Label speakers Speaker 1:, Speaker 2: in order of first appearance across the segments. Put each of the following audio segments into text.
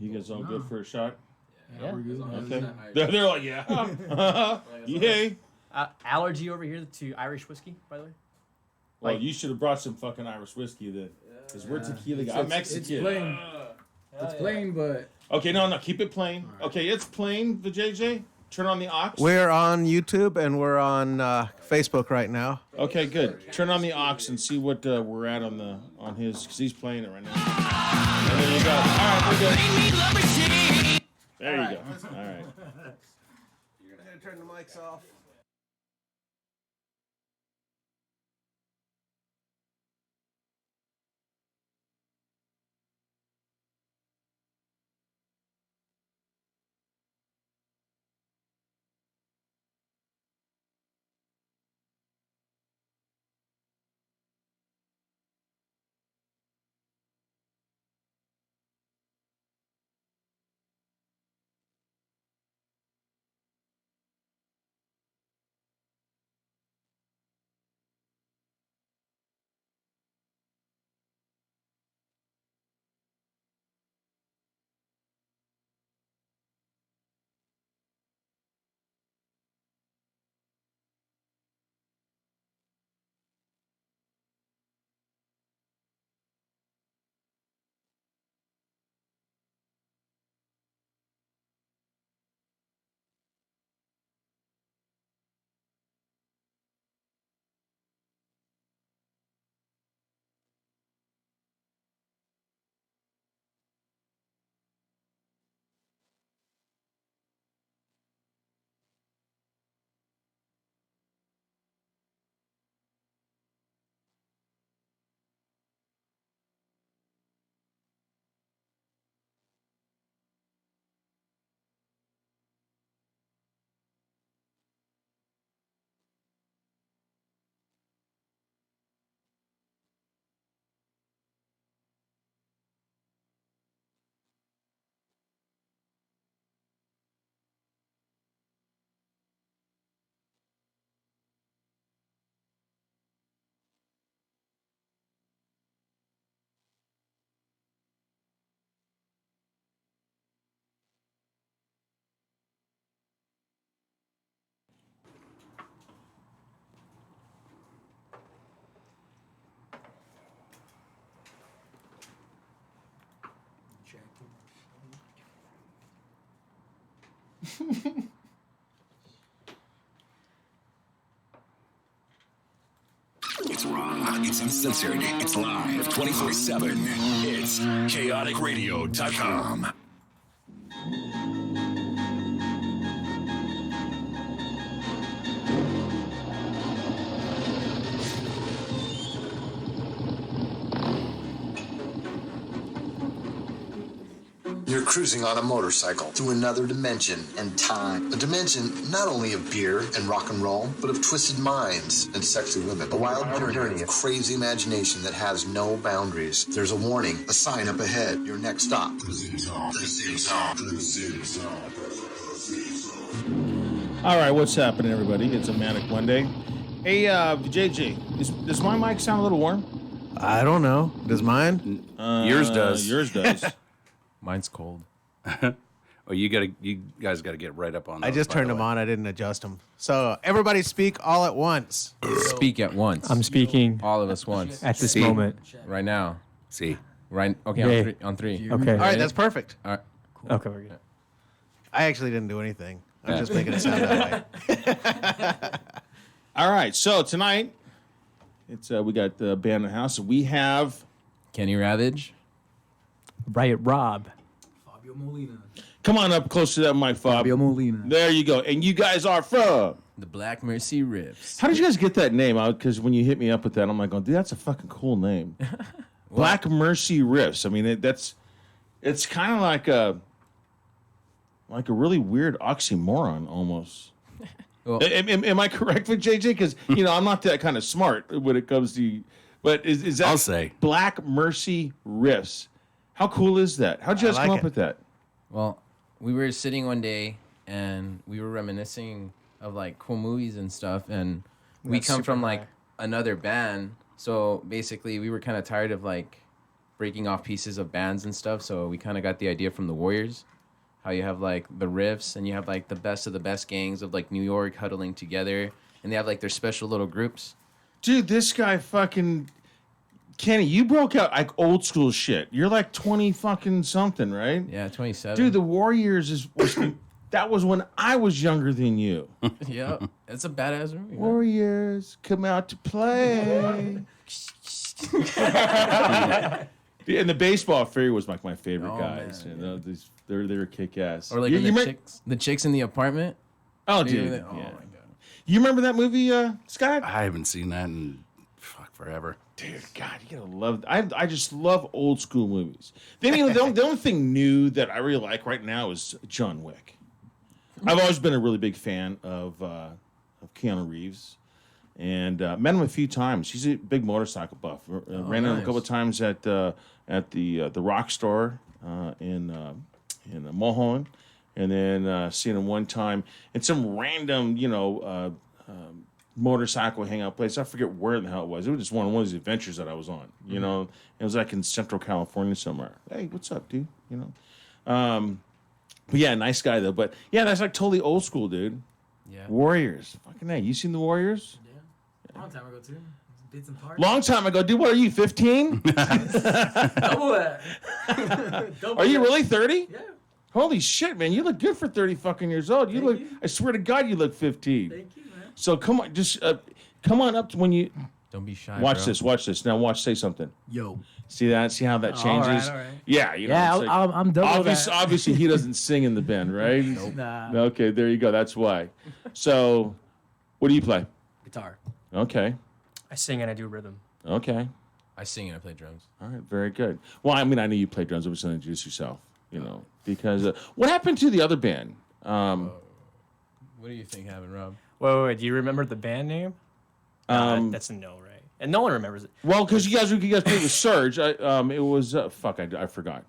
Speaker 1: You guys all good for a shot?
Speaker 2: Yeah, we're good.
Speaker 1: Okay. They're like, yeah. Yay.
Speaker 2: Allergy over here to Irish whiskey, by the way.
Speaker 1: Well, you should have brought some fucking Irish whiskey then. Because we're tequila guys. I'm Mexican.
Speaker 3: It's plain. It's plain, but...
Speaker 1: Okay, no, keep it plain. Right. Okay, it's plain, the JJ. Turn on the aux.
Speaker 4: We're on YouTube and we're on Facebook right now.
Speaker 1: Okay, good. Turn on the aux and see what we're at on his, because he's playing it right now. And there you go. All right, we're good. There you go. All right.
Speaker 4: You're going to turn the mics off.
Speaker 5: It's raw, it's uncensored, it's live 24/7. It's chaoticradio.com.
Speaker 6: You're cruising on a motorcycle through another dimension and time. A dimension not only of beer and rock and roll, but of twisted minds and sexy women. A wild journey of crazy imagination that has no boundaries. There's a warning, a sign up ahead. Your next stop.
Speaker 1: All right, what's happening, everybody? It's a Manic Monday. Hey, JJ, does my mic sound a little warm?
Speaker 4: I don't know. Does mine?
Speaker 7: Yours does.
Speaker 1: Yours does.
Speaker 7: Mine's cold. Oh, you guys gotta get right up on.
Speaker 4: I just turned them on. I didn't adjust them. So everybody speak all at once.
Speaker 7: Speak at once.
Speaker 8: I'm speaking.
Speaker 7: All of us once.
Speaker 8: At this moment.
Speaker 7: Right now.
Speaker 5: See.
Speaker 7: Right. Okay.
Speaker 8: Yay.
Speaker 7: On three.
Speaker 8: Okay.
Speaker 4: All right, that's perfect.
Speaker 7: All right.
Speaker 8: Cool. Okay, we're good.
Speaker 4: I actually didn't do anything. I'm just making it sound that way.
Speaker 1: All right, so tonight it's we got the band in the house. We have
Speaker 7: Kenny Ravage.
Speaker 8: Riot Rob.
Speaker 3: Fabio Molina.
Speaker 1: Come on up close to that mic,
Speaker 3: Fabio Molina.
Speaker 1: There you go. And you guys are from
Speaker 7: The Black Mercy Riffs.
Speaker 1: How did you guys get that name out? Because when you hit me up with that, I'm like, dude, that's a fucking cool name. Black Mercy Riffs. I mean, it's kind of like a really weird oxymoron almost.
Speaker 7: Well,
Speaker 1: am I correct with JJ? Because I'm not that kind of smart when it comes to. But is that
Speaker 5: I'll say
Speaker 1: Black Mercy Riffs? How cool is that? How'd you guys come up with that?
Speaker 7: Well, we were sitting one day and we were reminiscing of like cool movies and stuff, and we come from like another band, so basically we were kind of tired of like breaking off pieces of bands and stuff. So we kind of got the idea from the Warriors, how you have like the Riffs and you have like the best of the best gangs of like New York huddling together, and they have like their special little groups.
Speaker 1: Dude, this guy fucking Kenny, you broke out like old school shit. You're like 20 fucking something, right?
Speaker 7: Yeah, 27.
Speaker 1: Dude, the Warriors that was when I was younger than you.
Speaker 7: Yeah, it's a badass movie. Man.
Speaker 1: Warriors come out to play. And the baseball fairy was like my favorite guys.
Speaker 7: Man,
Speaker 1: you know, they were kick ass.
Speaker 7: Or like the chicks in the apartment.
Speaker 1: Oh, dude.
Speaker 7: Oh my god.
Speaker 1: You remember that movie, Scott?
Speaker 9: I haven't seen that in forever.
Speaker 1: Dude, God, you gotta love. I just love old school movies. Then you know, the only thing new that I really like right now is John Wick. I've always been a really big fan of Keanu Reeves, and met him a few times. He's a big motorcycle buff. Ran into him a couple of times at the Rock Store in Mulholland, and then seen him one time in some random motorcycle hangout place. I forget where the hell it was. It was just one of those adventures that I was on. You know, it was like in Central California somewhere. Hey, what's up, dude? You know. But yeah, nice guy though. But yeah, that's like totally old school, dude.
Speaker 7: Yeah.
Speaker 1: Warriors. Fucking hey, you seen the Warriors?
Speaker 3: Yeah. Long time ago too. Bits and parts.
Speaker 1: Long time ago, dude. What are you, 15?
Speaker 3: Double that.
Speaker 1: Are you really 30?
Speaker 3: Yeah.
Speaker 1: Holy shit, man! You look good for 30 fucking years old.
Speaker 3: Thank you.
Speaker 1: I swear to God, you look 15.
Speaker 3: Thank you, man.
Speaker 1: So come on, just come on up to when you
Speaker 7: Don't be shy.
Speaker 1: watch
Speaker 7: bro.
Speaker 1: this. Watch this. Now watch. Say something.
Speaker 3: Yo.
Speaker 1: See that? See how that changes?
Speaker 3: All right.
Speaker 1: Yeah, you know.
Speaker 8: Yeah,
Speaker 1: it's like-
Speaker 8: I'm double
Speaker 1: obviously, he doesn't sing in the band, right?
Speaker 3: Nah.
Speaker 1: Okay, there you go. That's why. So, what do you play?
Speaker 3: Guitar.
Speaker 1: Okay.
Speaker 2: I sing and I do rhythm.
Speaker 1: Okay.
Speaker 7: I sing and I play drums.
Speaker 1: All right. Very good. Well, I mean, I knew you played drums. I was going to introduce yourself, you know, because what happened to the other band?
Speaker 7: What do you think happened, Rob?
Speaker 8: Wait, do you remember the band name? That's a no, right? And no one remembers it.
Speaker 1: Well, because you guys played with Surge. It was I forgot.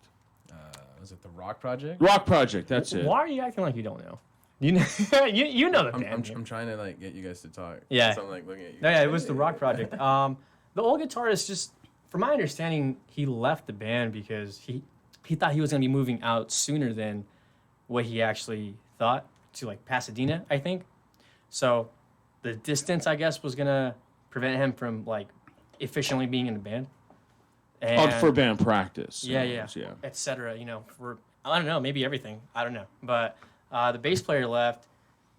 Speaker 7: Was it the Rock Project?
Speaker 1: Rock Project. That's it.
Speaker 8: Why are you acting like you don't know? You know, you know the band.
Speaker 7: I'm trying to like get you guys to talk.
Speaker 8: Yeah.
Speaker 7: So I'm like looking at you.
Speaker 8: No, yeah, it was the Rock Project. The old guitarist just, from my understanding, he left the band because he thought he was gonna be moving out sooner than what he actually thought, to like Pasadena, I think. So the distance, I guess, was gonna prevent him from like efficiently being in the band. And,
Speaker 1: for band practice.
Speaker 8: yeah, etc. You know, for I don't know, maybe everything. I don't know, but the bass player left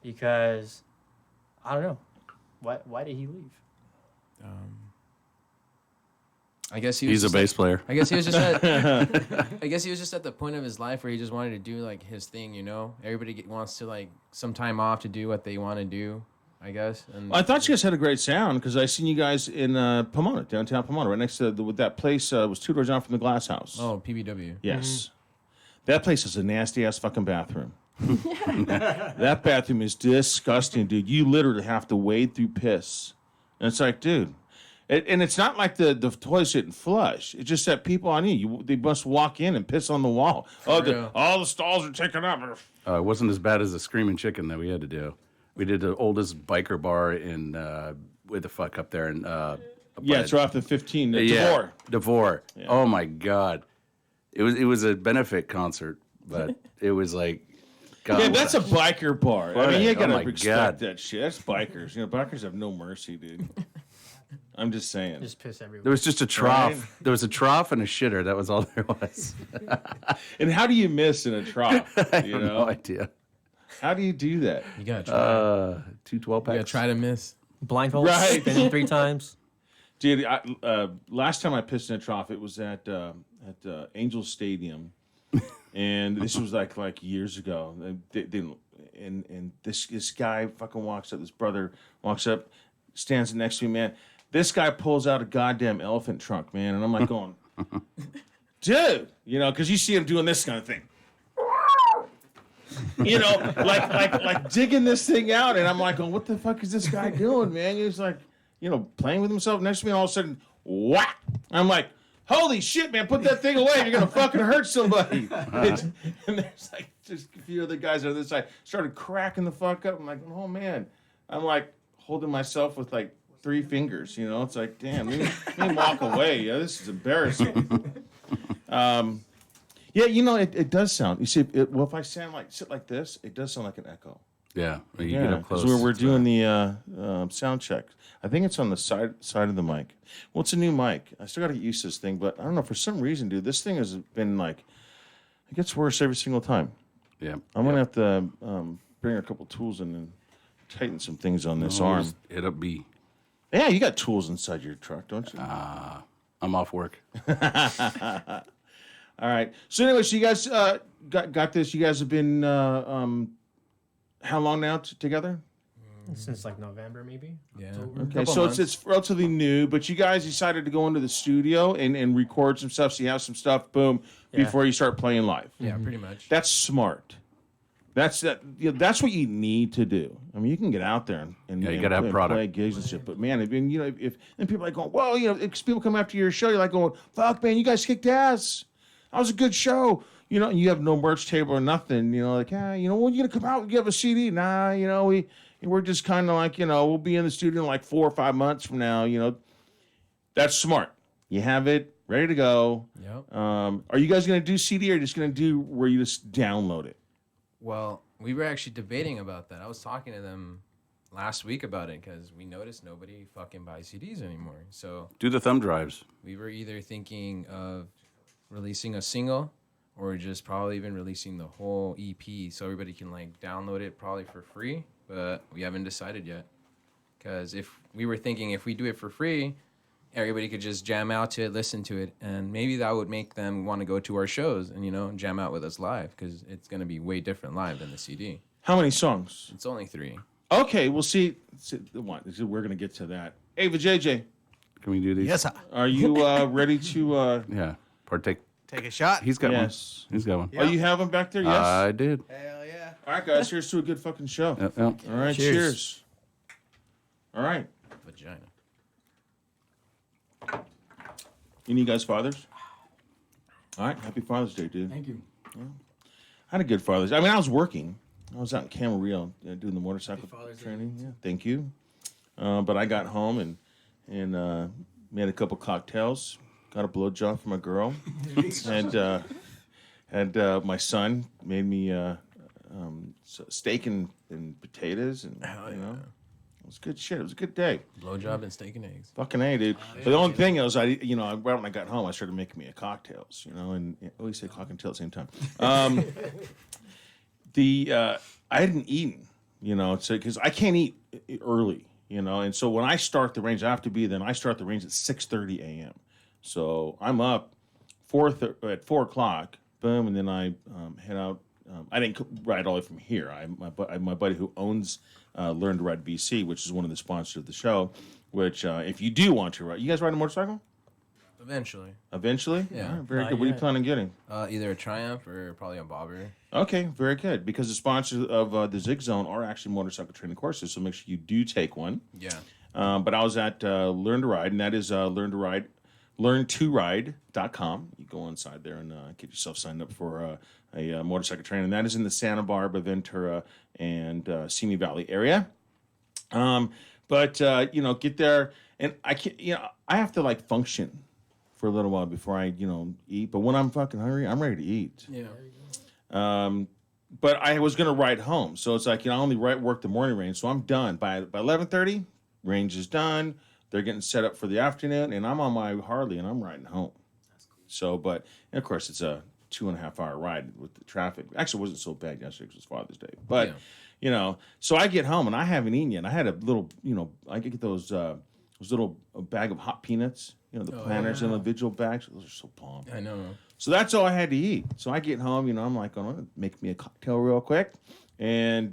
Speaker 8: because I don't know. Why did he leave?
Speaker 7: I guess he was
Speaker 9: He's a
Speaker 7: just
Speaker 9: bass player.
Speaker 7: I guess he was just at. I guess he was just at the point of his life where he just wanted to do like his thing. You know, everybody wants to like some time off to do what they want to do. I guess. And
Speaker 1: I thought you guys had a great sound because I seen you guys in Pomona, downtown Pomona, right next to that place. Was 2 doors down from the Glass House.
Speaker 7: oh, PBW.
Speaker 1: Yes. That place is a nasty ass fucking bathroom. That bathroom is disgusting, dude. You literally have to wade through piss. And it's like, dude. And it's not like the toilets didn't flush. It's just that people on they must walk in and piss on the wall.
Speaker 7: real.
Speaker 1: All the stalls are taken up.
Speaker 9: It wasn't as bad as the Screaming Chicken that we had to do. We did the oldest biker bar in where the fuck up there in
Speaker 1: Yeah, it's right off the 15.
Speaker 9: yeah,
Speaker 1: Devore.
Speaker 9: Devore. Oh my god, it was a benefit concert, but it was like, God,
Speaker 1: Yeah, that's a biker bar. I
Speaker 9: What
Speaker 1: mean, you
Speaker 9: a-
Speaker 1: gotta
Speaker 9: oh my
Speaker 1: respect
Speaker 9: God.
Speaker 1: that shit. That's bikers. You know, bikers have no mercy, dude. I'm just saying.
Speaker 2: Just piss everywhere.
Speaker 9: There was just a trough.
Speaker 1: Right.
Speaker 9: There was a trough and a shitter. That was all there was.
Speaker 1: And how do you miss in a trough?
Speaker 9: I
Speaker 1: You
Speaker 9: have
Speaker 1: know,
Speaker 9: no idea.
Speaker 1: how do you do that?
Speaker 7: You gotta try.
Speaker 9: 2 12
Speaker 7: you gotta
Speaker 9: packs.
Speaker 7: try to miss.
Speaker 8: Blindfold,
Speaker 1: Right.
Speaker 8: spinning 3 times.
Speaker 1: Dude, last time I pissed in a trough, it was at Angel Stadium, and this was like years ago. And this guy fucking walks up. This brother walks up, stands next to me, man. This guy pulls out a goddamn elephant trunk, man, and I'm like going, dude, you know, because you see him doing this kind of thing. You know, like digging this thing out, and I'm like, going, what the fuck is this guy doing, man? He's like, you know, playing with himself next to me, and all of a sudden, whack! I'm like, holy shit, man, put that thing away, you're gonna fucking hurt somebody. And there's like just a few other guys on the other side started cracking the fuck up. I'm like, oh man. I'm like holding myself with like 3 fingers, you know, it's like, damn, let me walk away. Yeah, this is embarrassing. Yeah, it does sound. You see, well, if I sit like this, it does sound like an echo.
Speaker 9: Yeah, when you
Speaker 1: Yeah,
Speaker 9: get up close.
Speaker 1: because we're
Speaker 9: it's
Speaker 1: doing the sound check. I think it's on the side of the mic. Well, it's a new mic. I still got to get used to this thing, but I don't know. For some reason, dude, this thing has been like, it gets worse every single time.
Speaker 9: Yeah.
Speaker 1: I'm going to have to bring a couple tools in and tighten some things on this arm.
Speaker 9: Just hit up B.
Speaker 1: Yeah, you got tools inside your truck, don't you?
Speaker 9: I'm off work.
Speaker 1: All right. So anyway, so you guys got this. You guys have been how long now together?
Speaker 8: Since like November, maybe.
Speaker 7: Yeah.
Speaker 1: Okay, so it's relatively new, but you guys decided to go into the studio and record some stuff. So you have some stuff, boom, before you start playing live.
Speaker 7: Yeah, pretty much.
Speaker 1: That's smart. That's what you need to do. I mean, you can get out there and
Speaker 9: you gotta have product.
Speaker 1: play gigs and shit. But man, if people are like going, well, if people come after your show, you're like going, fuck, man, you guys kicked ass. That was a good show. And you have no merch table or nothing. Like, when you gonna come out? You have a CD? Nah, we're just kind of like, we'll be in the studio in like 4 or 5 months from now. That's smart. You have it ready to go.
Speaker 7: Yep.
Speaker 1: Are you guys gonna do CD or just gonna do where you just download it?
Speaker 7: Well, we were actually debating about that. I was talking to them last week about it because we noticed nobody fucking buys CDs anymore. So
Speaker 9: Do the thumb drives.
Speaker 7: we were either thinking of releasing a single or just probably even releasing the whole EP so everybody can like download it probably for free. But we haven't decided yet. Because if we were thinking if we do it for free, everybody could just jam out to it, listen to it, and maybe that would make them want to go to our shows and jam out with us live because it's going to be way different live than the CD.
Speaker 1: How many songs?
Speaker 7: It's only 3.
Speaker 1: Okay, we'll see. We're gonna get to that. Ava JJ,
Speaker 9: Can we do these?
Speaker 4: Yes, sir.
Speaker 1: are you ready to?
Speaker 9: Yeah. Partake.
Speaker 4: Take a shot.
Speaker 9: He's got
Speaker 1: Yes.
Speaker 9: one. He's got one.
Speaker 1: Oh, you have them back there? Yes.
Speaker 9: I did.
Speaker 4: Hell yeah.
Speaker 1: All right, guys. Here's to a good fucking show.
Speaker 9: Yep.
Speaker 1: All right. Cheers. All right.
Speaker 7: Vagina.
Speaker 1: Any of you guys fathers? All right. Happy Father's Day, dude.
Speaker 3: Thank you.
Speaker 1: I had a good Father's Day. I mean, I was working. I was out in Camarillo doing the motorcycle
Speaker 3: Father's Day.
Speaker 1: training. Yeah, thank you. But I got home and made a couple cocktails. Got a blowjob from a girl, and my son made me steak and potatoes, and it was good shit. It was a good day.
Speaker 7: Blowjob and steak and eggs.
Speaker 1: Fucking A, dude. But the only thing is, right when I got home, I started making me a cocktails, and I always say cock and tail at the same time. I hadn't eaten, so because I can't eat early, and so when I start the range, I have to be then. I start the range at 6:30 a.m. So I'm up at 4 o'clock, boom, and then I head out. I didn't ride all the way from here. My buddy who owns Learn to Ride BC, which is one of the sponsors of the show. Which, if you do want to ride, you guys ride a motorcycle?
Speaker 7: Eventually.
Speaker 1: Eventually,
Speaker 7: Yeah.
Speaker 1: All right, very
Speaker 8: Not
Speaker 1: good. What are you
Speaker 8: yet.
Speaker 1: planning on getting?
Speaker 7: Either a Triumph or probably a Bobber.
Speaker 1: Okay, very good. Because the sponsors of the Zig Zone are actually motorcycle training courses, so make sure you do take one.
Speaker 7: Yeah.
Speaker 1: But I was at Learn to Ride, and that is learntoride.com. You go inside there and get yourself signed up for a motorcycle training. And that is in the Santa Barbara, Ventura, and Simi Valley area. But get there, and I can't. I have to like function for a little while before I eat. But when I'm fucking hungry, I'm ready to eat.
Speaker 7: Yeah.
Speaker 1: But I was gonna ride home, so it's like I only work the morning range, so I'm done by 11:30. Range is done. They're getting set up for the afternoon, and I'm on my Harley and I'm riding home. That's cool. So, but and of course it's a 2.5 hour ride with the traffic. Actually, it wasn't so bad yesterday because it was Father's Day. But so I get home and I haven't eaten yet. I had a little, I could get those little bag of hot peanuts. The planters individual bags. Those are so bomb.
Speaker 7: I know.
Speaker 1: So that's all I had to eat. So I get home, I'm like, I'm gonna make me a cocktail real quick, and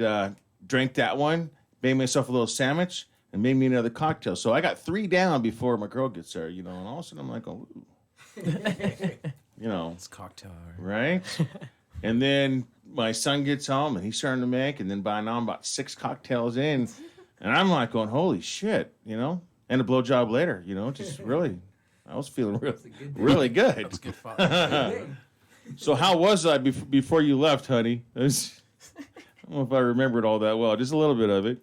Speaker 1: drank that one. Made myself a little sandwich. And made me another cocktail. So I got 3 down before my girl gets there, and all of a sudden I'm like, oh,
Speaker 7: It's cocktail hour.
Speaker 1: right? And then my son gets home, and he's starting to make, and then by now I'm about 6 cocktails in, and I'm like going, holy shit, and a blowjob later, just really, I was feeling really good.
Speaker 7: It's good father.
Speaker 1: So how was I before you left, honey? I don't know if I remembered all that well, just a little bit of it.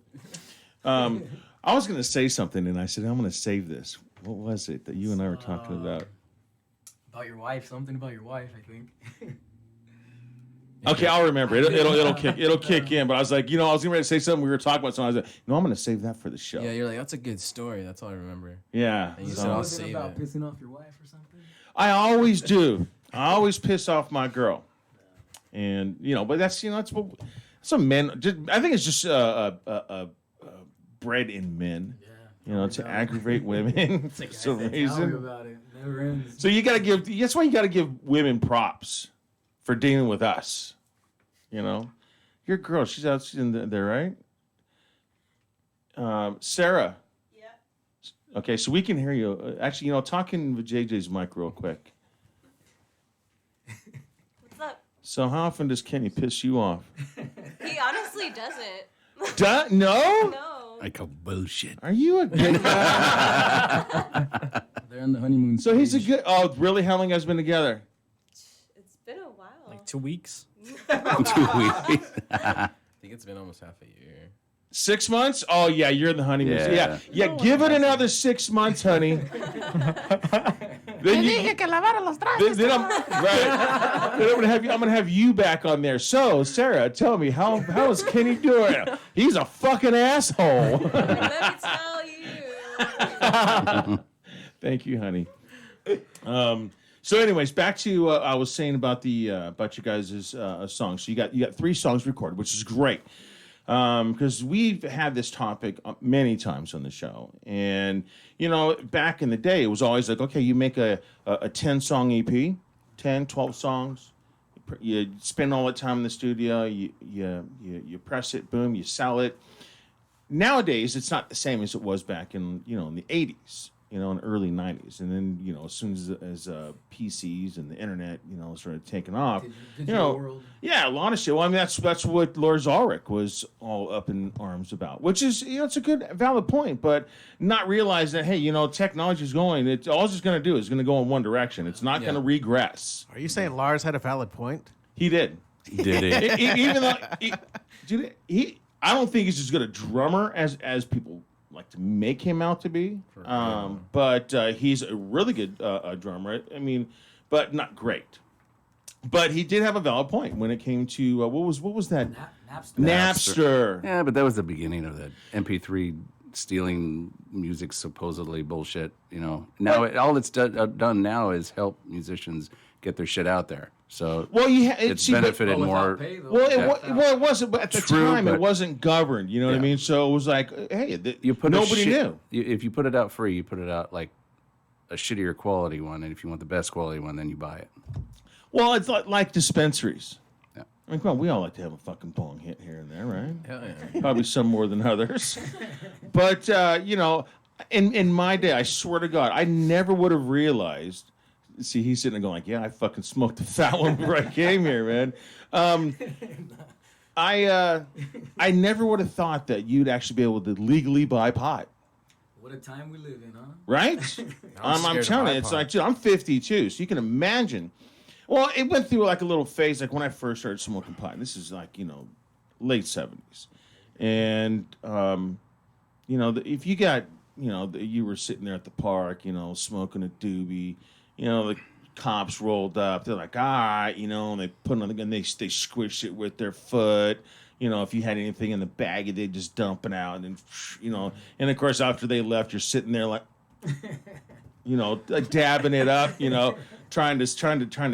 Speaker 1: I was going to say something, and I said, I'm going to save this. What was it that you and I were talking about?
Speaker 3: About your wife, something about your wife, I think.
Speaker 1: Okay, I'll remember. It'll kick in. But I was like, I was getting ready to say something. We were talking about something. I was like, no, I'm going to save that for the show.
Speaker 7: Yeah, you're like, that's a good story. That's all I remember.
Speaker 1: Yeah.
Speaker 7: And you
Speaker 1: So-
Speaker 7: said, I'll
Speaker 3: Something
Speaker 7: save
Speaker 3: about
Speaker 7: it.
Speaker 3: pissing off your wife or something.
Speaker 1: I always do. I always piss off my girl, and but that's that's what some men. I think it's just bred in men.
Speaker 3: Yeah.
Speaker 1: To aggravate women for some
Speaker 3: Tell me
Speaker 1: reason.
Speaker 3: about it. Never ends.
Speaker 1: So you got to give. That's why you got to give women props for dealing with us. Your girl. She's out. She's in there, right? Sarah. Okay, so we can hear you. Actually, talk into JJ's mic real quick.
Speaker 10: What's up?
Speaker 1: So how often does Kenny piss you off?
Speaker 10: He honestly doesn't.
Speaker 1: No?
Speaker 10: No.
Speaker 9: I call bullshit.
Speaker 1: Are you a good guy?
Speaker 3: They're in the honeymoon.
Speaker 1: So he's a good... Oh, really? How long you guys been together?
Speaker 10: It's been a while.
Speaker 8: Like 2 weeks.
Speaker 9: 2 weeks.
Speaker 7: I think it's been almost half a year.
Speaker 1: 6 months? Oh, yeah, you're in the honeymoon.
Speaker 9: Yeah.
Speaker 1: Yeah, give it another 6 months, honey. Then I'm gonna have you back on there. So, Sarah, tell me, how is Kenny doing? He's a fucking asshole.
Speaker 10: Let me tell you.
Speaker 1: Thank you, honey. So, anyways, back to I was saying about about you guys' songs. So you got 3 songs recorded, which is great. Because we've had this topic many times on the show. And, back in the day, it was always like, okay, you make a 10-song EP, 10, 12 songs. You spend all the time in the studio. You press it, boom, you sell it. Nowadays, it's not the same as it was back in, in the 80s. In early 90s. And then, as soon as PCs and the internet, started taking off,
Speaker 3: Digital world.
Speaker 1: yeah, a lot of shit. Well, I mean, that's what Lars Ulrich was all up in arms about, which is, it's a good, valid point, but not realize that, hey, technology is going, all it's going to do is going to go in one direction. It's not going to regress.
Speaker 4: Are you saying Lars had a valid point?
Speaker 1: He did.
Speaker 9: Did it?
Speaker 1: Even though, I don't think he's as good a drummer as people like to make him out to be, but he's a really good drummer. I mean, but not great. But he did have a valid point when it came to what was that? Napster.
Speaker 9: Yeah, but that was the beginning of that MP3 stealing music, supposedly bullshit. Now all it's done now is help musicians get their shit out there. So it's benefited more.
Speaker 1: It wasn't. But at the time, it wasn't governed. You know what I mean? So it was like, hey, nobody knew.
Speaker 9: If you put it out free, you put it out like a shittier quality one, and if you want the best quality one, then you buy it.
Speaker 1: Well, it's like dispensaries.
Speaker 9: Yeah.
Speaker 1: I mean, come on, we all like to have a fucking bong hit here and there, right?
Speaker 7: Hell yeah.
Speaker 1: Probably some more than others. But in my day, I swear to God, I never would have realized. See, he's sitting there going like, yeah, I fucking smoked a fat one before I came here, man. I never would have thought that you'd actually be able to legally buy pot.
Speaker 3: What a time we live in, huh?
Speaker 1: Right? I'm telling you, it's like, dude, I'm 52, so you can imagine. Well, it went through like a little phase, like when I first started smoking pot. And this is like, late 70s. And, if you got, you were sitting there at the park, smoking a doobie, the cops rolled up. They're like, all right, and they put it on the gun. They squish it with their foot. If you had anything in the bag, they just dump it out. And then, and of course, after they left, you're sitting there like, dabbing it up, trying to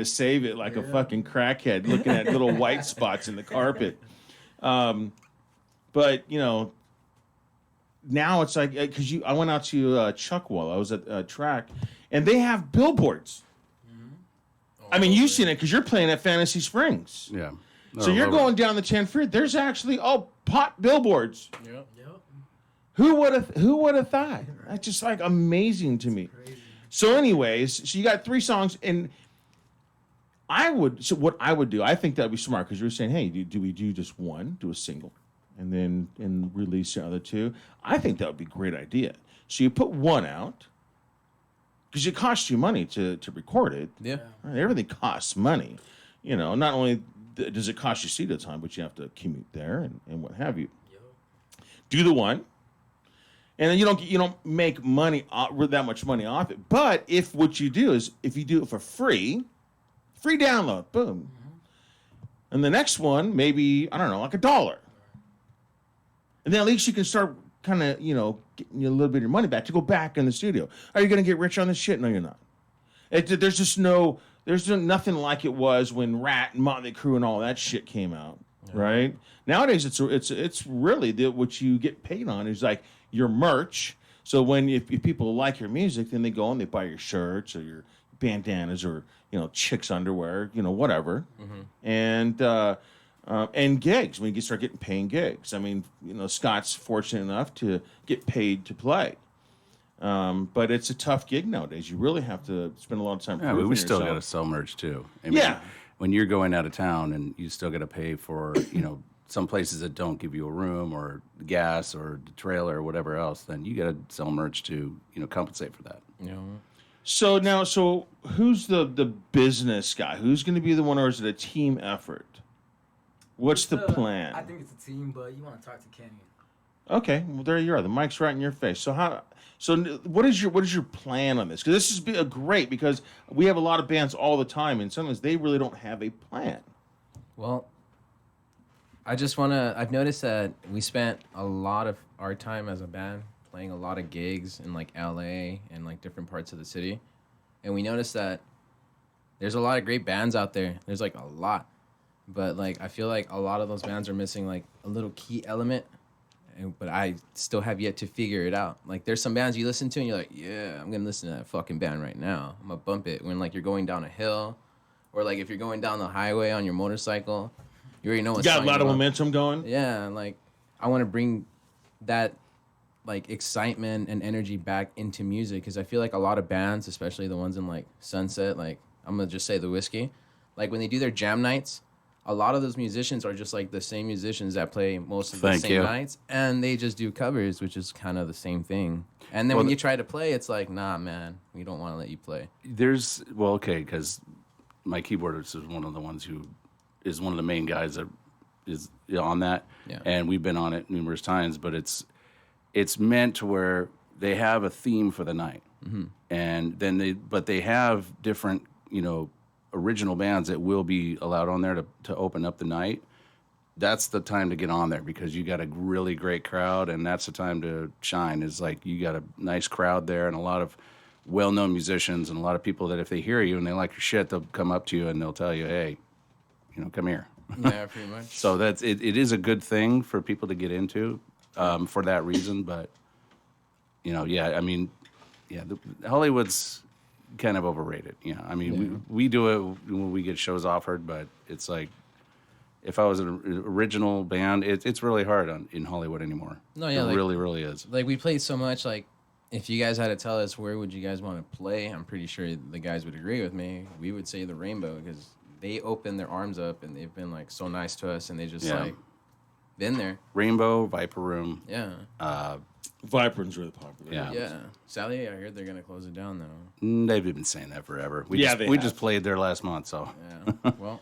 Speaker 1: save it like a fucking crackhead, looking at little white spots in the carpet. But now it's like, because I went out to Chuckwell. I was at a track, and they have billboards. I mean, you've seen it because you're playing at Fantasy Springs.
Speaker 9: Yeah.
Speaker 1: So you're going down the 10th Street. There's actually pot billboards.
Speaker 7: Yep.
Speaker 1: Who would have thought? That's just like amazing to me. So, anyways, so you got 3 songs, and what I would do, I think that'd be smart because you were saying, hey, do we do just one, do a single, and then release the other 2? I think that would be a great idea. So you put one out because it costs you money to record it.
Speaker 7: Yeah.
Speaker 1: Right? Everything costs money. Not only does it cost you seat time, but you have to commute there and what have you. Do the one. and then you don't make money that much money off it. But if what you do is if you do it for free download, boom, and the next one maybe I don't know like $1, and then at least you can start kind of getting you a little bit of your money back to go back in the studio. Are you going to get rich on this shit? No, you're not. There's nothing like it was when Rat and Motley Crue and all that shit came out, right? Nowadays, it's really what you get paid on is like your merch. So if people like your music, then they go and they buy your shirts or your bandanas or chicks underwear, whatever, and gigs. When you start getting paying gigs, I mean, Scott's fortunate enough to get paid to play. But it's a tough gig nowadays. You really have to spend a lot of time.
Speaker 9: Yeah, but we still
Speaker 1: yourself.
Speaker 9: got to sell merch too. I mean, when you're going out of town and you still got to pay for, some places that don't give you a room or gas or the trailer or whatever else, then you got to sell merch to, compensate for that.
Speaker 1: So who's the business guy? Who's going to be the one, or is it a team effort? What's the plan?
Speaker 3: I think it's a team, but you want to talk to Kenny.
Speaker 1: Okay, well there you are. The mic's right in your face. So what is your plan on this? Because this is great because we have a lot of bands all the time, and sometimes they really don't have a plan.
Speaker 7: Well, I've noticed that we spent a lot of our time as a band playing a lot of gigs in like LA and like different parts of the city, and we noticed that there's a lot of great bands out there. There's like a lot, but like I feel like a lot of those bands are missing like a little key element. But I still have yet to figure it out. Like, there's some bands you listen to and you're like, yeah, I'm gonna listen to that fucking band right now. I'm gonna bump it when like you're going down a hill, or like if you're going down the highway on your motorcycle, you already know what's
Speaker 1: got a lot of momentum going.
Speaker 7: Yeah, like I want to bring that like excitement and energy back into music because I feel like a lot of bands, especially the ones in like Sunset, like I'm gonna just say the Whiskey, like when they do their jam nights. A lot of those musicians are just like the same musicians that play most of the same nights, and they just do covers, which is kind of the same thing. And then when you try to play, it's like, nah, man, we don't want to let you play.
Speaker 9: Because my keyboardist is one of the ones who is one of the main guys that is on that, and we've been on it numerous times. But it's meant to where they have a theme for the night, and then they have different, original bands that will be allowed on there to open up the night. That's the time to get on there because you got a really great crowd, and that's the time to shine. Is like you got a nice crowd there and a lot of well-known musicians and a lot of people that if they hear you and they like your shit, they'll come up to you and they'll tell you, hey, come here.
Speaker 7: Yeah, pretty much.
Speaker 9: So it is a good thing for people to get into for that reason. But Hollywood's kind of overrated. We do it when we get shows offered, but it's like if I was an original band, it's really hard in Hollywood anymore.
Speaker 7: No, yeah,
Speaker 9: it really, really is.
Speaker 7: Like we played so much. Like if you guys had to tell us where would you guys want to play, I'm pretty sure the guys would agree with me. We would say the Rainbow because they open their arms up and they've been like so nice to us and they just like been there.
Speaker 9: Rainbow, Viper Room.
Speaker 7: Yeah.
Speaker 1: Viper's really popular.
Speaker 7: Yeah. Sally, I heard they're gonna close it down though.
Speaker 9: They've been saying that forever. We just played there last month, so.
Speaker 7: Yeah. Well.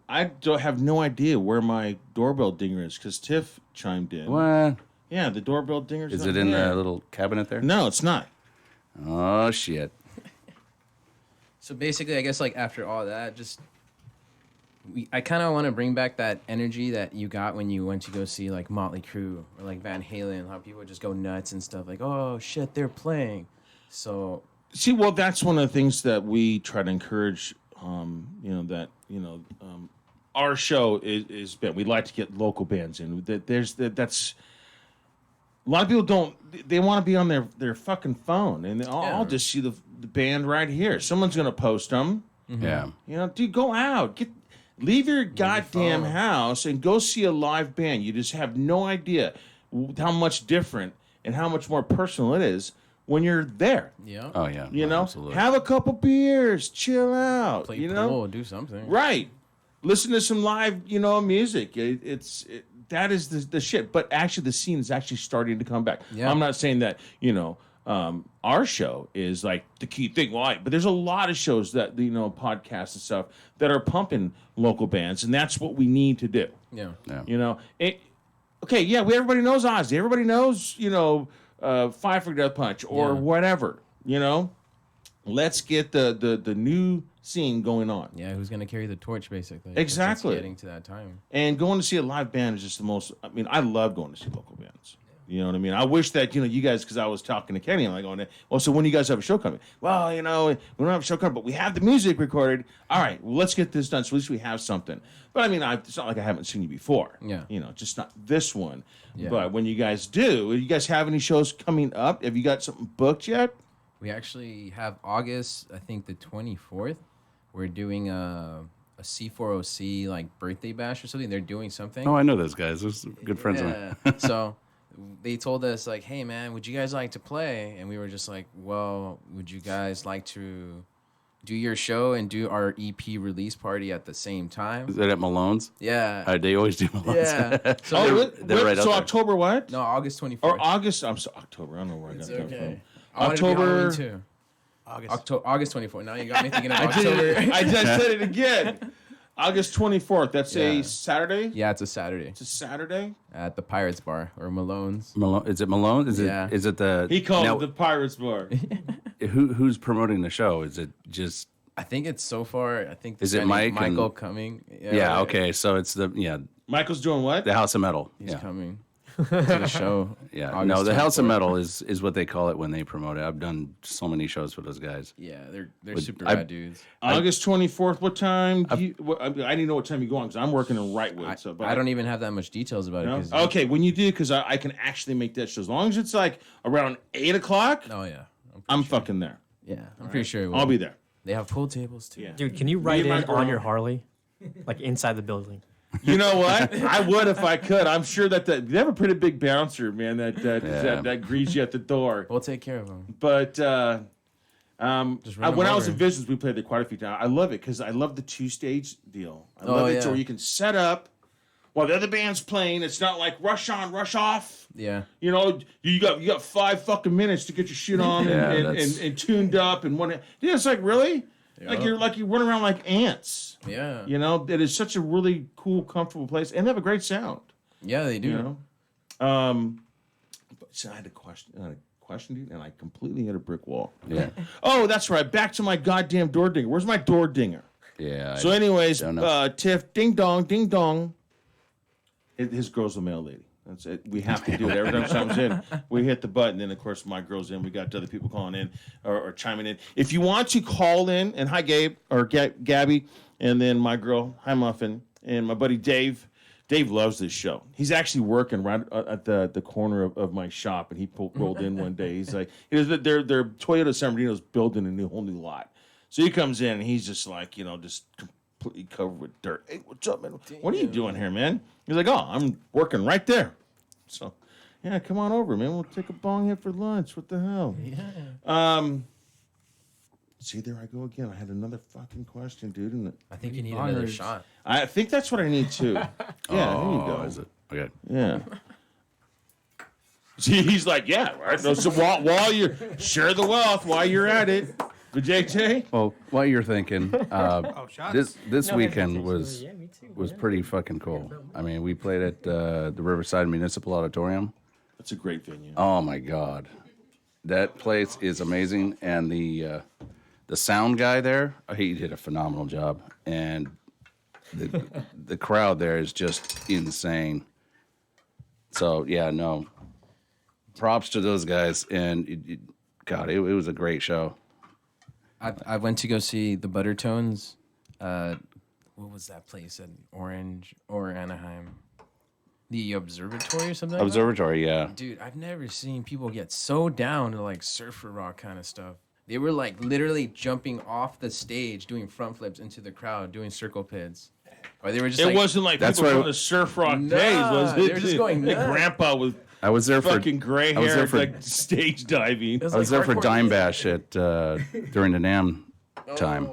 Speaker 1: I have no idea where my doorbell dinger is because Tiff chimed in.
Speaker 9: What?
Speaker 1: Yeah, the doorbell dinger
Speaker 9: is it in the little cabinet there?
Speaker 1: No, it's not.
Speaker 9: Oh shit.
Speaker 7: So basically, I guess like after all that, I kind of want to bring back that energy that you got when you went to go see like Motley Crue or like Van Halen, how people just go nuts and stuff like, oh shit, they're playing. So
Speaker 1: that's one of the things that we try to encourage. Our show is band. We like to get local bands in. That's a lot of people don't. They want to be on their fucking phone, and I'll just see the band right here. Someone's gonna post them.
Speaker 9: Yeah.
Speaker 1: Dude, go out. Leave your goddamn house and go see a live band. You just have no idea how much different and how much more personal it is when you're there.
Speaker 7: Yeah.
Speaker 9: Oh yeah.
Speaker 1: Absolutely. Have a couple beers, chill out.
Speaker 7: Play pool, do something.
Speaker 1: Right. Listen to some live, music. That is the shit. But actually, the scene is actually starting to come back. Yeah. I'm not saying that our show is like the key thing. Why? But there's a lot of shows that podcasts and stuff that are pumping local bands, and that's what we need to do.
Speaker 7: Yeah.
Speaker 1: A okay, yeah, everybody knows Ozzy. Everybody knows, Five Finger Death Punch or whatever, Let's get the new scene going on.
Speaker 7: Yeah, who's gonna carry the torch, basically? 'cause
Speaker 1: Exactly.
Speaker 7: It's getting to that time.
Speaker 1: And going to see a live band is just the most. I mean, I love going to see local bands. You know what I mean? I wish that you guys, because I was talking to Kenny, I'm like going, well, so when do you guys have a show coming? Well, we don't have a show coming, but we have the music recorded. All right, well, let's get this done. So at least we have something. But I mean, it's not like I haven't seen you before.
Speaker 7: Yeah.
Speaker 1: Just not this one.
Speaker 7: Yeah.
Speaker 1: But when you guys do you guys have any shows coming up? Have you got something booked yet?
Speaker 7: We actually have August, I think the 24th. We're doing a C4OC like birthday bash or something. They're doing something.
Speaker 9: Oh, I know those guys. Those are good friends of mine.
Speaker 7: So they told us like, hey man, would you guys like to play? And we were just like, well, would you guys like to do your show and do our EP release party at the same time?
Speaker 9: Is that at Malone's?
Speaker 7: Yeah.
Speaker 9: They always do Malone's.
Speaker 7: Yeah.
Speaker 1: So,
Speaker 9: they're right out
Speaker 1: so
Speaker 9: there.
Speaker 1: October what?
Speaker 7: No, August 24th.
Speaker 1: Or August? I'm sorry, October. I don't know where I got that
Speaker 7: Okay.
Speaker 1: from.
Speaker 7: I wanted to be
Speaker 1: October.
Speaker 7: Halloween too. August 24th. Now you got me thinking of October.
Speaker 1: I just said it again. August 24th. That's a Saturday?
Speaker 7: Yeah, it's a Saturday
Speaker 1: It's a Saturday?
Speaker 7: at the Pirates Bar or Malone's.
Speaker 9: Malone, is it Malone?
Speaker 7: Yeah.
Speaker 9: Is it the?
Speaker 1: He called
Speaker 9: now,
Speaker 1: it the Pirates Bar.
Speaker 9: who's promoting the show? Is it just?
Speaker 7: I think it's so far. I think
Speaker 9: Is
Speaker 7: this
Speaker 9: it
Speaker 7: guy named
Speaker 9: Mike and-
Speaker 7: Michael coming.
Speaker 9: Yeah. Okay. So it's the
Speaker 1: Michael's doing what?
Speaker 9: the House of Metal.
Speaker 7: He's
Speaker 9: yeah.
Speaker 7: coming to the show.
Speaker 9: Yeah.
Speaker 7: August
Speaker 9: No, the House of
Speaker 7: 24th.
Speaker 9: Metal is what they call it when they promote it. I've done so many shows for those guys.
Speaker 7: Yeah, they're
Speaker 9: But
Speaker 7: super
Speaker 9: I-
Speaker 7: rad dudes.
Speaker 1: August 24th. What time? I need to know what time you go on because I'm working in Wrightwood. So, but
Speaker 7: I don't even have that much details about
Speaker 1: No?
Speaker 7: it. 'cause-
Speaker 1: Okay, when you do, because I can actually make that show. As long as it's like around 8 o'clock,
Speaker 7: Oh yeah.
Speaker 1: I'm fucking there.
Speaker 7: Yeah, I'm pretty sure. It will.
Speaker 1: I'll be there.
Speaker 7: They have pool tables too.
Speaker 1: Yeah.
Speaker 8: Dude, can you
Speaker 1: Me
Speaker 8: ride
Speaker 1: and my
Speaker 8: in on
Speaker 1: girl.
Speaker 8: your Harley? Like inside the building.
Speaker 1: You know what? I would if I could. I'm sure that they have a pretty big bouncer, man. That greets you at the door.
Speaker 7: We'll take care of them.
Speaker 1: But
Speaker 7: run
Speaker 1: when
Speaker 7: 'em
Speaker 1: I was
Speaker 7: over.
Speaker 1: in Visions, we played there quite a few times. I love it because I love the 2-stage deal. I love
Speaker 7: Oh,
Speaker 1: it
Speaker 7: yeah.
Speaker 1: so where you can set up while the other band's playing. It's not like rush on, rush off.
Speaker 7: Yeah.
Speaker 1: You got 5 fucking minutes to get your shit on
Speaker 9: Yeah,
Speaker 1: and,
Speaker 9: that's-
Speaker 1: and tuned up and one. Yeah, it's like really, like you run around like ants.
Speaker 7: Yeah.
Speaker 1: It is such a really cool, comfortable place, and they have a great sound.
Speaker 7: Yeah, they do.
Speaker 1: You know, but so I had a question, dude, and I completely hit a brick wall.
Speaker 9: Yeah.
Speaker 1: Oh, that's right. Back to my goddamn door dinger. Where's my door dinger?
Speaker 9: Yeah.
Speaker 1: So, anyways,
Speaker 9: don't know.
Speaker 1: Tiff, ding dong, ding dong. His girl's the mail lady. That's it. We have to do it every time someone's in. We hit the button, and of course, my girl's in. We got other people calling in or chiming in. If you want to call in, and hi, Gabe or Gabby, and then my girl, hi, Muffin, and my buddy Dave. Dave loves this show. He's actually working right at the corner of my shop, and he rolled in one day. He's like, their Toyota San Bernardino's building a whole new lot. So he comes in, and he's just like, just completely covered with dirt. Hey, what's up, man? What are you doing here, man? He's like, oh, I'm working right there. So, yeah, come on over, man. We'll take a bong hit for lunch. What the hell?
Speaker 7: Yeah.
Speaker 1: See, there I go again. I had another fucking question, dude. And
Speaker 7: I think you need another shot.
Speaker 1: I think that's what I need too. Yeah, there you go.
Speaker 9: Is it? Okay.
Speaker 1: Yeah. See, he's like, yeah, right. No, so while you're share the wealth while you're at it, but JJ.
Speaker 9: Well, while you're thinking, this
Speaker 8: No,
Speaker 9: weekend
Speaker 8: hesitation.
Speaker 9: was
Speaker 8: Yeah, me too,
Speaker 9: was
Speaker 8: man.
Speaker 9: pretty fucking cool. I mean, we played at the Riverside Municipal Auditorium.
Speaker 1: That's a great venue.
Speaker 9: Oh my God, that place is amazing, and the sound guy there, he did a phenomenal job, and the crowd there is just insane. So yeah, no, props to those guys, and it was a great show.
Speaker 7: I went to go see the Buttertones. What was that place in Orange or Anaheim? The Observatory or something? Like
Speaker 9: Observatory, yeah.
Speaker 7: that? Dude, I've never seen people get so down to like surfer rock kind of stuff. They were like literally jumping off the stage, doing front flips into the crowd, doing circle pits. Or they were just
Speaker 1: It wasn't like
Speaker 9: That's
Speaker 1: people
Speaker 9: why-
Speaker 1: from the surf rock
Speaker 7: Nah,
Speaker 1: days, was it?
Speaker 7: they were just going
Speaker 1: Like
Speaker 7: nuts.
Speaker 1: grandpa with
Speaker 9: I was there for
Speaker 1: fucking gray
Speaker 9: I was
Speaker 1: hair,
Speaker 9: there for-
Speaker 1: like stage diving.
Speaker 9: I was there for Dime Bash at during the NAMM time.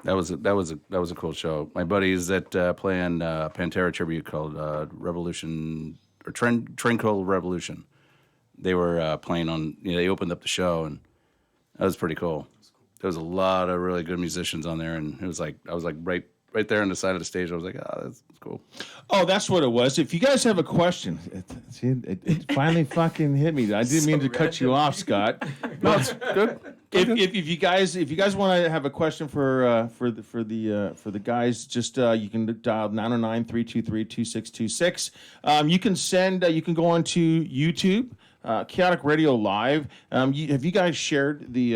Speaker 9: That was a cool show. My buddies that play in Pantera tribute called Revolution or Tranquil Revolution. They were playing on. They opened up the show, and that was pretty cool. There was a lot of really good musicians on there, and it was like I was like right right there on the side of the stage. I was like, oh, that's cool.
Speaker 1: Oh, that's what it was. If you guys have a question, it finally fucking hit me. I didn't mean to cut you off, Scott.
Speaker 9: No, it's good.
Speaker 1: If you guys want to have a question for the guys, just you can dial 909-323-2626. You can send. You can go on to YouTube. Chaotic Radio Live. Have you guys shared the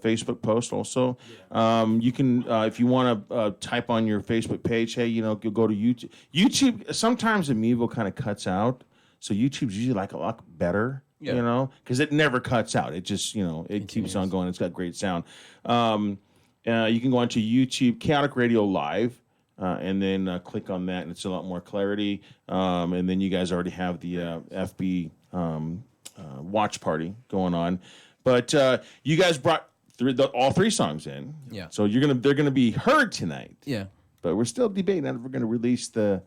Speaker 1: Facebook post also? Yeah. You can if you want to type on your Facebook page. Hey, go to YouTube. YouTube sometimes the Mevo kind of cuts out, so YouTube's usually like a lot better. Yeah. Because it never cuts out. It just it keeps on going. It's got great sound. You can go onto YouTube Chaotic Radio Live. And then click on that, and it's a lot more clarity. And then you guys already have the FB watch party going on, but you guys brought all three songs in.
Speaker 7: Yeah.
Speaker 1: So they're gonna be heard tonight.
Speaker 7: Yeah.
Speaker 1: But we're still debating if we're gonna release the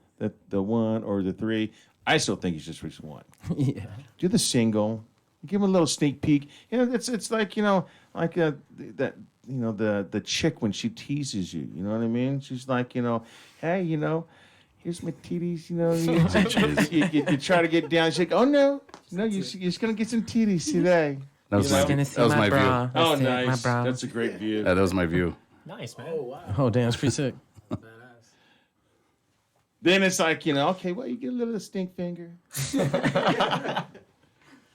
Speaker 1: one or the three. I still think you should just release one.
Speaker 7: Yeah.
Speaker 1: Do the single. Give them a little sneak peek. It's like like that. The chick when she teases you, you know what I mean? She's like, hey, here's my titties, you try to get down. She's like, oh, no, you're just going to get some titties today.
Speaker 9: That was my view.
Speaker 1: Oh, nice. That's a great view.
Speaker 9: That was my view.
Speaker 8: Nice, man.
Speaker 3: Oh, wow.
Speaker 2: Oh, damn, that's pretty sick.
Speaker 3: Badass.
Speaker 1: Then it's like, okay, well, you get a little stink finger.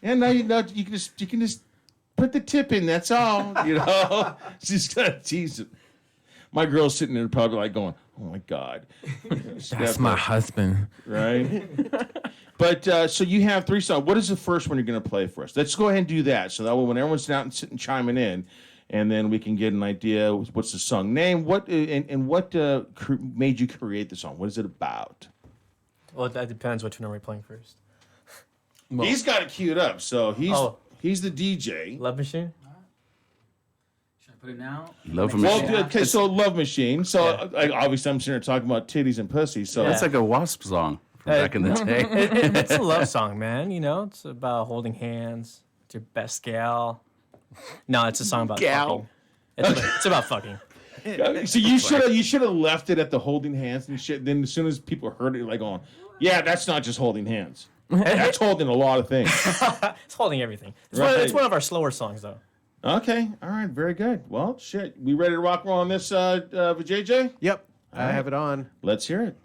Speaker 1: And now you can just put the tip in, that's all, She's gonna tease it. My girl's sitting there probably like going, oh my God.
Speaker 7: That's my husband.
Speaker 1: Right? But so you have three songs. What is the first one you're gonna play for us? Let's go ahead and do that. So that way when everyone's out and sitting chiming in, and then we can get an idea what's the song name, what made you create the song? What is it about?
Speaker 8: Well, that depends which one are we playing first.
Speaker 1: Well, he's got it queued up, so he's the DJ.
Speaker 8: Love Machine?
Speaker 3: Should I put it now?
Speaker 9: Love Machine.
Speaker 1: Well, okay, so Love Machine. So obviously I'm sitting here talking about titties and pussy. So
Speaker 9: That's like a Wasp song from back in the day.
Speaker 8: It's a love song, man. It's about holding hands. It's your best gal. No, it's a song about fucking. It's about fucking.
Speaker 1: So you should have left it at the holding hands and shit. Then as soon as people heard it, you're like going, yeah, that's not just holding hands. That's holding a lot of things.
Speaker 8: It's holding everything.
Speaker 1: Right.
Speaker 8: It's one of our slower songs, though.
Speaker 1: Okay. All right. Very good. Well, shit. We ready to rock and roll on this, JJ?
Speaker 4: Yep. I have it on.
Speaker 1: Let's hear it.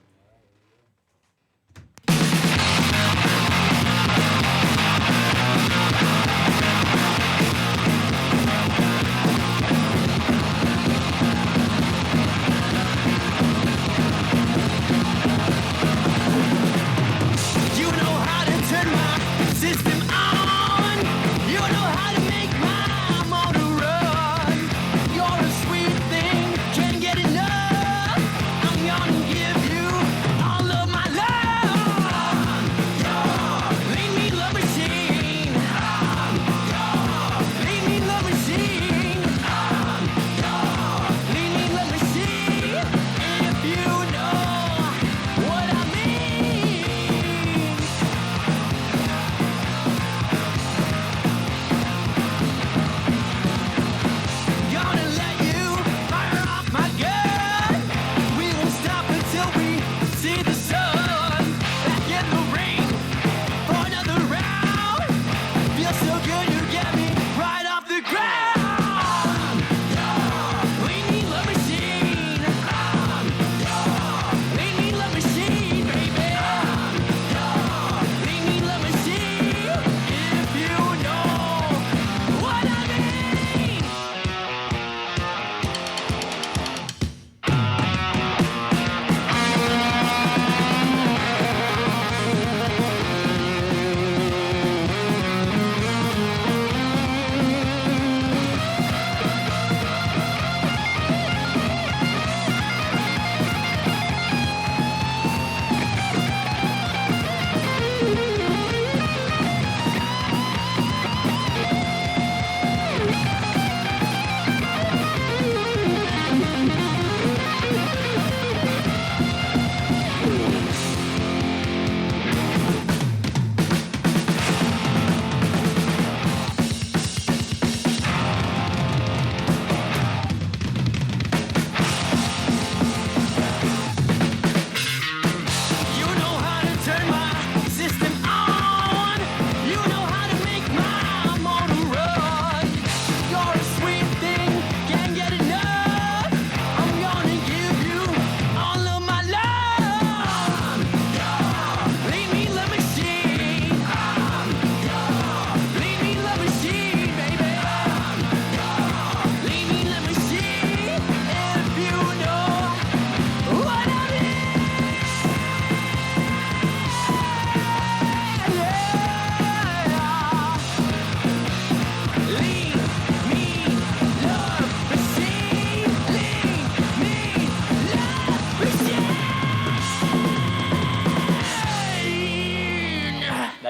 Speaker 11: You're a sweet thing, can't get enough. I'm gonna give you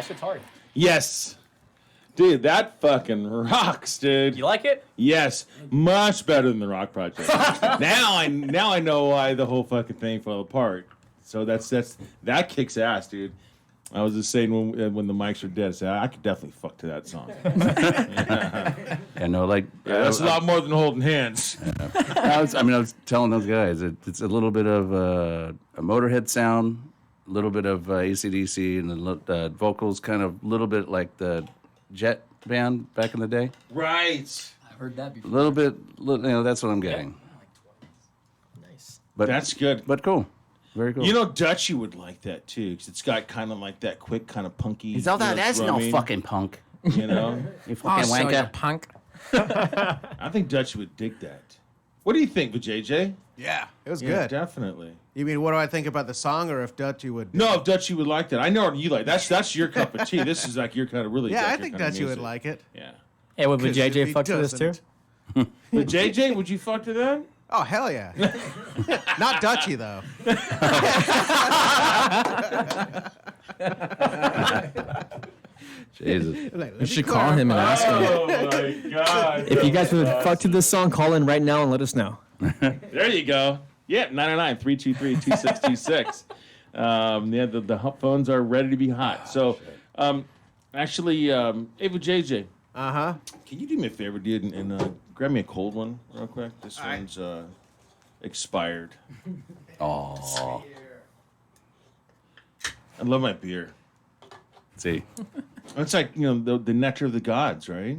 Speaker 8: guitar.
Speaker 1: Yes. Dude, that fucking rocks, dude.
Speaker 8: You like it?
Speaker 1: Yes, much better than the Rock Project. now I know why the whole fucking thing fell apart. So that kicks ass, dude. I was just saying when the mics are dead, I said I could definitely fuck to that song.
Speaker 9: I know, like
Speaker 1: That's a lot more than holding hands.
Speaker 9: I was telling those guys it's a little bit of a Motorhead sound, a little bit of AC/DC, and the vocals kind of a little bit like the Jet band back in the day.
Speaker 1: Right.
Speaker 3: I've heard that
Speaker 9: A
Speaker 3: before.
Speaker 9: little bit, that's what I'm getting.
Speaker 8: Nice.
Speaker 9: But
Speaker 1: That's good.
Speaker 9: But cool, very cool.
Speaker 1: You know, Dutchie would like that too, because it's got kind of like that quick, kind of punky.
Speaker 9: he's all that. That's no
Speaker 1: drumming,
Speaker 9: fucking punk.
Speaker 1: You know,
Speaker 9: You fucking wanker.
Speaker 7: punk.
Speaker 1: I think Dutchie would dig that. What do you think, JJ?
Speaker 4: Yeah, it was
Speaker 1: Yeah,
Speaker 4: good.
Speaker 1: definitely.
Speaker 4: You mean what do I think about the song, or if Dutchie would?
Speaker 1: No, if Dutchie would like that. I know what you like. That's your cup of tea. This is like your kind of really.
Speaker 4: Yeah, I
Speaker 1: your
Speaker 4: think
Speaker 1: kind of
Speaker 4: Dutchie would
Speaker 1: music.
Speaker 4: like it.
Speaker 1: Yeah.
Speaker 8: Hey, would
Speaker 4: 'Cause if
Speaker 8: JJ
Speaker 4: he
Speaker 8: fuck to this too?
Speaker 4: doesn't-
Speaker 1: But JJ, would you fuck to that?
Speaker 4: Oh hell yeah! Not Dutchie though.
Speaker 9: Jesus.
Speaker 8: You should call him and ask him.
Speaker 1: Oh my god.
Speaker 8: If you guys would fuck to this song, call in right now and let us know.
Speaker 1: There you go. Yeah, 909-323-2626. Yeah, the phones are ready to be hot. So, actually, Ava JJ,
Speaker 4: Uh-huh.
Speaker 1: can you do me a favor, dude, and grab me a cold one real quick? This one's expired.
Speaker 9: Oh,
Speaker 1: I love my beer.
Speaker 9: see,
Speaker 1: It's like, the nectar of the gods, right?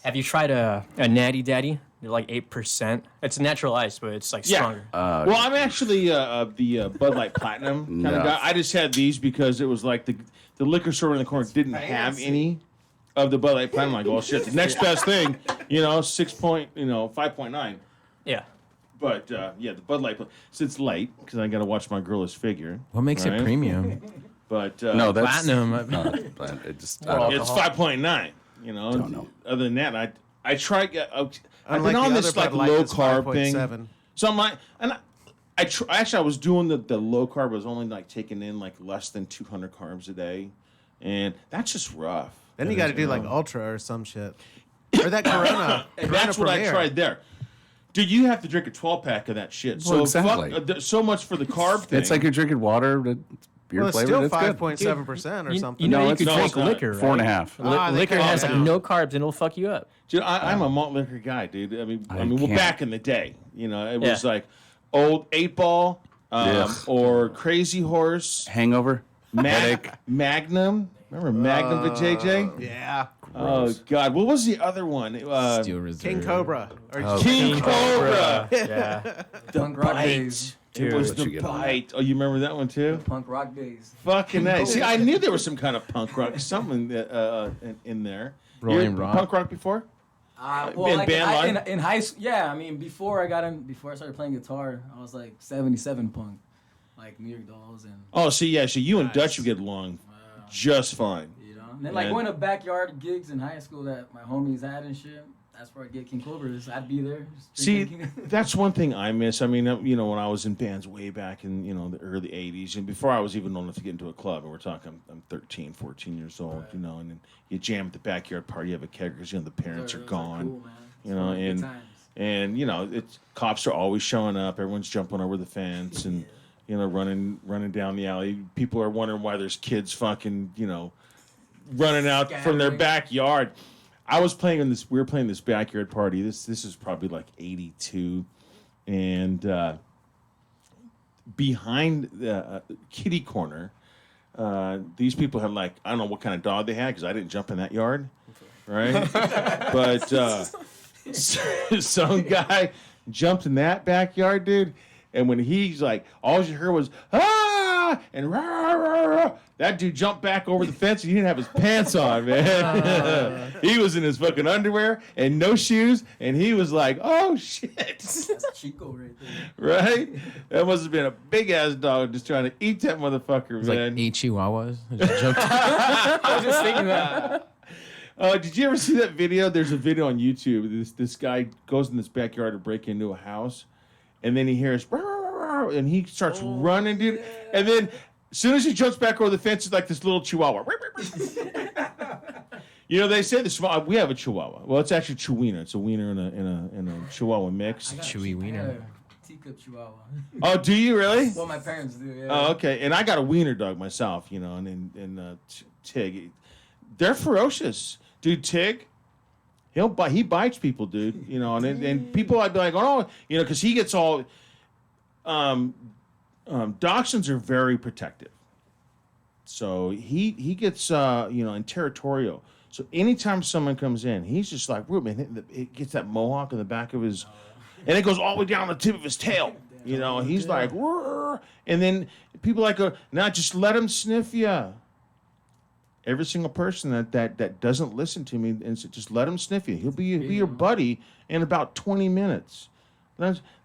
Speaker 8: Have you tried a Natty Daddy? They're like 8%. It's natural ice, but it's like stronger.
Speaker 1: Well, I'm actually the Bud Light Platinum kind
Speaker 9: No.
Speaker 1: of guy. I just had these because it was like the liquor store in the corner didn't have any of the Bud Light Platinum. I'm like, oh shit, the next best thing, 5.9.
Speaker 8: Yeah.
Speaker 1: But yeah, the Bud Light. So it's light because I got to watch my girlish figure.
Speaker 7: What makes
Speaker 1: right?
Speaker 7: it premium?
Speaker 1: But
Speaker 9: no, that's
Speaker 7: Platinum.
Speaker 9: No, that's platinum. It just
Speaker 1: it's 5.9.
Speaker 9: Don't know.
Speaker 1: Other than that, I tried. I've
Speaker 4: Unlike
Speaker 1: been on
Speaker 4: the
Speaker 1: this
Speaker 4: other
Speaker 1: like
Speaker 4: Bud Light
Speaker 1: low
Speaker 4: that's
Speaker 1: carb thing.
Speaker 4: 5.7.
Speaker 1: So I'm like, and I was doing the low carb. I was only like taking in like less than 200 carbs a day, and that's just rough.
Speaker 4: Then
Speaker 1: That
Speaker 4: you got
Speaker 1: is,
Speaker 4: to do like ultra or some shit, or that Corona.
Speaker 1: And
Speaker 4: Corona
Speaker 1: that's what I
Speaker 4: Premier.
Speaker 1: tried there. Dude, you have to drink a 12-pack of that shit.
Speaker 9: Well,
Speaker 1: So
Speaker 9: exactly.
Speaker 1: so much for the carb thing.
Speaker 9: It's like you're drinking water. Beer
Speaker 4: Well, it's
Speaker 9: flavored.
Speaker 4: still
Speaker 9: It's good.
Speaker 4: 5.7% or
Speaker 8: You,
Speaker 4: something.
Speaker 8: you know
Speaker 9: No,
Speaker 8: you
Speaker 9: it's
Speaker 8: could
Speaker 1: not.
Speaker 8: drink
Speaker 1: No, it's
Speaker 8: liquor, right?
Speaker 9: 4.5.
Speaker 8: Liquor
Speaker 4: they
Speaker 8: has
Speaker 4: cut
Speaker 8: like
Speaker 4: it
Speaker 8: no carbs and it'll fuck you up.
Speaker 1: Dude, I'm a malt liquor guy, dude. I mean, well,
Speaker 9: can't.
Speaker 1: back in the day, it
Speaker 8: Yeah.
Speaker 1: was like old 8 Ball
Speaker 9: Ugh.
Speaker 1: or Crazy Horse,
Speaker 9: Hangover. Headache.
Speaker 1: Magnum. Remember Magnum with JJ?
Speaker 4: Yeah.
Speaker 1: Oh God, what was the other one?
Speaker 7: Steel Reserve.
Speaker 4: King Cobra. Or
Speaker 1: King Cobra.
Speaker 8: Yeah.
Speaker 3: Punk rock days.
Speaker 1: It was
Speaker 9: What you
Speaker 1: the
Speaker 9: get on
Speaker 1: bite. Oh, you remember that one too?
Speaker 3: Punk rock days.
Speaker 1: Fucking nice. See, I knew there was some kind of punk rock, something in there.
Speaker 7: Rolling
Speaker 1: You heard
Speaker 7: Rock.
Speaker 1: Punk rock before?
Speaker 3: Well, like
Speaker 1: band line?
Speaker 3: in high school, yeah. I mean, before I started playing guitar, I was like 77 punk, like New York Dolls and
Speaker 1: Oh, see, yeah. So you and Dutch would get along just fine.
Speaker 3: and then like
Speaker 1: And-
Speaker 3: going to backyard gigs in high school that my homies had and shit. That's where I'd get King Cobras. I'd be there. just
Speaker 1: See,
Speaker 3: drinking King-
Speaker 1: that's one thing I miss. I mean, when I was in bands way back in, the early 80s, and before I was even old enough to get into a club, and we're talking, I'm 13, 14 years old, and then you jam at the backyard party, you have a keg, because, the parents are
Speaker 3: Those
Speaker 1: gone,
Speaker 3: cool, man. It's
Speaker 1: you know,
Speaker 3: fun, good
Speaker 1: and,
Speaker 3: times.
Speaker 1: it's cops are always showing up, everyone's jumping over the fence, and, running down the alley. People are wondering why there's kids fucking, running out from their
Speaker 3: Scattering.
Speaker 1: backyard. We were playing this backyard party. This is probably like 82. And behind the kitty corner, these people had like, I don't know what kind of dog they had because I didn't jump in that yard. Right? But some guy jumped in that backyard, dude. And when he's like, all you heard was, ah! And rah, rah, rah. That dude jumped back over the fence and he didn't have his pants on, man. He was in his fucking underwear and no shoes. And he was like, oh, shit.
Speaker 3: That's Chico right there.
Speaker 1: Right? That must have been a big ass dog just trying to eat that motherfucker,
Speaker 7: It was
Speaker 1: man.
Speaker 7: like 8 chihuahuas. I just joked.
Speaker 8: I was just thinking that.
Speaker 1: Did you ever see that video? There's a video on YouTube. This guy goes in this backyard to break into a house. And then he hears, "Rah, rah, rah," and he starts running, dude. And then As soon as he jumps back over the fence, it's like this little chihuahua. You know, they say we have a chihuahua. Well, it's actually Chihuahua. It's a wiener in a chihuahua mix.
Speaker 7: Chewy wiener.
Speaker 3: Teacup chihuahua.
Speaker 1: Oh, do you really?
Speaker 3: Well, my parents do, yeah.
Speaker 1: Oh, okay. And I got a wiener dog myself, you know, and Tig. They're ferocious. Dude, Tig, he bites people, dude. You know, and people I'd be like, oh, you know, because he gets all dachshunds are very protective. So he gets and territorial. So anytime someone comes in, he's just like, man, it gets that mohawk in the back of his, and it goes all the way down the tip of his tail. You know, and he's like, "Rrr." And then people like, now just let him sniff you. Every single person that doesn't listen to me, and just let him sniff you. He'll be your buddy in about 20 minutes.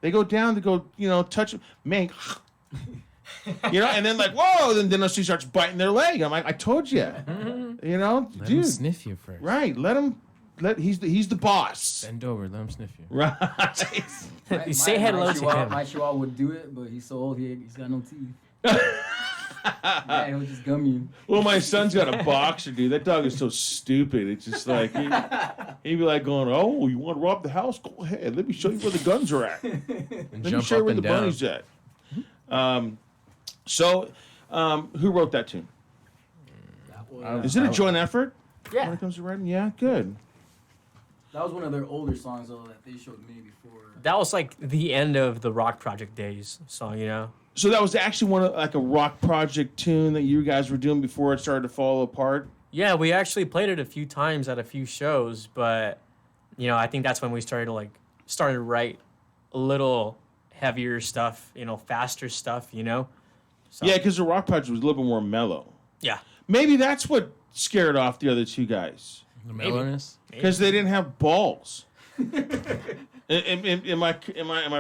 Speaker 1: They go down, touch him, man. And then like, whoa, then she starts biting their leg. I'm like, I told you.
Speaker 7: Let
Speaker 1: dude.
Speaker 7: him sniff you first.
Speaker 1: Right. He's the boss.
Speaker 7: Bend over, let him sniff you.
Speaker 1: Right.
Speaker 8: You say hello to him.
Speaker 3: My chihuahua would do it, but he's so old, he's got no teeth. Yeah, he'll just gum you.
Speaker 1: Well, my son's got a boxer, dude. That dog is so stupid. It's just like, he'd be like going, oh, you want to rob the house? Go ahead. Let me show you where the guns are at. Let me show you where the bunny's at. Who wrote that tune? Is it a joint effort?
Speaker 8: Yeah.
Speaker 1: When it comes to writing? Yeah, good.
Speaker 3: That was one of their older songs, though, that they showed me before.
Speaker 8: That was like the end of the Rock Project days. So, you know.
Speaker 1: So that was actually like a Rock Project tune that you guys were doing before it started to fall apart?
Speaker 8: Yeah, we actually played it a few times at a few shows, but, I think that's when we started to write a little heavier stuff, faster stuff, So.
Speaker 1: Yeah, because the Rock Project was a little bit more mellow.
Speaker 8: Yeah.
Speaker 1: Maybe that's what scared off the other two guys.
Speaker 7: The mellowness?
Speaker 1: Because they didn't have balls. Am I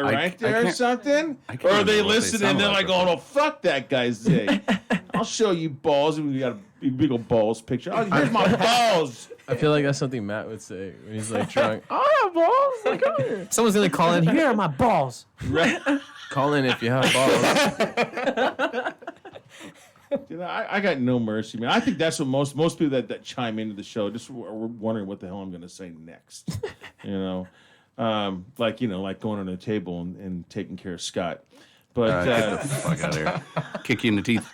Speaker 1: right there or something? Or are they listening and they're like, oh, no, fuck that guy's Zig. I'll show you balls. And we got a big old balls picture. Oh, here's my balls.
Speaker 7: I feel like that's something Matt would say when he's like drunk. I have balls. Like, come here.
Speaker 8: Someone's going to call in, here are my balls.
Speaker 1: Right.
Speaker 7: Call in if you have balls.
Speaker 1: Dude, I got no mercy, man. I think that's what most people that chime into the show just are wondering what the hell I'm going to say next. Like going on a table and taking care of Scott. But
Speaker 9: get the fuck out of here. Kick you in the teeth.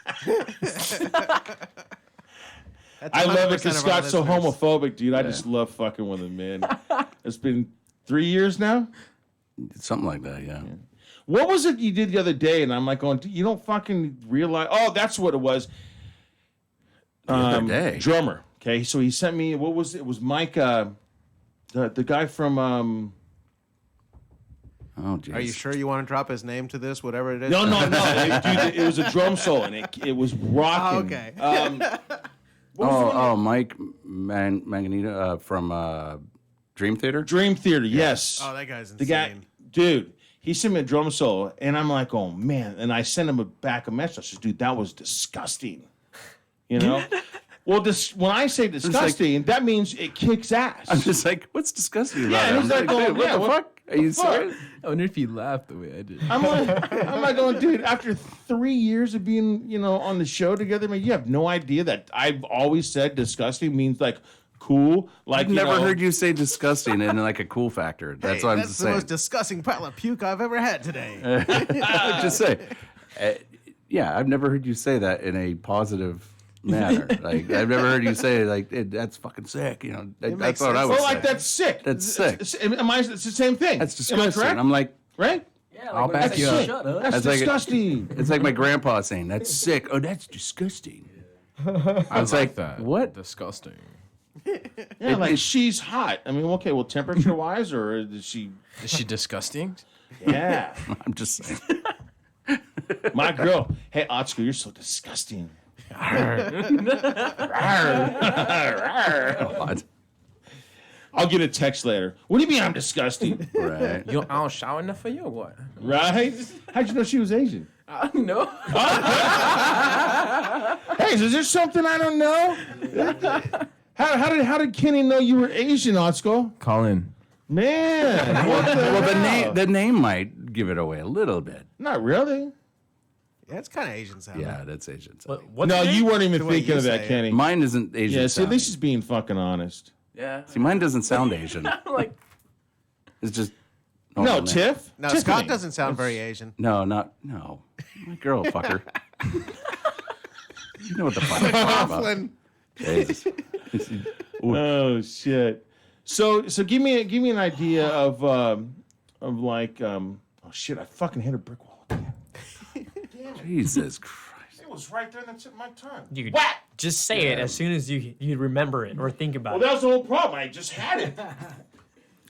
Speaker 1: I love it because Scott's so homophobic, dude. I just love fucking with him, man. It's been 3 years now?
Speaker 9: Something like that, yeah.
Speaker 1: What was it you did the other day? And I'm like going, you don't fucking realize. Oh, that's what it was.
Speaker 9: The other day.
Speaker 1: Drummer. Okay, so he sent me, what was it? It was Mike, the guy from...
Speaker 9: Oh, geez.
Speaker 4: Are you sure you want to drop his name to this, whatever it is?
Speaker 1: No. It was a drum solo, and it was rocking.
Speaker 4: Oh, okay.
Speaker 9: Mike Manganita from Dream Theater?
Speaker 1: Dream Theater, yes.
Speaker 4: Oh, that guy's insane.
Speaker 1: The guy, dude, he sent me a drum solo, and I'm like, oh, man. And I sent him back a message. I said, dude, that was disgusting. Well, when I say disgusting, that means it kicks ass.
Speaker 9: I'm just like, what's disgusting about
Speaker 1: Yeah,
Speaker 9: it?
Speaker 1: he's like,
Speaker 9: Dude, what the fuck? Are you serious?
Speaker 7: I wonder if he laughed the way I did.
Speaker 1: I'm like going, dude, after 3 years of being, on the show together, man, you have no idea that I've always said disgusting means like cool. Like
Speaker 9: I've never heard you say disgusting in like a cool factor. That's what I'm
Speaker 4: That's
Speaker 9: just
Speaker 4: the
Speaker 9: saying.
Speaker 4: most disgusting pile of puke I've ever had today.
Speaker 9: Just say, yeah, I've never heard you say that in a positive manner. Like I've never heard you say like that's fucking sick. That's what I would
Speaker 1: Well,
Speaker 9: say.
Speaker 1: like that's sick.
Speaker 9: That's sick.
Speaker 1: It's the same thing.
Speaker 9: That's
Speaker 1: Am I
Speaker 9: disgusting.
Speaker 1: correct?
Speaker 9: I'm like,
Speaker 1: right?
Speaker 3: Yeah,
Speaker 7: I'll
Speaker 3: when
Speaker 7: back
Speaker 3: they
Speaker 7: you
Speaker 3: say
Speaker 7: up.
Speaker 3: Shut up.
Speaker 1: That's
Speaker 9: like
Speaker 1: disgusting.
Speaker 9: it's like my grandpa saying that's sick. Oh, that's disgusting.
Speaker 7: I
Speaker 9: It's
Speaker 7: like
Speaker 9: like,
Speaker 7: that.
Speaker 9: what?
Speaker 7: Disgusting.
Speaker 1: Yeah, like she's hot. I mean, okay, well, temperature wise, or is she?
Speaker 7: Is she disgusting?
Speaker 1: Yeah,
Speaker 9: I'm just saying.
Speaker 1: my girl. Hey, Otsko, you're so disgusting.
Speaker 9: God.
Speaker 1: I'll get a text later. What do you mean I'm disgusting?
Speaker 9: Right.
Speaker 7: You I don't shower enough for you or what?
Speaker 1: Right? How'd you know she was Asian?
Speaker 7: I don't know.
Speaker 1: Hey, is there something I don't know? How did Kenny know you were Asian, Otsko?
Speaker 7: Colin.
Speaker 1: Man, what the
Speaker 9: Well,
Speaker 1: hell?
Speaker 9: the name might give it away a little bit.
Speaker 1: Not really.
Speaker 4: Yeah, it's kind of Asian sounding.
Speaker 9: Yeah, that's Asian. sounding.
Speaker 8: What's
Speaker 1: No,
Speaker 8: your
Speaker 1: you
Speaker 8: name?
Speaker 1: weren't even
Speaker 4: To what
Speaker 1: thinking
Speaker 4: you
Speaker 1: of that,
Speaker 4: say.
Speaker 1: Kenny.
Speaker 9: Mine isn't Asian.
Speaker 1: Yeah, see, at least
Speaker 9: sounding.
Speaker 1: he's being fucking honest.
Speaker 9: Yeah. See, mine doesn't sound Asian.
Speaker 8: Like,
Speaker 9: It's just.
Speaker 1: No,
Speaker 9: normal name.
Speaker 1: Tiff.
Speaker 4: No,
Speaker 1: Tiffany.
Speaker 4: Scott doesn't sound very Asian.
Speaker 9: No, not no. My girl, fucker. You know what the fuck I'm talking about.
Speaker 4: Coughlin.
Speaker 9: Jesus.
Speaker 1: Oh shit. So give me an idea of like oh shit, I fucking hit a brick wall again.
Speaker 9: Jesus Christ.
Speaker 1: It was right there and that's at my tongue.
Speaker 8: you just say it as soon as you remember it or think about
Speaker 1: Well, that was the whole problem. I just had it.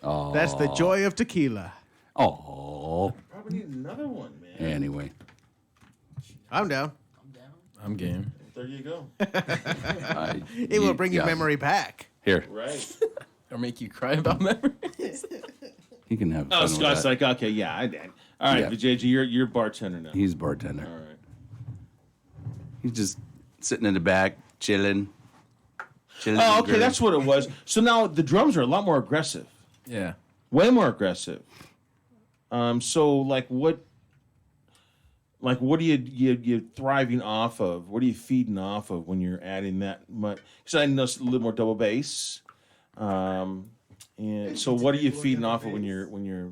Speaker 9: Oh.
Speaker 4: That's the joy of tequila.
Speaker 9: Oh.
Speaker 1: Probably need another one, man.
Speaker 9: Anyway.
Speaker 4: I'm down.
Speaker 7: I'm game.
Speaker 1: There you go.
Speaker 4: It will bring you memory back.
Speaker 9: Here.
Speaker 1: Right.
Speaker 7: Or make you cry about memories.
Speaker 9: You can have fun
Speaker 1: Oh,
Speaker 9: with
Speaker 1: Scott's
Speaker 9: that.
Speaker 1: like, okay, yeah, I did. All right,
Speaker 9: Yeah.
Speaker 1: Vijay, you're bartender now.
Speaker 9: He's bartender.
Speaker 1: All right.
Speaker 9: He's just sitting in the back, chilling.
Speaker 1: Oh, okay, that's what it was. So now the drums are a lot more aggressive.
Speaker 7: Yeah.
Speaker 1: Way more aggressive. So like what are you thriving off of? What are you feeding off of when you're adding that much? Because I noticed a little more double bass. And so what are you feeding off of when you're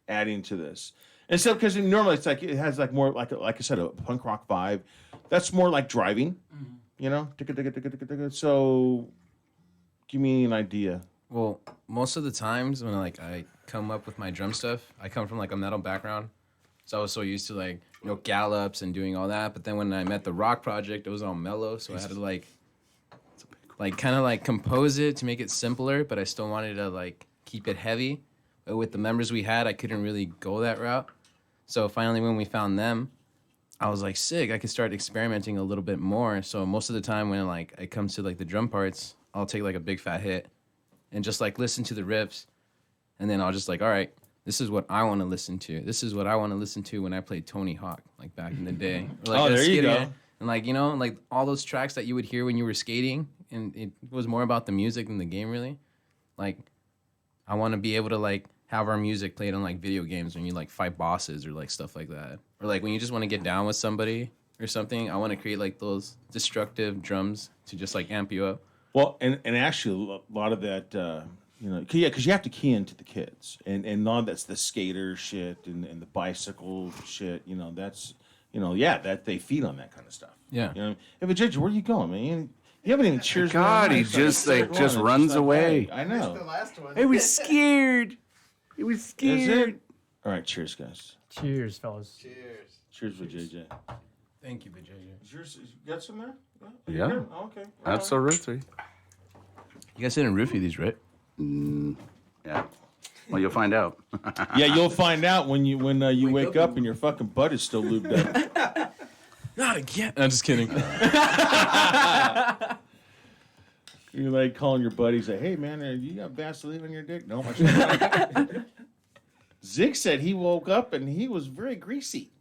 Speaker 1: adding to this? Instead, because normally it's like it has like more like I said, a punk rock vibe. That's more like driving, you know. So give me an idea.
Speaker 7: Well, most of the times when I come up with my drum stuff, I come from like a metal background, so I was so used to like gallops and doing all that. But then when I met the rock project, it was all mellow, so I had to like kind of like compose it to make it simpler, but I still wanted to like keep it heavy. But with the members we had, I couldn't really go that route. So finally, when we found them, I was like, sick, I could start experimenting a little bit more. So most of the time when like it comes to like the drum parts, I'll take like a big fat hit and just like listen to the riffs, and then I'll just like, all right, this is what I want to listen to. This is what I want to listen to when I played Tony Hawk, like back in the day. Or, like,
Speaker 1: Oh, there you
Speaker 7: skating.
Speaker 1: go.
Speaker 7: And like, like all those tracks that you would hear when you were skating, and it was more about the music than the game, really. Like, I want to be able to like have our music played on like video games when you like fight bosses or like stuff like that, or like when you just want to get down with somebody or something. I want to create like those destructive drums to just like amp you up.
Speaker 1: Well, and actually a lot of that, because you have to key into the kids, and a lot of that's the skater shit and the bicycle shit. That's that they feed on that kind of stuff.
Speaker 7: Yeah.
Speaker 1: Hey, but Judge, where are you going, man? You haven't even cheers.
Speaker 9: God,
Speaker 1: me on.
Speaker 9: he
Speaker 1: It's like,
Speaker 9: just
Speaker 1: "Hey,
Speaker 9: like
Speaker 1: go
Speaker 9: just
Speaker 1: on." It's
Speaker 9: runs
Speaker 1: like,
Speaker 9: away.
Speaker 1: hey, I know.
Speaker 4: last one.
Speaker 9: It was scared. It was
Speaker 1: Is
Speaker 9: scared.
Speaker 1: it? All right, cheers, guys.
Speaker 8: cheers, fellas.
Speaker 1: Cheers for JJ.
Speaker 7: Thank you, Vijay.
Speaker 1: Is yours? You got some there?
Speaker 9: Yeah.
Speaker 1: You good? Oh, okay. Right on.
Speaker 9: Absolutely.
Speaker 7: You guys didn't roofie these, right?
Speaker 9: Yeah. Well, you'll find out.
Speaker 1: Yeah, you'll find out when you wake up and your fucking butt is still lubed up.
Speaker 7: Not again. I'm just kidding.
Speaker 1: You're like calling your buddies, like, "Hey man, you got Vaseline on your dick?" No, my shit. Zig said he woke up and he was very greasy.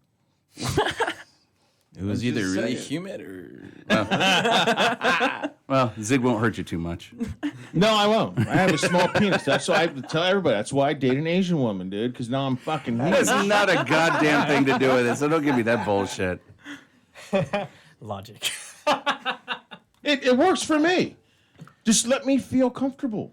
Speaker 7: It was
Speaker 1: I'm
Speaker 7: either
Speaker 1: just
Speaker 7: really
Speaker 1: saying.
Speaker 7: humid or.
Speaker 9: Well, Zig won't hurt you too much.
Speaker 1: No, I won't. I have a small penis. That's why I tell everybody. That's why I date an Asian woman, dude. Because now I'm fucking.
Speaker 9: That's not a goddamn thing to do with it, so don't give me that bullshit.
Speaker 8: Logic.
Speaker 1: It works for me. Just let me feel comfortable.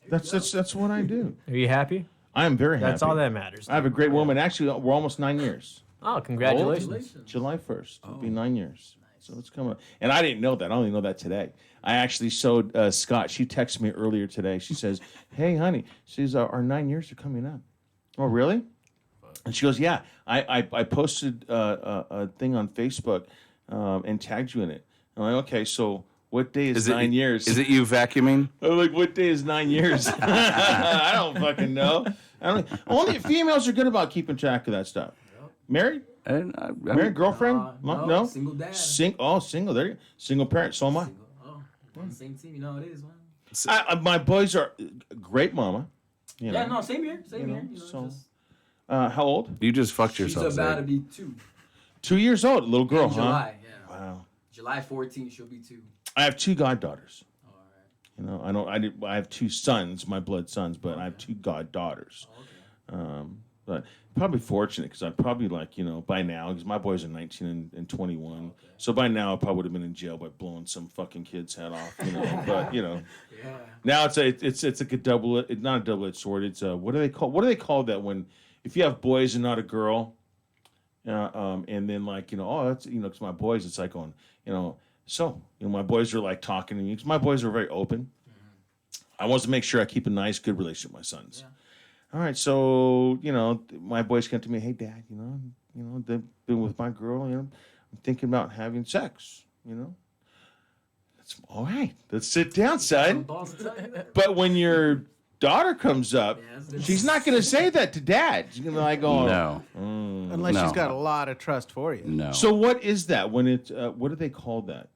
Speaker 1: That's what I do.
Speaker 8: Are you happy?
Speaker 1: I am very happy.
Speaker 8: That's all that matters.
Speaker 1: I have a great woman. Actually, we're almost 9 years.
Speaker 8: Oh, congratulations.
Speaker 1: July 1st. It'll be 9 years. So it's coming up. And I didn't know that. I only know that today. I actually showed Scott. She texted me earlier today. She says, "Hey, honey," she says, our 9 years are coming up. Oh, really? And she goes, "Yeah. I posted a thing on Facebook and tagged you in it." I'm like, "Okay, so what day is 9 years?"
Speaker 9: Is it you vacuuming?
Speaker 1: I'm like, "What day is 9 years?" I don't fucking know. Only females are good about keeping track of that stuff. Married? Married girlfriend? No.
Speaker 3: Single dad.
Speaker 1: Single. There you go. Single parent. So am I.
Speaker 3: On the same team, you know how it is, man.
Speaker 1: My boys are great mama. You know.
Speaker 3: Yeah, no, same here. Same here.
Speaker 1: So,
Speaker 3: Just,
Speaker 1: how old?
Speaker 9: You just fucked
Speaker 3: she's
Speaker 9: yourself.
Speaker 3: about to
Speaker 9: Zig.
Speaker 3: be 2.
Speaker 1: 2 years old. Little girl,
Speaker 3: In July, yeah.
Speaker 1: Wow.
Speaker 3: July 14th, she'll be 2.
Speaker 1: I have 2 goddaughters.
Speaker 3: All right.
Speaker 1: I have 2 sons, my blood sons, but I have 2 goddaughters.
Speaker 3: Oh, okay.
Speaker 1: But probably fortunate because I'm probably like, by now, because my boys are 19 and 21. So by now I probably would have been in jail by blowing some fucking kid's head off, But, now it's like it's not a double-edged sword. It's what do they call that when, if you have boys and not a girl, and then like, that's, because my boys, it's like going, my boys are like talking to me because my boys are very open. I want to make sure I keep a nice, good relationship with my sons. Yeah. All right, so my boys come to me, hey, Dad, they've been with my girl, I'm thinking about having sex, That's all right. Let's sit down, son. But when your daughter comes up, she's not going to say that to Dad. She's going to like,
Speaker 9: No.
Speaker 4: Unless she's got a lot of trust for you.
Speaker 9: No.
Speaker 1: So what is that when it? What do they call that?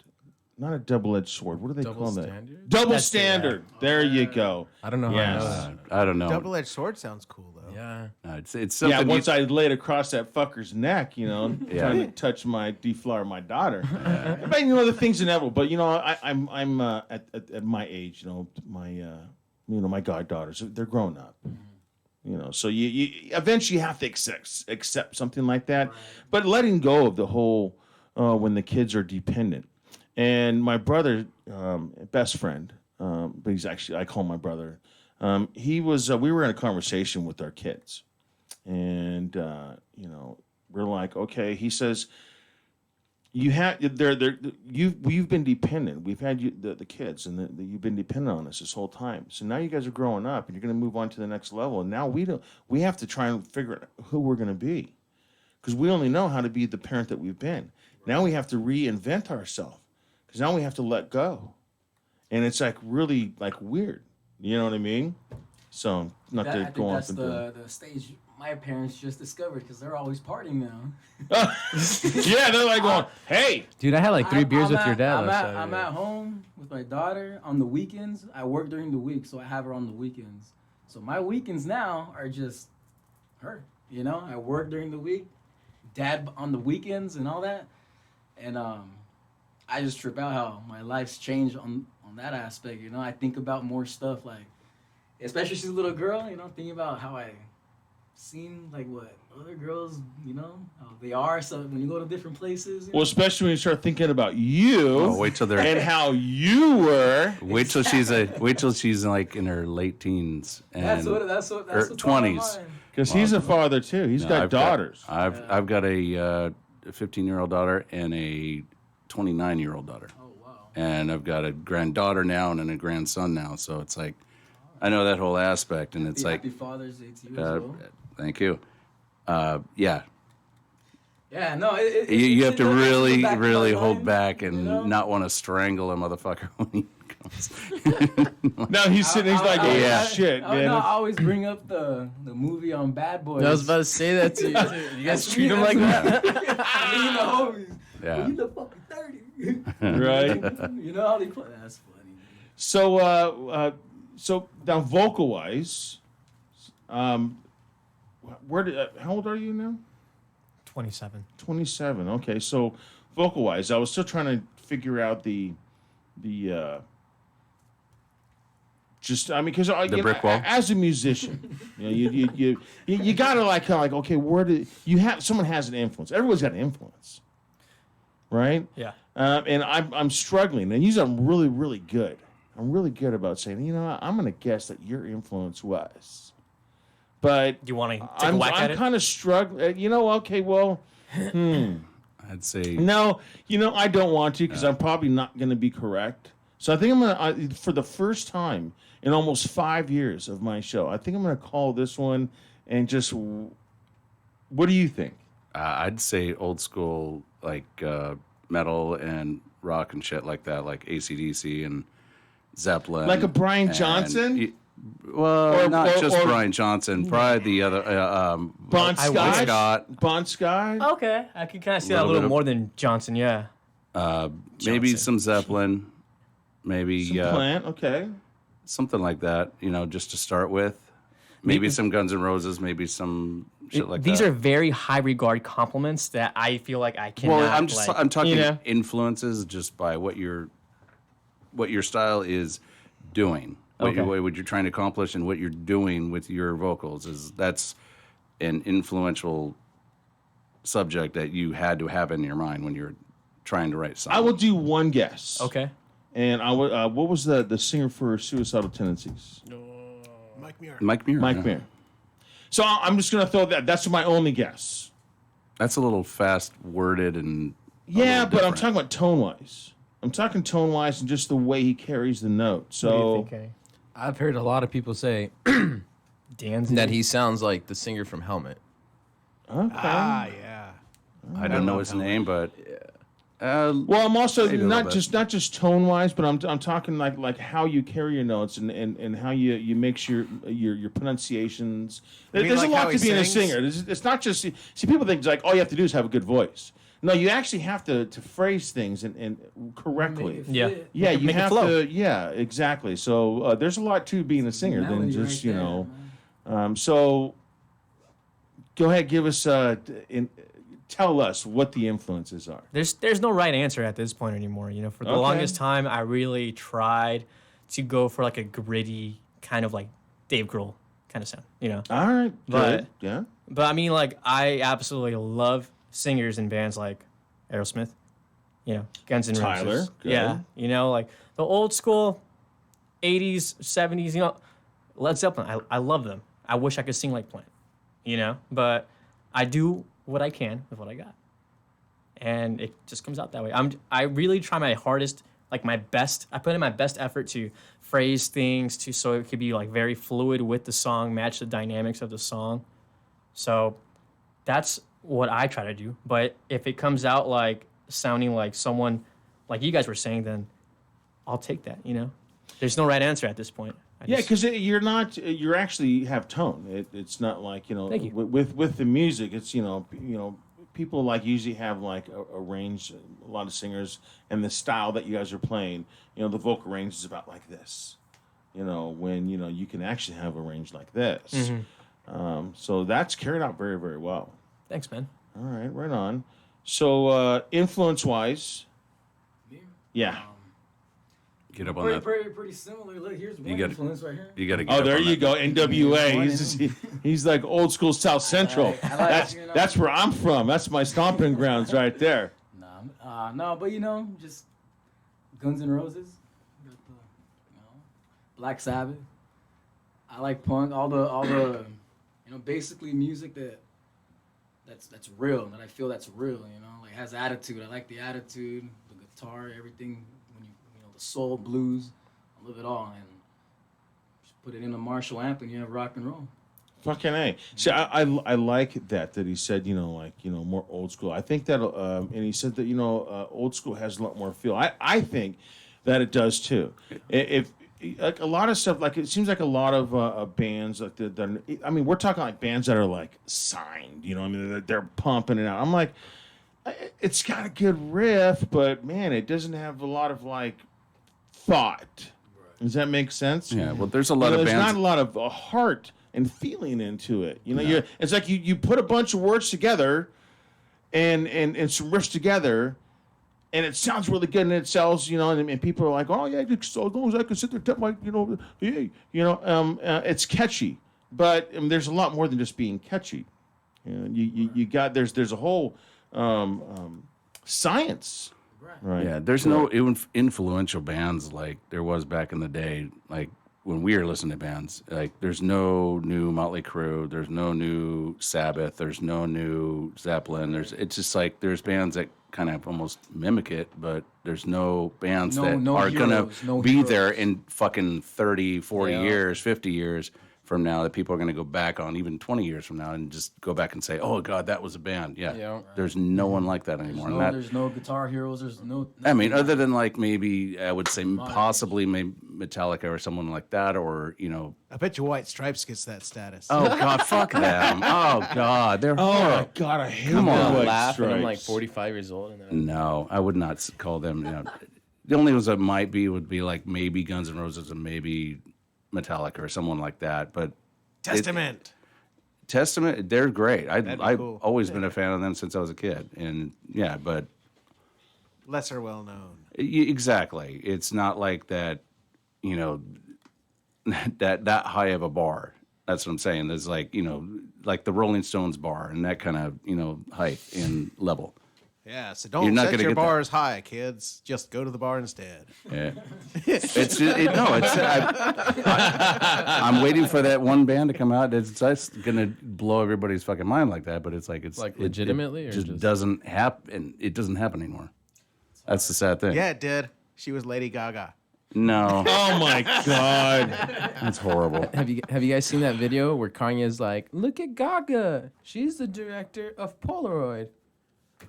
Speaker 1: Not a double-edged sword. What do they call
Speaker 7: standard?
Speaker 1: that? Double standard. There you go.
Speaker 7: I don't know how I know that.
Speaker 9: I don't know.
Speaker 4: Double-edged sword sounds cool though.
Speaker 7: Yeah.
Speaker 9: No, it's something.
Speaker 1: Yeah, once I laid across that fucker's neck, trying to touch deflower my daughter. But the thing's inevitable. But I'm at my age, my goddaughters, they're grown up. So you eventually have to accept something like that. Right. But letting go of the whole when the kids are dependent. And my brother, best friend, but he's actually, I call him my brother. We were in a conversation with our kids, and we're like, okay. He says, you've been dependent. We've had the kids, and you've been dependent on us this whole time. So now you guys are growing up, and you're going to move on to the next level. And now we have to try and figure out who we're going to be, because we only know how to be the parent that we've been. Now we have to reinvent ourselves. Because now we have to let go. And it's like really like weird. You know what I mean? So not to go on.
Speaker 3: That's the stage my parents just discovered because they're always partying now.
Speaker 1: Yeah, they're like going, hey.
Speaker 7: Dude, I had like 3 beers with your dad.
Speaker 3: I'm at home with my daughter on the weekends. I work during the week, so I have her on the weekends. So my weekends now are just her. I work during the week, dad on the weekends and all that. And I just trip out how my life's changed on that aspect. I think about more stuff, like, especially she's a little girl, thinking about how I seen, like, what other girls, how they are. So when you go to different places.
Speaker 1: Well, especially when you start thinking about you
Speaker 9: wait till they're
Speaker 1: and how you were.
Speaker 9: Wait till she's like in her late teens and
Speaker 3: that's what
Speaker 9: 20s.
Speaker 1: Because he's a father too. He's got daughters.
Speaker 9: I've got a 15-year-old daughter and a 29-year-old daughter.
Speaker 3: Oh, wow.
Speaker 9: And I've got a granddaughter now and a grandson now. So it's like, I know that whole aspect. And it's like.
Speaker 3: Happy Father's Day to you as well.
Speaker 9: Thank you. Yeah.
Speaker 3: Yeah, no.
Speaker 9: You have to really hold back and not want to strangle a motherfucker when he comes.
Speaker 1: No, he's sitting, he's like, shit, man.
Speaker 3: I always bring up the movie on Bad Boys.
Speaker 7: I was about to say that to you, too. You guys treat him like that?
Speaker 3: I mean, the homies.
Speaker 9: Yeah.
Speaker 3: Well, you the fucking 30.
Speaker 1: Right.
Speaker 3: You know how they play. That's funny.
Speaker 1: So now vocal wise, how old are you now?
Speaker 8: 27.
Speaker 1: 27. Okay, so vocal wise, I was still trying to figure out the just, I mean, because
Speaker 9: the brick wall.
Speaker 1: As a musician, you gotta like kind of like, okay, where do you have someone has an influence? Everyone's got an influence, right?
Speaker 8: Yeah.
Speaker 1: And I'm struggling, and usually I'm really, really good. I'm really good about saying, I'm gonna guess that your influence was, but
Speaker 8: Do you want to take a whack at it?
Speaker 1: I'm kind of struggling. Okay, well,
Speaker 9: I'd say
Speaker 1: no. I don't want to because I'm probably not gonna be correct. So I think I'm gonna, for the first time in almost 5 years of my show, I think I'm gonna call this one and just. What do you think?
Speaker 9: I'd say old school, like metal and rock and shit like that, like AC/DC and Zeppelin.
Speaker 1: Like a Brian Johnson?
Speaker 9: Not just Brian Johnson. Probably the other
Speaker 1: Bon Scott.
Speaker 9: Scott.
Speaker 1: Bon Scott.
Speaker 8: Okay, I can kind of see that a little more than Johnson, yeah.
Speaker 9: Maybe some Zeppelin. Maybe
Speaker 1: some Plant. Okay.
Speaker 9: Something like that. Just to start with. Maybe some Guns N' Roses. Maybe some shit like that.
Speaker 8: These are very high regard compliments that I feel like I cannot.
Speaker 9: Well, I'm talking influences just by what your style is doing. What you're trying to accomplish and what you're doing with your vocals that's an influential subject that you had to have in your mind when you're trying to write something?
Speaker 1: I will do one guess.
Speaker 8: Okay.
Speaker 1: And I would. What was the singer for Suicidal Tendencies?
Speaker 4: Mike Muir.
Speaker 9: Mike Muir.
Speaker 1: Mike
Speaker 9: yeah.
Speaker 1: Muir. So I'm just gonna throw that. That's my only guess.
Speaker 9: That's a little fast worded and
Speaker 1: Yeah, but I'm
Speaker 9: different.
Speaker 1: talking about tone wise. I'm talking tone wise and just the way he carries the note.
Speaker 8: What do
Speaker 1: So
Speaker 8: you think, Kenny?
Speaker 7: I've heard a lot of people say
Speaker 8: Dan's
Speaker 7: that he sounds like the singer from Helmet.
Speaker 1: okay.
Speaker 4: Ah, yeah.
Speaker 9: I don't know his name, but
Speaker 1: Well, I'm also
Speaker 9: Maybe a
Speaker 1: not
Speaker 9: little bit.
Speaker 1: just tone wise, but I'm talking like how you carry your notes and how you make sure your pronunciations.
Speaker 4: mean
Speaker 1: There's
Speaker 4: like
Speaker 1: a lot
Speaker 4: how
Speaker 1: to
Speaker 4: he
Speaker 1: being a
Speaker 4: sings?
Speaker 1: singer. It's not just see people think like all you have to do is have a good voice. No, you actually have to phrase things and correctly.
Speaker 3: Make it
Speaker 8: Yeah.
Speaker 3: fit.
Speaker 1: Yeah, you
Speaker 8: Make it
Speaker 1: have
Speaker 8: flow.
Speaker 1: to. Yeah, exactly. So there's a lot to being a singer than
Speaker 3: Melody
Speaker 1: just
Speaker 3: right
Speaker 1: you
Speaker 3: there,
Speaker 1: know.
Speaker 3: man.
Speaker 1: So go ahead, give us tell us what the influences are.
Speaker 8: There's no right answer at this point anymore. You know, for the
Speaker 1: Okay.
Speaker 8: longest time, I really tried to go for like a gritty kind of like Dave Grohl kind of sound. You know,
Speaker 1: All right,
Speaker 8: But-
Speaker 1: good. Yeah.
Speaker 8: but I mean, like I absolutely love singers in bands like Aerosmith. You know, Guns N'
Speaker 1: Tyler,
Speaker 8: Roses.
Speaker 1: good.
Speaker 8: Yeah, you know, like the old school, 80s, 70s. You know, Led Zeppelin. I love them. I wish I could sing like Plant. You know, but I do what I can with what I got, and it just comes out that way. I really try my hardest, like my best. I put in my best effort to phrase things so it could be like very fluid with the song, match the dynamics of the song. So that's what I try to do. But if it comes out like sounding like someone like you guys were saying, then I'll take that. You know, there's no right answer at this point.
Speaker 1: Yeah, because you're not. You actually have tone. It's not like
Speaker 8: Thank you.
Speaker 1: with the music. It's people like usually have like a range. A lot of singers and the style that you guys are playing. The vocal range is about like this. When you can actually have a range like this. So that's carried out very very well.
Speaker 8: Thanks, man.
Speaker 1: All right on. So influence wise, yeah.
Speaker 9: get up on
Speaker 3: Pretty,
Speaker 9: that.
Speaker 3: pretty similar. Look, here's one
Speaker 9: gotta-
Speaker 3: influence right here.
Speaker 9: You got to get
Speaker 1: Oh,
Speaker 9: up
Speaker 1: there
Speaker 9: on
Speaker 1: you
Speaker 9: that.
Speaker 1: go. NWA. He's like old school South Central.
Speaker 3: I like,
Speaker 1: That's where I'm from. That's my stomping grounds right there.
Speaker 3: No, but just Guns N' Roses, got the, Black Sabbath. I like punk. All the, basically music that's real. That I feel that's real. Like has attitude. I like the attitude, the guitar, everything. When the soul, blues, I love it all. And just put it in a Marshall amp, and you have rock and roll.
Speaker 1: Fucking A. See, I like that he said, more old school. I think that, and he said that, old school has a lot more feel. I think that it does too. If like a lot of stuff, like it seems like a lot of bands, like we're talking like bands that are like signed, they're pumping it out. I'm like, it's got a good riff, but man, it doesn't have a lot of like thought. Does that make sense?
Speaker 9: Yeah, well, there's a lot of
Speaker 1: There's
Speaker 9: bands.
Speaker 1: not a lot of heart and feeling into it. It's like you put a bunch of words together and some riffs together, and it sounds really good and it sells, and people are like, oh yeah, so as long as I can sit there, tap my, hey, it's catchy, but there's a lot more than just being catchy. You got there's a whole science. Right.
Speaker 9: Yeah, there's no influential bands like there was back in the day. Like when we were listening to bands, like there's no new Motley Crue, there's no new Sabbath, there's no new Zeppelin. It's just like there's bands that kind of almost mimic it, but there's no bands that are gonna be there in fucking 30, 40 years, 50 years from now that people are going to go back on, even 20 years from now, and just go back and say, oh, God, that was a band. Yeah. There's no one like that anymore.
Speaker 3: There's no Guitar Heroes. There's no...
Speaker 9: I mean, other than like maybe, I would say possibly maybe Metallica or someone like that, or,
Speaker 4: I bet you White Stripes gets that status.
Speaker 9: Oh, God, fuck them. Oh, God. They're
Speaker 1: Oh,
Speaker 9: horrible.
Speaker 1: my God, I hate
Speaker 9: Come on.
Speaker 1: White
Speaker 7: Laugh, and I'm like
Speaker 1: Stripes.
Speaker 7: 45 years old. And
Speaker 9: No, I would not call them, The only ones that might be would be like maybe Guns N' Roses and maybe Metallica or someone like that, but... Testament, they're great. I've
Speaker 4: cool.
Speaker 9: always been a fan of them since I was a kid, and yeah, but
Speaker 4: Lesser well known.
Speaker 9: exactly, it's not like that, that high of a bar. That's what I'm saying. There's like like the Rolling Stones bar and that kind of height and level.
Speaker 4: Yeah, so
Speaker 9: You're
Speaker 4: don't
Speaker 9: not
Speaker 4: set
Speaker 9: gonna
Speaker 4: your
Speaker 9: get that.
Speaker 4: bars high, kids. Just go to the bar instead.
Speaker 9: Yeah. I'm waiting for that one band to come out. It's gonna blow everybody's fucking mind like that, but it's like
Speaker 7: legitimately,
Speaker 9: it
Speaker 7: or
Speaker 9: just
Speaker 7: just
Speaker 9: doesn't happen. It doesn't happen anymore. That's the sad thing.
Speaker 4: Yeah, it did. She was Lady Gaga.
Speaker 9: No.
Speaker 1: Oh my God.
Speaker 9: That's horrible.
Speaker 7: Have you guys seen that video where Kanye's like, "Look at Gaga. She's the director of Polaroid.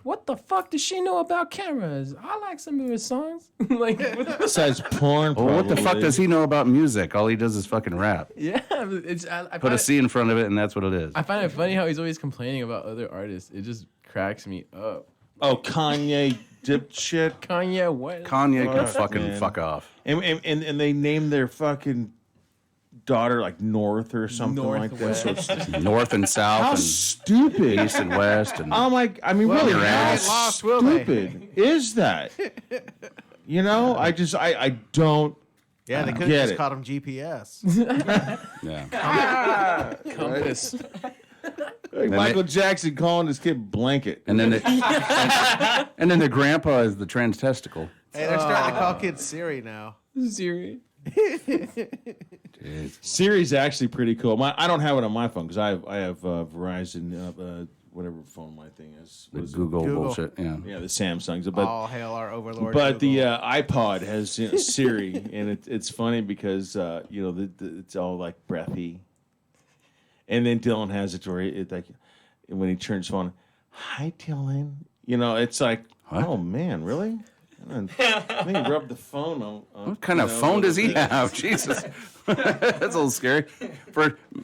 Speaker 7: What the fuck does she know about cameras? I like some of his songs." Like,
Speaker 1: Besides porn,
Speaker 9: Well, what the fuck
Speaker 1: probably.
Speaker 9: does he know about music? All he does is fucking rap.
Speaker 7: yeah, it's I
Speaker 9: Put
Speaker 7: find
Speaker 9: a
Speaker 7: it-
Speaker 9: C in front of it, and that's what it is.
Speaker 7: I find it funny how he's always complaining about other artists. It just cracks me up.
Speaker 1: Oh, Kanye dipshit.
Speaker 7: Kanye, what?
Speaker 9: Kanye can
Speaker 1: Fuck,
Speaker 9: fucking
Speaker 1: man.
Speaker 9: fuck off.
Speaker 1: And they named their fucking daughter like North or something like that. So it's
Speaker 9: North and South
Speaker 1: how
Speaker 9: and
Speaker 1: stupid.
Speaker 9: East and West. And
Speaker 1: Oh my! I mean, really,
Speaker 9: you're
Speaker 1: how
Speaker 9: ass.
Speaker 4: Lost, will they?
Speaker 1: stupid is that? You know, I don't.
Speaker 4: Yeah, they could have
Speaker 1: Get
Speaker 4: just
Speaker 1: it.
Speaker 4: caught him GPS.
Speaker 9: yeah.
Speaker 7: Compass.
Speaker 1: Like Michael Jackson calling his kid blanket.
Speaker 9: And then and then the grandpa is the trans testicle.
Speaker 4: Hey, they're starting to call kids Siri now.
Speaker 7: Siri.
Speaker 1: Siri's actually pretty cool. I don't have it on my phone because I have Verizon, whatever phone my thing is.
Speaker 9: The
Speaker 1: What is it?
Speaker 9: Google,
Speaker 4: Google.
Speaker 9: bullshit. Yeah.
Speaker 1: Yeah, the Samsungs. But
Speaker 4: All hail our overlord.
Speaker 1: But the
Speaker 4: Google.
Speaker 1: iPod has Siri, and it's funny because it's all like breathy, and then Dylan has it where it like when he turns his phone, "Hi Dylan," it's like, oh man, really? And then he rubbed the phone on.
Speaker 9: What kind of phone does he have? Jesus, that's a little scary.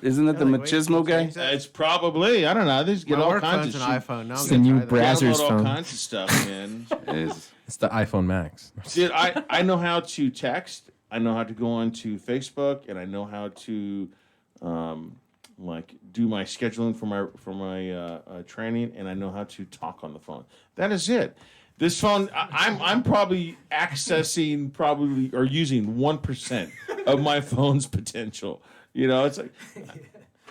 Speaker 9: Isn't it the
Speaker 4: like, wait,
Speaker 9: machismo guy?
Speaker 1: It's probably, I don't know. They just get
Speaker 4: My
Speaker 1: all
Speaker 4: work
Speaker 1: kinds
Speaker 4: phone's
Speaker 1: of
Speaker 4: an
Speaker 1: shit.
Speaker 4: iPhone. Now I'm
Speaker 7: It's
Speaker 4: gonna
Speaker 7: the new
Speaker 4: try that.
Speaker 7: Brazzers
Speaker 1: Download all
Speaker 7: phone.
Speaker 1: kinds of stuff, man.
Speaker 7: It's the iPhone Max.
Speaker 1: Dude, I know how to text. I know how to go onto Facebook, and I know how to like do my scheduling for my training, and I know how to talk on the phone. That is it. This phone, I'm probably accessing or using 1% of my phone's potential. It's like,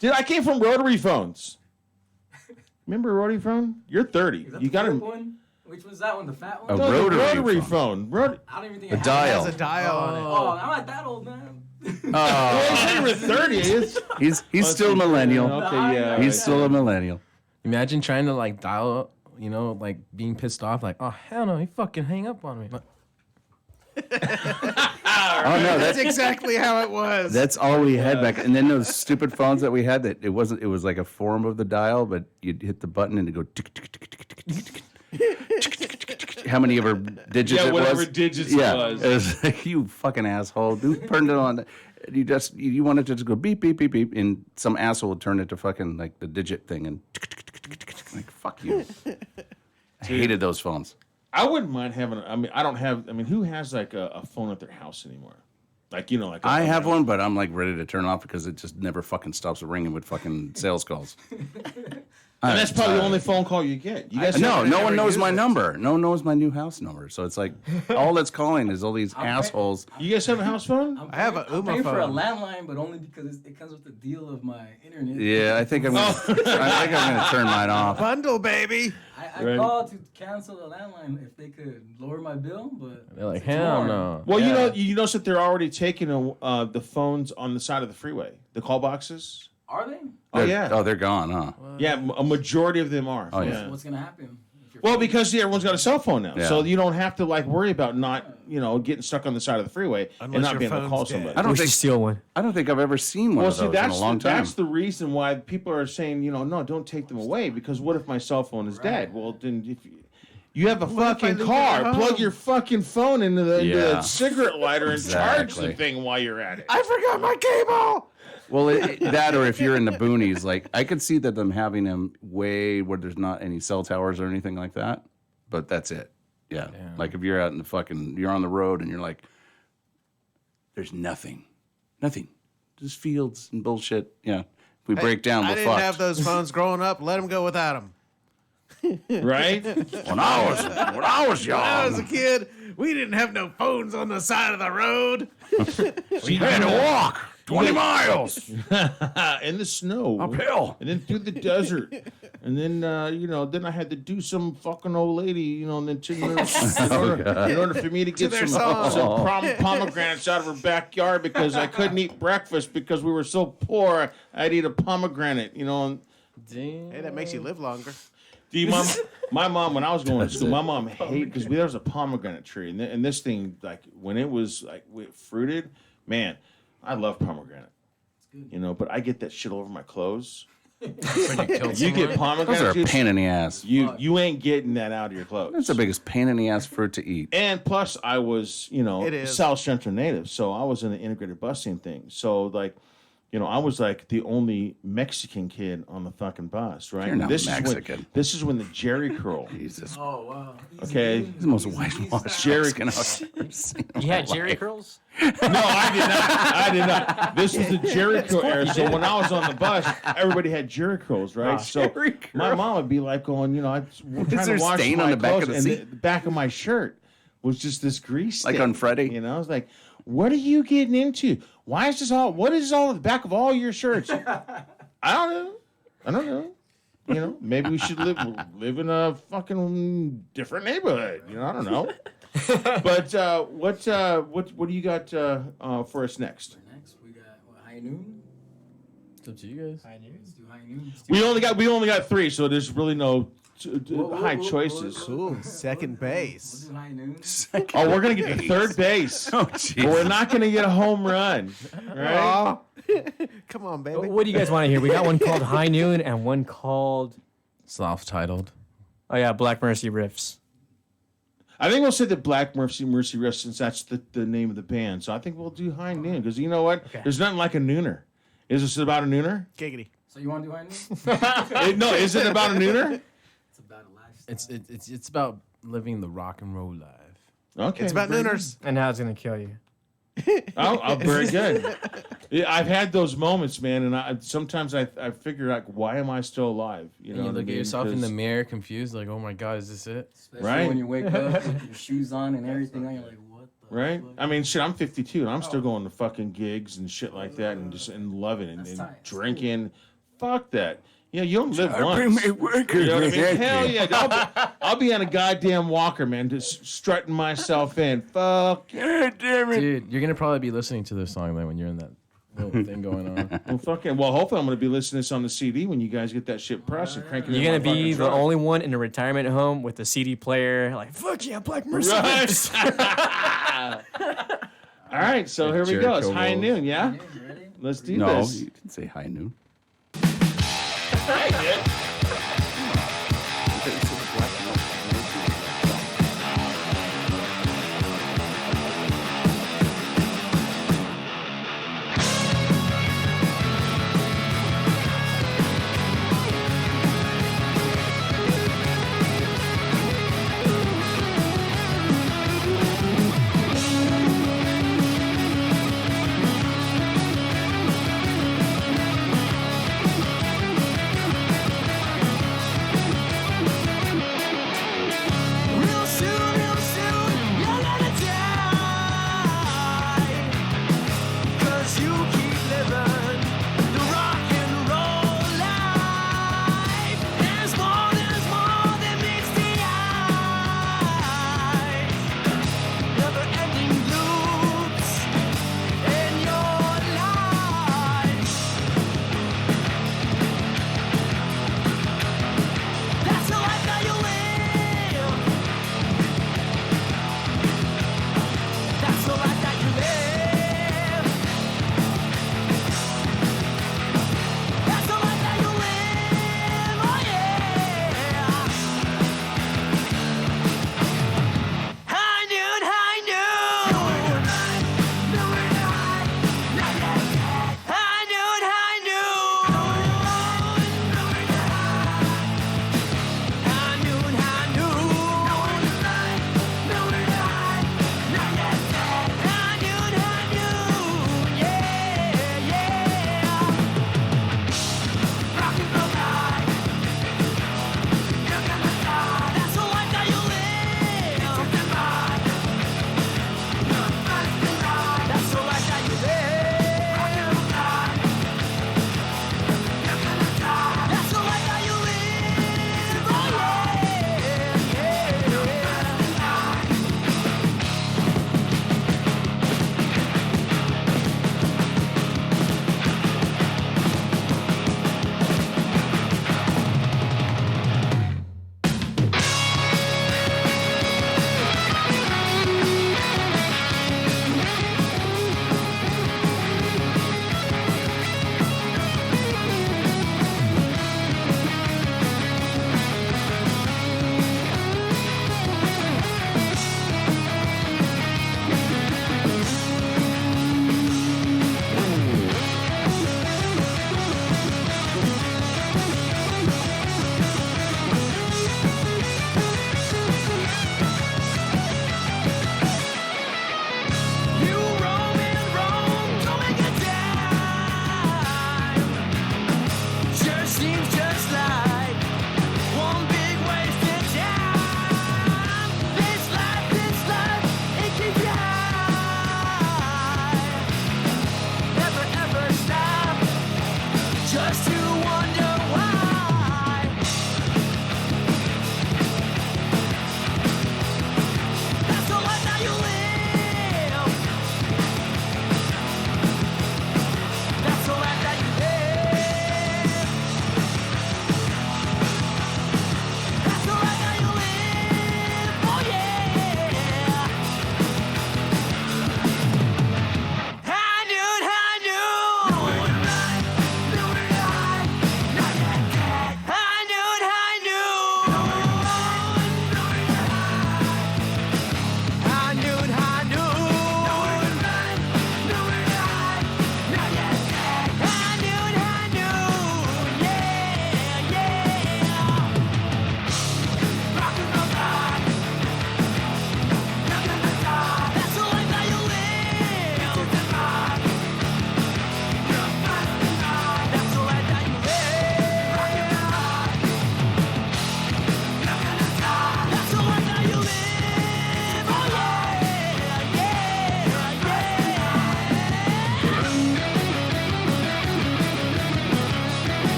Speaker 1: dude, I came from rotary phones. Remember a rotary phone? You're 30.
Speaker 3: Is that
Speaker 1: You
Speaker 3: the
Speaker 1: got
Speaker 3: flip
Speaker 1: to.
Speaker 3: one? Which was that one? The fat
Speaker 9: A
Speaker 3: one?
Speaker 1: No, the
Speaker 9: rotary
Speaker 1: phone.
Speaker 3: I don't even think
Speaker 9: A
Speaker 3: I had
Speaker 9: dial.
Speaker 4: It has a dial on it.
Speaker 3: Oh, I'm not that old, man.
Speaker 1: Well, you were 30.
Speaker 9: He's still a millennial.
Speaker 1: Okay, yeah.
Speaker 9: He's still a millennial.
Speaker 7: Imagine trying to like dial up, like being pissed off, like, oh hell no, he fucking hang up on me.
Speaker 9: Oh no,
Speaker 4: That's exactly how it was.
Speaker 9: that's all we had back. And then those stupid phones that we had that it was like a form of the dial, but you'd hit the button and it'd go tick tick tick tick tick tick tick. How many ever digits
Speaker 1: Yeah,
Speaker 9: it
Speaker 1: whatever
Speaker 9: was?
Speaker 1: digits
Speaker 9: Yeah,
Speaker 1: it was.
Speaker 9: it was like, you fucking asshole. Dude turned it on. You wanted to just go beep beep beep beep, and some asshole would turn it to fucking like the digit thing and like fuck you. I hated those phones.
Speaker 1: I wouldn't mind having. I don't have. Who has like a phone at their house anymore? Like like
Speaker 9: I have one, but I'm like ready to turn it off because it just never fucking stops ringing with fucking sales calls.
Speaker 1: And that's probably the only phone call you get. You guys
Speaker 9: No,
Speaker 1: have-
Speaker 9: no one
Speaker 4: never
Speaker 9: knows
Speaker 4: use
Speaker 9: my
Speaker 4: it.
Speaker 9: number. No one knows my new house number. So it's like all that's calling is all these assholes.
Speaker 1: You guys have a house phone?
Speaker 4: I have a
Speaker 3: I'm
Speaker 4: Uma
Speaker 3: paying for a
Speaker 4: phone.
Speaker 3: landline, but only because it comes with the deal of my internet.
Speaker 9: Yeah, I think I'm gonna turn mine off.
Speaker 4: Bundle, baby.
Speaker 3: I
Speaker 1: Right.
Speaker 3: called to cancel the landline if they could lower my bill, but
Speaker 7: They're like,
Speaker 3: it's
Speaker 7: hell
Speaker 3: more.
Speaker 7: no.
Speaker 1: Well,
Speaker 3: Yeah.
Speaker 1: you notice that they're already taking the phones on the side of the freeway, the call boxes.
Speaker 3: Are they?
Speaker 1: Oh yeah,
Speaker 9: Oh, they're gone, huh?
Speaker 1: yeah. A majority of them are.
Speaker 9: Oh, yeah.
Speaker 3: What's gonna happen? If your
Speaker 1: Well,
Speaker 3: phone-
Speaker 1: because everyone's got a cell phone now,
Speaker 9: Yeah.
Speaker 1: so you don't have to like worry about not getting stuck on the side of the freeway
Speaker 4: Unless
Speaker 1: and not
Speaker 4: your
Speaker 1: being able to
Speaker 4: phone's
Speaker 1: call
Speaker 4: dead.
Speaker 1: somebody.
Speaker 9: I don't
Speaker 8: We should
Speaker 9: think
Speaker 8: steal one.
Speaker 9: I don't think I've ever seen one
Speaker 1: Well,
Speaker 9: of
Speaker 1: see,
Speaker 9: those in
Speaker 1: that's
Speaker 9: a long time.
Speaker 1: that's the reason why people are saying, no, don't take them away. Because what if my cell phone is dead? Well, then if you have a
Speaker 4: What if I
Speaker 1: fucking
Speaker 4: leave it
Speaker 1: car,
Speaker 4: at
Speaker 1: plug
Speaker 4: home?
Speaker 1: your fucking phone into the
Speaker 9: Yeah.
Speaker 1: cigarette lighter and charge
Speaker 9: Exactly.
Speaker 1: the thing while you're at it.
Speaker 4: I forgot my cable.
Speaker 9: Well, that or if you're in the boonies, like I could see that them having them way where there's not any cell towers or anything like that, but that's it. Yeah. Like if you're out in you're on the road and you're like, there's nothing, just fields and bullshit. Yeah. If we break down,
Speaker 4: I
Speaker 9: we're
Speaker 4: didn't
Speaker 9: fucked.
Speaker 4: have those phones growing up. Let them go without them.
Speaker 1: Right?
Speaker 9: When I was young,
Speaker 4: When I was a kid, we didn't have no phones on the side of the road.
Speaker 9: we had to walk. 20 miles
Speaker 1: in the snow,
Speaker 9: uphill.
Speaker 1: and then through the desert, and then then I had to do some fucking old lady, and then in order for me to get some pomegranates out of her backyard because I couldn't eat breakfast because we were so poor. I'd eat a pomegranate, And,
Speaker 4: Hey, that makes you live longer.
Speaker 1: my mom, when I was going to school, my mom hated because there was a pomegranate tree, and this thing, like when it was like fruited, man, I love pomegranate. It's good. But I get that shit all over my clothes. You get pomegranate
Speaker 9: Those are a
Speaker 1: juice,
Speaker 9: pain in the ass.
Speaker 1: you ain't getting that out of your clothes.
Speaker 9: That's the biggest pain in the ass fruit to eat.
Speaker 1: And plus, I was,
Speaker 4: It is.
Speaker 1: South Central native, so I was in the integrated busing thing. So, like, I was like the only Mexican kid on the fucking bus, right?
Speaker 9: You're not
Speaker 1: Mexican. This is when the Jerry curl.
Speaker 9: Jesus.
Speaker 3: Oh wow.
Speaker 1: Okay.
Speaker 9: He's the most whitewashed
Speaker 1: Jerry-
Speaker 9: Mexican I've ever seen in
Speaker 8: You
Speaker 9: my
Speaker 8: had Jerry
Speaker 9: life.
Speaker 8: curls?
Speaker 1: No, I did not. This was the Jerry curl era. So when I was on the bus, everybody had Jerry curls, right? So
Speaker 9: Jerry
Speaker 1: my
Speaker 9: curl.
Speaker 1: mom would be like going, I'm trying
Speaker 9: there
Speaker 1: to wash
Speaker 9: stain
Speaker 1: my
Speaker 9: on the back
Speaker 1: clothes,
Speaker 9: of the
Speaker 1: and
Speaker 9: seat?
Speaker 1: the back of my shirt was just this grease
Speaker 9: Like
Speaker 1: stain,
Speaker 9: on Friday?
Speaker 1: I was like, what are you getting into? Why is this all? What is all on the back of all your shirts? I don't know. Maybe we should live in a fucking different neighborhood. I don't know. But what do you got for us next?
Speaker 3: Next we got high noon.
Speaker 7: It's up to you guys.
Speaker 3: Let's do high noon.
Speaker 1: We only got 3, so there's really no high
Speaker 3: whoa,
Speaker 1: choices.
Speaker 4: Cool. Second base.
Speaker 3: We'll do high noon.
Speaker 1: Oh, we're gonna get to third base.
Speaker 9: Oh,
Speaker 1: But
Speaker 9: jeez.
Speaker 1: we're not gonna get a home run, right?
Speaker 4: Come on, baby.
Speaker 8: What do you guys want to hear? We got one called High Noon and one called,
Speaker 7: Self-titled.
Speaker 8: Black Mercy Riffs.
Speaker 1: I think we'll say the Black Mercy Rest since that's the name of the band. So I think we'll do High Noon because you know what? There's nothing like a nooner. Is this about a nooner?
Speaker 4: Giggity.
Speaker 3: So you want to do high noon?
Speaker 1: No, is it about a nooner?
Speaker 3: It's about a lifestyle.
Speaker 7: It's about living the rock and roll life.
Speaker 1: Okay,
Speaker 4: It's about
Speaker 1: very
Speaker 4: nooners.
Speaker 8: And now it's going to kill you.
Speaker 1: good. Oh, very good. Yeah, I've had those moments, man, and sometimes I figure like, why am I still alive? You know,
Speaker 7: And you
Speaker 1: what I
Speaker 7: look at
Speaker 1: mean?
Speaker 7: yourself in the
Speaker 1: 'Cause-
Speaker 7: mirror, confused, like, oh my God, is this it?
Speaker 3: Especially
Speaker 1: Right.
Speaker 3: when you wake up with your shoes on and everything on, you're like, what the
Speaker 1: Right?
Speaker 3: fuck?
Speaker 1: I mean, shit, I'm 52 and I'm still going to fucking gigs and shit like that and loving it
Speaker 3: That's
Speaker 1: and
Speaker 3: tight.
Speaker 1: drinking. Fuck that. Yeah, you don't live
Speaker 9: Bring
Speaker 1: once.
Speaker 9: me workers.
Speaker 1: You know what I mean? Hell yeah. I'll be on a goddamn walker, man, just strutting myself in. Fuck.
Speaker 9: God damn it.
Speaker 7: Dude, you're going to probably be listening to this song then when you're in that little thing going on.
Speaker 1: Well, hopefully I'm going to be listening to this on the CD when you guys get that shit pressed and cranking it
Speaker 8: You're
Speaker 1: in
Speaker 8: going to
Speaker 1: my
Speaker 8: be
Speaker 1: fucking
Speaker 8: the
Speaker 1: truck.
Speaker 8: only one in a retirement home with a CD player. Like, fuck yeah, Black Mercy Riffs.
Speaker 1: Right. All right, so here we go. It's
Speaker 7: Jericho
Speaker 1: high
Speaker 7: rolls.
Speaker 1: noon, yeah?
Speaker 3: You ready?
Speaker 1: Let's do
Speaker 9: No,
Speaker 1: this.
Speaker 9: you didn't say high noon.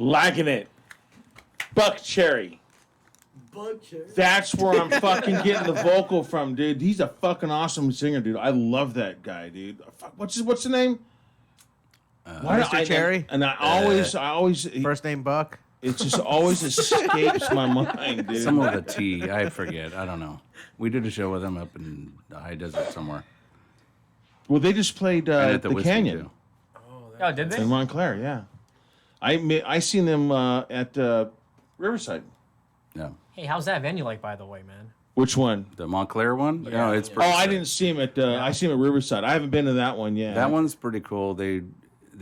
Speaker 1: Liking it. Buck Cherry. That's where I'm fucking getting the vocal from, dude. He's a fucking awesome singer, dude. I love that guy, dude. What's the name?
Speaker 4: Mr. Cherry?
Speaker 1: And I always
Speaker 4: First name Buck.
Speaker 1: it just always escapes my mind, dude.
Speaker 9: Some of the T, I forget. I don't know. We did a show with him up in the high desert somewhere.
Speaker 1: Well, they just played
Speaker 9: And at
Speaker 1: the
Speaker 9: Whiskey,
Speaker 1: Canyon
Speaker 9: too.
Speaker 8: Oh, did they?
Speaker 1: in Montclair. Yeah, I seen them at Riverside.
Speaker 9: Yeah.
Speaker 8: Hey, how's that venue like, by the way, man?
Speaker 1: Which one?
Speaker 9: The Montclair one?
Speaker 2: Yeah,
Speaker 9: No, it's
Speaker 2: yeah.
Speaker 9: pretty
Speaker 1: Oh, I
Speaker 9: sick.
Speaker 1: didn't see him at. I see him at Riverside. I haven't been to that one yet.
Speaker 9: That one's pretty cool. They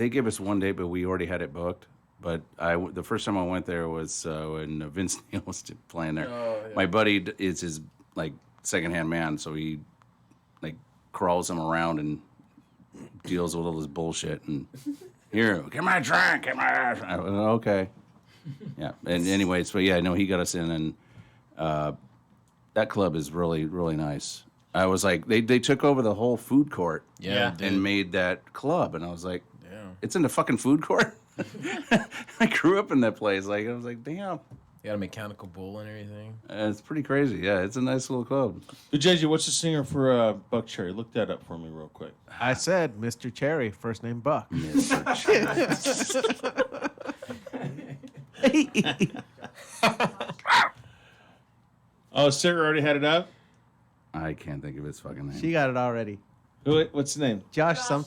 Speaker 9: gave us one day, but we already had it booked. But the first time I went there was when Vince Neil was playing there.
Speaker 2: Oh, yeah.
Speaker 9: My buddy is his like secondhand man, so he like crawls him around and deals with all this bullshit. And here, get my drink, get my. I went, okay. Yeah. And anyway, so yeah, no, he got us in, and that club is really, really nice. I was like, they took over the whole food court.
Speaker 7: Yeah,
Speaker 9: And made that club, and I was like,
Speaker 7: Yeah.
Speaker 9: it's in the fucking food court. I grew up in that place. Like I was like, damn,
Speaker 7: You got a mechanical bull and everything.
Speaker 9: it's pretty crazy. Yeah, it's a nice little club.
Speaker 1: But JJ, what's the singer for Buck Cherry? Look that up for me real quick.
Speaker 4: I said Mr. Cherry, first name Buck.
Speaker 1: Oh, Sarah already had it up.
Speaker 9: I can't think of his fucking name.
Speaker 4: She got it already.
Speaker 1: What's the name?
Speaker 4: Josh, some.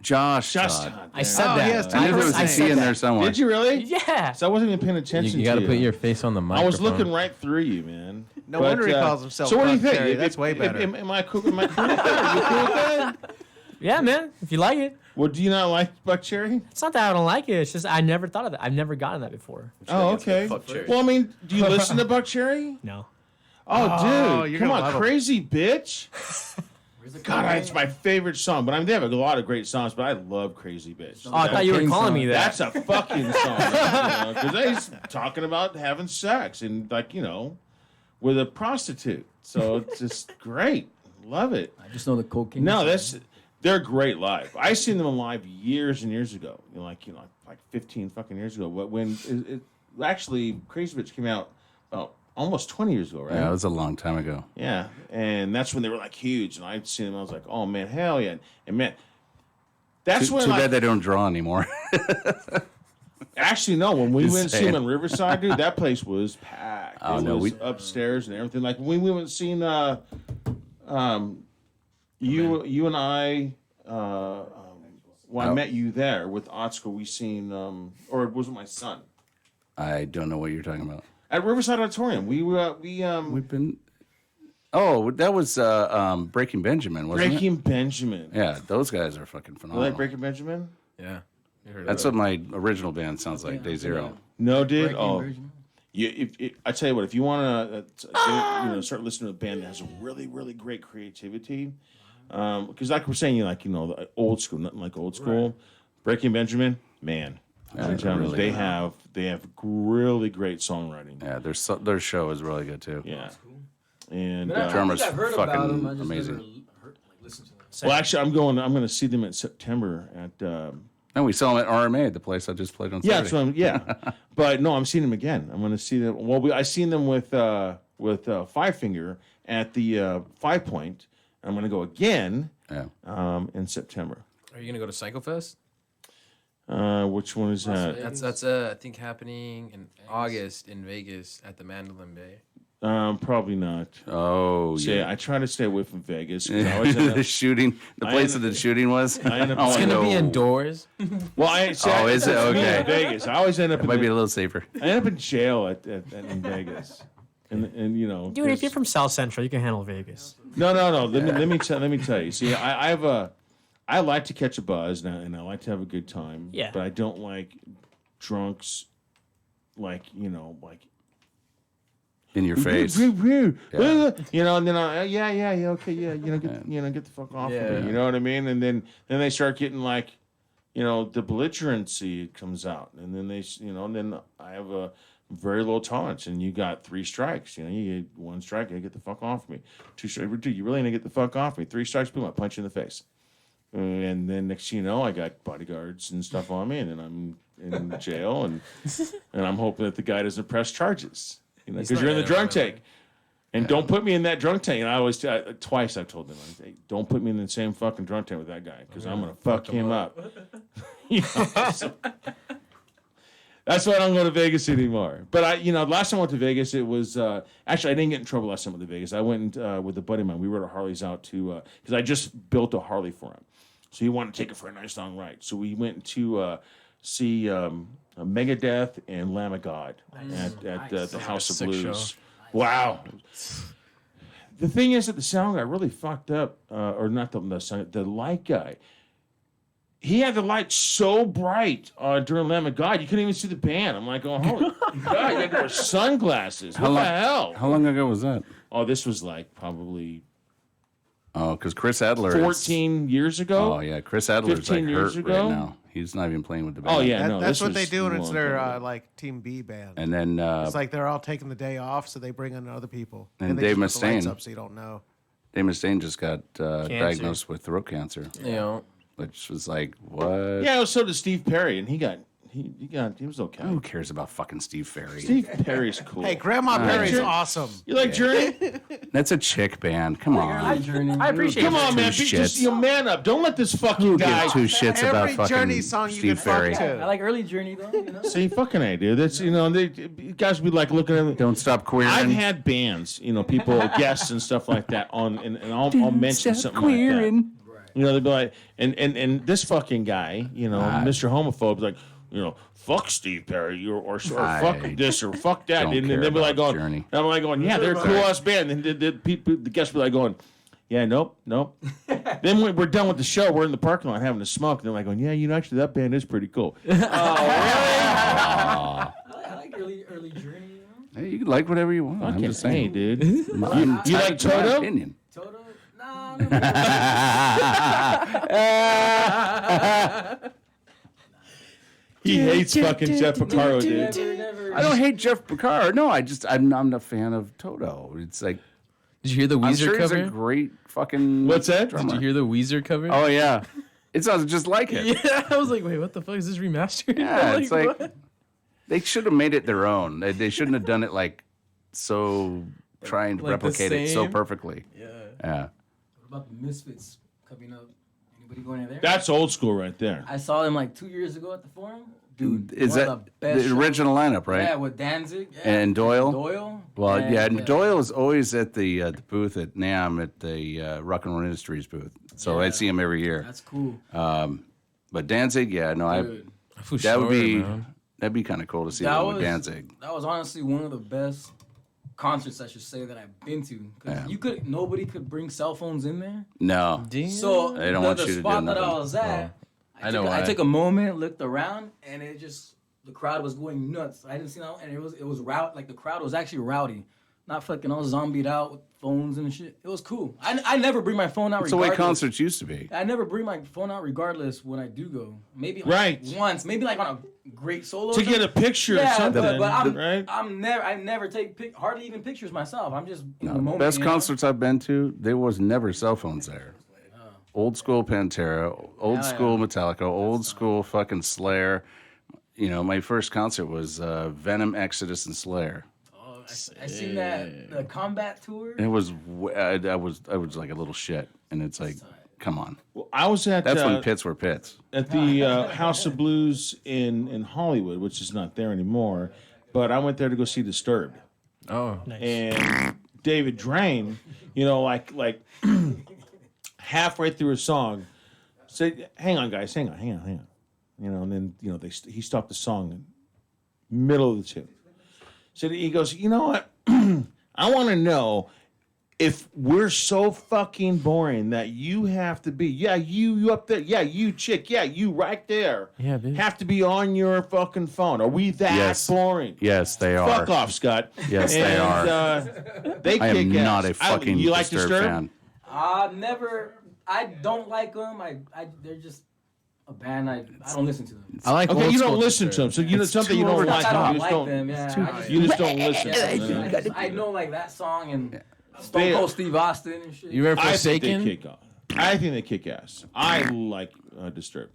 Speaker 9: Josh.
Speaker 1: Just
Speaker 9: Todd.
Speaker 8: I said
Speaker 4: Oh,
Speaker 8: that.
Speaker 4: he has two
Speaker 9: I knew there
Speaker 4: first
Speaker 9: was a
Speaker 4: names.
Speaker 9: T in there somewhere.
Speaker 1: Did you really?
Speaker 8: Yeah.
Speaker 1: So I wasn't even paying attention.
Speaker 7: You got
Speaker 1: to
Speaker 7: to put your face on the
Speaker 1: I
Speaker 7: microphone.
Speaker 1: was looking right through you, man.
Speaker 4: No wonder he calls himself
Speaker 1: So what do you
Speaker 4: Buck
Speaker 1: think?
Speaker 4: Cherry. That's way better.
Speaker 1: Am I cool? Am I cool with that? Are you cool with that?
Speaker 8: Yeah, man. If you like it.
Speaker 1: Well, do you not like Buck Cherry?
Speaker 8: It's not that I don't like it. It's just I never thought of that. I've never gotten that before.
Speaker 1: Oh, okay.
Speaker 7: Buck Cherry.
Speaker 1: Well, I mean, do you listen to Buck Cherry?
Speaker 8: No.
Speaker 1: Oh, dude,
Speaker 4: you're
Speaker 1: come
Speaker 4: gonna
Speaker 1: on,
Speaker 4: love him.
Speaker 1: crazy bitch.
Speaker 3: Where's the
Speaker 1: God,
Speaker 3: guy?
Speaker 1: it's my favorite song. But I mean, they have a lot of great songs, but I love Crazy Bitch.
Speaker 8: Oh, I thought you were
Speaker 2: King
Speaker 8: calling
Speaker 2: song.
Speaker 8: me that.
Speaker 1: That's a fucking song. Because he's talking about having sex and, like, with a prostitute. So it's just great. Love it.
Speaker 3: I just know the cocaine.
Speaker 1: No,
Speaker 3: song.
Speaker 1: they're great live. I seen them live years and years ago. Like 15 fucking years ago. But when it actually Crazy Bitch came out about almost 20 years ago, right?
Speaker 9: Yeah, it was a long time ago.
Speaker 1: Yeah, and that's when they were like huge, and I'd seen them. I was like, oh man, hell yeah, and man, that's
Speaker 9: Too
Speaker 1: when
Speaker 9: bad
Speaker 1: like,
Speaker 9: they don't draw anymore.
Speaker 1: actually no, when we
Speaker 9: Just
Speaker 1: went to see
Speaker 9: saying.
Speaker 1: them in Riverside, dude, that place was packed.
Speaker 9: Oh,
Speaker 1: It
Speaker 9: no,
Speaker 1: was
Speaker 9: we-
Speaker 1: upstairs and everything. Like when we went and seen you and I. Well, I
Speaker 9: Oh.
Speaker 1: met you there with Oscar. We seen, or was it my son
Speaker 9: I don't know what you're talking about.
Speaker 1: at Riverside Auditorium?
Speaker 9: We've been. Oh, that was Breaking Benjamin, wasn't
Speaker 1: Breaking Benjamin.
Speaker 9: it? Yeah, those guys are fucking
Speaker 1: You
Speaker 9: phenomenal.
Speaker 1: like Breaking Benjamin?
Speaker 7: Yeah. You heard of
Speaker 9: That's
Speaker 7: that.
Speaker 9: what my original band sounds like, Day Zero.
Speaker 1: No, dude.
Speaker 3: Breaking
Speaker 1: Oh,
Speaker 3: version.
Speaker 1: I tell you what, if you want to start listening to a band that has a really, really great creativity, because like we're saying, the old school, nothing like old school. Breaking Benjamin, man,
Speaker 9: Yeah,
Speaker 1: I'm telling you,
Speaker 9: really
Speaker 1: they
Speaker 9: good.
Speaker 1: have really great songwriting.
Speaker 9: Yeah, their show is really good too.
Speaker 1: Yeah, and
Speaker 3: But I think
Speaker 9: Drummer's
Speaker 3: I've heard
Speaker 9: fucking
Speaker 3: about them. I just
Speaker 9: amazing.
Speaker 3: never heard, listened to them.
Speaker 1: well, actually, I'm going to see them in September at.
Speaker 9: And we saw them at RMA, the place I just played on
Speaker 1: Yeah,
Speaker 9: Saturday.
Speaker 1: but no, I'm seeing them again. I'm going to see them. Well, I seen them with Five Finger at the 5 Point. I'm going to go again
Speaker 9: Yeah.
Speaker 1: in September.
Speaker 7: Are you gonna go to Psycho Fest?
Speaker 1: Which one is that?
Speaker 7: That's I think happening in August in Vegas at the Mandolin Bay.
Speaker 1: Probably not.
Speaker 9: Oh,
Speaker 1: See,
Speaker 9: yeah.
Speaker 1: I try to stay away from Vegas. 'Cause I always end
Speaker 9: The
Speaker 1: up,
Speaker 9: shooting, the
Speaker 1: I
Speaker 9: place
Speaker 1: end
Speaker 9: that
Speaker 1: up-
Speaker 9: the shooting was.
Speaker 1: I end up-
Speaker 9: Oh,
Speaker 7: It's gonna be
Speaker 9: no.
Speaker 7: indoors.
Speaker 1: well,
Speaker 9: Oh, is it? Okay.
Speaker 1: In Vegas. I always end up.
Speaker 9: It might be a little safer.
Speaker 1: I end up in jail in Vegas, and
Speaker 8: Dude, if
Speaker 1: 'cause-
Speaker 8: you're from South Central, you can handle Vegas.
Speaker 1: No. Let me tell you. See, I like to catch a buzz and I like to have a good time.
Speaker 8: Yeah.
Speaker 1: But I don't like drunks, like
Speaker 9: In your face.
Speaker 1: and then okay, get the fuck off of
Speaker 7: Yeah.
Speaker 1: me. You know what I mean? And then they start getting like, the belligerency comes out, and then and then I have a very low tolerance, and you got 3 strikes. You get 1 strike, you get the fuck off me. 2 strikes, 2, you really need to get the fuck off me. 3 strikes, boom, I punch you in the face. And then next thing you know, I got bodyguards and stuff on me, and then in jail, and I'm hoping that the guy doesn't press charges. You know,
Speaker 7: He's
Speaker 1: because
Speaker 7: not
Speaker 1: you're in the
Speaker 7: gonna
Speaker 1: drunk tank. And don't put me in that drunk tank. And I always, twice I've told them, hey, don't put me in the same fucking drunk tank with that guy because I'm going to fuck him up. You know, so that's why I don't go to Vegas anymore. But last time I went to Vegas, it was, actually, I didn't get in trouble last time I went to Vegas. I went with a buddy of mine. We rode our Harleys out to, because I just built a Harley for him. So he wanted to take it for a nice long ride. So we went to see Megadeth and Lamb of God at the House of
Speaker 7: sick
Speaker 1: Blues.
Speaker 7: show.
Speaker 1: Wow. The thing is that the sound guy really fucked up, or not the light guy. He had the light so bright during Lamb of God, you couldn't even see the band. I'm like, oh, holy God, you had to wear sunglasses. What the hell?
Speaker 9: How long ago was that?
Speaker 1: Oh, this was like probably
Speaker 9: Oh, because Chris Adler.
Speaker 1: 14 years ago.
Speaker 9: Oh yeah, Chris Adler's
Speaker 1: 15
Speaker 9: like
Speaker 1: years
Speaker 9: hurt
Speaker 1: ago?
Speaker 9: right now. He's not even playing with the band.
Speaker 1: Oh yeah, no,
Speaker 4: That's
Speaker 1: this
Speaker 4: what they
Speaker 1: was
Speaker 4: do when it's
Speaker 1: long
Speaker 4: their
Speaker 1: ago.
Speaker 4: like Team B band.
Speaker 9: And then
Speaker 4: It's like they're all taking the day off, so they bring in other people.
Speaker 9: And
Speaker 4: they
Speaker 9: Dave
Speaker 4: just put the lights
Speaker 9: Mustaine.
Speaker 4: up so you don't know.
Speaker 9: Dave Mustaine just got diagnosed with throat cancer,
Speaker 7: You know,
Speaker 9: which was like, what?
Speaker 1: Yeah, so did Steve Perry, and he was okay.
Speaker 9: Who cares about fucking Steve Perry?
Speaker 1: Steve Perry's cool.
Speaker 4: Hey, Grandma Perry's
Speaker 1: Journey?
Speaker 4: awesome.
Speaker 1: You like Journey?
Speaker 9: That's a chick band. Come on.
Speaker 3: Journey.
Speaker 8: I appreciate
Speaker 1: Come
Speaker 8: it.
Speaker 1: on, man.
Speaker 9: Two
Speaker 1: Just
Speaker 9: shits.
Speaker 1: man up. Don't let this fucking
Speaker 9: Who
Speaker 1: guy.
Speaker 9: gives two shits about
Speaker 4: Every
Speaker 9: fucking
Speaker 4: Journey song you
Speaker 9: Steve
Speaker 4: can fuck
Speaker 9: Perry?
Speaker 4: to.
Speaker 3: I like early Journey though. You know?
Speaker 1: See, fucking A, dude. That's they guys be like looking at me.
Speaker 9: Don't stop queering.
Speaker 1: I've had bands, people, guests and stuff like that on, and I'll mention something like that. They'd be like, and this fucking guy, Mr. Homophobe, like, fuck Steve Perry, or fuck this, or fuck that.
Speaker 9: Don't
Speaker 1: And
Speaker 9: care
Speaker 1: they'd be like
Speaker 9: about
Speaker 1: going,
Speaker 9: Journey.
Speaker 1: and I'm like going, yeah, they're a cool ass band. And the guests be like going, yeah, nope. Then when we're done with the show, we're in the parking lot having a smoke. And they're like going, yeah, actually, that band is pretty cool.
Speaker 3: I like early Journey. You know?
Speaker 9: Hey, you can like whatever you want. I'm
Speaker 1: Fucking
Speaker 9: just
Speaker 1: A,
Speaker 9: saying.
Speaker 1: dude.
Speaker 9: I'm
Speaker 1: You like
Speaker 9: entitled to my
Speaker 1: Toto?
Speaker 9: opinion.
Speaker 3: Toto? Nah.
Speaker 1: He hates fucking Jeff Porcaro, dude.
Speaker 3: Never.
Speaker 9: I don't hate Jeff Porcaro. No, I'm not a fan of Toto. It's like
Speaker 7: did you hear the
Speaker 9: I'm
Speaker 7: Weezer
Speaker 9: sure he's
Speaker 7: cover?
Speaker 9: a great fucking.
Speaker 1: What's that?
Speaker 9: drummer.
Speaker 7: Did you hear the Weezer cover?
Speaker 9: Oh yeah, it sounds just like it.
Speaker 7: Yeah, I was like, wait, what the fuck is this remastered?
Speaker 9: Yeah, it's like
Speaker 7: what?
Speaker 9: they should have made it their own. They shouldn't have done it like so trying to
Speaker 7: Like the
Speaker 9: replicate it so
Speaker 7: same?
Speaker 9: perfectly.
Speaker 7: Yeah.
Speaker 9: Yeah.
Speaker 3: What about the Misfits coming up? Anybody going in there?
Speaker 1: That's old school right there.
Speaker 3: I saw them like 2 years ago at the Forum. Dude,
Speaker 9: Is
Speaker 3: one
Speaker 9: that
Speaker 3: of the best
Speaker 9: the original lineup, right?
Speaker 3: Yeah, with Danzig
Speaker 9: And Doyle?
Speaker 3: Doyle.
Speaker 9: Well,
Speaker 3: and,
Speaker 9: yeah, and Doyle is always at the booth at NAMM at the Rock and Roll Industries booth. So I see him every year.
Speaker 3: That's cool.
Speaker 9: But Danzig, yeah, no,
Speaker 3: Dude,
Speaker 9: that would be that'd be kind of cool to see that with Danzig.
Speaker 3: that was honestly one of the best concerts I should say that I've been to. Because nobody could bring cell phones in there.
Speaker 9: No,
Speaker 3: So
Speaker 9: They don't
Speaker 3: the,
Speaker 9: want
Speaker 3: the
Speaker 9: you to do
Speaker 3: spot that I
Speaker 9: nothing.
Speaker 3: was at,
Speaker 7: I know
Speaker 3: I
Speaker 7: why.
Speaker 3: took a moment, looked around, and the crowd was going nuts. I didn't see that, and it was like the crowd was actually rowdy, not fucking all zombied out with phones and shit. It was cool. I never bring my phone out.
Speaker 9: it's the way
Speaker 3: regardless.
Speaker 9: concerts used to be.
Speaker 3: I never bring my phone out regardless when I do go. Maybe
Speaker 1: Right.
Speaker 3: once, maybe like on a great solo.
Speaker 1: To
Speaker 3: or
Speaker 1: get a
Speaker 3: something.
Speaker 1: picture or
Speaker 3: Yeah,
Speaker 1: something,
Speaker 3: but
Speaker 1: right?
Speaker 3: I never take hardly even pictures myself. I'm just in
Speaker 9: No,
Speaker 3: the
Speaker 9: the
Speaker 3: moment.
Speaker 9: best
Speaker 3: you know?
Speaker 9: concerts I've been to, there was never cell phones there. Old school Pantera, old school Metallica, old school fucking Slayer. My first concert was Venom, Exodus, and Slayer.
Speaker 3: Oh, I seen that the combat tour.
Speaker 9: It was I was like a little shit, and it's like, come on.
Speaker 1: Well, I was at
Speaker 9: That's when pits were pits.
Speaker 1: at the House of Blues in Hollywood, which is not there anymore. But I went there to go see Disturbed.
Speaker 7: Oh,
Speaker 1: And David Drain, like halfway through a song, said, "Hang on, guys, hang on." And then he stopped the song in middle of the tune. So he goes, "You know what? I want to know if we're so fucking boring that you have to be, you up there, you chick, you right there,
Speaker 7: Yeah,
Speaker 1: have to be on your fucking phone. Are we that
Speaker 9: Yes.
Speaker 1: boring?"
Speaker 9: Yes, they are.
Speaker 1: Fuck off, Scott.
Speaker 9: Yes, they are.
Speaker 1: They
Speaker 9: I
Speaker 1: kick
Speaker 9: am
Speaker 1: ass.
Speaker 9: not a fucking
Speaker 1: you like
Speaker 9: Disturbed
Speaker 1: Disturbed?
Speaker 9: fan.
Speaker 3: I don't like them. They're just a band. I don't listen to them.
Speaker 7: I like.
Speaker 1: Okay,
Speaker 7: old
Speaker 1: you
Speaker 7: school
Speaker 1: don't listen to them, so
Speaker 7: Disturbed.
Speaker 1: something you don't like.
Speaker 3: I don't
Speaker 1: You just
Speaker 3: like
Speaker 1: don't.
Speaker 3: them. Yeah,
Speaker 1: You just don't listen.
Speaker 3: I know like that song and Stone
Speaker 1: They-
Speaker 3: Cold Steve Austin and shit.
Speaker 7: You remember
Speaker 1: I think they
Speaker 7: Forsaken?
Speaker 1: kick off. I think they kick ass. I like Disturbed.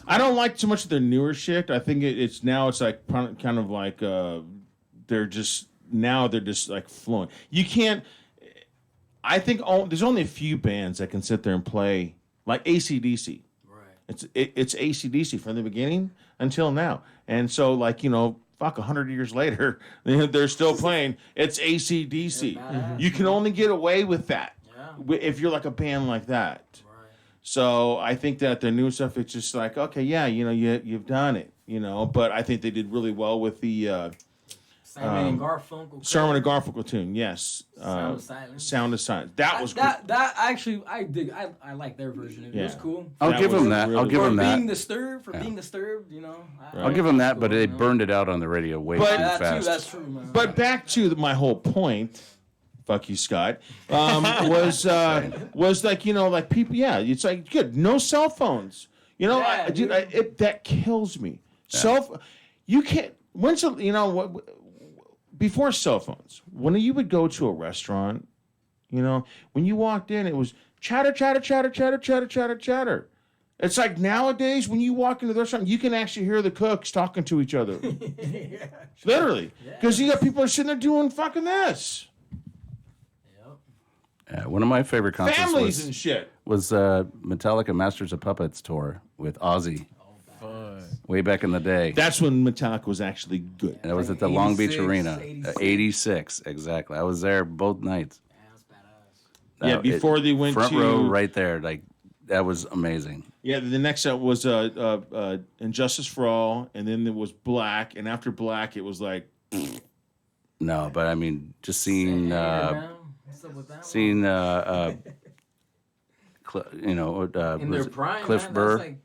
Speaker 1: I don't like too much of their newer shit. I think it's like kind of like they're just like flowing. You can't. I think there's only a few bands that can sit there and play like AC/DC. Right. It's AC/DC from the beginning until now, and so like fuck, 100 years later, they're still playing. It's AC/DC. You can only get away with that if you're like a band like that. Right. So I think that their new stuff, it's just like, okay, yeah, you've done it, But I think they did really well with the
Speaker 3: Simon and Garfunkel.
Speaker 1: Simon and Garfunkel tune, yes.
Speaker 3: Sound of Silence.
Speaker 1: Sound of Silence. That was cool.
Speaker 3: That actually, I dig. I like their version. It was cool.
Speaker 9: I'll give them that. I'll give them that.
Speaker 3: Being disturbed,
Speaker 9: I'll give them that, but they burned it out on the radio way too fast.
Speaker 3: That's true, man.
Speaker 1: But back to my whole point. Fuck you, Scott. Was like like people. Yeah, it's like good. No cell phones. That kills me. Yeah. You can't. Before cell phones, when you would go to a restaurant, when you walked in, it was chatter, chatter, chatter, chatter, chatter, chatter, chatter. It's like nowadays, when you walk into the restaurant, you can actually hear the cooks talking to each other. Literally. Because you got people sitting there doing fucking this.
Speaker 9: One of my favorite concerts
Speaker 1: Families and shit.
Speaker 9: was Metallica Masters of Puppets tour with Ozzy. Way back in the day.
Speaker 1: That's when Metallica was actually good.
Speaker 9: And it was at the Long Beach Arena. 86, exactly. I was there both nights.
Speaker 1: Yeah, before they went
Speaker 9: front row right there. Like, that was amazing.
Speaker 1: Yeah, the next set was Injustice for All, and then there was Black, and after Black, it was like...
Speaker 9: No, but I mean, just seeing...
Speaker 3: in their prime,
Speaker 9: Cliff Burr.
Speaker 3: Like,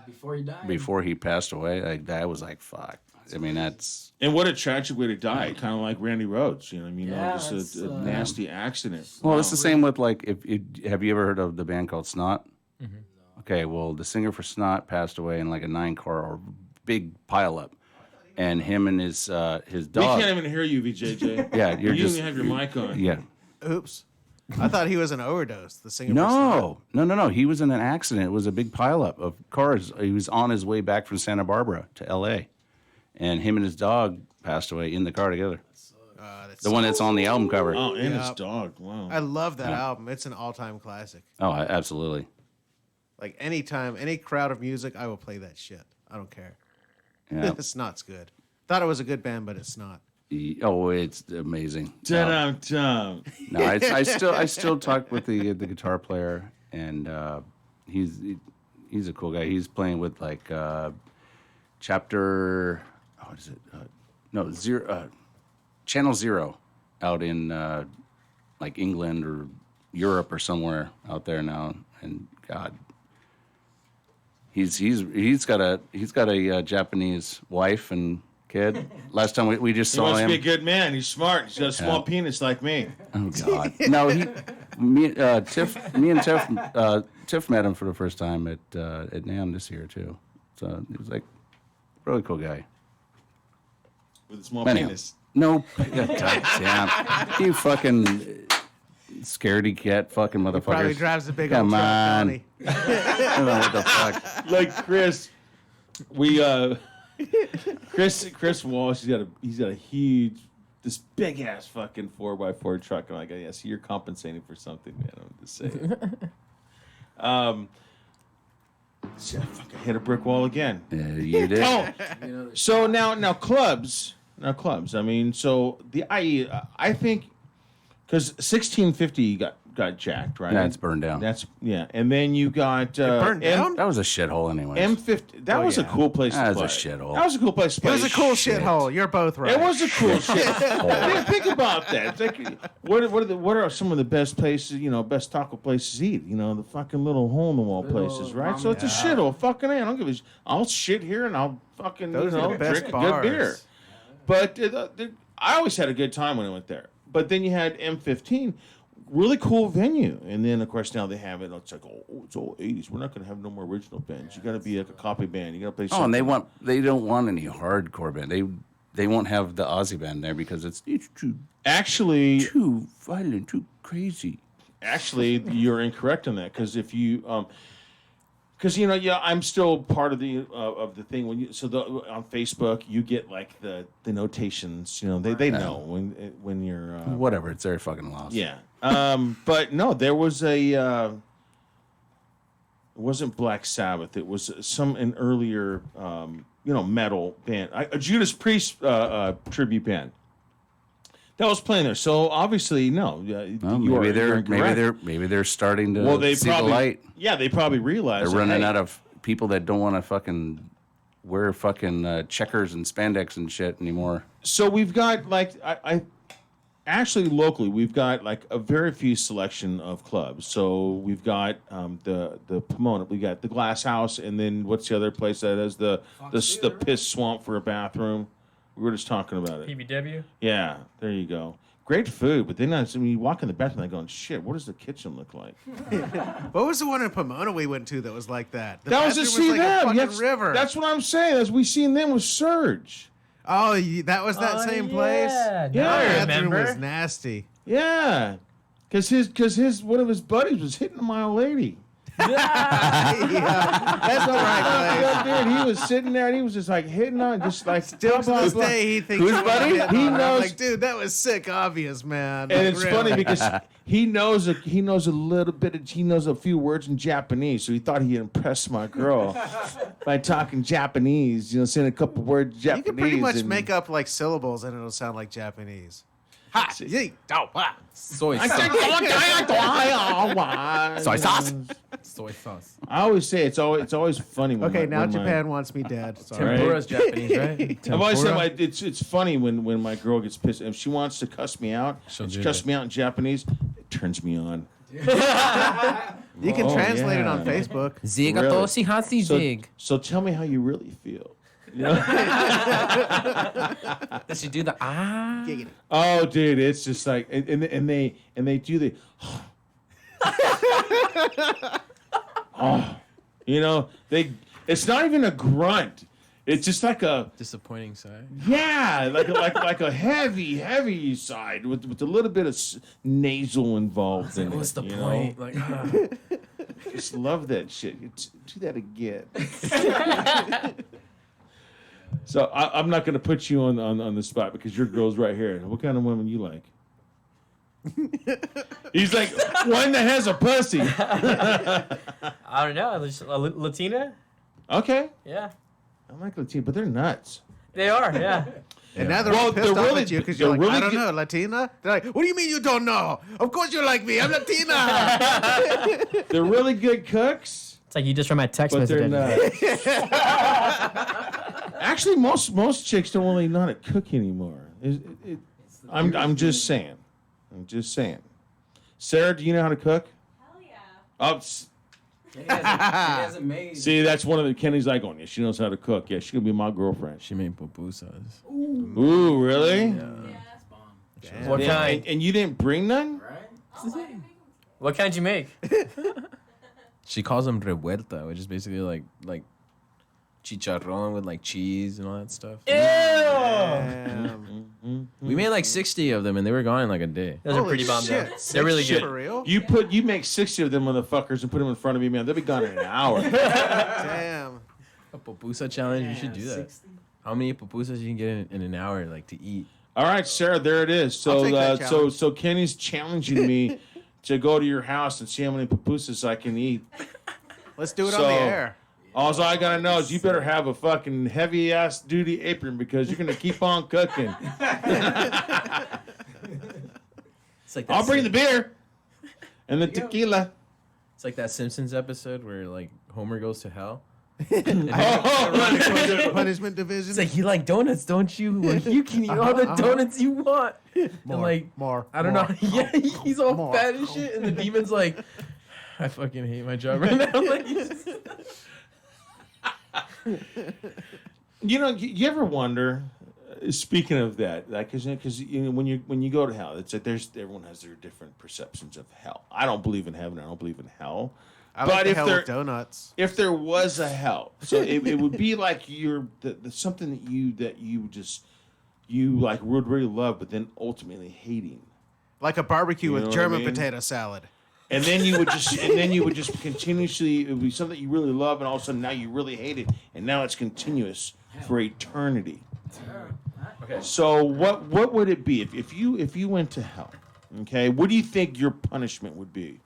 Speaker 3: before he died.
Speaker 9: Before he passed away, like that was like fuck. I mean, that's
Speaker 1: and what a tragic way to die, kind of like Randy Rhoads. You know what I mean? Just a nasty accident.
Speaker 9: Well, it's the same with like if have you ever heard of the band called Snot? Mm-hmm. Okay, well, the singer for Snot passed away in like a 9-car or big pileup, and him and his dog. We
Speaker 1: can't even hear you, VJJ.
Speaker 9: Yeah, you
Speaker 1: don't even have your mic on.
Speaker 9: Yeah.
Speaker 4: Oops. I thought he was an overdose. The singer.
Speaker 9: No. He was in an accident. It was a big pileup of cars. He was on his way back from Santa Barbara to L.A., and him and his dog passed away in the car together. The one that's on the album cover.
Speaker 1: Oh, and his dog. Wow.
Speaker 4: I love that album. It's an all-time classic.
Speaker 9: Oh, absolutely.
Speaker 4: Like anytime, any crowd of music, I will play that shit. I don't care.
Speaker 9: Yeah.
Speaker 4: It's not good. Thought it was a good band, but it's not.
Speaker 9: Oh, it's amazing.
Speaker 1: No,
Speaker 9: I still talk with the guitar player, and he's a cool guy. He's playing with like chapter. What is it? Channel Zero, out in like England or Europe or somewhere out there now. And God, he's got a Japanese wife and kid. Last time we just saw him.
Speaker 1: He must be a good man. He's smart. He's got a small penis like me.
Speaker 9: Oh God! No, me and Tiff met him for the first time at NAMM this year too. So he was like a really cool guy
Speaker 1: with a small penis.
Speaker 9: No, God damn, you fucking scaredy cat, fucking motherfuckers.
Speaker 4: Probably drives a big old truck, don't he?
Speaker 9: I don't know what the fuck.
Speaker 1: Like Chris, Chris Walsh, he's got a huge, this big ass fucking 4x4 truck. I'm like, yeah, so you're compensating for something, man. I'm just saying. Shit, I fucking hit a brick wall again.
Speaker 9: Yeah, you did.
Speaker 1: Oh, so now clubs. I mean, so I think because 1650 got jacked, right?
Speaker 9: That's burned down.
Speaker 1: And then you got
Speaker 4: burned down.
Speaker 9: That was a shithole anyway.
Speaker 1: M50. That was a cool place to play.
Speaker 9: That was a shithole.
Speaker 1: That was a cool place to play.
Speaker 4: It was a cool shithole. You're both right.
Speaker 1: It was a cool shithole. Think about that. It's like, what are some of the best places? Best taco places to eat. The fucking little hole in the wall places, right? So it's a shithole. Fucking I don't give a. I'll shit here and I'll fucking
Speaker 4: Those are the best
Speaker 1: drink
Speaker 4: bars.
Speaker 1: a good beer. But I always had a good time when I went there. But then you had M15, really cool venue. And then, of course, now they have it. It's like, it's all 80s. We're not going to have no more original bands. You got to be like a copy band. You got to play something.
Speaker 9: And they don't want any hardcore band. They won't have the Aussie band there because it's too violent, too crazy.
Speaker 1: Actually, you're incorrect on that because if you because yeah, I'm still part of the thing when on Facebook you get like the notations. They know when you're
Speaker 9: Whatever, it's their fucking loss.
Speaker 1: yeah. But no, there was it wasn't Black Sabbath. It was an earlier metal band, a Judas Priest tribute band that was playing there. So obviously, no,
Speaker 9: maybe they're starting to see
Speaker 1: probably,
Speaker 9: the light.
Speaker 1: Yeah, they probably realize
Speaker 9: they're running out of people that don't want to fucking wear fucking checkers and spandex and shit anymore.
Speaker 1: So we've got like I actually locally we've got like a very few selection of clubs. So we've got the Pomona, we got the Glass House, and then what's the other place that has the piss swamp for a bathroom? We were just talking about it.
Speaker 8: PBW.
Speaker 1: Yeah, there you go. Great food, but then when you walk in the bathroom, they're going, shit, what does the kitchen look like?
Speaker 4: What was the one in Pomona we went to that was like that? The
Speaker 1: that was to
Speaker 4: bathroom
Speaker 1: see
Speaker 4: like
Speaker 1: them.
Speaker 4: a fucking river.
Speaker 1: That's what I'm saying. As we seen them with Surge.
Speaker 4: Oh, that was that same place?
Speaker 8: Yeah,
Speaker 1: Yeah,
Speaker 8: I
Speaker 4: The bathroom
Speaker 8: remember.
Speaker 4: was nasty.
Speaker 1: Yeah, because one of his buddies was hitting my old lady.
Speaker 4: Yeah, that's all right, Clay.
Speaker 1: Dude, he was sitting there and he was just like hitting on, just like
Speaker 4: Still to this day, he thinks
Speaker 1: Who's
Speaker 4: you're
Speaker 1: buddy?
Speaker 4: hitting
Speaker 1: He
Speaker 4: on her. I'm
Speaker 1: knows-
Speaker 4: like, dude, that was sick, obvious, man.
Speaker 1: And
Speaker 4: Like,
Speaker 1: it's
Speaker 4: really.
Speaker 1: funny because he knows a little bit. He knows a few words in Japanese, so he thought he impressed my girl by talking Japanese. Saying a couple words
Speaker 4: you
Speaker 1: Japanese.
Speaker 4: can pretty much
Speaker 1: and-
Speaker 4: make up like syllables and it'll sound like Japanese. Ha! Yee, dow, ha.
Speaker 7: Soy sauce.
Speaker 1: Soy
Speaker 7: sauce. Soy sauce.
Speaker 1: I always say it's always funny. When
Speaker 4: Okay, now
Speaker 1: when
Speaker 4: Japan wants me dead. Sorry.
Speaker 7: Tempura's Japanese, right?
Speaker 1: I've always
Speaker 7: Tempura?
Speaker 1: said it's funny when my girl gets pissed. If she wants to cuss me out,
Speaker 7: She'll
Speaker 1: she
Speaker 7: do
Speaker 1: cuss
Speaker 7: that.
Speaker 1: me out in Japanese. It turns me on.
Speaker 4: You can translate it on
Speaker 1: yeah.
Speaker 4: Facebook.
Speaker 7: Zigatoshi hasi
Speaker 1: So,
Speaker 7: zig.
Speaker 1: so tell me how you really feel.
Speaker 7: Does she do the ah?
Speaker 1: Oh, dude, it's just like and they do the it's not even a grunt. It's just like a
Speaker 7: Disappointing side.
Speaker 1: like a heavy side with a little bit of nasal involved in it.
Speaker 7: What's the
Speaker 1: you
Speaker 7: point?
Speaker 1: know?
Speaker 7: Like,
Speaker 1: Just love that shit. Do that again. So I'm not going to put you on the spot because your girl's right here. What kind of women you like? He's like, one that has a pussy.
Speaker 8: I don't know. Latina?
Speaker 1: Okay.
Speaker 8: Yeah.
Speaker 1: I like Latina, but they're nuts.
Speaker 8: They are, yeah.
Speaker 4: And now they're
Speaker 1: Well,
Speaker 4: all pissed
Speaker 1: they're
Speaker 4: off
Speaker 1: really-
Speaker 4: at you because
Speaker 1: they're
Speaker 4: you're like,
Speaker 1: really
Speaker 4: I don't
Speaker 1: good-
Speaker 4: know, Latina? They're like, what do you mean you don't know? Of course you like me. I'm Latina.
Speaker 1: They're really good cooks,
Speaker 8: It's like you just read my text
Speaker 1: but
Speaker 8: message.
Speaker 1: they're nuts. Actually, most chicks don't really know how to cook anymore. I'm just saying. Sarah, do you know how to cook?
Speaker 10: Hell yeah.
Speaker 1: Oh,
Speaker 3: He hasn't made.
Speaker 1: see, that's one of the Kenny's like going, yeah, she knows how to cook. Yeah, she could be my girlfriend.
Speaker 7: she made pupusas.
Speaker 1: Ooh, really?
Speaker 3: Bomb.
Speaker 8: What
Speaker 1: Yeah,
Speaker 8: kind?
Speaker 1: and you didn't bring none?
Speaker 3: Right?
Speaker 8: What kind you make?
Speaker 7: She calls them revuelta, which is basically like chicharrón with like cheese and all that stuff. We made like 60 of them, and they were gone in like a day.
Speaker 8: Those are
Speaker 4: Holy
Speaker 8: pretty bomb.
Speaker 4: shit.
Speaker 8: They're really
Speaker 1: Shit.
Speaker 8: good.
Speaker 4: For real?
Speaker 1: You make 60 of them motherfuckers and put them in front of me, man. They'll be gone in an hour.
Speaker 4: Damn.
Speaker 7: A pupusa challenge. You should do that.
Speaker 3: 60?
Speaker 7: How many pupusas you can get in an hour, like to eat?
Speaker 1: All right, Sarah, there it is.
Speaker 4: I'll
Speaker 1: So
Speaker 4: take that challenge.
Speaker 1: so Kenny's challenging me to go to your house and see how many pupusas I can eat.
Speaker 4: Let's do it on
Speaker 1: So-
Speaker 4: the air.
Speaker 1: All I gotta know is you better have a fucking heavy ass duty apron because you're gonna keep on cooking.
Speaker 7: It's like
Speaker 1: I'll bring the beer and the tequila.
Speaker 7: It's like that Simpsons episode where like Homer goes to hell.
Speaker 4: Punishment division.
Speaker 7: It's like, you like donuts, don't you? Well, you can eat all the donuts you want.
Speaker 4: more,
Speaker 7: And like,
Speaker 4: more.
Speaker 7: I don't
Speaker 4: more.
Speaker 7: know. Yeah, he's all
Speaker 4: More.
Speaker 7: fat and shit, and the demon's like, I fucking hate my job right now. Like, he's just-
Speaker 1: You ever wonder? Speaking of that, like, because when you go to hell, it's like everyone has their different perceptions of hell. I don't believe in heaven. I don't believe in hell.
Speaker 4: I like
Speaker 1: But
Speaker 4: the
Speaker 1: if
Speaker 4: hell
Speaker 1: there-
Speaker 4: with donuts.
Speaker 1: If there was a hell, so it would be like something that you like would really love, but then ultimately hating.
Speaker 4: Like a barbecue
Speaker 1: You know
Speaker 4: with
Speaker 1: what I
Speaker 4: German
Speaker 1: mean?
Speaker 4: potato salad.
Speaker 1: and then you would just continuously, it would be something you really love, and all of a sudden now you really hate it, and now it's continuous for eternity.
Speaker 7: Okay.
Speaker 1: So what would it be if you went to hell? Okay, what do you think your punishment would be?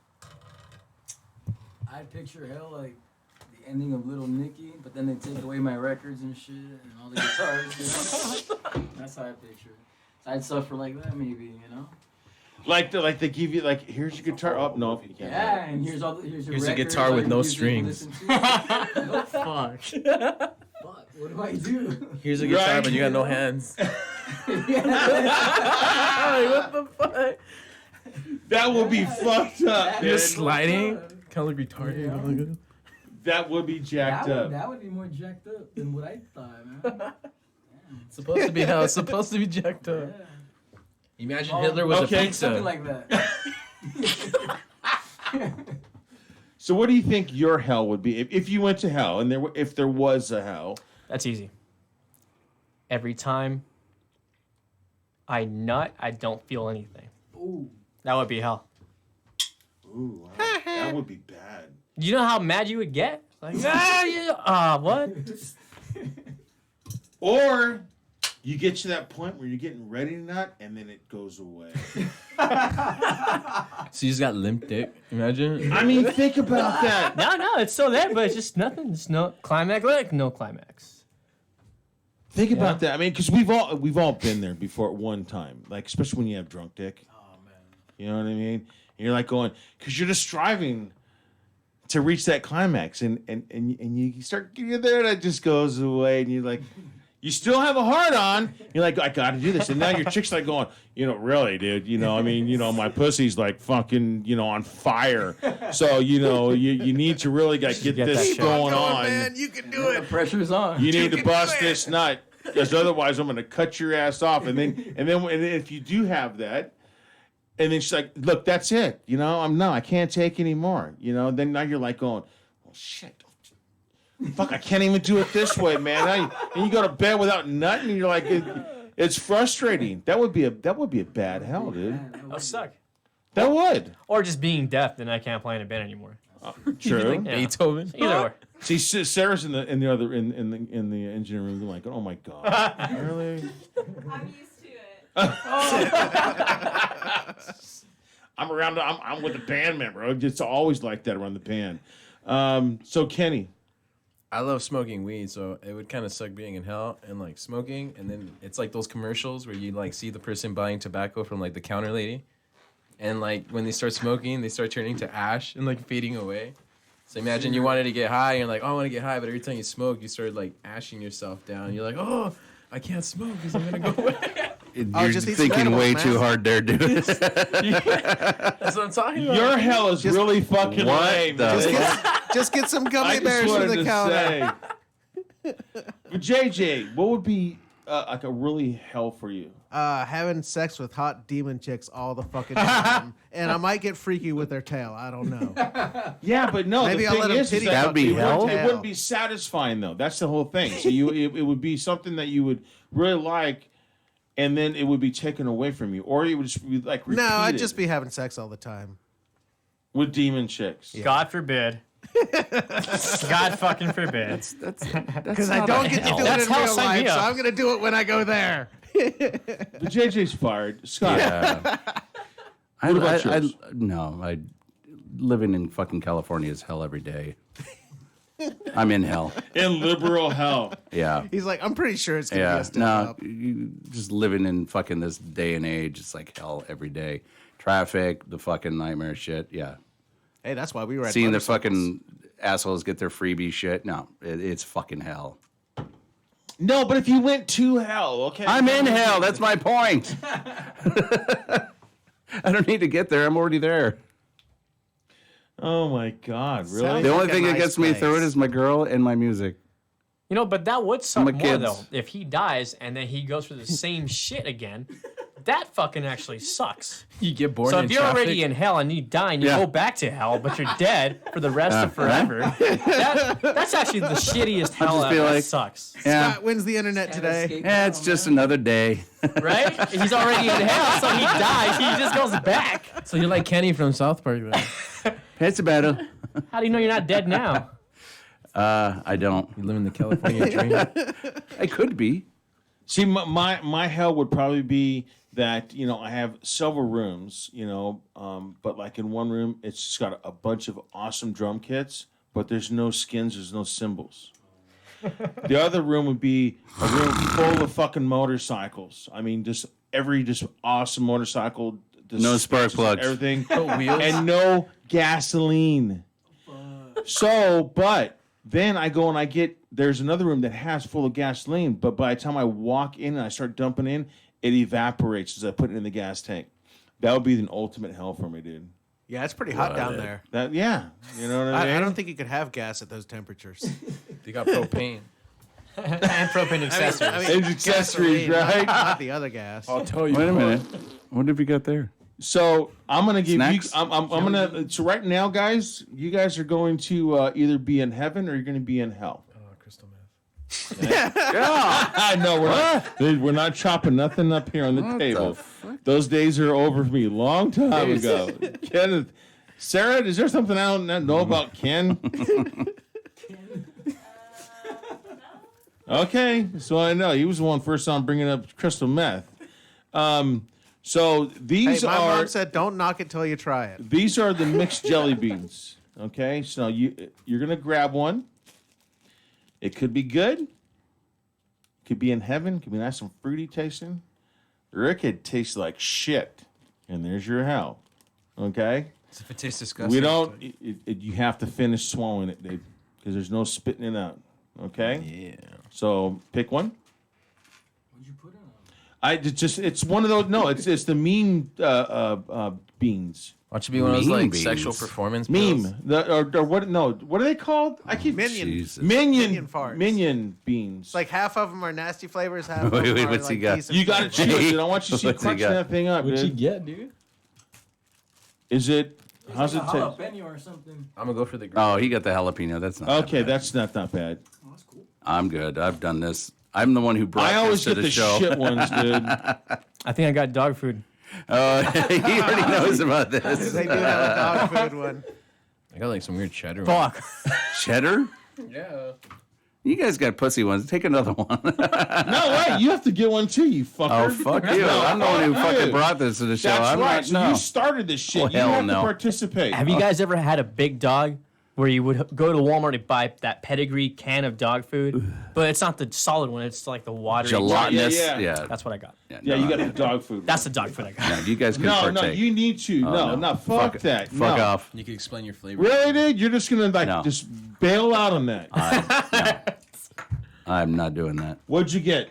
Speaker 3: I picture hell like the ending of Little Nicky, but then they take away my records and shit and all the guitars. You know? That's how I picture it. So I'd suffer like that, maybe, you know.
Speaker 1: Like they give you like, here's your guitar. Oh no, you can't.
Speaker 3: Yeah, and here's your
Speaker 7: Here's a
Speaker 3: records,
Speaker 7: guitar
Speaker 3: all
Speaker 7: with
Speaker 3: your
Speaker 7: no
Speaker 3: music to
Speaker 7: strings.
Speaker 3: listen to.
Speaker 8: Fuck.
Speaker 3: Fuck, what do I do?
Speaker 7: Here's a guitar,
Speaker 1: Right.
Speaker 7: but you got no hands.
Speaker 8: What the fuck?
Speaker 1: That would be fucked up, man.
Speaker 7: Just sliding, kind of like retarded.
Speaker 1: That would be jacked up.
Speaker 3: That would be more jacked up than what I thought, man.
Speaker 7: It's supposed to be how it's supposed to be jacked up.
Speaker 3: Yeah.
Speaker 7: Imagine Hitler was
Speaker 1: okay.
Speaker 7: a pizza.
Speaker 3: Something like that.
Speaker 1: So what do you think your hell would be if you went to hell and if there was a hell?
Speaker 8: That's easy. Every time I nut, I don't feel anything.
Speaker 3: Ooh.
Speaker 8: That would be hell.
Speaker 1: Ooh, wow. That would be bad.
Speaker 8: You know how mad you would get? Like, what?
Speaker 1: Or you get to that point where you're getting ready to nut and then it goes away.
Speaker 7: So you just got limp dick. Imagine.
Speaker 1: I mean, think about that.
Speaker 8: No, it's still there, but it's just nothing. It's no climax, like no climax.
Speaker 1: Think about that. I mean, because we've all been there before at one time, like especially when you have drunk dick.
Speaker 3: Oh man.
Speaker 1: You know what I mean? And you're like going, because you're just striving to reach that climax, and you start getting there, and it just goes away, and you're like, you still have a heart on. You're like, I got to do this, and now your chick's like going, really, dude. I mean, my pussy's like fucking, on fire. So you need to really get this going on.
Speaker 4: Man, you can do it.
Speaker 3: The pressure's on.
Speaker 1: You need to bust this nut, because otherwise I'm going to cut your ass off. And then if you do have that, and then she's like, look, that's it. I can't take any more. Then now you're like going, well, shit. Fuck, I can't even do it this way, man. And you go to bed without nutting, and you're like, it's frustrating. That would be a bad hell, dude.
Speaker 8: That would suck.
Speaker 1: That would.
Speaker 8: Or just being deaf, then I can't play in a band anymore.
Speaker 1: True.
Speaker 8: Yeah.
Speaker 7: Beethoven.
Speaker 8: Either way.
Speaker 1: See, Sarah's in the other in the engineering room, like, oh my god, really?
Speaker 10: I'm used to it.
Speaker 1: I'm with the band member. It's always like that around the band. So Kenny.
Speaker 7: I love smoking weed, so it would kind of suck being in hell and like smoking, and then it's like those commercials where you like see the person buying tobacco from like the counter lady, and like when they start smoking, they start turning to ash and like fading away. So imagine you wanted to get high, and you're like, oh, I want to get high, but every time you smoke, you start like ashing yourself down. You're like, oh, I can't smoke because I'm gonna go away.
Speaker 9: You're
Speaker 4: just eat some
Speaker 9: thinking
Speaker 4: edibles,
Speaker 9: way
Speaker 4: man.
Speaker 9: too hard there, dude.
Speaker 7: That's what I'm talking about.
Speaker 1: Your hell is really fucking
Speaker 9: What
Speaker 1: lame.
Speaker 9: the
Speaker 1: man.
Speaker 4: Just get some
Speaker 1: I
Speaker 4: gummy
Speaker 1: just
Speaker 4: bears from
Speaker 1: wanted
Speaker 4: the
Speaker 1: to
Speaker 4: counter.
Speaker 1: say. But JJ, what would be like a really hell for you?
Speaker 4: Having sex with hot demon chicks all the fucking time, and I might get freaky with their tail. I don't know.
Speaker 1: Yeah, but no.
Speaker 4: Maybe
Speaker 1: the
Speaker 4: I'll
Speaker 1: thing
Speaker 4: let them
Speaker 1: is
Speaker 4: titty
Speaker 1: that
Speaker 9: That would be
Speaker 1: it
Speaker 9: hell?
Speaker 1: It wouldn't be satisfying though. That's the whole thing. So it would be something that you would really like, and then it would be taken away from you, or you would just be like
Speaker 4: No, I'd
Speaker 1: repeated
Speaker 4: just be having sex all the time.
Speaker 1: with demon chicks.
Speaker 8: God forbid. God fucking forbid.
Speaker 4: Because I don't get to do it
Speaker 8: That's
Speaker 4: in
Speaker 8: hell,
Speaker 4: real
Speaker 8: sign
Speaker 4: life,
Speaker 8: me
Speaker 4: so
Speaker 8: up.
Speaker 4: I'm gonna do it when I go there.
Speaker 1: But JJ's fired. Scott.
Speaker 9: Yeah.
Speaker 1: What about yours?
Speaker 9: No, living in fucking California is hell every day. I'm in hell.
Speaker 1: In liberal hell.
Speaker 9: Yeah.
Speaker 4: He's like, I'm pretty sure it's gonna be
Speaker 9: Yeah.
Speaker 4: a step
Speaker 9: No,
Speaker 4: up.
Speaker 9: you just living in fucking this day and age. It's like hell every day. Traffic, the fucking nightmare shit. Yeah.
Speaker 4: Hey, that's why we ride
Speaker 9: Seeing the
Speaker 4: motorcycles.
Speaker 9: fucking assholes get their freebie shit. No, it's fucking hell.
Speaker 1: No, but if you went to hell, okay.
Speaker 9: I'm in hell. That's my point. I don't need to get there. I'm already there.
Speaker 1: Oh my God! Really?
Speaker 4: Sounds
Speaker 9: The only
Speaker 4: like a
Speaker 9: thing that
Speaker 4: nice
Speaker 9: gets me through it
Speaker 4: place.
Speaker 9: is my girl and my music.
Speaker 8: But that would suck
Speaker 9: My
Speaker 8: more
Speaker 9: kids.
Speaker 8: though. If he dies and then he goes through the same shit again, that fucking actually sucks.
Speaker 7: You get born
Speaker 8: So
Speaker 7: in
Speaker 8: if you're
Speaker 7: traffic.
Speaker 8: already in hell and you die and you
Speaker 9: Yeah.
Speaker 8: go back to hell, but you're dead for the rest of forever, that's actually the shittiest hell
Speaker 9: just be
Speaker 8: ever. That
Speaker 9: like-
Speaker 8: sucks,
Speaker 9: Yeah.
Speaker 4: Scott wins the internet today.
Speaker 9: Yeah, it's just another day.
Speaker 8: right? He's already in hell, so he dies. He just goes back.
Speaker 7: So you're like Kenny from South Park. Then.
Speaker 9: It's a battle.
Speaker 8: How do you know you're not dead now?
Speaker 9: I don't.
Speaker 7: You live in the California dream.
Speaker 9: I could be.
Speaker 1: See, my hell would probably be that, you know, I have several rooms, you know, but like in one room, it's just got a bunch of awesome drum kits, but there's no skins, there's no cymbals. The other room would be a room full of fucking motorcycles. I mean, just awesome motorcycle.
Speaker 9: No spark plugs.
Speaker 1: Everything.
Speaker 7: Wheels.
Speaker 1: And no gasoline. So, but then I go and there's another room that has full of gasoline, but by the time I walk in and I start dumping in, it evaporates as I put it in the gas tank. That would be the ultimate hell for me, dude.
Speaker 4: Yeah, it's pretty hot down there.
Speaker 1: Yeah, you know what I mean?
Speaker 4: I don't think you could have gas at those temperatures.
Speaker 7: They got propane.
Speaker 8: And propane accessories.
Speaker 1: It's accessories, right?
Speaker 4: Not the other gas.
Speaker 7: I'll tell you.
Speaker 9: Wait a minute. What have you got there?
Speaker 1: So I'm gonna give
Speaker 9: Snacks?
Speaker 1: you. I'm gonna. So right now, guys, you guys are going to either be in heaven or you're going to be in hell.
Speaker 7: Crystal meth.
Speaker 1: I know we're not chopping nothing up here on the table. Those days are over for me a long time ago. Kenneth, Sarah, is there something I don't know about Ken? Okay, so I know he was the one first on bringing up crystal meth. So
Speaker 4: Hey,
Speaker 1: these
Speaker 4: my
Speaker 1: are
Speaker 4: mom said, "Don't knock it till you try it."
Speaker 1: these are the mixed jelly beans. Okay, so you're gonna grab one. It could be good. Could be in heaven. Could be nice and fruity tasting. Or it could taste like shit. And there's your hell. Okay?
Speaker 7: So if it tastes disgusting.
Speaker 1: We don't. You have to finish swallowing it, dude, because there's no spitting it out. Okay?
Speaker 7: Yeah.
Speaker 1: So pick one.
Speaker 3: What'd you put in?
Speaker 1: It's one of those. No, it's the mean beans.
Speaker 7: Why don't you be one of those
Speaker 9: Mean
Speaker 7: like
Speaker 9: beans.
Speaker 7: sexual performance pills?
Speaker 1: Meme. Or what? No, what are they called? I keep
Speaker 4: Minion.
Speaker 9: Jesus.
Speaker 1: Minion
Speaker 4: farts.
Speaker 1: Minion beans.
Speaker 4: It's like half of them are nasty flavors. Half of
Speaker 9: Wait,
Speaker 4: them
Speaker 9: wait,
Speaker 4: are
Speaker 9: what's he
Speaker 4: like
Speaker 9: got?
Speaker 4: decent
Speaker 1: You got to
Speaker 4: flavors.
Speaker 1: chew it, dude. I want you to see
Speaker 9: What's he
Speaker 1: crunching
Speaker 9: got?
Speaker 1: that thing up,
Speaker 7: What'd you
Speaker 1: dude.
Speaker 7: get, dude?
Speaker 1: Is it? How's it
Speaker 3: Like a
Speaker 1: taste?
Speaker 3: jalapeno or something.
Speaker 7: I'm gonna go for the.
Speaker 9: Oh, he got the jalapeno. That's not
Speaker 1: Okay,
Speaker 9: that bad.
Speaker 1: that's not that bad.
Speaker 3: Oh, that's cool.
Speaker 9: I'm good. I've done this. I'm the one who brought
Speaker 1: I always
Speaker 9: this to
Speaker 1: get
Speaker 9: the,
Speaker 1: the
Speaker 9: show.
Speaker 1: shit ones, dude.
Speaker 8: I think I got dog food.
Speaker 9: Oh, he already knows about this.
Speaker 4: They do have a dog food one.
Speaker 7: I got like some weird cheddar.
Speaker 8: Fuck.
Speaker 9: Cheddar?
Speaker 7: Yeah.
Speaker 9: You guys got pussy ones. Take another one.
Speaker 1: No, wait, you have to get one too, you fucker.
Speaker 9: Oh, fuck you. I'm the one who fucking brought this to the show.
Speaker 1: That's
Speaker 9: I'm
Speaker 1: right.
Speaker 9: not,
Speaker 1: So
Speaker 9: no.
Speaker 1: you started this shit.
Speaker 9: Well,
Speaker 1: you
Speaker 9: hell
Speaker 1: have
Speaker 9: no.
Speaker 1: to participate.
Speaker 8: Have you guys ever had a big dog where you would go to Walmart and buy that pedigree can of dog food, but it's not the solid one; it's like the watery.
Speaker 9: Gelatinous.
Speaker 1: Yeah,
Speaker 9: Yeah.
Speaker 1: yeah.
Speaker 8: That's what I got.
Speaker 1: Yeah,
Speaker 9: no,
Speaker 1: you got the dog food.
Speaker 8: That's the dog food I got.
Speaker 9: no, you guys can
Speaker 1: no,
Speaker 9: partake.
Speaker 1: you need to. No, fuck that.
Speaker 9: Fuck
Speaker 1: no.
Speaker 9: off.
Speaker 7: You can explain your flavor.
Speaker 1: Really, dude? You're just gonna
Speaker 9: No.
Speaker 1: just bail out on that.
Speaker 9: I'm not doing that.
Speaker 1: What'd you get?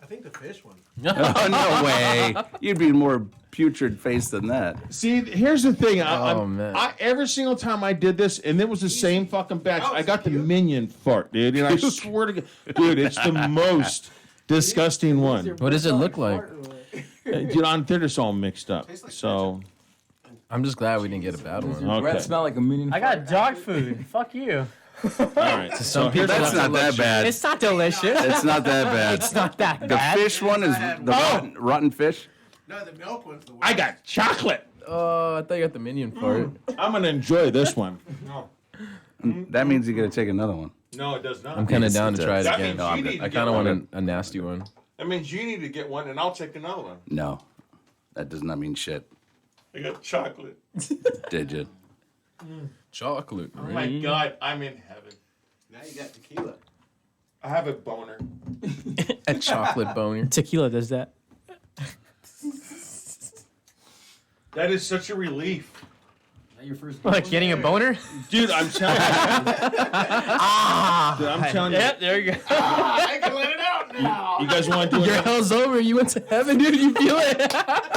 Speaker 4: I think the fish one.
Speaker 9: Oh, no way. You'd be more putrid face than that.
Speaker 1: See, here's the thing.
Speaker 7: Man.
Speaker 1: Every single time I did this, and it was the same fucking batch, I got the minion fart, dude. And I swear to God, dude, it's the most disgusting one.
Speaker 7: What does it look like?
Speaker 1: Dude, they're just all mixed up. So,
Speaker 7: I'm just glad we didn't get a bad one.
Speaker 1: okay.
Speaker 3: Breath smell like a minion.
Speaker 8: I got dog food. Fuck you.
Speaker 1: All right. So here's
Speaker 9: That's not that bad.
Speaker 8: It's not delicious.
Speaker 9: It's not that bad.
Speaker 8: It's not that
Speaker 9: The
Speaker 8: bad.
Speaker 9: fish one is the rotten fish.
Speaker 4: No, the milk one's the worst.
Speaker 1: I got chocolate.
Speaker 7: Oh, I thought you got the minion fart.
Speaker 1: I'm gonna enjoy this one.
Speaker 9: That means you got to take another one.
Speaker 1: No, it does not.
Speaker 7: I'm kind of
Speaker 9: Yes,
Speaker 7: down
Speaker 9: it
Speaker 7: to try it
Speaker 9: does.
Speaker 1: That
Speaker 7: again.
Speaker 1: means you need to
Speaker 7: I
Speaker 1: get
Speaker 7: kind of
Speaker 1: one.
Speaker 7: want a nasty one.
Speaker 1: That means you need to get one, and I'll take another one.
Speaker 9: No, that does not mean shit.
Speaker 1: I got chocolate.
Speaker 9: Did you?
Speaker 7: Chocolate.
Speaker 1: Oh my God, I'm in heaven.
Speaker 4: Now you got tequila.
Speaker 1: I have a boner.
Speaker 7: A chocolate boner.
Speaker 8: Tequila does that.
Speaker 1: That is such a relief.
Speaker 3: Is that your first
Speaker 8: Like getting a boner?
Speaker 1: Dude, I'm telling you. Dude, I'm telling you.
Speaker 8: Yep, there you go.
Speaker 4: I can let it out now.
Speaker 1: You guys want to do
Speaker 7: Your
Speaker 1: another?
Speaker 7: hell's over. You went to heaven, dude. You feel it?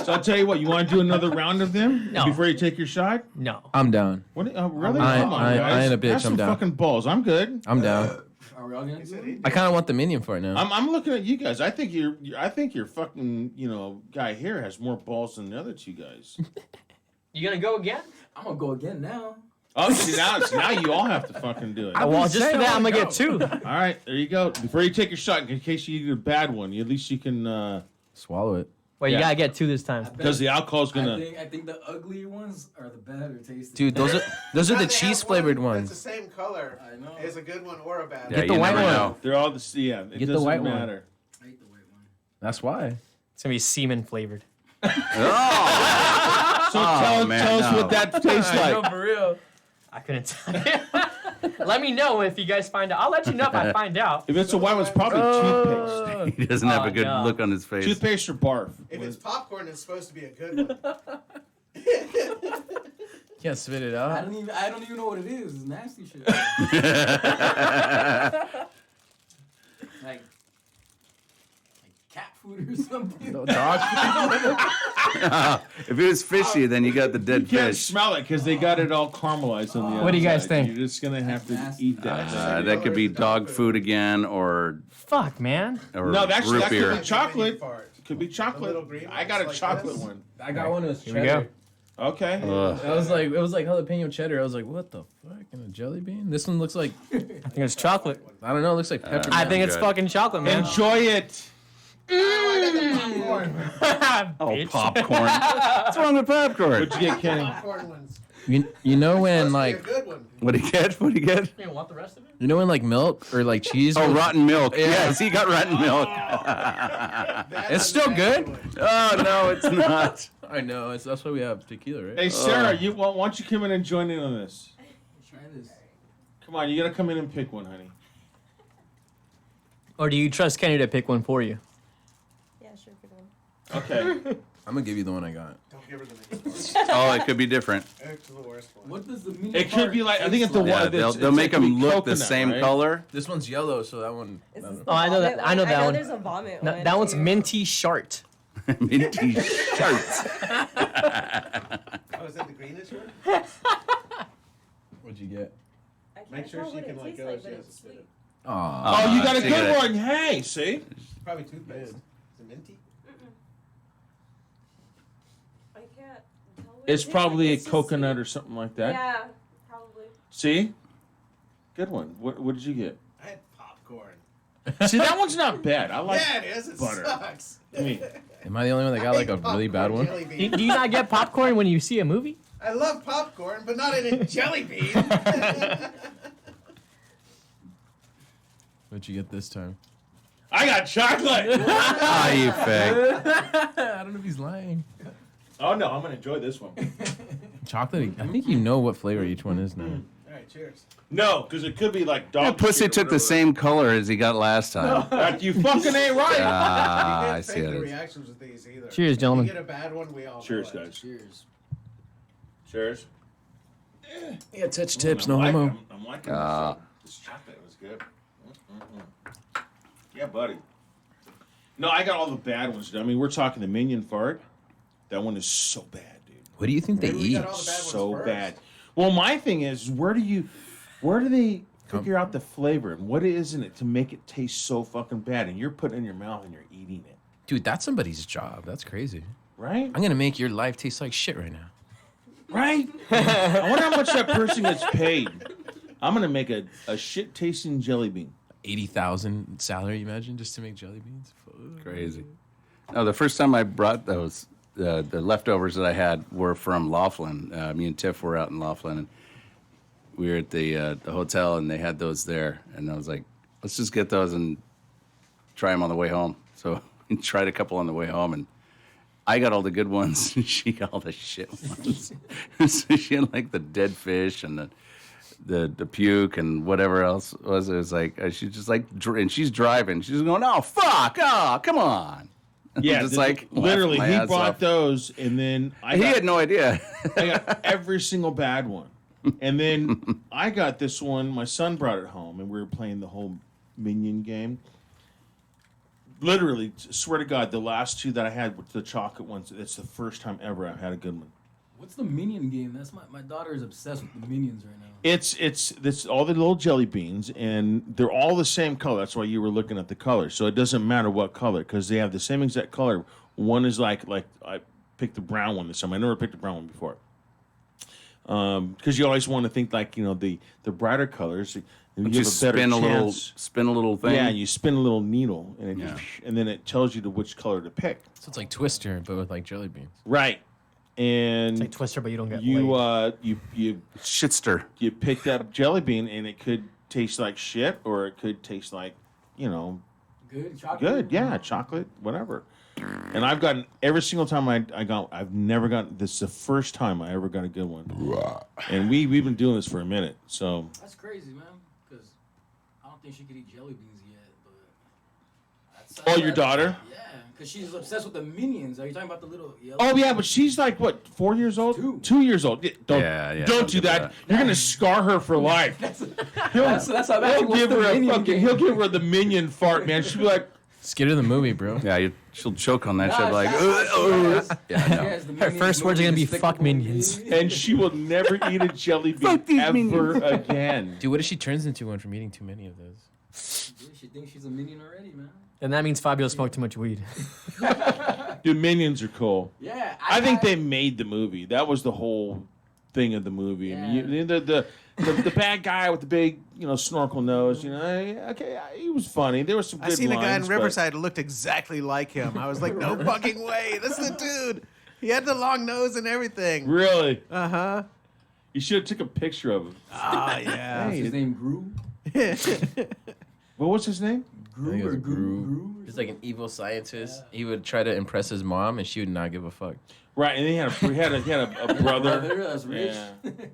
Speaker 1: So I'll tell you what. You want to do another round of them
Speaker 8: No.
Speaker 1: before you take your shot?
Speaker 8: No.
Speaker 7: I'm down.
Speaker 1: What? Really?
Speaker 7: I-
Speaker 1: Come on,
Speaker 7: I
Speaker 1: guys.
Speaker 7: ain't a bitch,
Speaker 1: Have
Speaker 7: I'm
Speaker 1: some
Speaker 7: down.
Speaker 1: fucking balls. I'm good.
Speaker 7: I'm down.
Speaker 3: Are we all gonna do it?
Speaker 7: I kind of want the minion for it now.
Speaker 1: I'm looking at you guys. I think your fucking guy here has more balls than the other two guys.
Speaker 2: You gonna go again?
Speaker 3: I'm gonna go again now.
Speaker 1: Oh, see now you all have to fucking do it.
Speaker 8: Well, just for that, I'm gonna get 2.
Speaker 1: All right, there you go. Before you take your shot, in case you get a bad one, at least you can.
Speaker 7: Swallow it.
Speaker 8: Well, you gotta get 2 this time.
Speaker 1: Because the alcohol's gonna.
Speaker 3: I think the ugly ones are the better tasting.
Speaker 7: Dude, those are
Speaker 4: Not
Speaker 7: the
Speaker 4: the
Speaker 7: cheese
Speaker 4: F1
Speaker 7: flavored
Speaker 4: That's
Speaker 7: ones.
Speaker 4: the same color.
Speaker 3: I know.
Speaker 4: Is a good one or a bad
Speaker 9: Yeah,
Speaker 4: one.
Speaker 7: the
Speaker 9: you
Speaker 7: white
Speaker 9: never
Speaker 7: one.
Speaker 9: know.
Speaker 1: They're all the It
Speaker 7: Get the
Speaker 1: doesn't
Speaker 7: white one.
Speaker 1: matter.
Speaker 3: I hate the white one.
Speaker 7: That's why.
Speaker 8: It's gonna be semen flavored.
Speaker 1: So
Speaker 9: Oh, man,
Speaker 1: tell us
Speaker 9: no.
Speaker 1: what that tastes like.
Speaker 8: for real. I couldn't tell you. Let me know if you guys find out. I'll let you know if I find out.
Speaker 1: If it's a white one, it's probably toothpaste.
Speaker 9: He doesn't have
Speaker 8: Oh,
Speaker 9: a good
Speaker 8: no.
Speaker 9: look on his face.
Speaker 1: Toothpaste or barf.
Speaker 4: If it's popcorn, it's supposed to be a good one.
Speaker 7: Can't spit it
Speaker 3: I
Speaker 7: out.
Speaker 3: don't even know what it is. It's nasty shit. like cat food or something.
Speaker 7: Dog.
Speaker 9: If it was fishy, then you got the
Speaker 1: You
Speaker 9: dead
Speaker 1: can't
Speaker 9: fish.
Speaker 1: smell it because they got it all caramelized on the outside.
Speaker 8: What do you guys think?
Speaker 1: You're just gonna have to
Speaker 3: Nasty.
Speaker 1: eat that.
Speaker 9: That could be dog food again, or
Speaker 8: Fuck, man.
Speaker 1: No, actually,
Speaker 9: root
Speaker 1: that
Speaker 9: beer.
Speaker 1: could be chocolate.
Speaker 4: Fart.
Speaker 1: Could be
Speaker 4: The
Speaker 1: chocolate.
Speaker 4: little green
Speaker 1: I got a
Speaker 4: ones like
Speaker 1: chocolate
Speaker 4: this?
Speaker 1: one.
Speaker 7: I got one that was
Speaker 8: Here we go.
Speaker 1: Okay.
Speaker 9: Ugh.
Speaker 7: It was like jalapeno cheddar. I was like, what the fuck? And a jelly bean? This one looks like,
Speaker 8: I think it's chocolate.
Speaker 7: I don't know, it looks like peppermint.
Speaker 8: I think it's
Speaker 9: good.
Speaker 8: fucking chocolate, man.
Speaker 1: Enjoy it.
Speaker 4: Popcorn.
Speaker 9: Oh,
Speaker 8: Bitch.
Speaker 9: popcorn. What's wrong with popcorn?
Speaker 1: What'd you get, Kenny?
Speaker 4: Popcorn ones.
Speaker 7: You know when
Speaker 4: Supposed to be
Speaker 7: like
Speaker 4: a good one.
Speaker 9: What'd he get? What'd he get?
Speaker 2: You want the rest of it?
Speaker 7: you know when like milk or like cheese.
Speaker 9: Oh,
Speaker 7: was-
Speaker 9: rotten milk.
Speaker 7: Yeah.
Speaker 9: Yes, he got rotten milk.
Speaker 4: That's
Speaker 7: It's
Speaker 4: a
Speaker 7: still
Speaker 4: nasty
Speaker 7: good?
Speaker 4: one.
Speaker 9: Oh, no, it's not.
Speaker 7: I know. That's why we have tequila, right?
Speaker 1: Hey, Sarah, why don't you come in and join in on this?
Speaker 3: Try this.
Speaker 1: Come on, you gotta come in and pick one, honey.
Speaker 8: Or do you trust Kenny to pick one for you?
Speaker 10: Yeah, sure, pick one.
Speaker 1: Okay.
Speaker 7: I'm gonna give you the one I got.
Speaker 4: Don't give her the next one.
Speaker 9: Oh, it could be different.
Speaker 4: It's the worst one.
Speaker 3: What does the mini
Speaker 1: It could be like I think it's the
Speaker 9: Yeah,
Speaker 1: one.
Speaker 9: they'll make them look the same color.
Speaker 7: This one's yellow, so that one.
Speaker 10: Is this the
Speaker 8: Oh, I know that-
Speaker 10: vomit
Speaker 8: I know
Speaker 10: one?
Speaker 8: that one.
Speaker 10: There's a vomit
Speaker 8: No,
Speaker 10: one.
Speaker 8: that one's
Speaker 10: too.
Speaker 8: minty shart.
Speaker 9: Minty shirts.
Speaker 4: Oh, is that the greenish one?
Speaker 7: What'd you get?
Speaker 10: I can't
Speaker 4: Make sure
Speaker 10: tell
Speaker 4: she
Speaker 10: what
Speaker 4: can
Speaker 10: it
Speaker 4: like
Speaker 10: tastes
Speaker 4: go.
Speaker 10: like,
Speaker 4: She
Speaker 10: but
Speaker 4: has to
Speaker 10: it's
Speaker 4: spit
Speaker 10: sweet.
Speaker 4: it.
Speaker 1: Oh, you got a
Speaker 9: she
Speaker 1: good
Speaker 9: got
Speaker 1: one. Hey, see?
Speaker 4: It's probably toothpaste. Is it minty?
Speaker 10: I can't tell what
Speaker 1: It's
Speaker 10: it tastes
Speaker 1: probably
Speaker 10: like.
Speaker 1: a
Speaker 10: It's just
Speaker 1: coconut
Speaker 10: sweet.
Speaker 1: or something like that.
Speaker 10: Yeah, probably.
Speaker 1: See? Good one. What did you get?
Speaker 4: I had popcorn.
Speaker 1: See, that one's not bad. I like.
Speaker 4: Yeah, it is. It
Speaker 1: butter.
Speaker 4: sucks.
Speaker 1: I mean,
Speaker 7: Am I the only one that got like a really bad one?
Speaker 4: Jelly
Speaker 8: Do,
Speaker 4: bean.
Speaker 8: do you not get popcorn when you see a movie?
Speaker 4: I love popcorn, but not in a jelly bean.
Speaker 7: What'd you get this time?
Speaker 1: I got chocolate.
Speaker 9: Ah, you fag.
Speaker 7: I don't know if he's lying.
Speaker 1: Oh no, I'm gonna enjoy this one.
Speaker 7: Chocolate. I think you know what flavor each one is now.
Speaker 4: All right, cheers.
Speaker 1: No, because it could be like dog.
Speaker 9: That pussy
Speaker 1: shit or
Speaker 9: took the
Speaker 1: whatever.
Speaker 9: same color as he got last time.
Speaker 1: You fucking ain't right.
Speaker 9: Ah,
Speaker 4: You
Speaker 9: I
Speaker 4: can't
Speaker 9: see
Speaker 4: fake
Speaker 9: it.
Speaker 4: the
Speaker 9: is.
Speaker 4: reactions with these either.
Speaker 8: Cheers,
Speaker 4: If
Speaker 8: gentlemen.
Speaker 4: You get a bad one, we all.
Speaker 1: Cheers,
Speaker 4: know it.
Speaker 1: guys.
Speaker 3: Cheers.
Speaker 1: Cheers.
Speaker 7: Yeah, touch tips,
Speaker 1: I'm
Speaker 7: no
Speaker 1: liking-
Speaker 7: homo.
Speaker 1: I'm liking
Speaker 9: Ah.
Speaker 1: this chocolate was good. Yeah, buddy. No, I got all the bad ones. I mean, we're talking the minion fart. That one is so bad, dude.
Speaker 7: What do you think they
Speaker 4: Maybe we
Speaker 7: eat?
Speaker 4: got all the bad ones
Speaker 1: So
Speaker 4: first.
Speaker 1: bad. Well, my thing is, where do they figure out the flavor and what is in it to make it taste so fucking bad? And you're putting it in your mouth and you're eating it,
Speaker 7: Dude, that's somebody's job. That's crazy.
Speaker 1: right?
Speaker 7: I'm gonna make your life taste like shit right now.
Speaker 1: Right? I wonder how much that person gets paid. I'm gonna make a shit tasting jelly bean.
Speaker 7: 80,000 salary, imagine, just to make jelly beans. Fuck.
Speaker 9: Crazy. No, the first time I brought those, the leftovers that I had were from Laughlin. Me and Tiff were out in Laughlin, and we were at the hotel, and they had those there. And I was like, let's just get those and try them on the way home. So we tried a couple on the way home, and I got all the good ones, and she got all the shit ones. So she had like the dead fish and the puke and whatever else was. It was like she's just like, and she's driving. She's going, oh fuck, oh come on.
Speaker 1: Yeah,
Speaker 9: just like
Speaker 1: literally,
Speaker 9: laughing my
Speaker 1: he
Speaker 9: ass
Speaker 1: brought
Speaker 9: off.
Speaker 1: those, and then
Speaker 9: He had no idea.
Speaker 1: I got every single bad one. And then I got this one. My son brought it home, and we were playing the whole Minion game. Literally, swear to God, the last two that I had were the chocolate ones. It's the first time ever I've had a good one.
Speaker 3: What's the Minion game? That's my daughter is obsessed with the Minions right now.
Speaker 1: It's all the little jelly beans, and they're all the same color. That's why you were looking at the color. So it doesn't matter what color, because they have the same exact color. One is like I picked the brown one this time. I never picked the brown one before. Because you always want to think like the brighter colors. And
Speaker 9: You
Speaker 1: have a better
Speaker 9: spin a little thing.
Speaker 1: Yeah, and you spin a little needle, and and then it tells you which color to pick.
Speaker 7: So it's like Twister, but with like jelly beans.
Speaker 1: Right. And
Speaker 8: It's like Twister, but you don't get
Speaker 1: you
Speaker 8: laid.
Speaker 1: you
Speaker 9: Shitster.
Speaker 1: you pick that jelly bean, and it could taste like shit, or it could taste like
Speaker 3: Good chocolate.
Speaker 1: good. Yeah, chocolate, whatever. And I've gotten every single time I've never gotten this. Is the first time I ever got a good one. And we've been doing this for a minute, so
Speaker 3: That's crazy, man. Because I don't think she could eat jelly beans yet. But
Speaker 1: Oh, your daughter?
Speaker 3: Yeah, because she's obsessed with the Minions. Are you talking about the little yellow?
Speaker 1: Oh yeah, but she's like what, 4 years old? 2 years old. Don't
Speaker 9: Yeah,
Speaker 1: don't do
Speaker 9: give her
Speaker 1: that. You're gonna scar her for life.
Speaker 3: That's how I'm asking,
Speaker 1: He'll
Speaker 3: what's
Speaker 1: give
Speaker 3: the
Speaker 1: her a
Speaker 3: Minion
Speaker 1: fucking.
Speaker 3: game?
Speaker 1: He'll give her the minion fart, man. She'll be like,
Speaker 7: Just get her the movie, bro.
Speaker 9: Yeah, she'll choke on that
Speaker 3: Nah,
Speaker 9: shit like.
Speaker 3: shots-
Speaker 9: Yeah, I know.
Speaker 3: Yes, the
Speaker 8: Her
Speaker 3: Minions
Speaker 8: first words are
Speaker 3: movie,
Speaker 8: gonna be
Speaker 3: Despicable
Speaker 8: "fuck Minions."
Speaker 3: Me.
Speaker 1: and she will never eat a jelly bean
Speaker 9: Fuck these
Speaker 1: ever
Speaker 9: minions.
Speaker 1: again.
Speaker 7: Dude, what if she turns into one from eating too many of those?
Speaker 3: Dude, she thinks she's a Minion already, man.
Speaker 8: And that means Fabio smoked too much weed.
Speaker 1: Dude, minions are cool.
Speaker 3: Yeah,
Speaker 1: I think they made the movie. That was the whole thing of the movie. I mean, the bad guy with the big, snorkel nose. He was funny. There was some.
Speaker 4: I
Speaker 1: good
Speaker 4: seen a guy in
Speaker 1: lines, but-
Speaker 4: Riverside who looked exactly like him. I was like, no fucking way. That's the dude. He had the long nose and everything.
Speaker 1: Really?
Speaker 4: Uh-huh.
Speaker 1: You should have took a picture of him.
Speaker 4: Oh, yeah.
Speaker 3: His name Gru.
Speaker 1: What was his name?
Speaker 3: Gru or Gru?
Speaker 7: He's like an evil scientist. He would try to impress his mom, and she would not give a fuck.
Speaker 1: Right, and he had a brother.
Speaker 3: That's rich.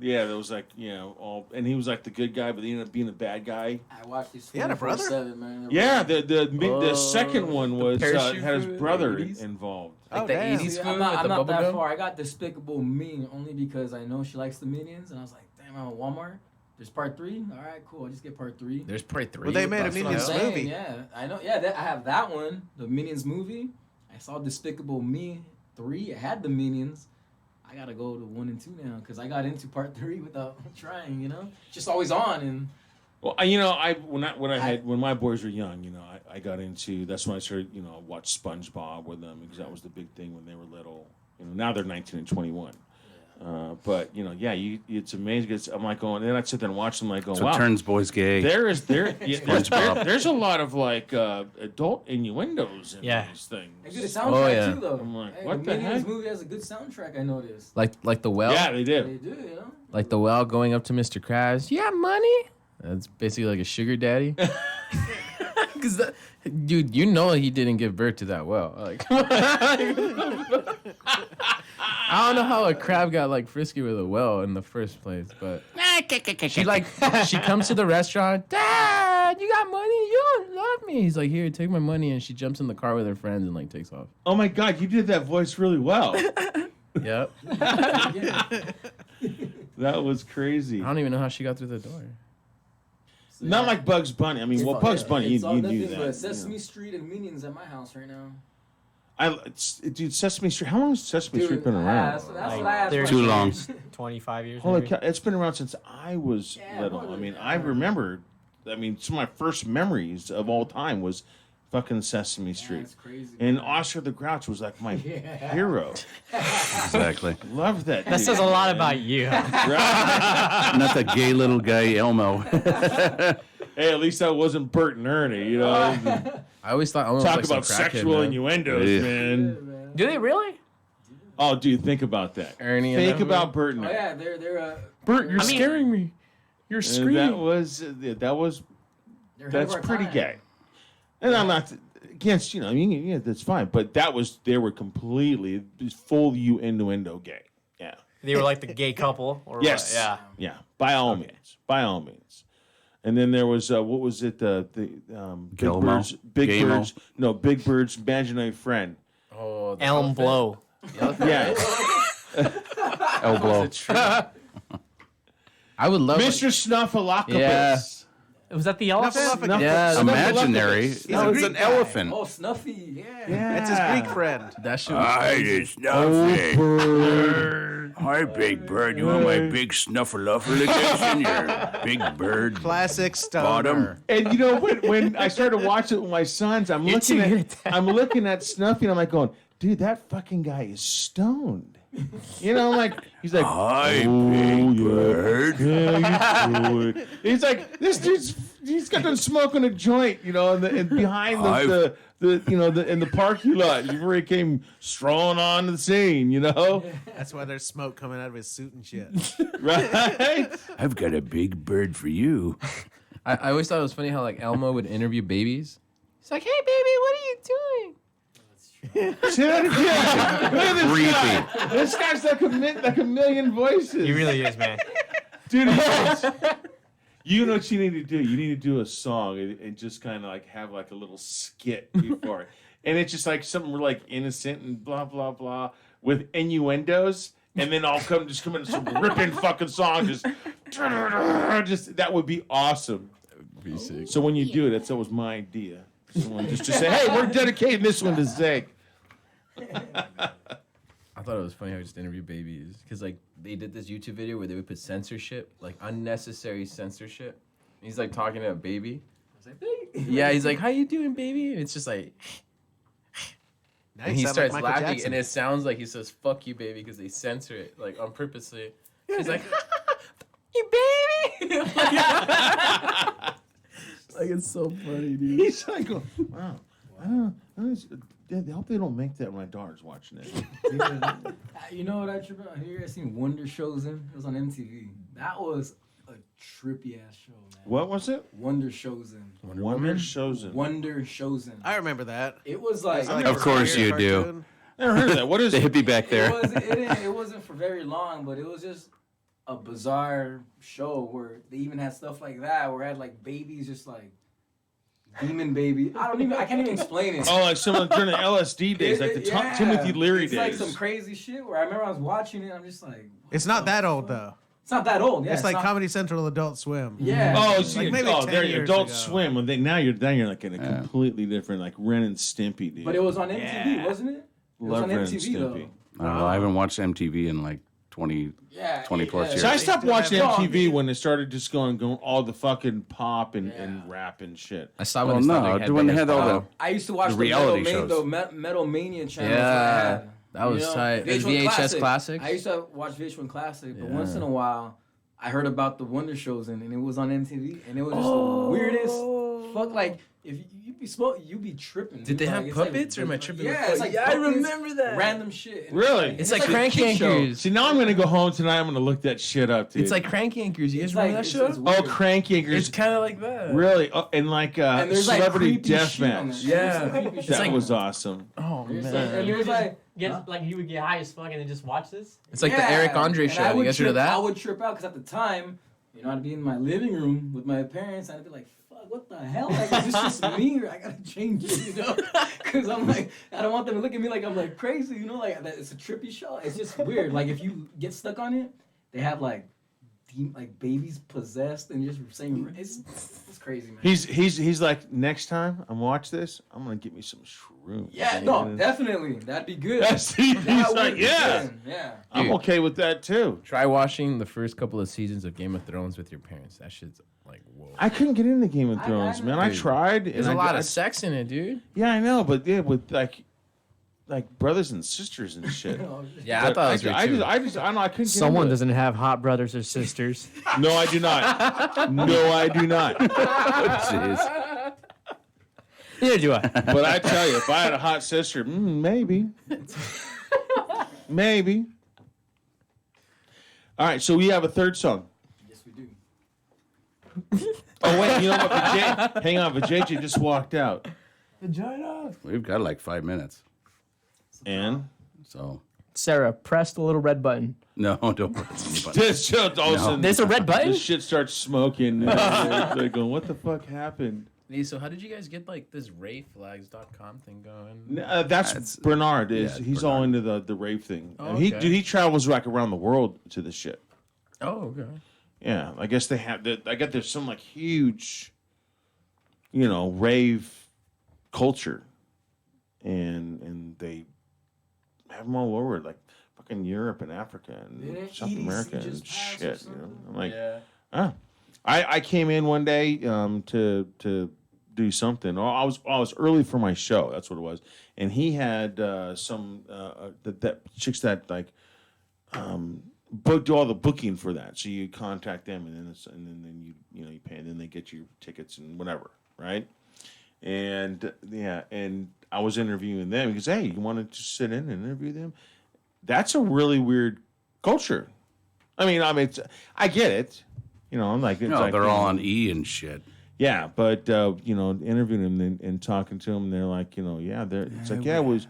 Speaker 1: Yeah, that was like and he was like the good guy, but he ended up being the bad guy.
Speaker 3: I watched these.
Speaker 4: He had a brother?
Speaker 3: 24/7, man.
Speaker 1: Yeah, the second one was
Speaker 7: parachute
Speaker 1: had his
Speaker 7: food,
Speaker 1: brother
Speaker 3: 80s?
Speaker 1: involved.
Speaker 7: Like
Speaker 4: Oh,
Speaker 7: the
Speaker 4: damn.
Speaker 7: 80s
Speaker 3: See,
Speaker 7: food
Speaker 3: I'm not,
Speaker 7: with
Speaker 3: I'm
Speaker 7: the
Speaker 3: not
Speaker 7: bubble
Speaker 3: that
Speaker 7: gum?
Speaker 3: far. I got Despicable Me only because I know she likes the Minions, and I was like, damn, I'm at Walmart. There's part 3. All right, cool. I'll just get part 3.
Speaker 7: There's probably 3.
Speaker 4: Well, they made a
Speaker 7: That's what
Speaker 4: Minions
Speaker 7: I'm
Speaker 3: Saying,
Speaker 4: movie.
Speaker 3: Yeah, I know. Yeah, I have that one, the Minions movie. I saw Despicable Me 3. It had the Minions. I gotta go to 1 and 2 now because I got into part 3 without trying. Just always on and.
Speaker 1: Well, when my boys were young, I got into. That's when I started, watch SpongeBob with them because that was the big thing when they were little. Now they're 19 and 21. But it's amazing. I'm like going, and then I'd sit there and watch them, like going,
Speaker 9: So
Speaker 1: wow.
Speaker 9: it turns boys gay.
Speaker 1: There's a lot of like adult innuendos in these things.
Speaker 3: A good soundtrack
Speaker 7: yeah.
Speaker 3: too, though.
Speaker 1: I'm like,
Speaker 3: Hey,
Speaker 1: what
Speaker 3: the
Speaker 1: the
Speaker 3: Minions
Speaker 1: heck?
Speaker 3: movie has a good soundtrack. I noticed.
Speaker 7: Like the well?
Speaker 1: Yeah, they
Speaker 3: They
Speaker 1: did.
Speaker 3: do,
Speaker 7: Like the well going up to Mr. Krabs. You got money? That's basically like a sugar daddy. Because, dude, he didn't give birth to that well. Like, I don't know how a crab got like frisky with a well in the first place, but she comes to the restaurant. Dad, you got money? You don't love me. He's like, here, take my money, and she jumps in the car with her friends and like takes off.
Speaker 1: Oh my God, you did that voice really well.
Speaker 7: Yep.
Speaker 1: That was crazy.
Speaker 7: I don't even know how she got through the door.
Speaker 1: Not like Bugs Bunny. I mean, Bugs Bunny,
Speaker 3: It's
Speaker 1: you
Speaker 3: all
Speaker 1: knew
Speaker 3: nothing
Speaker 1: that.
Speaker 3: but Sesame Street and Minions at my house right now.
Speaker 1: Dude, Sesame Street. How long has Sesame
Speaker 3: Dude,
Speaker 1: Street been around?
Speaker 3: that's what I asked.
Speaker 8: Like,
Speaker 9: Too long.
Speaker 8: 25 years.
Speaker 1: Holy
Speaker 8: maybe.
Speaker 1: cow, it's been around since I was
Speaker 3: Yeah,
Speaker 1: little.
Speaker 3: more
Speaker 1: I
Speaker 3: than
Speaker 1: mean,
Speaker 3: that.
Speaker 1: I remember. Some of my first memories of all time was fucking Sesame Street.
Speaker 3: That's crazy.
Speaker 1: And Oscar the Grouch was like my hero.
Speaker 9: Exactly.
Speaker 1: Love that.
Speaker 8: That
Speaker 1: dude,
Speaker 8: says a lot
Speaker 1: man.
Speaker 8: about you.
Speaker 1: Right?
Speaker 9: Not the gay little guy Elmo.
Speaker 1: Hey, at least I wasn't Bert and Ernie.
Speaker 7: I always thought Elmo was
Speaker 1: Talk
Speaker 7: like some
Speaker 1: about
Speaker 7: crackhead,
Speaker 1: sexual
Speaker 7: man.
Speaker 1: innuendos,
Speaker 9: Yeah.
Speaker 1: man.
Speaker 8: Do they really?
Speaker 1: Oh, dude, think about that.
Speaker 7: Ernie and
Speaker 1: Think
Speaker 7: them,
Speaker 1: about Bert and
Speaker 3: Oh
Speaker 1: Ernie.
Speaker 3: yeah, they're
Speaker 1: Bert, you're
Speaker 8: I mean-
Speaker 1: scaring me.
Speaker 8: You're
Speaker 1: And
Speaker 8: screaming.
Speaker 1: that was
Speaker 3: they're ahead of
Speaker 1: that's
Speaker 3: our
Speaker 1: pretty
Speaker 3: time.
Speaker 1: gay. And I'm not against, that's fine. But they were completely full innuendo gay. Yeah.
Speaker 8: They were like the gay couple. Or
Speaker 1: Yes.
Speaker 8: What? Yeah.
Speaker 1: Yeah. By all means. By all means. And then there was what was it? Big
Speaker 9: Gilmo?
Speaker 1: Birds. Big
Speaker 9: Gamo?
Speaker 1: Birds. No, Big Bird's Imaginary Friend.
Speaker 7: Oh, the
Speaker 8: Elm
Speaker 7: outfit.
Speaker 8: Blow.
Speaker 1: Yeah.
Speaker 9: Elbow.
Speaker 7: I would love
Speaker 1: Mr. Snuffleupagus.
Speaker 7: Yeah.
Speaker 8: Was that the elephant?
Speaker 1: Snuffle-
Speaker 7: Yeah,
Speaker 9: Imaginary.
Speaker 1: Snuffleupagus.
Speaker 9: No, it's
Speaker 4: Greek
Speaker 9: an
Speaker 4: guy.
Speaker 9: elephant.
Speaker 3: Oh, Snuffy, yeah.
Speaker 1: Yeah.
Speaker 4: It's his Greek friend.
Speaker 7: that shit was
Speaker 9: just nothing. Hi, Big Bird. You want my big snuffleupagus? Your big bird.
Speaker 4: Classic stoner.
Speaker 9: Bottom.
Speaker 1: And you know when I started watching it with my sons, I'm looking at Snuffy and I'm like going, dude, that fucking guy is stoned. You know, like he's like,
Speaker 9: Hi, Big Bird.
Speaker 1: yeah, you do it. He's like, he's got them smoking a joint, you know, and behind the in the parking lot before he came strolling on the scene, you know.
Speaker 4: That's why there's smoke coming out of his suit and shit.
Speaker 1: Right?
Speaker 9: I've got a big bird for you.
Speaker 7: I always thought it was funny how like Elmo would interview babies. He's like, "Hey, baby, what are you doing?"
Speaker 1: Say that again. Look at this guy. This guy's like a million voices.
Speaker 8: He really is, man.
Speaker 1: Dude, you know what you need to do? You need to do a song and just kind of like have like a little skit before it. And it's just like something like innocent and blah, blah, blah with innuendos. And then I'll come in some ripping fucking song. Just that would be awesome.
Speaker 7: Be sick.
Speaker 1: So when you do it, that's always my idea. Someone just say, hey, we're dedicating this one to Zach.
Speaker 7: I thought it was funny how he just interviewed babies because like they did this YouTube video where they would put censorship, like unnecessary censorship. And he's like talking to a baby. I was like, yeah, he's like, "How you doing, baby?" And it's just like,
Speaker 4: Now
Speaker 7: and
Speaker 4: you
Speaker 7: he
Speaker 4: sound like
Speaker 7: starts
Speaker 4: Michael
Speaker 7: laughing,
Speaker 4: Jackson.
Speaker 7: and it sounds like he says "fuck you, baby" because they censor it like on purposely. He's like, "You baby," like it's so funny, dude.
Speaker 1: He's like, wow. I hope they don't make that when my daughter's watching it.
Speaker 3: You know what I trip out? Have you guys seen Wonder Chosen? It was on MTV. That was a trippy ass show, man.
Speaker 1: What was it?
Speaker 3: Wonder Chosen.
Speaker 1: Wonder Chosen.
Speaker 3: Wonder Chosen.
Speaker 4: I remember that.
Speaker 3: It was like,
Speaker 9: Of course you do.
Speaker 4: Cartoon.
Speaker 1: Never heard of that. What is
Speaker 9: The
Speaker 1: it?
Speaker 9: hippie back there.
Speaker 3: it wasn't for very long, but it was just a bizarre show where they even had stuff like that, where it had like babies just like demon baby. I can't even explain it.
Speaker 1: Oh, like some during the LSD days, like the
Speaker 3: Yeah.
Speaker 1: Timothy Leary
Speaker 3: it's
Speaker 1: days.
Speaker 3: like some crazy shit where I remember I was watching it. I'm just like,
Speaker 4: It's not that old though.
Speaker 3: it's not that old. Yeah,
Speaker 4: It's like
Speaker 3: not,
Speaker 4: Comedy Central Adult Swim.
Speaker 3: Yeah.
Speaker 1: Oh, see,
Speaker 4: Like maybe 10
Speaker 1: there
Speaker 4: years
Speaker 1: Adult
Speaker 4: ago.
Speaker 1: Swim. Well, now you're like in a completely different, like Ren and Stimpy, dude.
Speaker 3: But it was on MTV, wasn't it? It was
Speaker 1: Love
Speaker 3: on
Speaker 1: Ren and
Speaker 3: MTV though.
Speaker 1: Stimpy.
Speaker 9: I don't know. I haven't watched MTV in like 20 plus years.
Speaker 1: So I stopped watching
Speaker 3: No,
Speaker 1: MTV when they started just going all the fucking pop and rap and shit.
Speaker 7: I saw
Speaker 9: Well,
Speaker 7: when
Speaker 9: no, when they had all the
Speaker 3: I used to watch
Speaker 9: The
Speaker 3: the,
Speaker 9: reality
Speaker 3: Metal Mania channel.
Speaker 7: Yeah, that was tight. It was
Speaker 3: VH1
Speaker 7: VHS Classics.
Speaker 3: I used to watch VH1 Classic, but once in a while, I heard about the Wonder Shows and it was on MTV, and it was just the weirdest. Fuck, like if you be tripping.
Speaker 7: Did
Speaker 3: dude.
Speaker 7: they
Speaker 3: Like,
Speaker 7: have
Speaker 3: it's like-
Speaker 7: puppets or am I tripping?
Speaker 3: Yeah, it's like
Speaker 7: Yeah, I
Speaker 3: puppets,
Speaker 7: remember that.
Speaker 3: random shit. And
Speaker 1: Really?
Speaker 7: It's like
Speaker 3: a
Speaker 7: Crank
Speaker 3: kid show.
Speaker 7: Yankers.
Speaker 1: See, now I'm gonna go home tonight. I'm gonna look that shit up, dude.
Speaker 7: It's like Crank Yankers. You guys
Speaker 3: It's
Speaker 7: remember
Speaker 3: like-
Speaker 7: that show?
Speaker 3: it's
Speaker 1: oh,
Speaker 3: weird.
Speaker 1: Crank Yankers.
Speaker 7: It's kind of like that.
Speaker 1: Really? Oh, and like
Speaker 3: And there's like
Speaker 1: Celebrity
Speaker 3: creepy shit on
Speaker 1: Deathmatch.
Speaker 3: there.
Speaker 7: Yeah.
Speaker 3: There's some creepy shit.
Speaker 1: That
Speaker 7: like-
Speaker 1: was awesome.
Speaker 7: Oh
Speaker 3: And
Speaker 7: man,
Speaker 3: it was like.
Speaker 2: You would get high as fuck and then just watch this.
Speaker 7: it's like the
Speaker 3: Yeah,
Speaker 7: Eric Andre
Speaker 3: and I
Speaker 7: show. You
Speaker 3: would
Speaker 7: guys heard of
Speaker 3: trip- I
Speaker 7: that?
Speaker 3: would trip out because at the time, you know, I'd be in my living room with my parents and I'd be like, fuck, what the hell? Like, is this just me or I gotta change it, you know? Because I'm like, I don't want them to look at me like I'm like crazy, you know? Like, it's a trippy show. It's just weird. Like, if you get stuck on it, they have like babies possessed and just saying, it's crazy, man.
Speaker 1: He's like, next time I watch this, I'm gonna get me some shrooms.
Speaker 3: Yeah, no, definitely. That'd be good.
Speaker 1: He's
Speaker 3: That would
Speaker 1: like,
Speaker 3: be
Speaker 1: yeah,
Speaker 3: good. Yeah.
Speaker 1: I'm
Speaker 7: Dude.
Speaker 1: okay with that too.
Speaker 7: Try watching the first couple of seasons of Game of Thrones with your parents. That shit's like whoa.
Speaker 1: I couldn't get into Game of Thrones, man. I
Speaker 7: Dude,
Speaker 1: tried.
Speaker 7: There's
Speaker 1: and
Speaker 7: a lot
Speaker 1: I,
Speaker 7: of sex in it, dude.
Speaker 1: Yeah, I know, but yeah, with like brothers and sisters and shit.
Speaker 7: Yeah, I thought it was weird too.
Speaker 1: I don't know. I couldn't.
Speaker 8: Someone
Speaker 1: get into
Speaker 8: doesn't have hot brothers or sisters.
Speaker 1: it. No, I do not. No, I do not.
Speaker 9: Jeez.
Speaker 8: Neither do I.
Speaker 1: But I tell you, if I had a hot sister, maybe, maybe. All right, so we have a third song.
Speaker 3: Yes, we do.
Speaker 1: Oh wait, you know what? Hang on, Vijay just walked out.
Speaker 9: We've got like 5 minutes.
Speaker 1: And
Speaker 9: So,
Speaker 8: Sarah, press the little red button.
Speaker 9: no, don't press any button.
Speaker 1: this shit, all of a sudden,
Speaker 8: There's a red button?
Speaker 1: this shit starts smoking. And they're going, what the fuck happened?
Speaker 7: Hey, so how did you guys get like this rayflags.com thing going?
Speaker 1: That's
Speaker 9: That's-
Speaker 1: Bernard. He's
Speaker 9: Bernard.
Speaker 1: all into the rave thing.
Speaker 7: Oh,
Speaker 1: And he
Speaker 7: okay.
Speaker 1: he travels like around the world to this shit.
Speaker 7: Oh, okay.
Speaker 1: Yeah, I guess they have. I get there's some like huge, rave culture, and they have them all over. Like fucking Europe and Africa and
Speaker 3: Didn't
Speaker 1: South
Speaker 3: EDC
Speaker 1: America and
Speaker 3: just pass or
Speaker 1: shit. You know,
Speaker 3: something?
Speaker 1: I'm like,
Speaker 8: Yeah.
Speaker 1: I came in one day to do something. Or I was early for my show. That's what it was. And he had some that chicks that like booked all the booking for that. So you contact them, and then you pay, and then they get your tickets and whatever, right? And and I was interviewing them because hey, you want to just sit in and interview them? That's a really weird culture. I mean, I get it. You know, I'm like, it's
Speaker 9: No,
Speaker 1: like,
Speaker 9: they're
Speaker 1: you
Speaker 9: all
Speaker 1: know,
Speaker 9: on E and shit.
Speaker 1: yeah, but interviewing them and talking to them, they're like, it's like, it was,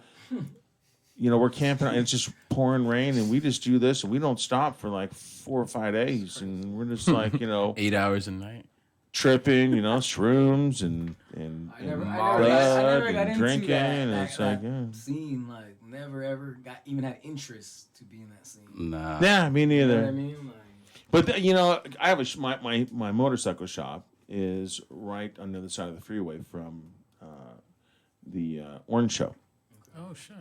Speaker 1: we're camping out and it's just pouring rain and we just do this and we don't stop for like 4 or 5 days and we're just like,
Speaker 7: 8 hours a night.
Speaker 1: tripping, shrooms and
Speaker 3: I never
Speaker 1: blood
Speaker 3: got
Speaker 1: and
Speaker 3: into
Speaker 1: drinking,
Speaker 3: that,
Speaker 1: and it's like, yeah.
Speaker 3: scene. Like, never ever even had interest to be in that scene.
Speaker 9: Nah.
Speaker 1: Yeah, me
Speaker 3: You know
Speaker 1: neither.
Speaker 3: what I mean? Like,
Speaker 1: But I have my motorcycle shop is right on the other side of the freeway from the Orange Show.
Speaker 7: Oh shit.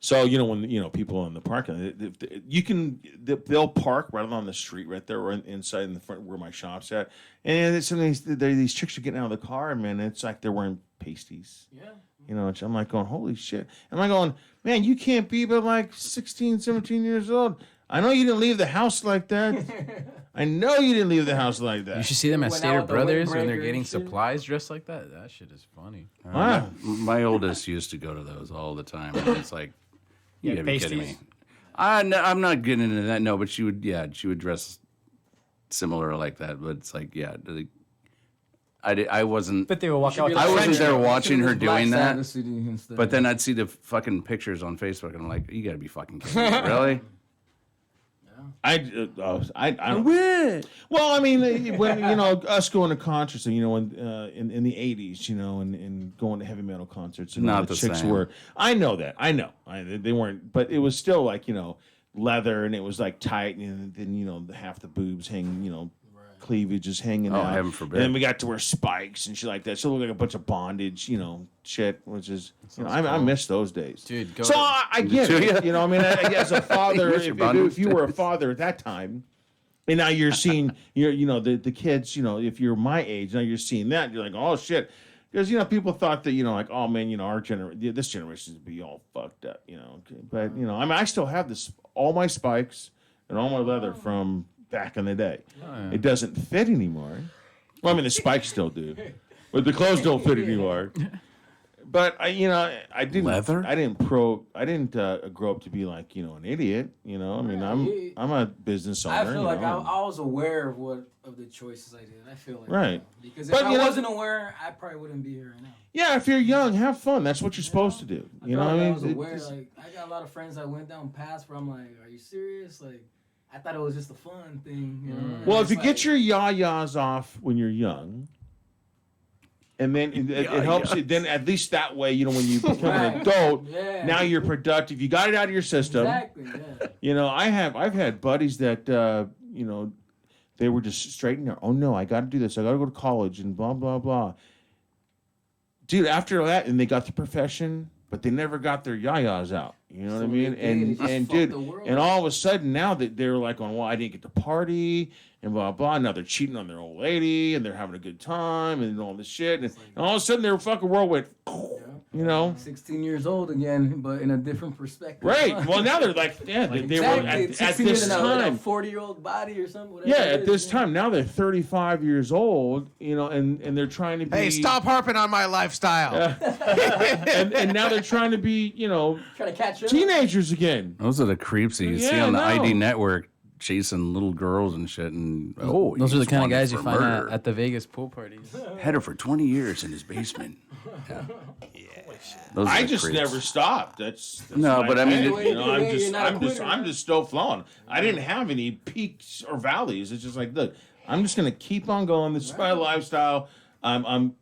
Speaker 1: So when people in the parking lot, they'll park right along the street right there, right inside in the front where my shop's at, and these chicks are getting out of the car, and man, it's like they're wearing pasties.
Speaker 3: yeah.
Speaker 1: I'm like going, holy shit. And I'm going, man, you can't be but like 16, 17 years old. I know you didn't leave the house like that. I know you didn't leave the house like that.
Speaker 7: You should see them at
Speaker 3: Went out
Speaker 7: Stater
Speaker 3: with the
Speaker 7: Brothers when they're
Speaker 3: windbreaker
Speaker 7: getting
Speaker 3: and shit.
Speaker 7: supplies dressed like that. That shit is funny.
Speaker 1: Wow.
Speaker 9: My oldest used to go to those all the time. And it's like, you
Speaker 8: Yeah,
Speaker 9: gotta be kidding me.
Speaker 8: pasties.
Speaker 9: I'm not getting into that. No, but she would dress similar like that. But it's like, I wasn't.
Speaker 8: But they will walk out. with
Speaker 9: I
Speaker 8: the
Speaker 9: wasn't
Speaker 8: friend-
Speaker 9: there watching her doing that.
Speaker 3: But
Speaker 9: But then I'd see the fucking pictures on Facebook, and I'm like, you gotta be fucking kidding me. Really?
Speaker 1: I don't. Well, I mean, when us going to concerts, and in the '80s, and going to heavy metal concerts, and all
Speaker 9: Not
Speaker 1: the
Speaker 9: the
Speaker 1: chicks
Speaker 9: same.
Speaker 1: were. I know that. I know. They weren't, but it was still like leather, and it was like tight, and then half the boobs hang, cleavage is hanging
Speaker 9: Oh,
Speaker 1: out.
Speaker 9: heaven forbid.
Speaker 1: And then we got to wear spikes and shit like that. So it looked like a bunch of bondage, shit, which is I miss those days,
Speaker 7: Dude, go
Speaker 1: So
Speaker 7: to-
Speaker 1: I get
Speaker 9: Do
Speaker 1: it.
Speaker 9: ya?
Speaker 1: I mean, as a father,
Speaker 9: miss your
Speaker 1: if
Speaker 9: bondage
Speaker 1: you were a
Speaker 9: days.
Speaker 1: father at that time. And now you're seeing, the kids, if you're my age, now you're seeing that. You're like, oh, shit. Because, people thought that, like, oh, man, our generation, this generation would be all fucked up, But, I mean, I still have all my spikes and all my leather from back in the day. It doesn't fit anymore. Well, I mean, the spikes still do. But the clothes don't fit anymore. But I didn't.
Speaker 9: Leather?
Speaker 1: I didn't grow up to be like an idiot. I mean, I'm a business owner.
Speaker 3: I feel like
Speaker 1: I
Speaker 3: I was aware of the choices I did. I feel like
Speaker 1: Right.
Speaker 3: Because if
Speaker 1: But,
Speaker 3: I wasn't aware, I probably wouldn't be here right now.
Speaker 1: Yeah, if you're young, have fun. That's what you're supposed to do.
Speaker 3: I
Speaker 1: You
Speaker 3: feel
Speaker 1: know
Speaker 3: like
Speaker 1: what I
Speaker 3: I
Speaker 1: mean?
Speaker 3: was aware. Like, I got a lot of friends that went down paths where I'm like, are you serious? Like, I thought it was just a fun thing. You know?
Speaker 1: Well,
Speaker 3: And
Speaker 1: if you
Speaker 3: it's
Speaker 1: get
Speaker 3: like-
Speaker 1: your yah-yahs off when you're young, and then it helps you, then at least that way, when you become an
Speaker 3: Right.
Speaker 1: adult,
Speaker 3: Yeah.
Speaker 1: now you're productive. You got it out of your system.
Speaker 3: Exactly. Yeah.
Speaker 1: I've had buddies that they were just straight in there. Oh no, I got to do this. I got to go to college and blah blah blah. Dude, after that, and they got the profession, but they never got their yayas out. You know what I
Speaker 3: So
Speaker 1: mean?
Speaker 3: they just
Speaker 1: And
Speaker 3: fucked
Speaker 1: dude,
Speaker 3: the world
Speaker 1: and
Speaker 3: up.
Speaker 1: all of a sudden now that they're like, well, I didn't get to party and blah blah. Now they're cheating on their old lady and they're having a good time and all this shit. And all of a sudden their fucking world went,
Speaker 3: 16 years old again, but in a different perspective.
Speaker 1: Right. Well, now they're like, yeah, they were
Speaker 3: Exactly.
Speaker 1: at
Speaker 3: 16 years
Speaker 1: this
Speaker 3: in a
Speaker 1: time.
Speaker 3: 40-year-old body or something. Whatever
Speaker 1: Yeah,
Speaker 3: it
Speaker 1: at
Speaker 3: is,
Speaker 1: this
Speaker 3: man.
Speaker 1: time now they're 35 years old, and they're trying to be.
Speaker 4: Hey, stop harping on my lifestyle.
Speaker 1: and now they're trying to be,
Speaker 3: Trying to catch up.
Speaker 1: teenagers again.
Speaker 9: Those are the creeps that you see
Speaker 1: Yeah,
Speaker 9: on the
Speaker 1: I know.
Speaker 9: ID network chasing little girls and shit. And
Speaker 7: Those are the
Speaker 9: he's
Speaker 7: kind of
Speaker 9: wanted
Speaker 7: guys you
Speaker 9: for
Speaker 7: find
Speaker 9: murder.
Speaker 7: at the Vegas pool parties.
Speaker 9: Had her for 20 years in his basement. Yeah. Those are
Speaker 1: I
Speaker 9: the
Speaker 1: just
Speaker 9: creeps.
Speaker 1: never stopped. That's
Speaker 9: No,
Speaker 1: my
Speaker 9: but I mean,
Speaker 1: thing,
Speaker 3: You're not a quitter,
Speaker 1: I'm just still flowing. I didn't have any peaks or valleys. It's just like, look, I'm just gonna keep on going. This is my lifestyle. I'm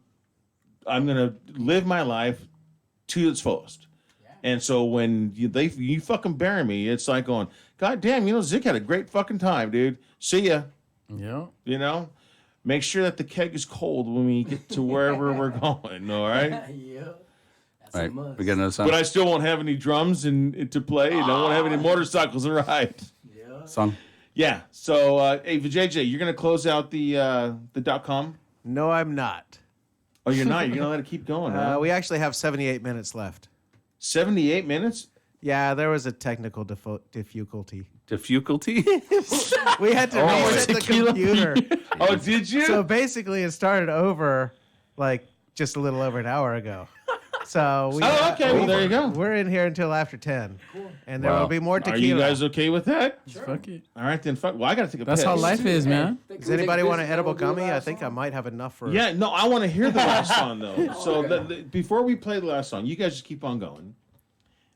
Speaker 1: gonna live my life to its fullest. And so when you fucking bury me, it's like going, God damn, Zick had a great fucking time, dude. See ya.
Speaker 7: Yeah.
Speaker 1: Make sure that the keg is cold when we get to wherever we're going. All right.
Speaker 3: Yeah. That's
Speaker 9: All
Speaker 3: a
Speaker 9: right,
Speaker 3: must.
Speaker 9: we got another song.
Speaker 1: But I still won't have any drums to play, and I won't have any motorcycles to ride.
Speaker 3: Yeah.
Speaker 9: Song.
Speaker 1: Yeah. So, hey, JJ, you're gonna close out the .com.
Speaker 4: No, I'm not.
Speaker 1: Oh, you're not. You're gonna let it keep going. Huh?
Speaker 4: We actually have 78 minutes left.
Speaker 1: 78 minutes.
Speaker 4: Yeah, there was a technical difficulty.
Speaker 9: Difficulty?
Speaker 4: We had to reset the computer.
Speaker 1: Oh, did you?
Speaker 4: So basically, it started over like just a little over an hour ago. So we.
Speaker 1: Oh, okay. Well, there you go.
Speaker 4: We're in here until after 10, and there
Speaker 9: Wow.
Speaker 4: will be more
Speaker 1: Are
Speaker 4: tequila.
Speaker 1: you guys okay with that?
Speaker 7: Fuck it.
Speaker 1: All right, then. Fuck. Well, I gotta take a
Speaker 7: That's
Speaker 1: piss.
Speaker 7: how life is, man.
Speaker 4: Does anybody want an edible gummy? I think I might have enough for.
Speaker 1: Yeah. No, I want to hear the last song though. So before we play the last song, you guys just keep on going.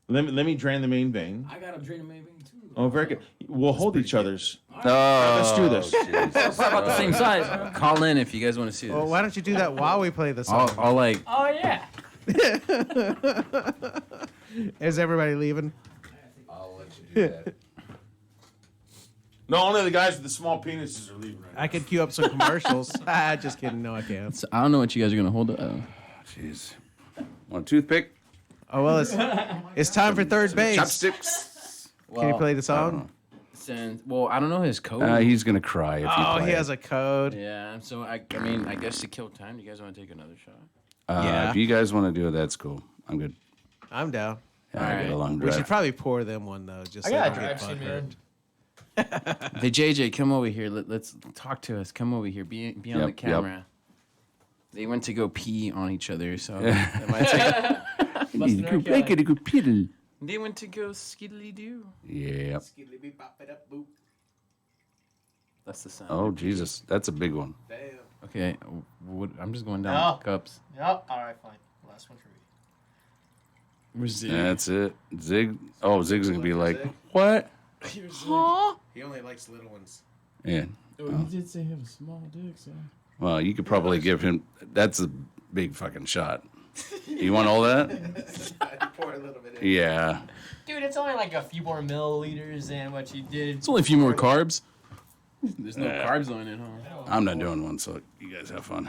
Speaker 1: Let me drain the main vein.
Speaker 3: I got a dream maybe too.
Speaker 1: Oh, very good. We'll hold each other's.
Speaker 9: Oh,
Speaker 1: Let's do this.
Speaker 7: About the same size. Call in if you guys want to see this.
Speaker 4: Well, why don't you do that while we play the song?
Speaker 7: I'll like.
Speaker 2: Oh yeah.
Speaker 4: Is everybody leaving?
Speaker 9: I'll let you do that.
Speaker 1: No, only the guys with the small penises are leaving right now.
Speaker 4: I could cue up some commercials. Just kidding. No, I can't.
Speaker 7: I don't know what you guys are gonna hold.
Speaker 9: Jeez. Want a toothpick?
Speaker 4: Oh well, it's time for third base.
Speaker 9: Chopsticks?
Speaker 4: Can you play the song?
Speaker 7: Well, I don't know his code.
Speaker 9: He's going to cry if you
Speaker 4: Oh,
Speaker 9: play
Speaker 4: he
Speaker 9: it.
Speaker 4: has a code.
Speaker 7: Yeah, so I mean, I guess to kill time, you guys want to take another shot?
Speaker 4: Yeah.
Speaker 9: If you guys want to do it, that's cool. I'm good.
Speaker 4: I'm down.
Speaker 9: Yeah, I got a long
Speaker 4: We should
Speaker 9: drive.
Speaker 4: probably pour them one though, just
Speaker 2: I
Speaker 4: so
Speaker 2: got a
Speaker 4: we
Speaker 2: drive
Speaker 4: get
Speaker 2: soon, man.
Speaker 4: butthurt.
Speaker 7: Hey JJ, come over here. Let's talk to us. Come over here. Be on
Speaker 9: Yep,
Speaker 7: the
Speaker 9: yep.
Speaker 7: camera. They went to go pee on each other, so it might take.
Speaker 9: You could make it a good piddle.
Speaker 7: They went to go skiddly doo.
Speaker 9: Yeah.
Speaker 7: That's the sound.
Speaker 9: Oh, Jesus. That's a big one.
Speaker 7: Okay, I'm just going down
Speaker 2: No.
Speaker 7: cups.
Speaker 2: Yep. All right, fine. Last one for me.
Speaker 7: Where's Zig?
Speaker 9: That's it. Zig. Oh, Zig's going to be like, what?
Speaker 4: He only likes little ones.
Speaker 9: Yeah.
Speaker 7: Oh, he did say he have a small dick, so.
Speaker 9: Well, you could probably give him. That's a big fucking shot. You want all that?
Speaker 4: Pour a little bit in.
Speaker 9: Yeah.
Speaker 2: Dude, it's only like a few more milliliters than what you did.
Speaker 7: It's only a few more carbs. There's no carbs on it, huh?
Speaker 9: I'm not doing one, so you guys have fun.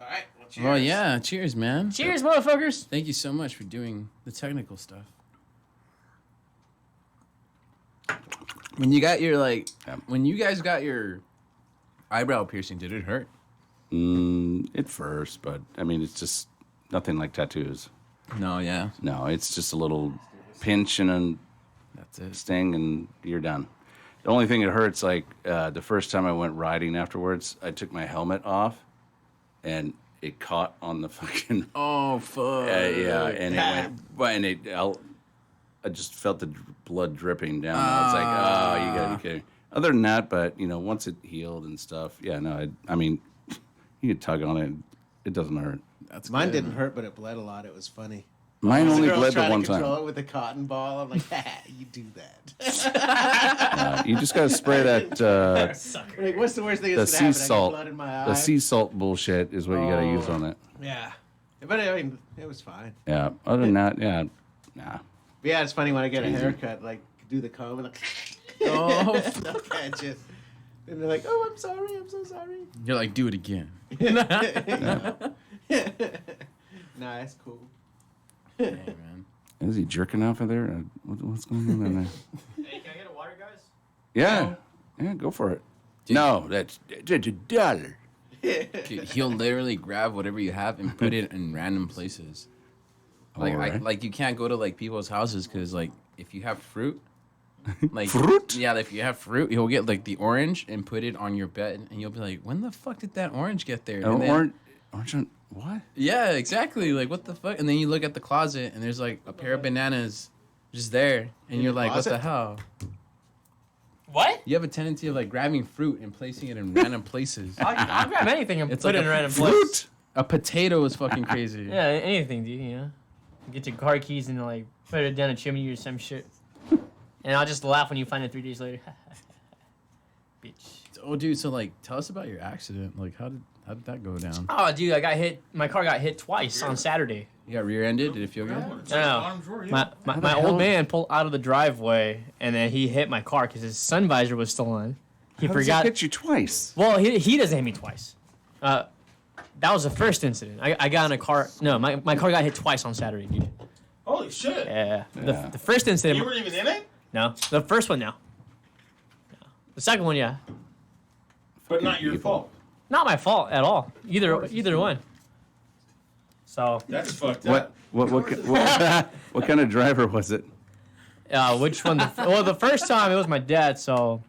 Speaker 4: All right. Well, cheers.
Speaker 7: Well, yeah. Cheers, man.
Speaker 2: Cheers, motherfuckers.
Speaker 7: Thank you so much for doing the technical stuff. When you got your when you guys got your eyebrow piercing, did it hurt?
Speaker 9: At first, but I mean, it's just nothing like tattoos.
Speaker 7: No, yeah.
Speaker 9: No, it's just a little pinch and a
Speaker 7: That's it.
Speaker 9: sting, and you're done. The only thing that hurts, like the first time I went riding afterwards, I took my helmet off, and it caught on the fucking.
Speaker 7: Oh fuck.
Speaker 9: Yeah, and it went. I just felt the blood dripping down. I was like, oh, you gotta be kidding. Other than that, but once it healed and stuff, yeah, no, I mean, you could tug on it, it doesn't hurt.
Speaker 7: That's
Speaker 4: Mine
Speaker 7: good.
Speaker 4: didn't hurt, but it bled a lot. It was funny.
Speaker 9: Mine only
Speaker 4: Girls
Speaker 9: bled the
Speaker 4: trying
Speaker 9: one
Speaker 4: to control
Speaker 9: time.
Speaker 4: it with a cotton ball. I'm like, you do that.
Speaker 9: You just gotta spray that.
Speaker 2: Sucker.
Speaker 4: Like, what's the worst thing
Speaker 9: The
Speaker 4: that's gonna
Speaker 9: sea
Speaker 4: happen? I get
Speaker 9: salt.
Speaker 4: blood in my eye.
Speaker 9: The sea salt bullshit is what you gotta use on it.
Speaker 4: Yeah, but I mean, it was fine.
Speaker 9: Yeah. Other than that, yeah, nah.
Speaker 4: But yeah, it's funny when I get a haircut, like do the comb and like,
Speaker 7: Oh.
Speaker 4: they'll catch it, and they're like, "Oh, I'm sorry, I'm so sorry."
Speaker 7: You're like, do it again.
Speaker 4: Nah, that's cool.
Speaker 7: Hey, man.
Speaker 9: Is he jerking off of there? What's going on in there?
Speaker 2: Hey, can I get a water, guys?
Speaker 9: Yeah. Yeah, go for it. No, that's a dollar.
Speaker 7: Dude, he'll literally grab whatever you have and put it in random places. Like,
Speaker 9: Alright.
Speaker 7: like you can't go to like people's houses because like if you have fruit, like
Speaker 9: Fruit?
Speaker 7: yeah, if you have fruit, he'll get like the orange and put it on your bed, and you'll be like, when the fuck did that orange get there? And then-
Speaker 9: Orange, what?
Speaker 7: yeah, exactly. Like what the fuck? And then you look at the closet and there's like a pair of bananas just there, and you're
Speaker 4: the
Speaker 7: like, what the
Speaker 4: closet?
Speaker 7: hell?
Speaker 2: What?
Speaker 7: You have a tendency of like grabbing fruit and placing it in random places.
Speaker 2: I'll grab anything and
Speaker 7: It's
Speaker 2: put
Speaker 7: like
Speaker 2: it in
Speaker 7: a
Speaker 2: a random place.
Speaker 7: A potato is fucking crazy.
Speaker 2: Yeah, anything, dude. Get your car keys and like put it down a chimney or some shit. And I'll just laugh when you find it 3 days later. Bitch.
Speaker 7: Oh, dude. So like, tell us about your accident. Like, how did that go down?
Speaker 2: Oh, dude, I got hit. My car got hit twice on Saturday.
Speaker 7: You got rear-ended. Did it feel good?
Speaker 2: No, my old man pulled out of the driveway and then he hit my car because his sun visor was still on. He
Speaker 9: How does
Speaker 2: forgot.
Speaker 9: it hit you twice?
Speaker 2: Well, he doesn't hit me twice. That was the first incident. I got in a car. No, my car got hit twice on Saturday, dude.
Speaker 1: Holy shit!
Speaker 2: Yeah.
Speaker 9: Yeah.
Speaker 2: The first incident.
Speaker 1: You weren't even in it,
Speaker 2: No. The first one, no. The second one, yeah.
Speaker 1: but not your fault.
Speaker 2: Not my fault at all. Either one. So,
Speaker 1: That's fucked up.
Speaker 9: What kind of driver was it?
Speaker 2: which one? The first time it was my dad. So,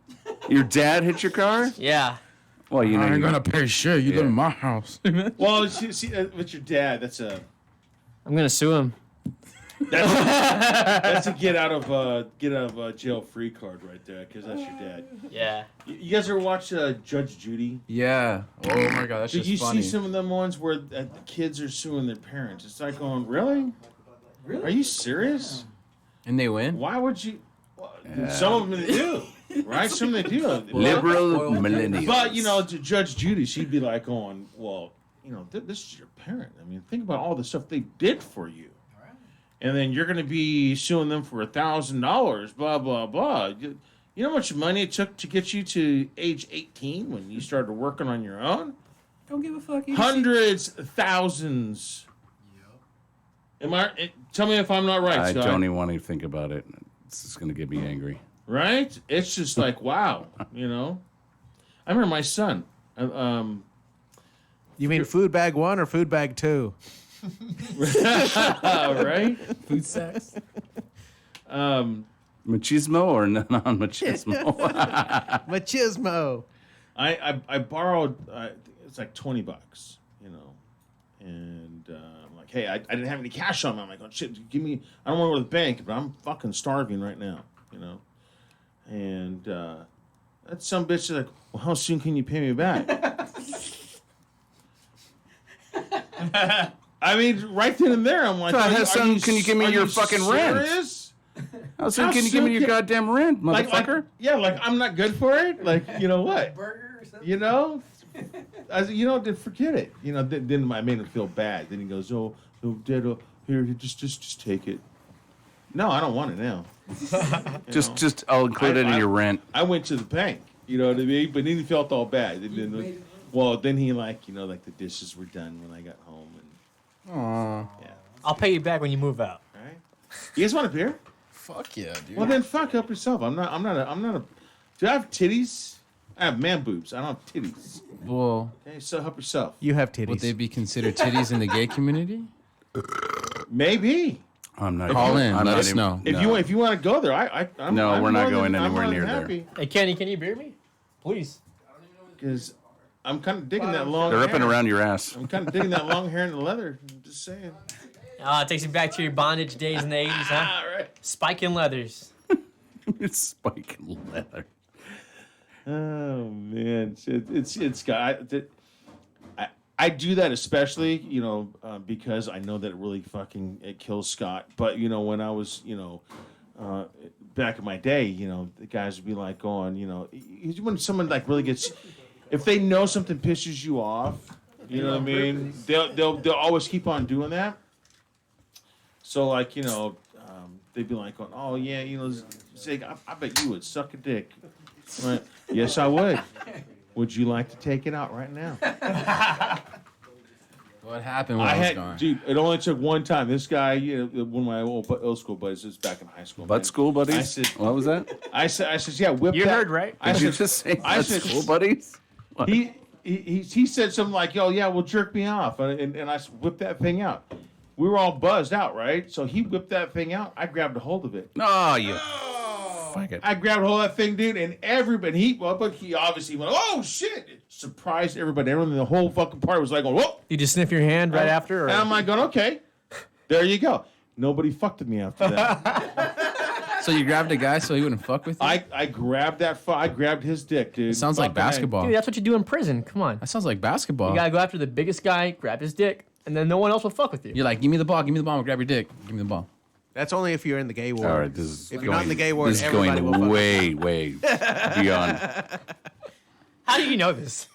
Speaker 9: Your dad hit your car?
Speaker 2: yeah.
Speaker 9: Well, you know,
Speaker 11: I ain't
Speaker 9: you-
Speaker 11: gonna pay shit. You live in my house.
Speaker 1: Well, see, with your dad, that's a
Speaker 2: I'm gonna sue him.
Speaker 1: that's a get out of jail free card right there, because that's your dad.
Speaker 2: Yeah.
Speaker 1: You guys ever watch Judge Judy?
Speaker 7: Yeah. Oh my god, that's
Speaker 1: Did
Speaker 7: just
Speaker 1: you
Speaker 7: funny.
Speaker 1: see some of them ones where the kids are suing their parents? It's like going, really?
Speaker 3: Really?
Speaker 1: Are you serious?
Speaker 7: And they win.
Speaker 1: Why would you? Well, some of them do, right? Some of them do.
Speaker 9: liberal millennials.
Speaker 1: But to Judge Judy, she'd be like, "On, well, this is your parent. I mean, think about all the stuff they did for you, and then you're going to be suing them for $1,000, blah blah blah. You know how much money it took to get you to age 18 when you started working on your own?
Speaker 7: Don't give a fuck.
Speaker 1: Hundreds, thousands. Tell me if I'm not right,
Speaker 9: I
Speaker 1: Scott.
Speaker 9: don't even want to think about it. It's just going to get me angry.
Speaker 1: Right? It's just like, wow, I remember my son.
Speaker 4: You mean food bag 1 or food bag 2?
Speaker 1: Right?
Speaker 7: Food sex.
Speaker 9: Machismo or non-machismo?
Speaker 4: Machismo.
Speaker 1: I borrowed, it's like $20, and I'm like, hey, I didn't have any cash on me. I'm like, oh shit, give me, I don't want to go to the bank, but I'm fucking starving right now, and that some bitch is like, well, how soon can you pay me back? I mean, right then and there, I'm like,
Speaker 9: How soon can you give me your fucking rent?
Speaker 1: Serious?
Speaker 9: How soon
Speaker 1: How
Speaker 9: can you give me
Speaker 1: soon
Speaker 9: your goddamn rent, motherfucker?
Speaker 1: Like I'm not good for it. Like, you know what?
Speaker 3: Burger or something?
Speaker 1: Then forget it. Then I made him feel bad. Then he goes, oh Dad, here, just take it. No, I don't want it now.
Speaker 9: Just I'll include it in your rent.
Speaker 1: I went to the bank, you know what I mean? But then he felt all bad. Then he like the dishes were done when I got home. And,
Speaker 7: Aww.
Speaker 1: yeah.
Speaker 2: I'll pay you back when you move out.
Speaker 1: All right. You guys want a beer?
Speaker 7: Fuck yeah, dude.
Speaker 1: Well, then fuck up yourself. I'm not a. Do I have titties? I have man boobs. I don't have titties.
Speaker 7: Well,
Speaker 1: Okay, so help yourself.
Speaker 4: You have titties.
Speaker 7: would they be considered titties in the gay community?
Speaker 1: Maybe.
Speaker 9: I'm not.
Speaker 7: Call in,
Speaker 9: I'm
Speaker 7: let
Speaker 9: not
Speaker 7: us
Speaker 9: even-
Speaker 7: know.
Speaker 1: If you want to go there, I'm
Speaker 9: No,
Speaker 1: I'm
Speaker 9: we're not
Speaker 1: more
Speaker 9: going
Speaker 1: than- I'm
Speaker 9: anywhere
Speaker 1: more than
Speaker 9: near there.
Speaker 1: happy.
Speaker 2: Hey, Kenny, can you beer me? Please.
Speaker 1: Because I'm kind of digging that long.
Speaker 9: They're up and
Speaker 1: hair.
Speaker 9: around your ass.
Speaker 1: I'm kind of digging that long hair and the leather. I'm just saying.
Speaker 2: It takes you back to your bondage days in the 80s, huh?
Speaker 1: All right.
Speaker 2: Spiking leathers.
Speaker 9: It's spiking leather.
Speaker 1: Oh man, it's got. I do that especially, because I know that it really it kills Scott. But when I was, back in my day, the guys would be like going, when someone like really gets, if they know something pisses you off, you know what I mean, they'll always keep on doing that. So like they'd be like going, oh yeah, say I bet you would suck a dick. Right? Yes, I would. Would you like to take it out right now?
Speaker 7: What happened when I was gone?
Speaker 1: Dude, it only took one time. This guy, one of my old school buddies, this was back in high school.
Speaker 9: Butt
Speaker 1: man.
Speaker 9: school buddies?
Speaker 1: I said,
Speaker 9: What was that?
Speaker 1: I said, yeah, whip
Speaker 2: You
Speaker 1: that.
Speaker 2: heard right.
Speaker 1: I
Speaker 9: Did you
Speaker 1: said,
Speaker 9: just say
Speaker 1: I
Speaker 9: butt
Speaker 1: said-
Speaker 9: school buddies? What?
Speaker 1: he said something like, "Yo, yeah, well, jerk me off," and I whipped that thing out. We were all buzzed out, right? So he whipped that thing out. I grabbed a hold of it.
Speaker 9: Oh, you. Fuck it.
Speaker 1: I grabbed a hold of that thing, dude, and everybody. But he obviously went, "Oh shit!" It surprised everybody. Everyone in the whole fucking party was like, "Whoa!"
Speaker 2: Did you sniff your hand right after? Or?
Speaker 1: And I'm like, going, "Okay, there you go." Nobody fucked with me after that.
Speaker 7: So you grabbed a guy so he wouldn't fuck with you?
Speaker 1: I grabbed I grabbed his dick, dude.
Speaker 7: It sounds like
Speaker 1: Fucking A.
Speaker 7: basketball.
Speaker 2: Dude, that's what you do in prison. Come on.
Speaker 7: That sounds like basketball.
Speaker 2: You gotta go after the biggest guy, grab his dick, and then no one else will fuck with you.
Speaker 7: You're like, give me the ball, I'll grab your dick. Give me the ball.
Speaker 4: That's only if you're in the gay ward.
Speaker 9: All right, this is
Speaker 4: If you're not in the gay ward,
Speaker 9: this is
Speaker 4: everybody will
Speaker 9: going
Speaker 4: fuck
Speaker 9: way, way beyond.
Speaker 2: How do you know this?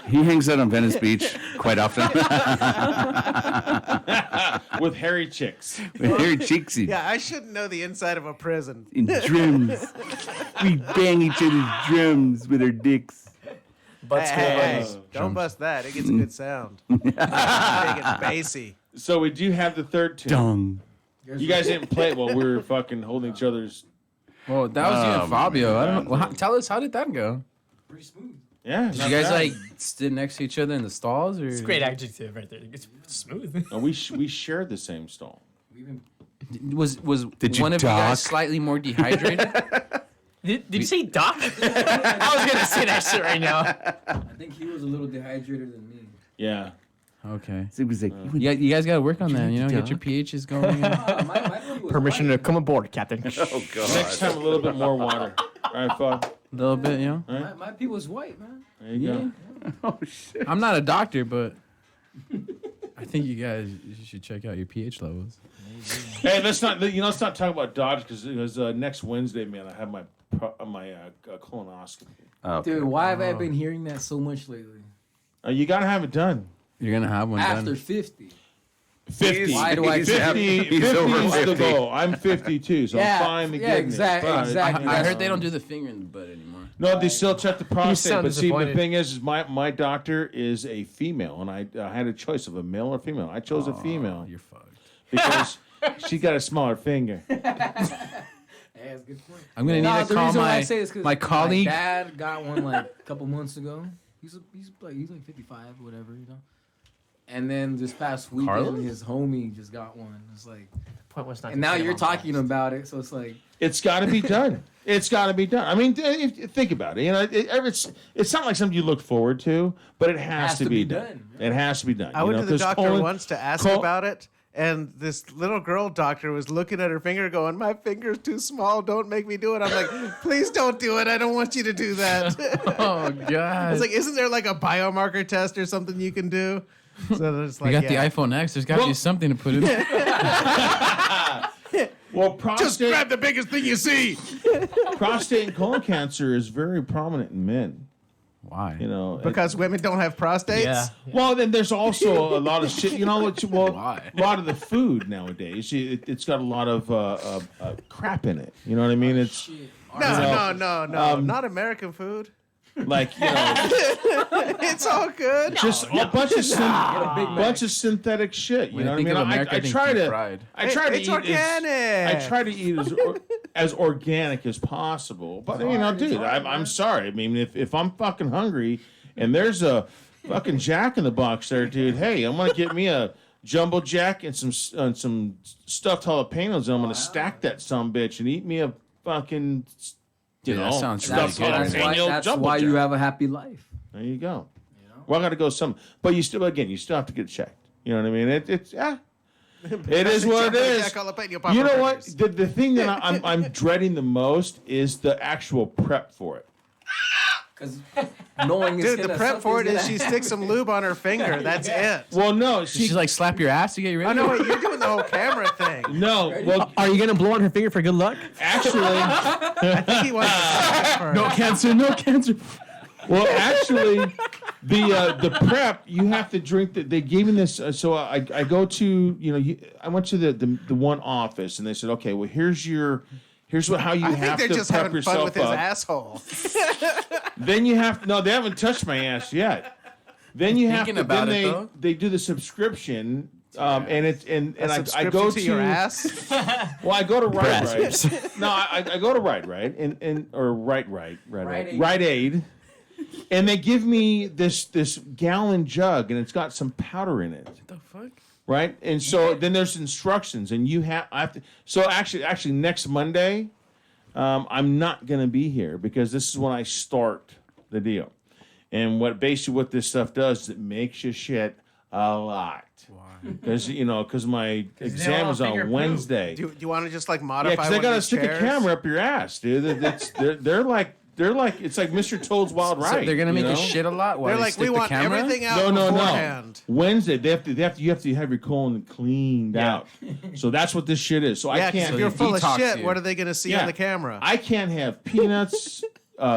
Speaker 9: He hangs out on Venice Beach quite often.
Speaker 1: with hairy chicks.
Speaker 9: With hairy cheeksy.
Speaker 4: Yeah, I shouldn't know the inside of a prison.
Speaker 9: In drums. We bang each other's drums with our dicks.
Speaker 8: Butt school buddies.
Speaker 4: Don't bust that. It gets a good sound. Big and bassy.
Speaker 1: So we do have the third tune.
Speaker 9: Dung.
Speaker 1: You guys didn't play it while we were fucking holding each other's.
Speaker 7: Well, that was you and Fabio. I don't know. Well, tell us, how did that go?
Speaker 3: Pretty smooth.
Speaker 1: Yeah.
Speaker 7: Did you guys like stood next to each other in the stalls, or?
Speaker 2: It's a great adjective right there. It's smooth.
Speaker 1: No, we shared the same stall.
Speaker 7: Was
Speaker 9: Did you
Speaker 7: one of you
Speaker 9: dock?
Speaker 7: guys slightly more dehydrated?
Speaker 2: Did you say Doc? I was gonna say that shit right now.
Speaker 3: I think he was a little dehydrated than me.
Speaker 1: Yeah.
Speaker 7: Okay.
Speaker 9: It was like,
Speaker 7: Yeah, you guys got to work on that. You know, get your pHs going.
Speaker 3: My food was
Speaker 2: Permission
Speaker 3: white.
Speaker 2: to come aboard, Captain.
Speaker 9: oh god.
Speaker 1: Next time, a little bit more water. All right, Fuck.
Speaker 7: A little bit, you know.
Speaker 3: My pee was white, man.
Speaker 1: There you go.
Speaker 9: Oh shit.
Speaker 7: I'm not a doctor, but I think you guys should check out your pH levels.
Speaker 1: Hey, let's not talk about Dodge because next Wednesday, man, I have my colonoscopy.
Speaker 9: Okay.
Speaker 3: Dude, why have I been hearing that so much lately?
Speaker 1: You gotta have it done.
Speaker 7: You're gonna have one
Speaker 3: After
Speaker 7: done.
Speaker 3: 50.
Speaker 1: 50.
Speaker 3: Why do I
Speaker 9: He's
Speaker 1: 50, 50
Speaker 9: over
Speaker 1: is the
Speaker 9: 50.
Speaker 1: goal. I'm 52, so
Speaker 3: Yeah,
Speaker 1: I'm finally
Speaker 3: yeah,
Speaker 1: getting
Speaker 3: exact-
Speaker 1: it. But,
Speaker 3: exactly.
Speaker 7: I heard they don't do the finger in the butt anymore.
Speaker 1: No, they still check the prostate.
Speaker 2: sound
Speaker 1: But see, the
Speaker 2: disappointed.
Speaker 1: thing is my doctor is a female, and I had a choice of a male or female. I chose a female
Speaker 7: You're fucked.
Speaker 1: because she got a smaller finger.
Speaker 3: Yeah, that's a good point.
Speaker 7: I'm gonna
Speaker 3: Nah,
Speaker 7: need to
Speaker 3: the
Speaker 7: call
Speaker 3: reason why I
Speaker 7: my
Speaker 3: say is 'cause
Speaker 7: my colleague.
Speaker 3: My dad got one like a couple months ago. He's like 55, whatever, you know. And then this past weekend,
Speaker 7: Carlos?
Speaker 3: his homie just got one. It's like,
Speaker 2: Point was not.
Speaker 3: and
Speaker 2: to
Speaker 3: now
Speaker 2: get him
Speaker 3: you're
Speaker 2: on
Speaker 3: talking
Speaker 2: blast.
Speaker 3: about it, so it's like,
Speaker 1: It's got to be done. It's got to be done. I mean, think about it. You know, it's not like something you look forward to, but it has to be done. It has to be done.
Speaker 4: I
Speaker 1: you
Speaker 4: went
Speaker 1: know,
Speaker 4: to the
Speaker 1: 'cause
Speaker 4: doctor
Speaker 1: colon-
Speaker 4: once to ask
Speaker 1: col-
Speaker 4: about it, and this little girl doctor was looking at her finger going, my finger's too small, don't make me do it. I'm like, please don't do it. I don't want you to do that.
Speaker 7: Oh
Speaker 4: I
Speaker 7: god.
Speaker 4: was like, isn't there like a biomarker test or something you can do? So it's
Speaker 7: You
Speaker 4: like,
Speaker 7: got the iPhone X. There's got to
Speaker 1: Well-
Speaker 7: be something to put in.
Speaker 1: Well, prostate,
Speaker 4: the biggest thing you see.
Speaker 1: prostate and colon cancer is very prominent in men.
Speaker 7: Why?
Speaker 1: You know,
Speaker 4: Because women don't have prostates?
Speaker 2: Yeah.
Speaker 1: well, then there's also a lot of shit. You know what? Well,
Speaker 7: Why?
Speaker 1: a lot of the food nowadays, it's got a lot of crap in it. You know what I mean? It's
Speaker 4: No, not American food.
Speaker 1: like you know,
Speaker 4: It's all good.
Speaker 1: just a bunch of synthetic shit. You
Speaker 7: When
Speaker 1: know
Speaker 7: I
Speaker 1: what I
Speaker 7: think
Speaker 1: mean?
Speaker 7: of America, I
Speaker 1: I
Speaker 7: think
Speaker 1: try
Speaker 7: deep
Speaker 1: to.
Speaker 7: fried.
Speaker 1: I try to
Speaker 4: It's
Speaker 1: eat
Speaker 4: organic.
Speaker 1: I try to eat as organic as possible. But you know, dude, I'm sorry. I mean, if I'm fucking hungry and there's a fucking Jack in the Box there, dude, hey, I'm gonna get me a jumbo jack and some stuffed jalapenos, and I'm gonna stack that bitch and eat me a fucking
Speaker 7: Dude, that sounds really
Speaker 1: stuffed
Speaker 7: good.
Speaker 1: jalapeno
Speaker 3: that's
Speaker 1: jumbo
Speaker 3: why
Speaker 1: jack.
Speaker 3: you have a happy life.
Speaker 1: There you go. Well, I got to go but you still have to get checked. You know what I mean? It is what it is. You know what? The thing that I'm dreading the most is the actual prep for it.
Speaker 3: Because knowing
Speaker 4: Dude, the prep for it is she sticks some lube on her finger. That's it.
Speaker 1: Well, no,
Speaker 7: She's like slap your ass to get you ready.
Speaker 4: Oh, no, wait, you're doing the whole camera thing.
Speaker 1: no. Well,
Speaker 2: Are you gonna blow on her finger for good luck?
Speaker 1: actually,
Speaker 4: I think he wants to first.
Speaker 7: No cancer, no cancer.
Speaker 1: well, actually, the prep you have to drink. They gave me this. So I go to I went to the one office and they said, okay, well here's how you
Speaker 4: I
Speaker 1: have
Speaker 4: think they're
Speaker 1: to
Speaker 4: just
Speaker 1: prep
Speaker 4: having
Speaker 1: yourself
Speaker 4: fun with his
Speaker 1: up.
Speaker 4: asshole.
Speaker 1: Then you have no, they haven't touched my ass yet. Then you have
Speaker 7: Thinking
Speaker 1: to.
Speaker 7: about
Speaker 1: Then
Speaker 7: it, though.
Speaker 1: they do the subscription, and it's and I
Speaker 4: Subscription
Speaker 1: go
Speaker 4: to your ass.
Speaker 1: Well, I go to Right. No, I go to Right, and or Right Aid, and they give me this gallon jug, and it's got some powder in it.
Speaker 7: What the fuck?
Speaker 1: Right, and so then there's instructions, and I have to. So actually, next Monday, I'm not gonna be here because this is when I start the deal, and what this stuff does is it makes you shit a lot. Why? Because my exam is on Wednesday.
Speaker 4: Do you want to just like
Speaker 1: Yeah,
Speaker 4: modify
Speaker 1: because they
Speaker 4: one
Speaker 1: gotta
Speaker 4: of these
Speaker 1: stick
Speaker 4: chairs?
Speaker 1: a camera up your ass, dude. They're like it's like Mr. Toad's Wild Ride.
Speaker 7: So they're gonna make
Speaker 1: you
Speaker 7: you
Speaker 1: know?
Speaker 7: shit a lot. While
Speaker 4: They're
Speaker 7: they
Speaker 4: like,
Speaker 7: stick
Speaker 4: we
Speaker 7: the
Speaker 4: want
Speaker 7: camera?
Speaker 4: everything out
Speaker 1: No.
Speaker 4: beforehand.
Speaker 1: Wednesday you have to have your colon cleaned out. So that's what this shit is. So
Speaker 4: Yeah,
Speaker 1: I
Speaker 4: because
Speaker 1: can't.
Speaker 4: if you're full of
Speaker 7: detox
Speaker 4: shit,
Speaker 7: you.
Speaker 4: what are they going to see
Speaker 1: Yeah.
Speaker 4: on the camera?
Speaker 1: I can't have peanuts,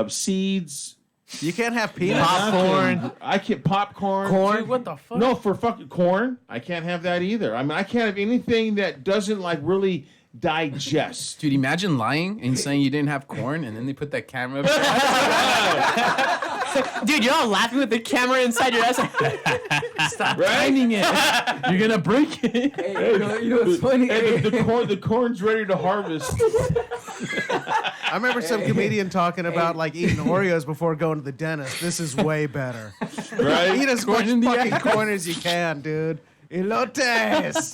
Speaker 1: seeds,
Speaker 4: You can't have peanuts.
Speaker 1: popcorn. I can't popcorn.
Speaker 7: Dude, what the fuck?
Speaker 1: No, for fucking corn. I can't have that either. I mean, I can't have anything that doesn't like really digest.
Speaker 7: Dude, imagine lying and saying you didn't have corn, and then they put that camera up your ass.
Speaker 2: Dude, you're all laughing with the camera inside your ass. Stop timing it. You're gonna break it.
Speaker 3: Hey, you know what's funny?
Speaker 1: And the corn's ready to harvest.
Speaker 4: I remember some comedian talking about like eating Oreos before going to the dentist. This is way better.
Speaker 1: Right?
Speaker 4: Eat as much fucking corn as you can, dude. Elotes.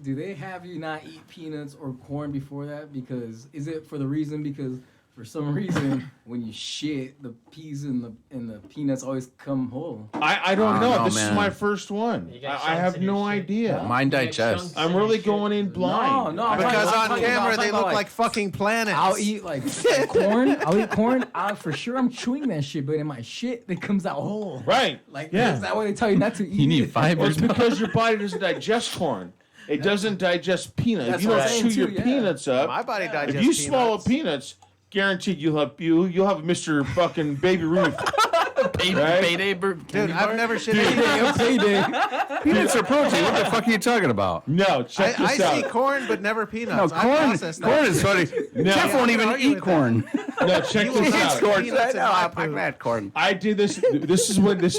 Speaker 3: Do they have you not eat peanuts or corn before that? Because is it for the reason because for some reason when you shit the peas and the peanuts always come whole?
Speaker 1: I don't know. This
Speaker 9: man.
Speaker 1: is my first one.
Speaker 2: You got
Speaker 1: I have
Speaker 2: chunks in your
Speaker 1: no
Speaker 2: shit.
Speaker 1: idea.
Speaker 9: Mine digests.
Speaker 1: I'm really going in blind.
Speaker 3: No, I'm
Speaker 4: Because
Speaker 3: talking
Speaker 4: on
Speaker 3: about-
Speaker 4: camera
Speaker 3: I'm
Speaker 4: they
Speaker 3: talking
Speaker 4: look
Speaker 3: about,
Speaker 4: like fucking planets.
Speaker 3: I'll eat like corn. I'll eat corn. For sure I'm chewing that shit, but in my shit it comes out whole.
Speaker 1: Right.
Speaker 3: Like
Speaker 1: Yeah.
Speaker 3: is that why they tell you not to eat?
Speaker 8: You need
Speaker 3: it?
Speaker 1: Well,
Speaker 8: fibers.
Speaker 1: it's because your body doesn't digest corn. It doesn't digest peanuts.
Speaker 3: That's
Speaker 1: If you
Speaker 3: what
Speaker 1: don't
Speaker 3: I'm
Speaker 1: chew
Speaker 3: saying
Speaker 1: your
Speaker 3: too, yeah.
Speaker 1: peanuts up,
Speaker 4: My body digests
Speaker 1: if you
Speaker 4: peanuts.
Speaker 1: swallow peanuts, guaranteed you'll have Mr. fucking Baby Ruth. Right?
Speaker 8: Payday
Speaker 4: Dude, I've never shit anything.
Speaker 9: Peanuts are protein. What the fuck are you talking about?
Speaker 1: No, check
Speaker 4: I
Speaker 1: this
Speaker 4: see
Speaker 1: out.
Speaker 4: corn, but never peanuts.
Speaker 9: No,
Speaker 4: I
Speaker 9: corn.
Speaker 4: process that.
Speaker 9: Corn is funny. Jeff won't
Speaker 4: I
Speaker 9: even
Speaker 4: can argue
Speaker 9: eat
Speaker 4: with
Speaker 9: corn.
Speaker 1: No, check
Speaker 4: will
Speaker 1: this
Speaker 4: eat
Speaker 1: out.
Speaker 4: corn.
Speaker 9: No,
Speaker 4: Peanuts in my
Speaker 9: I
Speaker 4: poop.
Speaker 9: like corn.
Speaker 1: I did this. This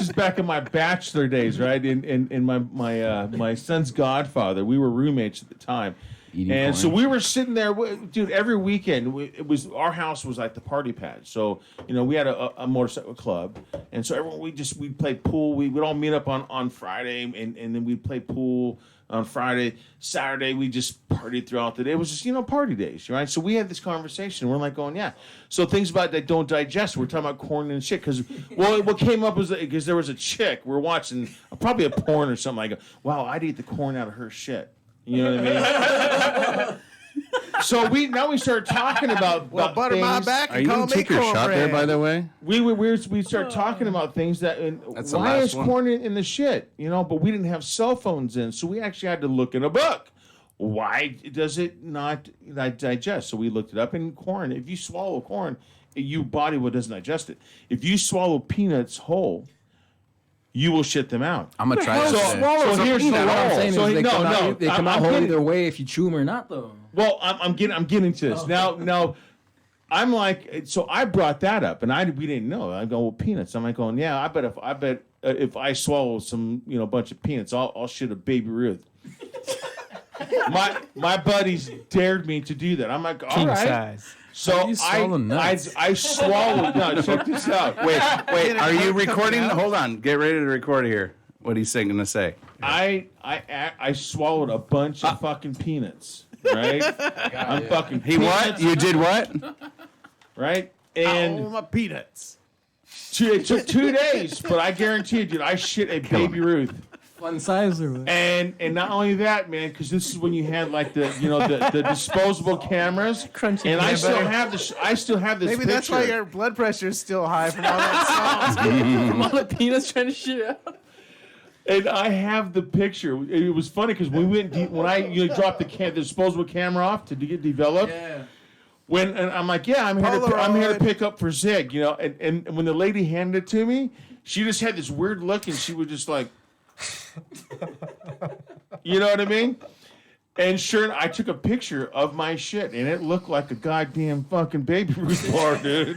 Speaker 1: is back in my bachelor days, right? In my son's godfather. We were roommates at the time,
Speaker 9: Eating
Speaker 1: and
Speaker 9: corn.
Speaker 1: so we were sitting there, dude. Every weekend, our house was like the party pad. So we had a motorcycle club, and so everyone we played pool. We'd all meet up on Friday, and then we'd play pool on Friday. Saturday we just partied throughout the day. It was just party days, right? So we had this conversation. We're like going, yeah. So things about that don't digest. We're talking about corn and shit because what came up was because there was a chick we're watching probably a porn or something. I go, wow, I'd eat the corn out of her shit. You know what I mean? So we started talking about
Speaker 4: Butter my
Speaker 1: things.
Speaker 4: back
Speaker 9: Are
Speaker 4: and
Speaker 9: you
Speaker 4: call
Speaker 9: going to
Speaker 4: me
Speaker 9: take your shot there,
Speaker 4: cornbread.
Speaker 9: by the way?
Speaker 1: We started talking about things that
Speaker 9: That's the
Speaker 1: why
Speaker 9: last
Speaker 1: is
Speaker 9: one.
Speaker 1: corn in the shit? But we didn't have cell phones in, so we actually had to look in a book. Why does it not digest? So we looked it up. In corn, if you swallow corn, your body doesn't digest it. If you swallow peanuts whole, you will shit them out.
Speaker 9: I'm going to try
Speaker 1: So,
Speaker 9: this.
Speaker 1: so here's the
Speaker 3: What I'm
Speaker 1: law.
Speaker 3: saying
Speaker 1: So
Speaker 3: is they come
Speaker 1: no,
Speaker 3: out, they come out
Speaker 1: I'm
Speaker 3: whole
Speaker 1: getting-
Speaker 3: either way if you chew them or not, though.
Speaker 1: Well, I'm getting to this now. I'm like, so I brought that up, and we didn't know. I go, well, peanuts. I'm like going, yeah. I bet if I swallow some bunch of peanuts, I'll shit a Baby Ruth. my buddies dared me to do that. I'm like, all
Speaker 8: King
Speaker 1: right.
Speaker 8: size.
Speaker 1: So
Speaker 7: you swallow nuts?
Speaker 1: I swallowed. No, check this out.
Speaker 9: Wait, are you
Speaker 4: Coming
Speaker 9: recording?
Speaker 4: out.
Speaker 9: Hold on. Get ready to record here. What he's going to say.
Speaker 1: I swallowed a bunch of fucking peanuts. Right? I'm fucking.
Speaker 9: He what?
Speaker 1: peanuts,
Speaker 9: You did what?
Speaker 1: Right?
Speaker 4: Oh,
Speaker 1: And
Speaker 4: my peanuts.
Speaker 1: it took 2 days, but I guarantee you, dude, I shit a Baby Ruth.
Speaker 3: Fun size or what?
Speaker 1: And not only that, man, because this is when you had like the the disposable cameras,
Speaker 8: Crunchy
Speaker 1: and I
Speaker 8: peanut
Speaker 1: still
Speaker 8: butter.
Speaker 1: have this. I still have this.
Speaker 4: Maybe
Speaker 1: picture.
Speaker 4: that's why your blood pressure is still high from all that salt.
Speaker 2: From all the peanuts trying to shit out.
Speaker 1: And I have the picture. It was funny because we went when I dropped the disposable camera off to get developed.
Speaker 3: Yeah.
Speaker 1: And I'm like, yeah, I'm here to
Speaker 4: Polaroid.
Speaker 1: pick up for Zig, And when the lady handed it to me, she just had this weird look, and she was just like, you know what I mean? And sure, I took a picture of my shit, and it looked like a goddamn fucking Baby Ruth bar, dude.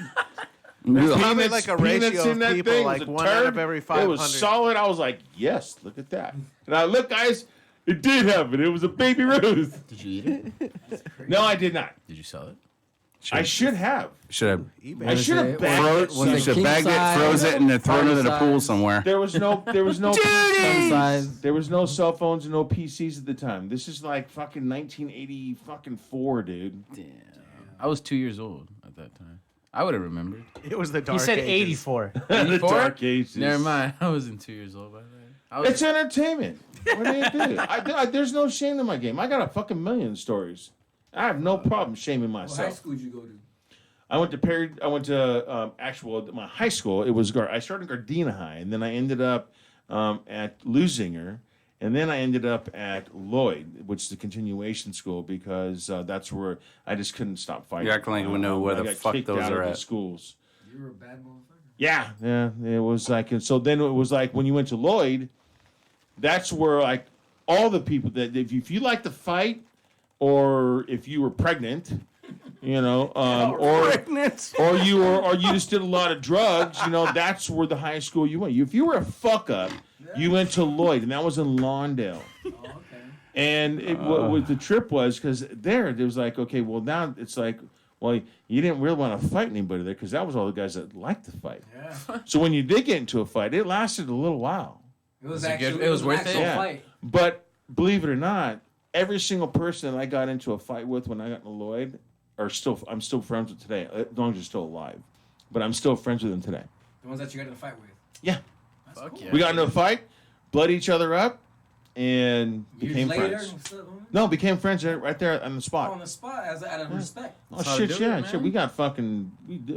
Speaker 4: Probably like a
Speaker 1: Peanuts
Speaker 4: ratio
Speaker 1: in
Speaker 4: of
Speaker 1: that
Speaker 4: people,
Speaker 1: thing
Speaker 4: like
Speaker 1: was a
Speaker 4: 1 out
Speaker 1: turd.
Speaker 4: of every
Speaker 1: It
Speaker 4: 500.
Speaker 1: was solid. I was like, yes, look at that. And I look, guys, it did happen. It was a Baby Ruth.
Speaker 7: Did you eat it?
Speaker 1: No, I did not.
Speaker 7: Did you sell it?
Speaker 1: I should have.
Speaker 9: Should have
Speaker 1: I should have bagged it.
Speaker 3: Was it
Speaker 9: you should
Speaker 3: king
Speaker 9: have bagged it,
Speaker 3: size?
Speaker 9: froze it, and then thrown it in a
Speaker 3: Party
Speaker 9: pool
Speaker 3: size?
Speaker 9: somewhere.
Speaker 1: There was no
Speaker 3: Fun size.
Speaker 1: There was no cell phones and no PCs at the time. This is like fucking 1984, dude.
Speaker 7: I was 2 years old at that time. I would have remembered.
Speaker 4: It was the
Speaker 8: He
Speaker 4: dark
Speaker 8: said
Speaker 4: ages.
Speaker 8: 84.
Speaker 1: The
Speaker 7: 84?
Speaker 1: dark ages.
Speaker 7: Never mind. I wasn't 2 years old by then. I was,
Speaker 1: It's entertainment. What do you do? There's no shame in my game. I got a fucking million stories. I have no problem shaming
Speaker 3: What high
Speaker 1: myself.
Speaker 3: school did you go to?
Speaker 1: I went to my high school. It was I started Gardena High, and then I ended up at Lusinger, and then I ended up at Lloyd, which is the continuation school because that's where I just couldn't stop fighting.
Speaker 9: You're acting like we know where
Speaker 1: I
Speaker 9: the
Speaker 1: got
Speaker 9: fuck
Speaker 1: kicked
Speaker 9: those
Speaker 1: out
Speaker 9: are
Speaker 1: of the
Speaker 9: at.
Speaker 1: schools.
Speaker 3: You were a bad motherfucker.
Speaker 1: Yeah, it was like, and so then it was like when you went to Lloyd, that's where like all the people that if you like to fight, or if you were pregnant, you know, or you just did a lot of drugs, you know, that's where the high school you went. If you were a fuck up, you went to Lloyd, and that was in Lawndale.
Speaker 3: Oh, okay.
Speaker 1: And what the trip was, because there was like, okay, well, now it's like, well, you didn't really want to fight anybody there because that was all the guys that liked to fight.
Speaker 3: Yeah.
Speaker 1: So when you did get into a fight, it lasted a little while.
Speaker 3: It was
Speaker 7: it
Speaker 3: actually
Speaker 7: good? It was worth it?
Speaker 1: Yeah.
Speaker 3: Fight.
Speaker 1: But believe it or not, every single person that I got into a fight with when I got into Lloyd, I'm still friends with today, as long as they're still alive. But I'm still friends with them today.
Speaker 3: The ones that you got in a fight with.
Speaker 1: Yeah.
Speaker 3: That's
Speaker 7: Fuck
Speaker 3: cool.
Speaker 7: yeah.
Speaker 1: We got into a fight, blood each other up, and
Speaker 3: Years
Speaker 1: became
Speaker 3: later,
Speaker 1: friends. No, became friends right there on the spot.
Speaker 3: on the spot as out of respect.
Speaker 1: Oh
Speaker 7: That's how to
Speaker 1: shit,
Speaker 7: do it,
Speaker 1: yeah,
Speaker 7: man.
Speaker 1: shit. We got fucking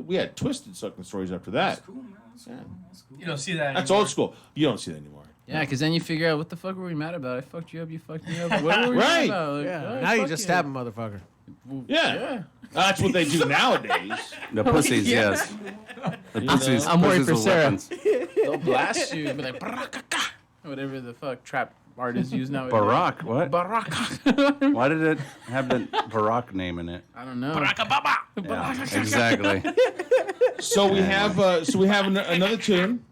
Speaker 1: we had twisted sucking stories after that.
Speaker 3: That's cool, man. That's cool.
Speaker 1: Yeah.
Speaker 3: That's cool.
Speaker 2: You don't see that.
Speaker 1: That's
Speaker 2: anymore.
Speaker 1: old school. You don't see that anymore.
Speaker 7: Yeah, because then you figure out what the fuck were we mad about? I fucked you up, you fucked me up. What were we
Speaker 1: Right.
Speaker 7: mad about? Like,
Speaker 4: Yeah.
Speaker 7: oh,
Speaker 4: Now you
Speaker 7: fuck
Speaker 4: just stab a motherfucker.
Speaker 1: Yeah. That's what they do nowadays.
Speaker 9: The pussies, yes. The pussies.
Speaker 8: I'm worried
Speaker 9: pussies
Speaker 8: for
Speaker 9: with
Speaker 8: Sarah.
Speaker 9: weapons.
Speaker 7: They'll blast you and be like, "Barakaka," whatever the fuck trap artists use nowadays.
Speaker 9: Barack, what?
Speaker 7: Baraka.
Speaker 9: Why did it have the Barack name in it?
Speaker 7: I don't know.
Speaker 9: Yeah, exactly.
Speaker 1: So we have another tune,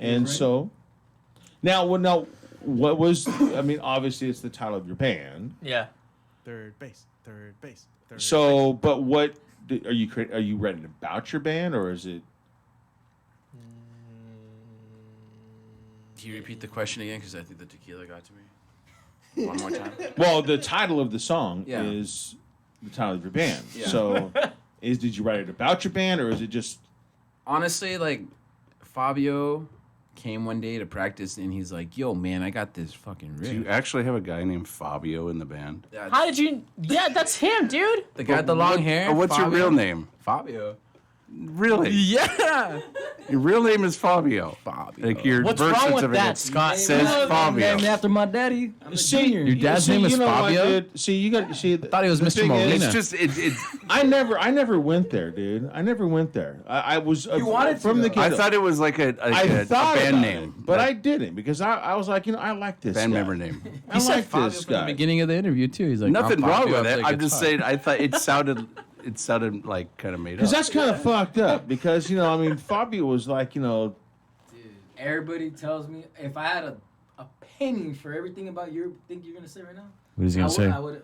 Speaker 1: and so now what was? I mean, obviously it's the title of your band.
Speaker 2: Yeah.
Speaker 4: Third base. Third base. Third
Speaker 1: So, but what are you writing about your band, or is it?
Speaker 7: Can you repeat the question again? Because I think the tequila got to me. One more time.
Speaker 1: Well, the title of the song
Speaker 7: Yeah.
Speaker 1: is the title of your band.
Speaker 7: Yeah.
Speaker 1: So, did you write it about your band, or is it just?
Speaker 7: Honestly, like, Fabio came one day to practice, and he's like, yo, man, I got this fucking riff.
Speaker 9: Do you actually have a guy named Fabio in the band?
Speaker 7: Yeah,
Speaker 2: How did you? Yeah, that's him, dude.
Speaker 7: the guy with the long hair?
Speaker 9: Or what's your
Speaker 7: Fabio?
Speaker 9: real name?
Speaker 7: Fabio.
Speaker 9: Really?
Speaker 7: Yeah.
Speaker 9: Your real name is Fabio.
Speaker 7: Fabio.
Speaker 9: Like your
Speaker 2: What's
Speaker 9: birth
Speaker 2: wrong with
Speaker 9: certificate
Speaker 2: that, Scott?
Speaker 9: says Fabio.
Speaker 3: Named after my daddy. I'm a junior.
Speaker 7: Your dad's name is
Speaker 1: you know what,
Speaker 7: Fabio?
Speaker 1: dude? See, you got see.
Speaker 7: Thought he was
Speaker 1: the
Speaker 7: Mr.
Speaker 1: thing is-
Speaker 7: Molina.
Speaker 9: It's just it's.
Speaker 1: I never went there, dude. I never went there. I was
Speaker 3: You wanted to,
Speaker 1: from the
Speaker 3: though.
Speaker 1: get
Speaker 9: I thought it was like a
Speaker 1: thought
Speaker 9: band
Speaker 1: about
Speaker 9: name,
Speaker 1: it, but I didn't because I was like, I like this
Speaker 9: band
Speaker 1: guy.
Speaker 9: member name.
Speaker 1: I like this
Speaker 7: from the
Speaker 1: guy.
Speaker 7: beginning of the interview too. He's like,
Speaker 9: Nothing
Speaker 7: I'm
Speaker 9: wrong
Speaker 7: Fabio,
Speaker 9: with it.
Speaker 7: I play
Speaker 9: I'm just
Speaker 7: guitar.
Speaker 9: saying. I thought it sounded like kind of made up.
Speaker 1: Because that's kind of fucked up. Because I mean, Fabio was like,
Speaker 3: Dude, everybody tells me if I had a penny for everything about your thing you're gonna say right now.
Speaker 7: What is he gonna
Speaker 3: I
Speaker 7: say?
Speaker 3: would.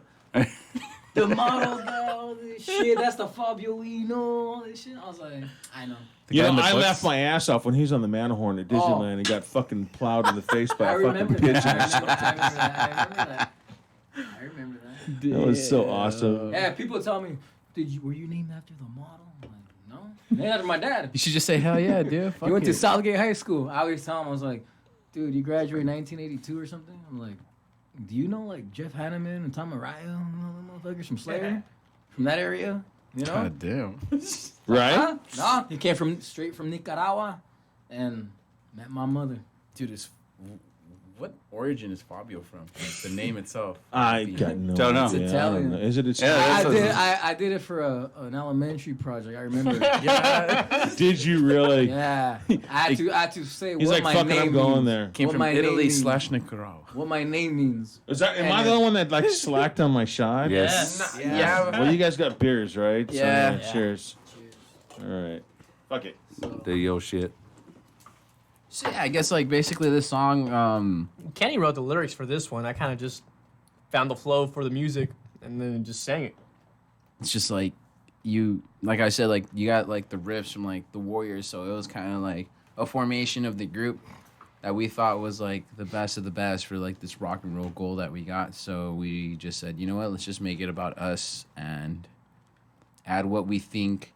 Speaker 3: The model guy, all this shit. That's the Fabio we know. All this shit. I was like, I know.
Speaker 1: you
Speaker 7: guy
Speaker 1: know,
Speaker 7: in the
Speaker 1: I
Speaker 7: books?
Speaker 1: laughed my ass off when he's on the Matterhorn at Disneyland and got fucking plowed in the face by
Speaker 3: I
Speaker 1: a fucking
Speaker 3: remember
Speaker 1: pigeon.
Speaker 3: that. I remember that.
Speaker 1: That was so awesome.
Speaker 3: Yeah, people tell me, were you named after the model? I'm like, no. Named after my dad.
Speaker 7: You should just say, hell yeah, dude. Fuck
Speaker 3: He went to
Speaker 7: it.
Speaker 3: Southgate High School. I always tell him, I was like, dude, you graduated 1982 or something? I'm like, do you know like Jeff Hanneman and Tom Araya, you know, the motherfuckers from Slayer? From that area? You know?
Speaker 7: God damn.
Speaker 1: Right?
Speaker 3: Huh? No, he came straight from Nicaragua and met my mother.
Speaker 7: Dude, what origin is Fabio from? Like, the name itself.
Speaker 1: I got no
Speaker 9: Don't know.
Speaker 1: idea.
Speaker 3: It's
Speaker 1: I don't
Speaker 3: Italian.
Speaker 1: know. Is it
Speaker 9: Yeah,
Speaker 1: Italian?
Speaker 9: that's
Speaker 3: I did it for an elementary project. I remember.
Speaker 1: Did you really?
Speaker 3: Yeah, I had to say
Speaker 1: He's
Speaker 3: what
Speaker 1: like,
Speaker 3: my
Speaker 1: fuck it,
Speaker 3: name
Speaker 1: I'm going
Speaker 3: means.
Speaker 1: there.
Speaker 7: Came
Speaker 3: What
Speaker 7: from
Speaker 3: my
Speaker 7: Italy
Speaker 3: name
Speaker 7: / Nicaragua.
Speaker 3: What my name means.
Speaker 1: Am I the only one that like slacked on my shot?
Speaker 9: Yes.
Speaker 7: Yeah.
Speaker 1: Well, you guys got beers, right? So,
Speaker 7: Yeah.
Speaker 1: Cheers. All right. Fuck it.
Speaker 9: The yo shit.
Speaker 7: So yeah, I guess like basically this song,
Speaker 2: Kenny wrote the lyrics for this one. I kind of just found the flow for the music and then just sang it.
Speaker 7: it's just like you, like I said, like you got like the riffs from like the Warriors, so it was kind of like a formation of the group that we thought was like the best of the best for like this rock and roll goal that we got. So we just said, you know what, let's just make it about us and add what we think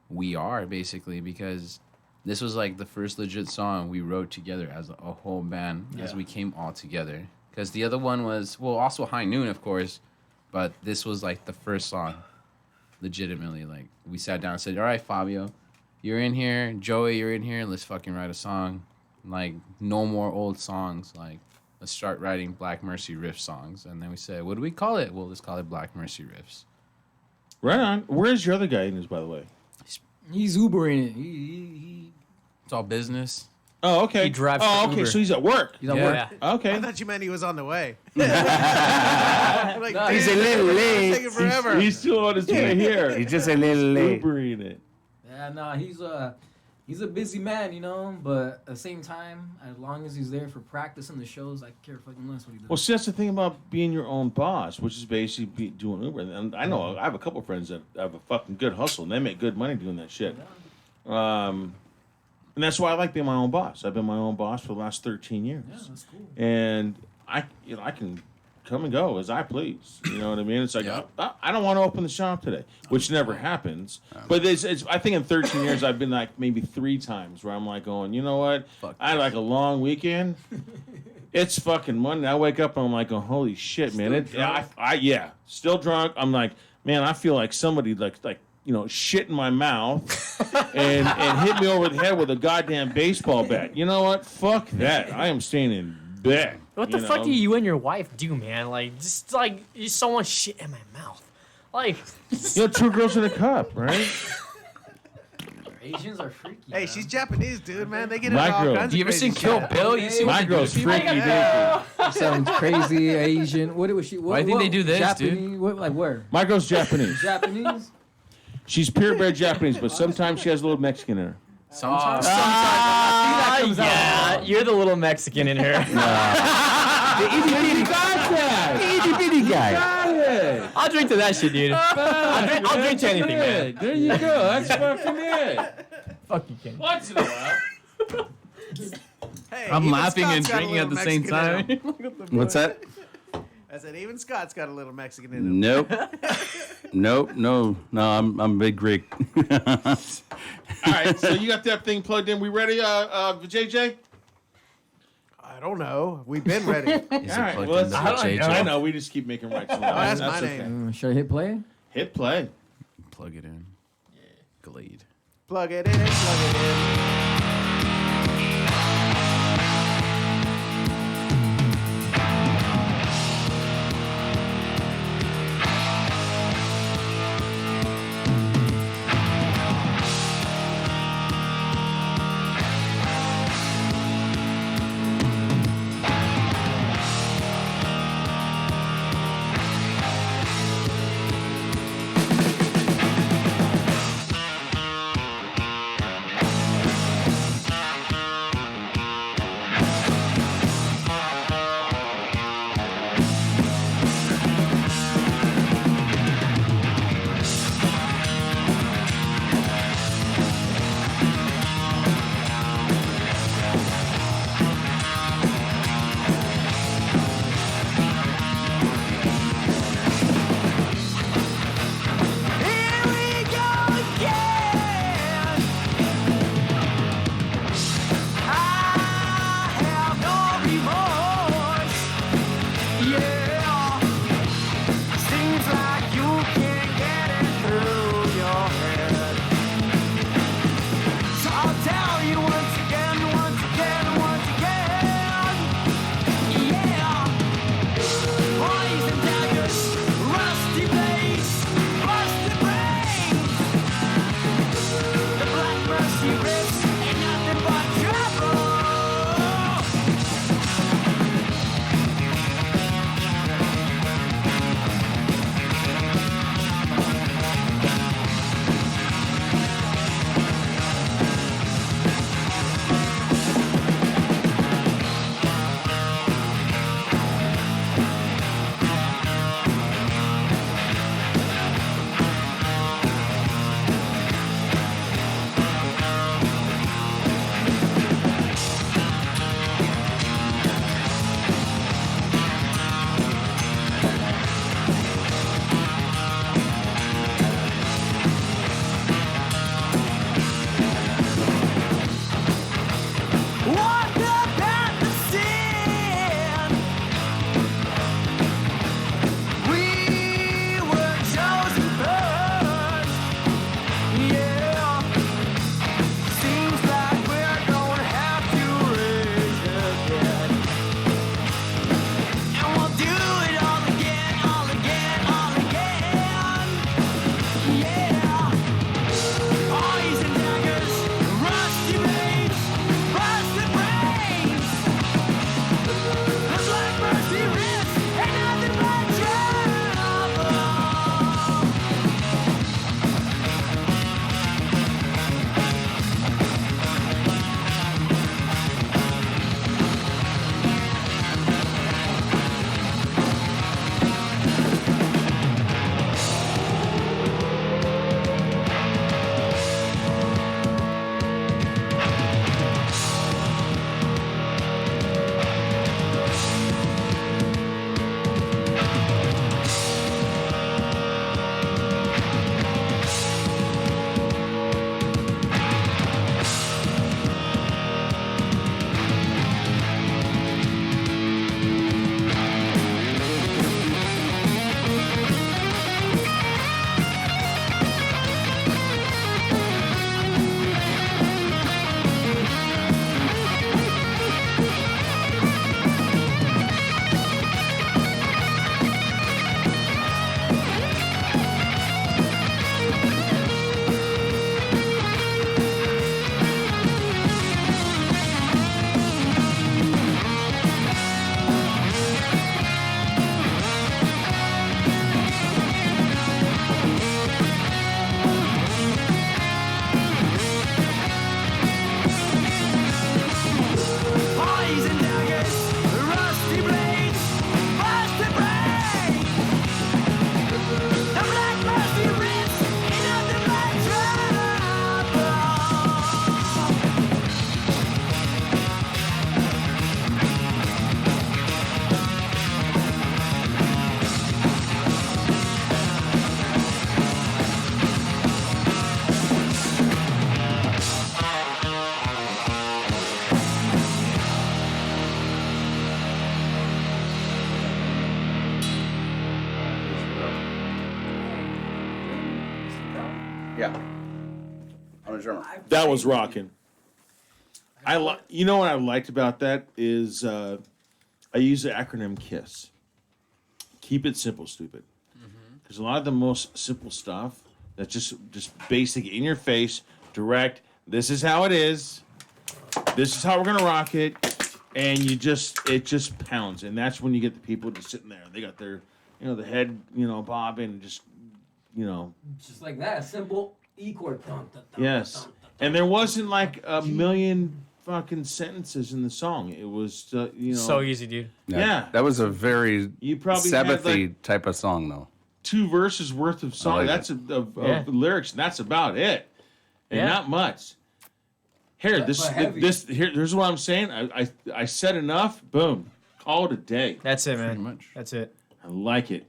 Speaker 7: we are basically, because this was like the first legit song we wrote together as a whole band, as we came all together. Because the other one was, well, also High Noon, of course, but this was like the first song, legitimately. Like, we sat down and said, all right, Fabio, you're in here. Joey, you're in here. Let's fucking write a song. Like, no more old songs. Like, let's start writing Black Mercy Riff songs. And then we said, what do we call it? Well, let's call it Black Mercy Riffs.
Speaker 1: Right on. Where's your other guy in this, by the way?
Speaker 3: He's Ubering it. He
Speaker 7: It's all business.
Speaker 1: Oh, okay.
Speaker 2: He drives
Speaker 1: Oh,
Speaker 2: for
Speaker 1: okay.
Speaker 2: Uber.
Speaker 1: So he's at work.
Speaker 3: he's at work.
Speaker 2: Yeah.
Speaker 4: I
Speaker 1: Okay.
Speaker 4: thought you meant he was on the way. Like, like,
Speaker 3: No,
Speaker 9: He's a
Speaker 4: dude,
Speaker 9: little
Speaker 4: it's
Speaker 9: late.
Speaker 4: taking forever.
Speaker 1: He's still on his way here.
Speaker 9: He's just a little late.
Speaker 1: Ubering it.
Speaker 3: Yeah, no, he's a busy man, you know. But at the same time, as long as he's there for practice and the shows, I care fucking less what he does.
Speaker 1: Well, see, that's the thing about being your own boss, which is basically doing Uber. And I know I have a couple of friends that have a fucking good hustle, and they make good money doing that shit. And that's why I like being my own boss. I've been my own boss for the last 13 years.
Speaker 3: Yeah, that's cool.
Speaker 1: And I can come and go as I please. You know what I mean? It's like, I don't want to open the shop today, which never happens. But it's I think in 13 years, I've been like maybe 3 times where I'm like going, you know what? I had like a long weekend. It's fucking Monday. I wake up and I'm like, oh, holy shit, man. Still drunk. I'm like, man, I feel like somebody like shit in my mouth and hit me over the head with a goddamn baseball bat. You know what? Fuck that. I am staying in bed.
Speaker 8: What the fuck do you and your wife do, man? Like, just like someone shit in my mouth. Like,
Speaker 1: 2 girls in a cup, right?
Speaker 3: Asians are freaky.
Speaker 4: Hey,
Speaker 3: man.
Speaker 4: she's Japanese, dude, man. They get
Speaker 1: My
Speaker 4: into all
Speaker 1: girl.
Speaker 4: kinds
Speaker 7: Do you
Speaker 4: of
Speaker 7: ever
Speaker 4: crazy
Speaker 7: seen Kill
Speaker 4: shit.
Speaker 7: Bill? You see
Speaker 1: My
Speaker 7: what they
Speaker 1: girl's
Speaker 7: do?
Speaker 1: freaky dicky.
Speaker 3: Some crazy Asian. What was she? What,
Speaker 7: Why do you think they do this,
Speaker 3: Japanese,
Speaker 7: dude?
Speaker 3: What, like where?
Speaker 1: My girl's Japanese.
Speaker 3: Japanese.
Speaker 1: She's purebred Japanese, but sometimes she has a little Mexican in her.
Speaker 7: Sometimes.
Speaker 8: yeah, you're the little Mexican in her.
Speaker 9: The itty bitty guy. The itty bitty guy.
Speaker 8: I'll drink to that shit, dude. I'll drink to anything, man.
Speaker 1: There you go. That's fucking it.
Speaker 8: Fuck you, Ken.
Speaker 1: Once in a while.
Speaker 4: Hey,
Speaker 7: I'm
Speaker 4: even
Speaker 7: laughing
Speaker 4: Scott's
Speaker 7: and
Speaker 4: got a
Speaker 7: drinking at
Speaker 4: little
Speaker 7: the same
Speaker 4: Mexican in
Speaker 7: time.
Speaker 4: him.
Speaker 9: What's that?
Speaker 4: I said, even Scott's got a little Mexican in him.
Speaker 9: Nope. No, I'm Big Rick.
Speaker 1: All right, so you got that thing plugged in. We ready, JJ?
Speaker 4: I don't know. We've been ready.
Speaker 7: Is
Speaker 1: All
Speaker 7: it
Speaker 1: right,
Speaker 7: plugged
Speaker 1: well,
Speaker 7: into the JJ?
Speaker 1: I know. We just keep making right.
Speaker 4: that's my name.
Speaker 3: Should I hit play?
Speaker 1: Hit play.
Speaker 7: Plug it in. Glade.
Speaker 4: Plug it in, plug it in.
Speaker 9: Yeah. On a drummer.
Speaker 1: That was rocking. You know what I liked about that is I use the acronym KISS. Keep it simple, stupid. Because a lot of the most simple stuff that's just basic, in your face, direct. This is how it is. This is how we're gonna rock it, and it just pounds, and that's when you get the people just sitting there. They got their, the head, bobbing, and just,
Speaker 3: Just like that, simple E chord. Dun, dun, dun,
Speaker 1: yes.
Speaker 3: dun, dun,
Speaker 1: And there wasn't like a million fucking sentences in the song. It was,
Speaker 8: So easy, dude.
Speaker 1: Yeah.
Speaker 9: That was a very
Speaker 1: You probably had,
Speaker 9: Sabbathy
Speaker 1: like,
Speaker 9: type of song, though.
Speaker 1: 2 verses worth of song.
Speaker 9: like
Speaker 1: That's of lyrics, and that's about it, and
Speaker 8: Yeah.
Speaker 1: not much. Here,
Speaker 3: heavy.
Speaker 1: here's what I'm saying. I said enough. Boom, call it a day.
Speaker 8: That's it, man.
Speaker 11: Pretty much.
Speaker 8: That's it.
Speaker 1: I like it.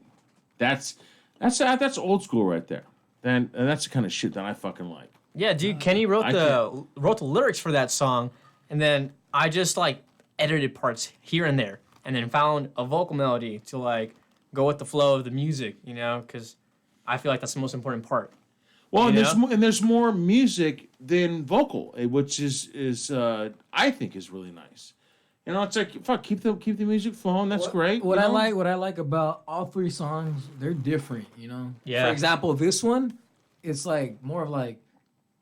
Speaker 1: That's old school right there. And that's the kind of shit that I fucking like.
Speaker 8: Yeah, dude. Kenny wrote the lyrics for that song, and then I just like edited parts here and there, and then found a vocal melody to like go with the flow of the music, because I feel like that's the most important part.
Speaker 1: Well, and
Speaker 8: You know?
Speaker 1: there's more music than vocal, which is I think is really nice. It's like fuck, keep the music flowing. That's great.
Speaker 3: What I like about all 3 songs, they're different.
Speaker 8: Yeah.
Speaker 3: For example, this one, it's like more of like,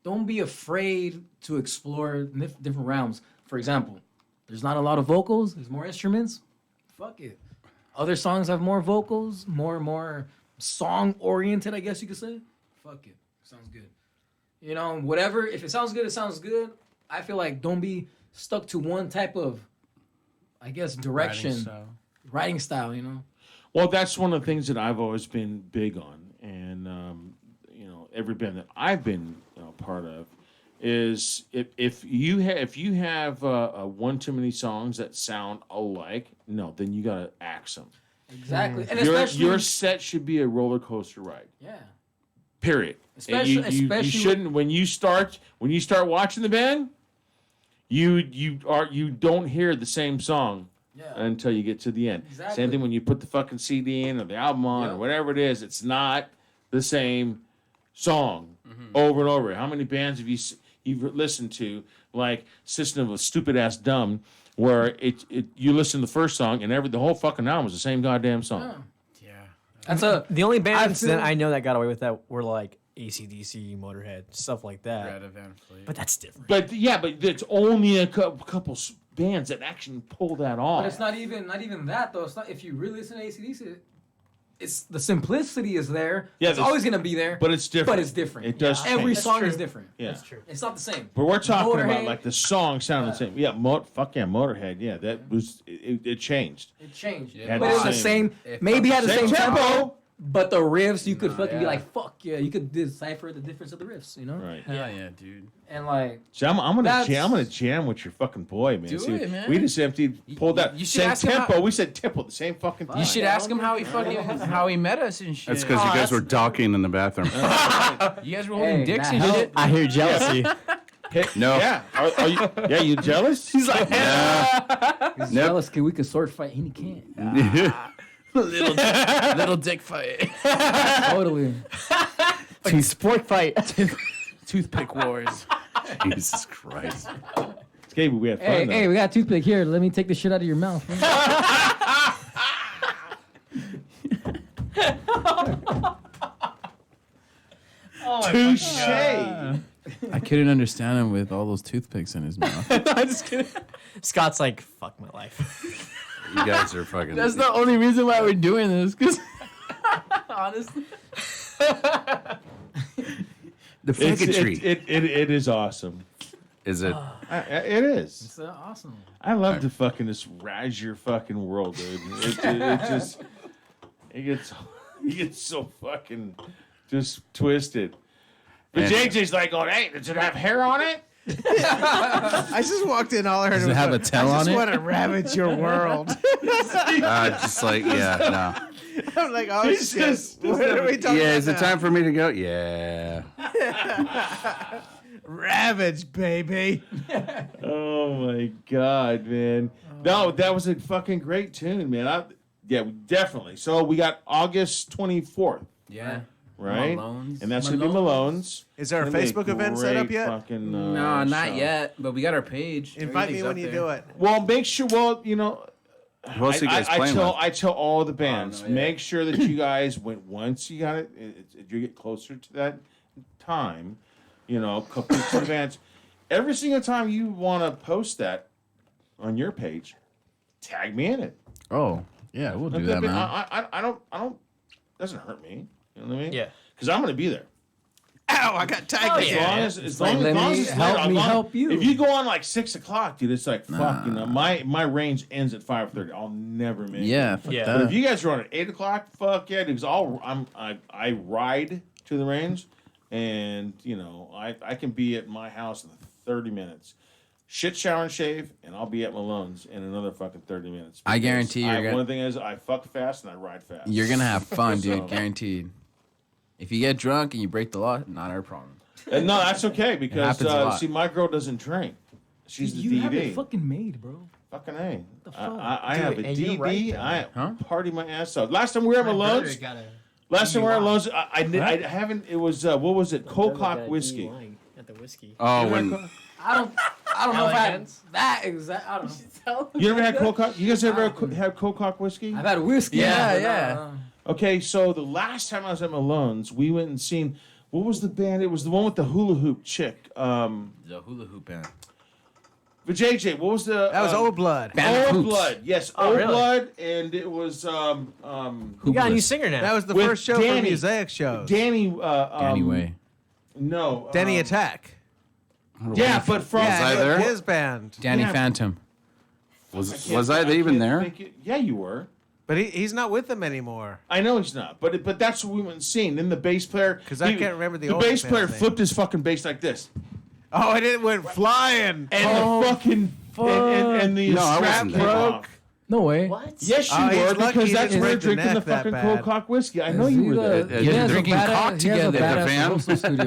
Speaker 3: don't be afraid to explore different realms. For example, there's not a lot of vocals. There's more instruments. Fuck it. Other songs have more vocals, more song oriented, I guess you could say. Fuck it. Sounds good. Whatever. If it sounds good, it sounds good. I feel like don't be stuck to one type of, I guess, direction, writing style.
Speaker 1: Well, that's one of the things that I've always been big on, and every band that I've been part of is if you have one too many songs that sound alike, then you gotta axe them.
Speaker 3: Exactly. And
Speaker 1: Your set should be a roller coaster ride.
Speaker 3: Yeah.
Speaker 1: Period.
Speaker 3: Especially,
Speaker 1: you shouldn't when you start watching the band, you don't hear the same song until you get to the end.
Speaker 3: Exactly.
Speaker 1: Same thing when you put the fucking CD in or the album on or whatever it is. It's not the same song over and over. How many bands have you've listened to, like System of a Stupid Ass Dumb, where you listen to the first song and the whole fucking album is the same goddamn song.
Speaker 8: The only bands that I know that got away with that were like AC/DC, Motorhead, stuff like that.
Speaker 7: Greta Van Fleet.
Speaker 8: But that's different.
Speaker 1: But it's only a couple bands that actually pull that off.
Speaker 3: But it's not even that though. It's not, if you really listen to AC/DC, it's the simplicity is there.
Speaker 1: Yeah,
Speaker 3: it's always gonna be there.
Speaker 1: But it's different.
Speaker 3: But it's different.
Speaker 1: It does.
Speaker 3: Every
Speaker 1: change.
Speaker 3: song is different.
Speaker 1: Yeah.
Speaker 8: That's true.
Speaker 3: It's not the same.
Speaker 1: But we're talking about
Speaker 3: Motorhead,
Speaker 1: like the song sounding the same. Yeah, Motorhead. Yeah, that was it changed.
Speaker 3: It changed.
Speaker 7: Yeah.
Speaker 3: But it was the same. Maybe had the
Speaker 1: Same
Speaker 3: same
Speaker 1: tempo.
Speaker 3: tempo. But the riffs, you could fucking be
Speaker 7: yeah.
Speaker 3: like, fuck yeah. You could decipher the difference of the riffs,
Speaker 1: Right.
Speaker 7: Hell yeah, dude.
Speaker 3: And like,
Speaker 1: See, I'm gonna
Speaker 3: That's-
Speaker 1: jam. I'm gonna jam with your fucking boy, man.
Speaker 7: Do
Speaker 1: See,
Speaker 7: it, man.
Speaker 1: We just pulled that
Speaker 7: you should
Speaker 1: same
Speaker 7: ask him
Speaker 1: tempo.
Speaker 7: how-
Speaker 1: We said tempo, the same fucking thing.
Speaker 7: You should ask him how he met us and shit.
Speaker 9: That's because you guys were docking in the bathroom.
Speaker 7: You guys were holding dicks
Speaker 3: that
Speaker 7: and
Speaker 3: helped.
Speaker 7: shit.
Speaker 8: I hear jealousy.
Speaker 9: No.
Speaker 1: Yeah. Are you? Yeah. You jealous? He's like,
Speaker 3: he's jealous because we could sword fight and he can't.
Speaker 7: little dick fight.
Speaker 3: Totally.
Speaker 8: Like sport fight.
Speaker 7: Toothpick wars.
Speaker 9: Jesus Christ.
Speaker 1: okay, but we had fun.
Speaker 3: Hey,
Speaker 1: though.
Speaker 3: hey, we got a toothpick here. Let me take the shit out of your mouth.
Speaker 1: Touche.
Speaker 11: I couldn't understand him with all those toothpicks in his mouth.
Speaker 8: I'm just kidding. Scott's like, fuck my life.
Speaker 9: You guys are fucking.
Speaker 11: That's the only reason why we're doing this, because honestly,
Speaker 9: the faggotry.
Speaker 1: It is awesome.
Speaker 9: Is it?
Speaker 1: It is.
Speaker 3: It's awesome.
Speaker 1: I love to fucking just razz your fucking world, dude. It gets so fucking just twisted. But
Speaker 9: And-
Speaker 1: JJ's like, going, hey, does it have hair on it?
Speaker 4: I just walked in. All I heard
Speaker 11: Does it
Speaker 4: was,
Speaker 11: have a tail
Speaker 4: I
Speaker 11: on
Speaker 4: just
Speaker 11: it?
Speaker 4: want to ravage your world.
Speaker 9: Just like, yeah,
Speaker 4: I'm like, oh
Speaker 1: It's
Speaker 4: shit.
Speaker 1: just-
Speaker 4: What are we
Speaker 9: no.
Speaker 4: talking
Speaker 9: Yeah,
Speaker 4: about
Speaker 9: is it
Speaker 4: now?
Speaker 9: time for me to go? Yeah.
Speaker 4: Ravage, baby.
Speaker 1: Oh my god, man! No, that was a fucking great tune, man. Yeah, definitely. So we got August 24th,
Speaker 7: Yeah.
Speaker 1: right?
Speaker 11: Malone's.
Speaker 1: And that's going to be Malone's.
Speaker 4: Is there a
Speaker 1: Gonna be
Speaker 4: Facebook event set up
Speaker 1: great
Speaker 4: yet?
Speaker 1: Fucking,
Speaker 7: No, not
Speaker 1: show.
Speaker 7: yet. But we got our page.
Speaker 4: Invite me
Speaker 7: Everything's
Speaker 4: when
Speaker 7: up
Speaker 4: you
Speaker 7: there.
Speaker 4: do it.
Speaker 1: Well, make sure. Well, you know,
Speaker 9: Who else are you guys playing with?
Speaker 1: I tell all the bands,
Speaker 7: no, yeah.
Speaker 1: make sure that you guys, once you got it, you get closer to that time, you know, a couple weeks in advance. Every single time you want to post that on your page, tag me in it.
Speaker 11: Oh, yeah, we'll do that, man.
Speaker 1: I don't. Doesn't hurt me. You know what I mean?
Speaker 2: Yeah.
Speaker 1: Because I'm going to be there.
Speaker 4: Ow! I got tagged
Speaker 2: Oh,
Speaker 4: again.
Speaker 2: yeah.
Speaker 1: As long as it's
Speaker 11: help
Speaker 1: later,
Speaker 11: me
Speaker 1: as long-
Speaker 11: help you.
Speaker 1: If you go on like 6 o'clock, dude, it's like fuck. You know, my range ends at 5:30. I'll never make it.
Speaker 11: Yeah, fuck
Speaker 2: Yeah.
Speaker 1: But
Speaker 11: that.
Speaker 1: if you guys are on at 8 o'clock, fuck yeah, dude. 'Cause I ride to the range, and you know I can be at my house in 30 minutes. Shit, shower, and shave, and I'll be at Malone's in another fucking 30 minutes.
Speaker 11: I
Speaker 1: Because
Speaker 11: guarantee you're gonna-
Speaker 1: one thing is I fuck fast and I ride fast.
Speaker 11: You're gonna have fun, dude.
Speaker 1: So-
Speaker 11: Guaranteed. If you get drunk and you break the law, not our problem.
Speaker 1: And no, that's okay because
Speaker 11: happens a lot.
Speaker 1: see, my girl doesn't drink. She's the
Speaker 3: You have
Speaker 1: DD.
Speaker 3: it fucking made, bro.
Speaker 1: Fucking A.
Speaker 3: fuck?
Speaker 1: I
Speaker 2: Dude,
Speaker 1: have a
Speaker 2: and you're right,
Speaker 1: DD.
Speaker 2: though.
Speaker 1: I
Speaker 11: Huh?
Speaker 1: party my ass off. Last time we were at
Speaker 2: My brother
Speaker 1: Malone's.
Speaker 2: got a
Speaker 1: Last time we were at
Speaker 2: DUI.
Speaker 1: Malone's. I haven't. It was what was it?
Speaker 2: my brother got
Speaker 1: Cocock
Speaker 2: a
Speaker 1: whiskey.
Speaker 2: DUI At the whiskey.
Speaker 9: Oh,
Speaker 1: You
Speaker 9: when
Speaker 1: never
Speaker 3: I don't know if I had
Speaker 2: Elegance.
Speaker 3: that exact. I don't know.
Speaker 1: you ever had Cocock? You guys ever had Cocock whiskey?
Speaker 3: I've had whiskey.
Speaker 11: Yeah,
Speaker 3: but,
Speaker 11: yeah.
Speaker 1: Okay, so the last time I was at Malone's, we went and seen. What was the band? It was the one with the hula hoop chick.
Speaker 11: The hula hoop band.
Speaker 1: But JJ, what was the?
Speaker 4: That was Old Blood.
Speaker 11: Band of
Speaker 1: Old
Speaker 11: Hoops.
Speaker 1: Blood. Yes,
Speaker 2: Oh,
Speaker 1: Old
Speaker 2: really?
Speaker 1: Blood, and it was
Speaker 2: You got a new singer now.
Speaker 4: That was the
Speaker 1: With
Speaker 4: first show
Speaker 1: Danny.
Speaker 4: for Mosaic shows.
Speaker 1: Danny.
Speaker 11: Anyway.
Speaker 1: No.
Speaker 4: Danny Attack.
Speaker 1: Yeah, but from
Speaker 9: Was I there?
Speaker 4: his band.
Speaker 11: Danny
Speaker 1: Yeah.
Speaker 11: Phantom.
Speaker 9: Was I even there?
Speaker 1: Yeah, you were.
Speaker 4: But he's not with them anymore.
Speaker 1: I know he's not, but that's what we went and seen. Then the bass player,
Speaker 4: 'Cause I can't remember the old
Speaker 1: bass player
Speaker 4: band's name.
Speaker 1: flipped his fucking bass like this,
Speaker 4: Oh, and it went flying.
Speaker 1: and the fucking and the
Speaker 9: No, I
Speaker 1: strap
Speaker 9: wasn't there.
Speaker 1: broke.
Speaker 11: No way.
Speaker 2: What?
Speaker 1: Yes, you
Speaker 4: Oh, he's
Speaker 1: were
Speaker 4: lucky
Speaker 1: because
Speaker 4: he
Speaker 1: that's
Speaker 4: didn't
Speaker 1: when we were
Speaker 4: break the
Speaker 1: drinking the
Speaker 4: neck that
Speaker 1: fucking
Speaker 4: bad.
Speaker 1: Cocock whiskey. I know you were there.
Speaker 11: You guys are
Speaker 9: drinking cock
Speaker 11: together.
Speaker 9: At the van?
Speaker 11: Studio.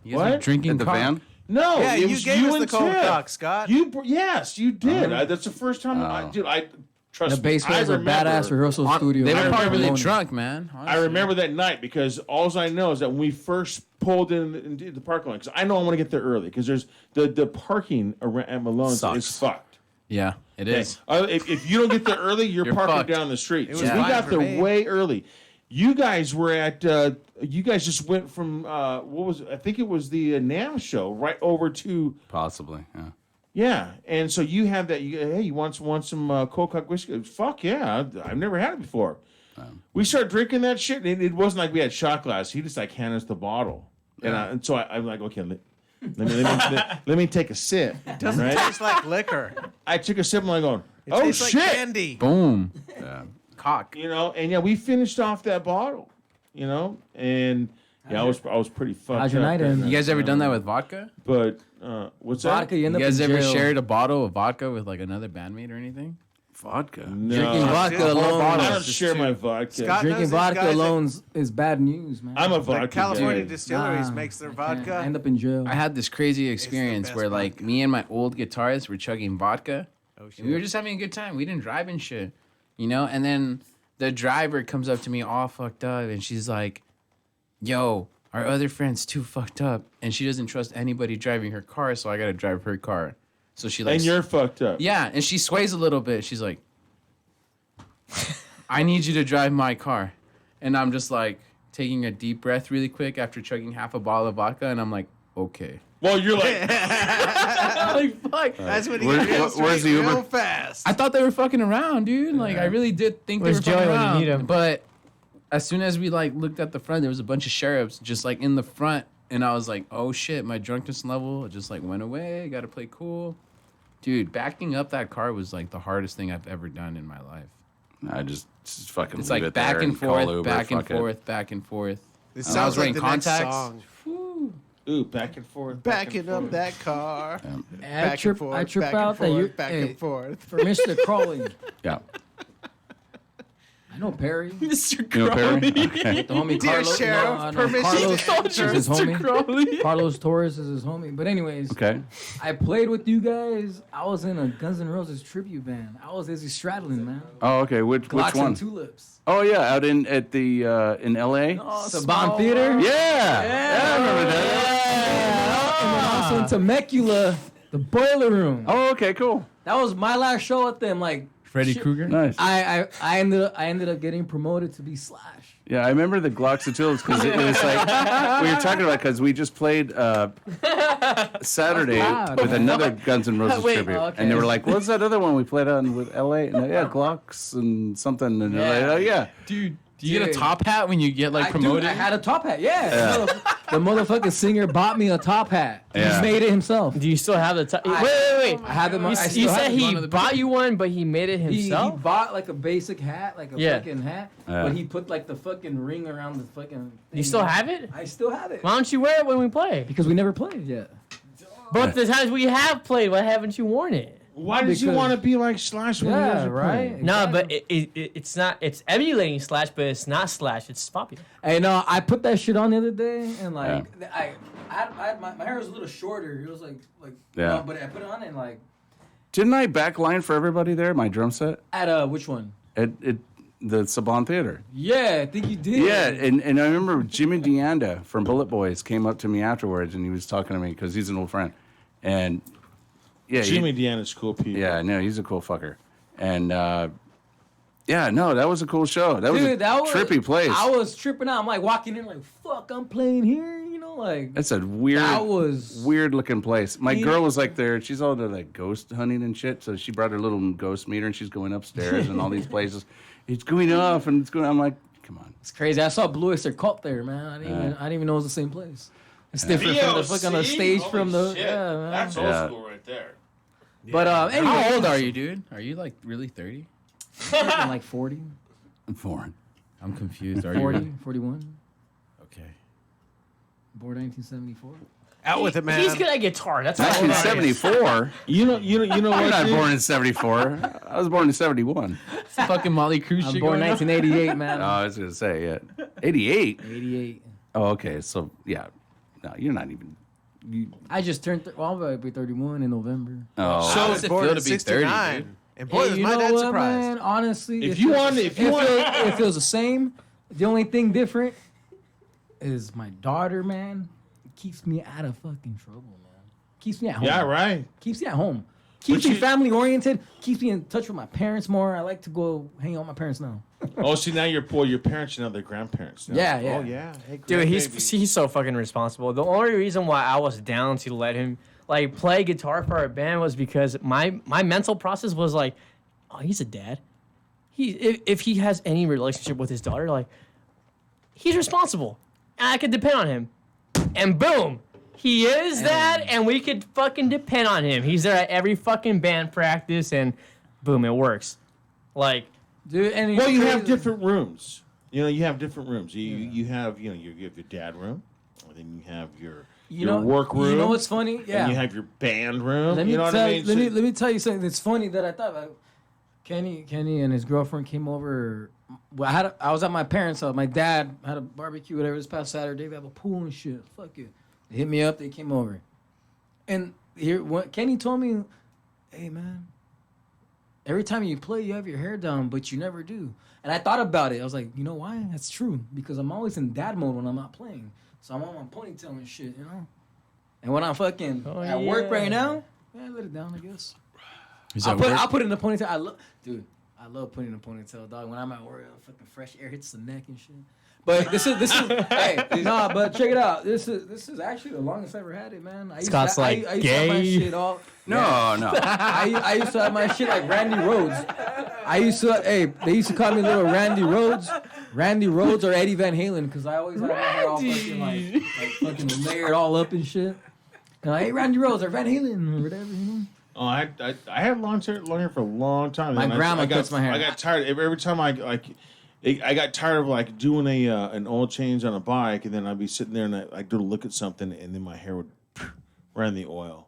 Speaker 11: You guys
Speaker 1: What?
Speaker 11: are drinking
Speaker 9: In the
Speaker 11: cock.
Speaker 9: van?
Speaker 1: No,
Speaker 4: Yeah,
Speaker 1: it
Speaker 4: you
Speaker 1: was
Speaker 4: gave us the
Speaker 1: and
Speaker 4: cold
Speaker 1: Tiff.
Speaker 4: cock, Scott.
Speaker 1: Yes, you did. That's the first time.
Speaker 9: Oh.
Speaker 1: Dude, I trust
Speaker 11: The bass
Speaker 1: me. I
Speaker 11: players are
Speaker 1: remember-
Speaker 11: badass rehearsal studio.
Speaker 1: I
Speaker 11: They were
Speaker 1: remember
Speaker 11: probably really
Speaker 1: that.
Speaker 11: drunk, man.
Speaker 1: I
Speaker 11: honestly.
Speaker 1: remember that night because all I know is that when we first pulled into the parking lot, because I know I want to get there early because there's the parking around at Malone's
Speaker 11: Sucks.
Speaker 1: is fucked.
Speaker 11: Yeah, it is.
Speaker 1: If you don't get there early, you're
Speaker 11: You're
Speaker 1: parking
Speaker 11: fucked.
Speaker 1: down the street.
Speaker 4: was
Speaker 1: So we
Speaker 4: fine
Speaker 1: got
Speaker 4: for
Speaker 1: there
Speaker 4: me.
Speaker 1: way early. You guys were at. You guys just went from what was it? I think it was the NAMM show right over to
Speaker 9: Possibly, yeah.
Speaker 1: yeah. And so you have that. Hey, you want some Cocock whiskey? Fuck yeah! I've never had it before. We started drinking that shit. And it wasn't like we had shot glass. He just like handed us the bottle, and so I'm like, okay, let me take a sip.
Speaker 4: Doesn't
Speaker 1: right?
Speaker 4: taste like liquor.
Speaker 1: I took a sip and I'm going,
Speaker 4: It
Speaker 1: oh
Speaker 4: tastes
Speaker 1: shit!
Speaker 4: like candy.
Speaker 11: Boom.
Speaker 4: Cock.
Speaker 1: You know, and yeah, we finished off that bottle. You know, and yeah, I was pretty fucked
Speaker 3: How's your
Speaker 1: up
Speaker 3: night
Speaker 1: there,
Speaker 3: end?
Speaker 1: man.
Speaker 11: You guys ever done that with vodka?
Speaker 1: But what's
Speaker 3: Vodka,
Speaker 1: that?
Speaker 3: you end
Speaker 11: You
Speaker 3: up
Speaker 11: guys
Speaker 3: in
Speaker 11: ever
Speaker 3: jail.
Speaker 11: shared a bottle of vodka with like another bandmate or anything?
Speaker 9: Vodka.
Speaker 1: No.
Speaker 3: Drinking vodka
Speaker 4: Whole
Speaker 3: alone.
Speaker 4: bottle.
Speaker 1: I don't
Speaker 11: Just
Speaker 1: share
Speaker 11: two.
Speaker 1: my vodka.
Speaker 4: Scott
Speaker 3: Drinking
Speaker 4: knows these
Speaker 3: vodka
Speaker 4: guys
Speaker 3: alone is bad news, man.
Speaker 1: I'm a
Speaker 4: Like
Speaker 1: vodka
Speaker 4: California
Speaker 1: guy.
Speaker 4: Distilleries
Speaker 3: Nah,
Speaker 4: makes their
Speaker 3: I can't.
Speaker 4: vodka.
Speaker 3: I end up in jail.
Speaker 11: I had this crazy experience
Speaker 4: best
Speaker 11: where like
Speaker 4: vodka.
Speaker 11: me and my old guitarist were chugging vodka.
Speaker 4: Oh, shit.
Speaker 11: And we were just having a good time. We didn't drive and shit, you know. And then the driver comes up to me all fucked up, and she's like, "Yo, our other friend's too fucked up, and she doesn't trust anybody driving her car, so I gotta drive her car." So she like,
Speaker 1: And you're fucked up.
Speaker 11: yeah, and she sways a little bit. She's like, "I need you to drive my car," and I'm just like taking a deep breath really quick after chugging half a bottle of vodka, and I'm like, "Okay."
Speaker 1: Well, you're like,
Speaker 11: Like, fuck.
Speaker 4: That's when he
Speaker 9: Where-
Speaker 4: gets
Speaker 9: where's the
Speaker 4: real
Speaker 9: Uber?
Speaker 4: fast.
Speaker 11: I thought they were fucking around, dude. Like I really did think
Speaker 2: Where's
Speaker 11: they were fucking
Speaker 2: Joey when you
Speaker 11: around.
Speaker 2: need him?
Speaker 11: But as soon as we like looked at the front, there was a bunch of sheriffs just like in the front, and I was like, "Oh shit!" My drunkenness level just like went away. Got to play cool, dude. Backing up that car was like the hardest thing I've ever done in my life.
Speaker 9: I just fucking
Speaker 11: It's
Speaker 9: leave
Speaker 11: like
Speaker 9: it
Speaker 11: back
Speaker 9: there
Speaker 11: and
Speaker 9: call
Speaker 11: forth,
Speaker 9: Uber,
Speaker 11: back and
Speaker 9: fuck it.
Speaker 11: forth, back and forth.
Speaker 4: This
Speaker 11: And I was
Speaker 4: sounds like
Speaker 11: wearing
Speaker 4: the next
Speaker 11: contacts.
Speaker 4: song.
Speaker 1: ooh, back and forth.
Speaker 4: Backing up that car.
Speaker 3: I
Speaker 4: Back
Speaker 3: trip,
Speaker 4: and forth,
Speaker 3: I trip
Speaker 4: back and
Speaker 3: out that
Speaker 4: forth,
Speaker 3: you
Speaker 4: back
Speaker 3: hey,
Speaker 4: and forth.
Speaker 3: for Mr. Crowley.
Speaker 9: Yeah.
Speaker 3: I know Perry.
Speaker 2: Mr.
Speaker 9: You know Perry?
Speaker 2: Crowley.
Speaker 9: Okay.
Speaker 3: The homie
Speaker 4: Dear
Speaker 3: Carlos.
Speaker 4: Sheriff,
Speaker 3: no,
Speaker 4: permission
Speaker 3: Carlos
Speaker 4: to enter.
Speaker 3: is his
Speaker 2: Mr.
Speaker 3: homie.
Speaker 2: Crowley.
Speaker 3: Carlos Torres is his homie. But anyways,
Speaker 9: Okay.
Speaker 3: I played with you guys. I was in a Guns N' Roses tribute band. I was Izzy Stradlin, man.
Speaker 9: Oh, okay. Which
Speaker 3: Glocks
Speaker 9: one?
Speaker 3: and Tulips.
Speaker 9: Oh yeah, out in in L.A.
Speaker 3: Oh, the Bond Theater.
Speaker 9: Yeah, I remember that.
Speaker 3: And then also in Temecula, the Boiler Room.
Speaker 9: Oh, okay, cool.
Speaker 3: That was my last show with them. Like
Speaker 11: Freddy Krueger.
Speaker 9: Nice.
Speaker 3: I ended up getting promoted to be Slash.
Speaker 9: Yeah, I remember the Glocks and Tulips because it was like we were talking about because we just played Saturday
Speaker 3: loud,
Speaker 9: with
Speaker 3: man.
Speaker 9: another Guns N' Roses
Speaker 2: Wait,
Speaker 9: tribute,
Speaker 3: okay.
Speaker 9: and they were like, "What's that other one we played on with L.A.?" And yeah, Glocks and something, and they're like, "Oh yeah."
Speaker 11: Dude, do you get a
Speaker 3: Dude.
Speaker 11: top hat when you get like promoted?
Speaker 3: I had a top hat. Yeah. The motherfucking singer bought me a top hat.
Speaker 9: Yeah.
Speaker 3: He made it himself.
Speaker 2: Do you still have the top? Wait.
Speaker 3: I have them.
Speaker 2: You,
Speaker 3: I
Speaker 2: you
Speaker 3: still have
Speaker 2: said
Speaker 3: them.
Speaker 2: he
Speaker 11: One of the
Speaker 2: bought you one, but he made it
Speaker 3: He
Speaker 2: himself?
Speaker 3: bought like a basic hat, like a
Speaker 2: Yeah.
Speaker 3: fucking hat,
Speaker 9: Yeah.
Speaker 3: but he put like the fucking ring around the fucking.
Speaker 2: You still have it?
Speaker 3: I still have it.
Speaker 2: Why don't you wear it when we play?
Speaker 3: Because we never played yet.
Speaker 2: But the times we have played, why haven't you worn it?
Speaker 1: Why did you
Speaker 3: Because-
Speaker 1: want to be like Slash when you guys are playing?
Speaker 2: No, but
Speaker 3: Exactly.
Speaker 2: it's not. It's emulating Slash, but it's not Slash. It's popular.
Speaker 3: Hey, no, I put that shit on the other day, and like, I had my hair was a little shorter. It was like,
Speaker 9: Yeah.
Speaker 3: no, but I put it on and like,
Speaker 9: Didn't I backline for everybody there? My drum set
Speaker 3: at which one?
Speaker 9: at the Saban Theater.
Speaker 3: Yeah, I think you did.
Speaker 9: Yeah, and I remember Jimmy DeAnda from Bullet Boys came up to me afterwards, and he was talking to me because he's an old friend, and yeah,
Speaker 1: Jimmy Deanna's cool people.
Speaker 9: Yeah, no, he's a cool fucker, and yeah, no, that was a cool show. That was
Speaker 3: Dude,
Speaker 9: a
Speaker 3: that was
Speaker 9: trippy place.
Speaker 3: I was tripping out. I'm like walking in, like, fuck, I'm playing here. You know, like
Speaker 9: That's a weird,
Speaker 3: that was
Speaker 9: weird looking place. My
Speaker 3: You
Speaker 9: girl
Speaker 3: know-
Speaker 9: was like there. She's all into like ghost hunting and shit. So she brought her little ghost meter, and she's going upstairs and all these places. It's going off, and it's going. I'm like, come on.
Speaker 3: It's crazy. I saw Blue Oyster Cult there, man. I didn't even know it was the same place. It's different from the fucking stage from the yeah, man.
Speaker 1: That's
Speaker 9: Yeah.
Speaker 1: old school right there.
Speaker 3: But anyway,
Speaker 11: How old are you, dude? Are you like really 30?
Speaker 3: I'm like 40,
Speaker 9: I'm foreign.
Speaker 11: I'm confused. Are
Speaker 3: 40,
Speaker 11: you?
Speaker 3: 41.
Speaker 11: Okay.
Speaker 3: Born 1974.
Speaker 4: Out with it, man.
Speaker 2: He's good at guitar. That's how old I am.
Speaker 9: 1974.
Speaker 1: You know
Speaker 9: I'm
Speaker 1: what?
Speaker 9: not
Speaker 1: dude?
Speaker 9: born in 74. I was born in 71.
Speaker 11: Fucking Molly Cruz
Speaker 3: I'm
Speaker 11: shit
Speaker 3: born
Speaker 11: going on.
Speaker 3: 1988, man.
Speaker 9: Oh, I was gonna say yeah, 88.
Speaker 3: 88.
Speaker 9: Oh, okay. So yeah, no, you're not even. You,
Speaker 3: I just turned. Well, I'm about to be 31 in November.
Speaker 9: oh,
Speaker 11: How
Speaker 4: I
Speaker 11: does
Speaker 4: was
Speaker 11: it
Speaker 4: born
Speaker 11: feel
Speaker 4: in
Speaker 11: to be 30,
Speaker 4: 69.
Speaker 11: dude?
Speaker 4: And boy, was
Speaker 3: you
Speaker 4: my
Speaker 3: know
Speaker 4: dad
Speaker 3: what,
Speaker 4: surprised.
Speaker 3: man? Honestly,
Speaker 1: If you want- if you want-
Speaker 3: it feels the same. The only thing different is my daughter, man. Keeps me out of fucking trouble, man. Keeps me at home.
Speaker 1: Yeah, right.
Speaker 3: Keeps me at home. Keeps me
Speaker 1: you-
Speaker 3: family oriented. Keeps me in touch with my parents more. I like to go hang out with my parents now.
Speaker 1: Oh, see now your parents are now their grandparents. Now.
Speaker 3: Yeah, yeah.
Speaker 4: Oh, yeah. Hey,
Speaker 2: Dude,
Speaker 4: grandbaby.
Speaker 2: he's so fucking responsible. The only reason why I was down to let him like play guitar for our band was because my mental process was like, oh, he's a dad. If he has any relationship with his daughter, like he's responsible, and I could depend on him. And boom, he is that, and we could fucking depend on him. He's there at every fucking band practice, and boom, it works. Like,
Speaker 3: Dude, and
Speaker 1: Well, you
Speaker 3: it's
Speaker 1: have
Speaker 3: crazy.
Speaker 1: different rooms. You have different rooms. You have you have your dad room, and then you have your work room.
Speaker 3: You know what's funny? Yeah.
Speaker 1: And you have your band room.
Speaker 3: Let me
Speaker 1: you know what
Speaker 3: tell,
Speaker 1: I mean?
Speaker 3: let, me,
Speaker 1: So-
Speaker 3: let me tell you something that's funny that I thought about. Kenny and his girlfriend came over. Well, I was at my parents' house. My dad had a barbecue, whatever, this past Saturday. They have a pool and shit. Fuck it. They hit me up. They came over. And here, Kenny told me, hey, man, every time you play, you have your hair down, but you never do. And I thought about it. I was like, you know why? That's true. Because I'm always in dad mode when I'm not playing. So I'm on my ponytail and shit, you know? And when I'm fucking at work right now, I let it down, I guess. I'll put it in the ponytail. I love putting in a ponytail, dog. When I'm at work, fucking fresh air hits the neck and shit. But this is hey, nah, but check it out. This is actually the longest I ever had it, man.
Speaker 2: Scott's like,
Speaker 3: I used to have my
Speaker 2: gay.
Speaker 3: shit all.
Speaker 9: no.
Speaker 3: I used to have my shit like Randy Rhodes. They used to call me little Randy Rhodes or Eddie Van Halen because I always had my hair all fucking like fucking layered all up and shit. And like, hey, Randy Rhodes or Van Halen or whatever, you know.
Speaker 1: Oh, I had long hair for a long time.
Speaker 3: My
Speaker 1: And
Speaker 3: grandma
Speaker 1: I got,
Speaker 3: cuts my hair.
Speaker 1: I got tired every time I got tired of like doing an oil change on a bike, and then I'd be sitting there and I'd go to look at something, and then my hair would run the oil.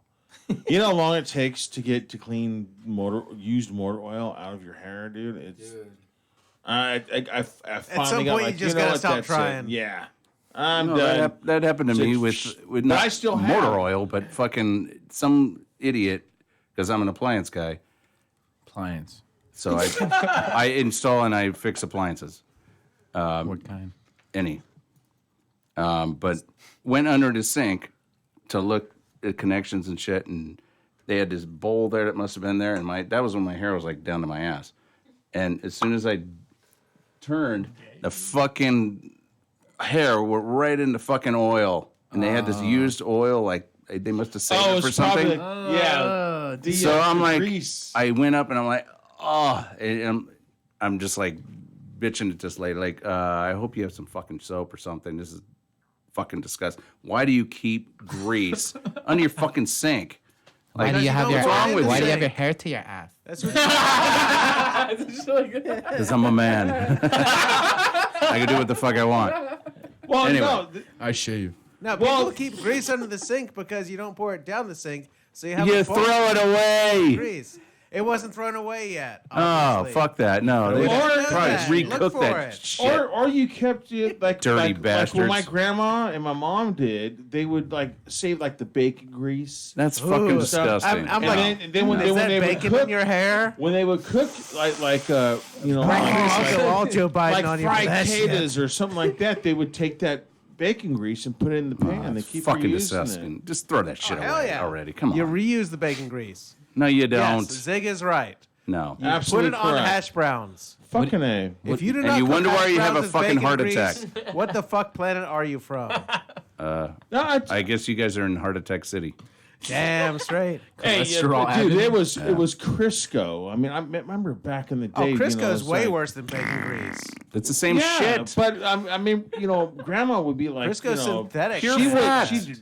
Speaker 1: You know how long it takes to clean used motor oil out of your hair, dude? I finally
Speaker 4: some
Speaker 1: got
Speaker 4: point,
Speaker 1: like,
Speaker 4: you just
Speaker 1: know
Speaker 4: gotta
Speaker 1: what,
Speaker 4: stop
Speaker 1: that's it.
Speaker 4: trying.
Speaker 1: Yeah. I'm
Speaker 9: No,
Speaker 1: done.
Speaker 9: that happened to
Speaker 1: So,
Speaker 9: me with
Speaker 1: but
Speaker 9: not
Speaker 1: I still have.
Speaker 9: motor oil, but fucking some idiot, because I'm an appliance guy.
Speaker 11: Appliance.
Speaker 9: So I install and I fix appliances.
Speaker 11: What kind?
Speaker 9: Any. But went under the sink to look at connections and shit, and they had this bowl there that must have been there, and that was when my hair was like down to my ass. And as soon as I turned, the fucking hair went right into fucking oil, and they had this used oil, like they must have saved it for
Speaker 1: it's
Speaker 9: something.
Speaker 1: probably, yeah.
Speaker 9: So I'm
Speaker 1: the
Speaker 9: like,
Speaker 1: grease.
Speaker 9: I went up and I'm like, oh, and I'm just like bitching at this lady, like, I hope you have some fucking soap or something. This is fucking disgusting. Why do you keep grease under your fucking sink?
Speaker 11: Why do you have your
Speaker 9: what's wrong with
Speaker 11: Why
Speaker 9: you?
Speaker 11: do you have your hair to your ass?
Speaker 4: That's what
Speaker 9: Because I'm a man. I can do what the fuck I want.
Speaker 1: Well,
Speaker 9: Anyway.
Speaker 1: no.
Speaker 11: I shave.
Speaker 4: No, people keep grease under the sink because you don't pour it down the sink, so you have
Speaker 9: You
Speaker 4: a
Speaker 9: throw
Speaker 4: bowl
Speaker 9: it
Speaker 4: of
Speaker 9: away.
Speaker 4: grease. It wasn't thrown away yet.
Speaker 9: Oh,
Speaker 4: obviously.
Speaker 9: fuck that. No, they
Speaker 1: Or-
Speaker 9: probably
Speaker 4: Look
Speaker 9: recook
Speaker 4: for
Speaker 9: that
Speaker 4: it.
Speaker 9: shit.
Speaker 1: Or you kept it like
Speaker 9: Dirty
Speaker 1: like when
Speaker 9: bastards.
Speaker 1: my grandma and my mom did. They would like save like the bacon grease.
Speaker 9: That's fucking
Speaker 4: Ooh,
Speaker 9: disgusting.
Speaker 4: I'm
Speaker 1: And
Speaker 4: like,
Speaker 1: then when
Speaker 4: is that
Speaker 1: they would
Speaker 4: bacon
Speaker 1: cook,
Speaker 4: in your hair?
Speaker 1: when they would cook like you know
Speaker 4: Uncle Aljo biting
Speaker 1: like
Speaker 4: on you for
Speaker 1: fried
Speaker 4: that shit.
Speaker 1: potatoes or something like that, they would take that bacon grease and put it in the pan. They keep
Speaker 9: fucking
Speaker 1: reusing
Speaker 9: disgusting.
Speaker 1: it.
Speaker 9: Just throw that shit
Speaker 4: Hell
Speaker 9: away
Speaker 4: yeah.
Speaker 9: already. Come on.
Speaker 4: You reuse the bacon grease.
Speaker 9: No, you don't.
Speaker 4: Yes, Zig is right.
Speaker 9: No.
Speaker 4: You
Speaker 1: Absolutely
Speaker 4: put it on
Speaker 1: correct.
Speaker 4: hash browns.
Speaker 1: Fucking A.
Speaker 4: If you do
Speaker 9: And
Speaker 4: not
Speaker 9: you
Speaker 4: cook
Speaker 9: wonder why
Speaker 4: hash
Speaker 9: you have
Speaker 4: browns
Speaker 9: a
Speaker 4: as
Speaker 9: fucking
Speaker 4: bacon
Speaker 9: heart
Speaker 4: grease,
Speaker 9: attack.
Speaker 4: What the fuck planet are you from?
Speaker 1: No,
Speaker 9: I guess you guys are in Heart Attack City.
Speaker 4: Damn straight.
Speaker 1: hey,
Speaker 11: Cholesterol
Speaker 1: yeah, dude,
Speaker 11: added.
Speaker 1: it was Crisco. I mean, I remember back in the
Speaker 4: Oh,
Speaker 1: day.
Speaker 4: Crisco's way
Speaker 1: like,
Speaker 4: worse than bacon grease.
Speaker 9: It's the same
Speaker 1: Yeah,
Speaker 9: shit.
Speaker 1: but I mean, Grandma would be like,
Speaker 4: Crisco's synthetic.
Speaker 1: She
Speaker 4: Pure fat.
Speaker 1: she'd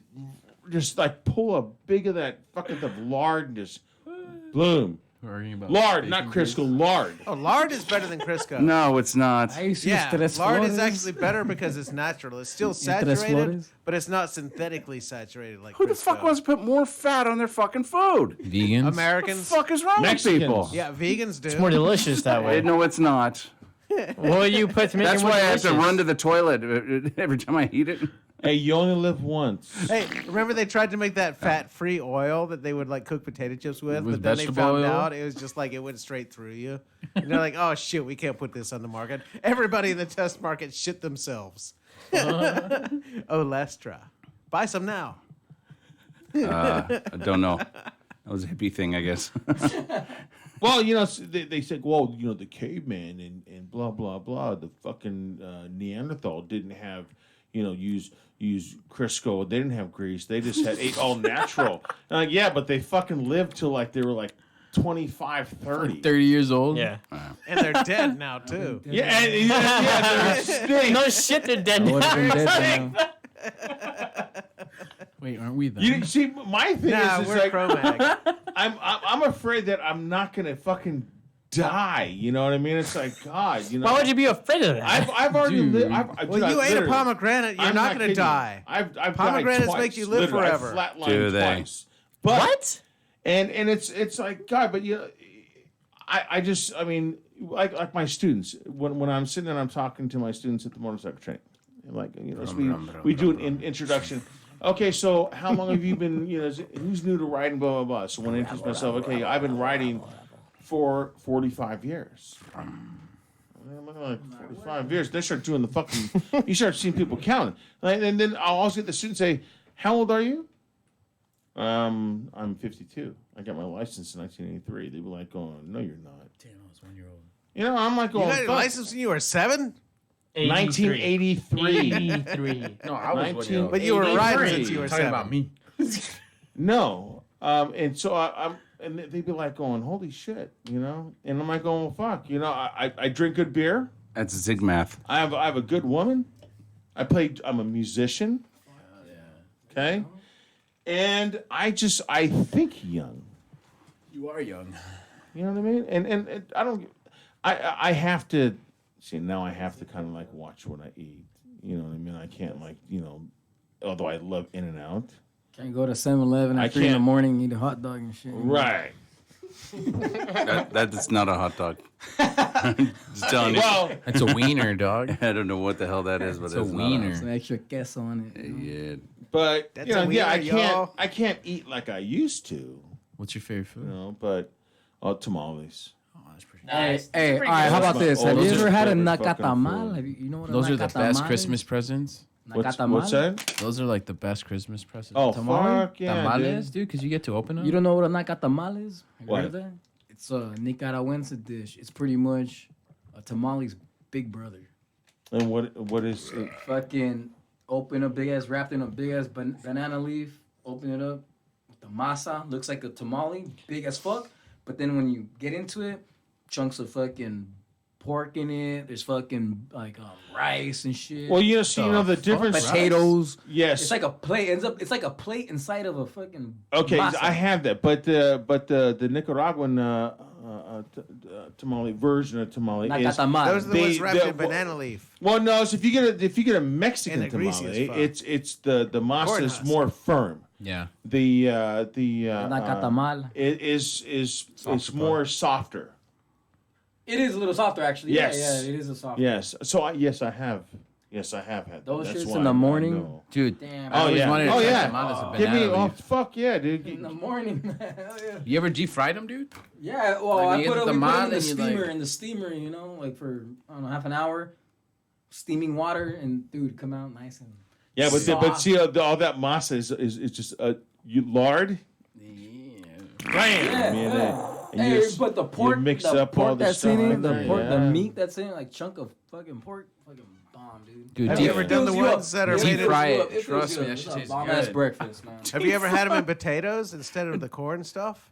Speaker 1: just like pull a big of that fucking of lard and just bloom.
Speaker 11: Worrying about
Speaker 1: Lard,
Speaker 11: bacon
Speaker 1: not
Speaker 11: grease.
Speaker 1: Crisco, lard.
Speaker 4: Oh, lard is better than Crisco.
Speaker 9: No, it's not.
Speaker 4: Yeah, lard is actually better because it's natural. It's still saturated,
Speaker 12: flores?
Speaker 4: but it's not synthetically saturated like
Speaker 9: Who the
Speaker 4: Crisco.
Speaker 9: fuck wants to put more fat on their fucking food?
Speaker 11: Vegans.
Speaker 9: The
Speaker 4: Americans?
Speaker 9: fuck is wrong
Speaker 1: Mexicans.
Speaker 9: with people?
Speaker 4: Yeah, vegans do.
Speaker 2: It's more delicious that way.
Speaker 9: No, it's not.
Speaker 2: What will you put to make
Speaker 9: That's
Speaker 2: it more
Speaker 9: why I have to
Speaker 2: delicious?
Speaker 9: run to the toilet every time I eat it.
Speaker 1: Hey, you only live once.
Speaker 4: Hey, remember they tried to make that fat-free oil that they would like cook potato chips with,
Speaker 11: With
Speaker 4: but then they
Speaker 11: vegetable
Speaker 4: found
Speaker 11: oil?
Speaker 4: out it was just like it went straight through you. And they're like, "Oh shit, we can't put this on the market." Everybody in the test market shit themselves. Olestra, buy some now.
Speaker 9: I don't know. That was a hippie thing, I guess.
Speaker 1: Well, they said, well, the caveman and blah, blah, blah, the fucking Neanderthal didn't have, use Crisco. They didn't have grease. They just ate all natural. And like, yeah, but they fucking lived till like they were like 25, 30.
Speaker 11: 30 years old.
Speaker 2: Yeah.
Speaker 4: And they're dead now too.
Speaker 1: Yeah, and, they're extinct.
Speaker 2: No shit, they're dead
Speaker 12: I would have been
Speaker 2: now.
Speaker 12: dead by now.
Speaker 11: Wait, aren't we them?
Speaker 1: You see, my thing
Speaker 4: Nah,
Speaker 1: is
Speaker 4: we're
Speaker 1: like,
Speaker 4: Cro-Mag.
Speaker 1: I'm afraid that I'm not gonna fucking die. You know what I mean? It's like God.
Speaker 2: Why would you be afraid of that?
Speaker 1: I've already lived.
Speaker 4: Well, you ate a pomegranate. You're not going to die.
Speaker 1: I've
Speaker 4: Pomegranates
Speaker 1: died twice,
Speaker 4: make you live
Speaker 1: literally.
Speaker 4: forever.
Speaker 1: I've flatlined
Speaker 9: Do they?
Speaker 1: twice. But,
Speaker 2: What?
Speaker 1: And it's like God. But I mean, like my students when I'm sitting and I'm talking to my students at the motorcycle training, like so we do an introduction. Okay, so how long have you been? Who's new to riding? Blah blah blah. So when I introduce myself, okay, I've been riding for 45 years. I'm like 45 years. They start doing the fucking. You start seeing people counting, and then I'll also get the students say, "How old are you?" I'm 52. I got my license in 1983. They were like, "Going, no, you're not."
Speaker 11: Damn, I was 1 year old.
Speaker 1: I'm like,
Speaker 4: You
Speaker 1: going,
Speaker 4: got your license when you were 7?
Speaker 1: 1983.
Speaker 2: 83.
Speaker 11: No, I was 1 year old.
Speaker 4: But you were riding since you were
Speaker 11: Talking
Speaker 4: 7.
Speaker 11: about me.
Speaker 1: No. And so and they'd be like going, holy shit, And I'm like going, well, fuck, I drink good beer.
Speaker 9: That's Zig math.
Speaker 1: I have a good woman. I'm a musician. Okay. And I think young.
Speaker 11: You are young.
Speaker 1: You know what I mean? And I don't, I have to, see, now I have to kind of like watch what I eat. You know what I mean? I can't although I love In-N-Out.
Speaker 12: Can't go to 7-Eleven
Speaker 1: I
Speaker 12: at 3 in the
Speaker 1: can't-
Speaker 12: morning and eat a hot dog and shit.
Speaker 1: Right.
Speaker 9: That's not a hot dog. Just telling you.
Speaker 1: Well,
Speaker 11: That's a wiener, dog.
Speaker 9: I don't know what the hell that is, but
Speaker 11: It's
Speaker 9: it's
Speaker 11: a
Speaker 9: not
Speaker 11: wiener.
Speaker 3: Some extra queso on it.
Speaker 9: Yeah.
Speaker 1: but
Speaker 4: That's
Speaker 1: you know,
Speaker 4: a
Speaker 1: yeah, I
Speaker 4: wiener,
Speaker 1: can't.
Speaker 4: y'all.
Speaker 1: I can't eat like I used to.
Speaker 11: What's your favorite
Speaker 1: You
Speaker 11: food?
Speaker 1: know, but tamales.
Speaker 11: Oh, that's pretty.
Speaker 3: Hey, all right. How about
Speaker 1: Those are
Speaker 3: this?
Speaker 1: my
Speaker 3: Have you
Speaker 1: oldest
Speaker 3: ever had a
Speaker 1: favorite fucking
Speaker 3: nacatamal?
Speaker 1: food.
Speaker 3: Have you know what a
Speaker 11: Those are the best
Speaker 3: nacatamal
Speaker 11: Christmas
Speaker 3: is?
Speaker 11: presents.
Speaker 1: What's
Speaker 3: Nacatamal?
Speaker 1: that?
Speaker 11: Those are like the best Christmas presents.
Speaker 1: Oh,
Speaker 3: Tamale?
Speaker 1: fuck yeah,
Speaker 11: Tamales,
Speaker 1: dude.
Speaker 11: dude, because you get to open them.
Speaker 3: You don't know what a nacatamal is? Have you
Speaker 1: What?
Speaker 3: heard of that? It's a Nicaraguense dish. It's pretty much a tamale's big brother.
Speaker 1: And what is it?
Speaker 3: Fucking open a big ass, wrapped in a big ass banana leaf. Open it up. The masa looks like a tamale, big as fuck. But then when you get into it, chunks of fucking pork in it. There's fucking like rice and shit.
Speaker 1: Well, you know the difference.
Speaker 3: Potatoes.
Speaker 1: Yes.
Speaker 3: It's like a plate. It's like a plate inside of a fucking.
Speaker 1: Okay,
Speaker 3: masa.
Speaker 1: I have that, but the Nicaraguan tamale version of tamale is
Speaker 3: Nacatamal.
Speaker 4: Those are the ones wrapped
Speaker 1: the-
Speaker 4: in banana leaf.
Speaker 1: well, no. So if you get a Mexican
Speaker 4: And they're greasy as
Speaker 1: tamale,
Speaker 4: fuck.
Speaker 1: it's the masa
Speaker 4: Corn
Speaker 1: is
Speaker 4: husk.
Speaker 1: more firm.
Speaker 11: Yeah.
Speaker 1: The
Speaker 3: Nacatamal.
Speaker 1: it is more softer.
Speaker 3: It is a little softer, actually.
Speaker 1: Yes.
Speaker 3: Yeah, it is a softer.
Speaker 1: Yes. So I have. Yes, I have had
Speaker 3: Those
Speaker 1: That's
Speaker 3: shits
Speaker 1: why
Speaker 3: in the
Speaker 1: I
Speaker 3: morning?
Speaker 1: know.
Speaker 11: Dude,
Speaker 3: Damn.
Speaker 11: I always
Speaker 1: yeah.
Speaker 11: wanted to
Speaker 1: Oh,
Speaker 11: try
Speaker 1: yeah.
Speaker 11: tamales with
Speaker 1: Give me
Speaker 11: banana leaf.
Speaker 1: fuck yeah, dude.
Speaker 3: In the morning. Hell yeah.
Speaker 11: You ever deep fried them, dude?
Speaker 3: Yeah, well,
Speaker 11: Like,
Speaker 3: I
Speaker 11: you
Speaker 3: put
Speaker 11: get
Speaker 3: it,
Speaker 11: the
Speaker 3: we put it in
Speaker 11: tamale
Speaker 3: the
Speaker 11: and you,
Speaker 3: steamer,
Speaker 11: like-
Speaker 3: you know, like for, I don't know, half an hour. Steaming water, and dude, come out nice and.
Speaker 1: Yeah, but
Speaker 3: soft.
Speaker 1: see all that masa is just you lard. Bam!
Speaker 3: Yeah,
Speaker 1: I mean,
Speaker 3: yeah.
Speaker 1: and
Speaker 3: Hey,
Speaker 1: just-
Speaker 3: but the pork,
Speaker 1: mix
Speaker 3: the
Speaker 1: up
Speaker 3: pork
Speaker 1: all the
Speaker 3: that's
Speaker 1: stuff
Speaker 3: in it,
Speaker 1: in
Speaker 3: the
Speaker 1: there,
Speaker 3: pork, the
Speaker 1: yeah.
Speaker 3: meat that's in it, like chunk of fucking pork, fucking bomb, dude.
Speaker 11: Dude,
Speaker 4: Have
Speaker 11: deep
Speaker 4: you ever done the
Speaker 3: Fills you
Speaker 4: ones
Speaker 3: up.
Speaker 4: that are
Speaker 3: It
Speaker 4: made
Speaker 3: fills
Speaker 11: fry
Speaker 3: you
Speaker 11: it.
Speaker 3: up. It feels
Speaker 11: Trust me,
Speaker 3: good.
Speaker 11: that
Speaker 3: It's
Speaker 11: shit
Speaker 3: a
Speaker 11: tastes
Speaker 3: bomb-ass
Speaker 11: good.
Speaker 3: breakfast, man.
Speaker 4: Have you ever had them in potatoes instead of the corn stuff?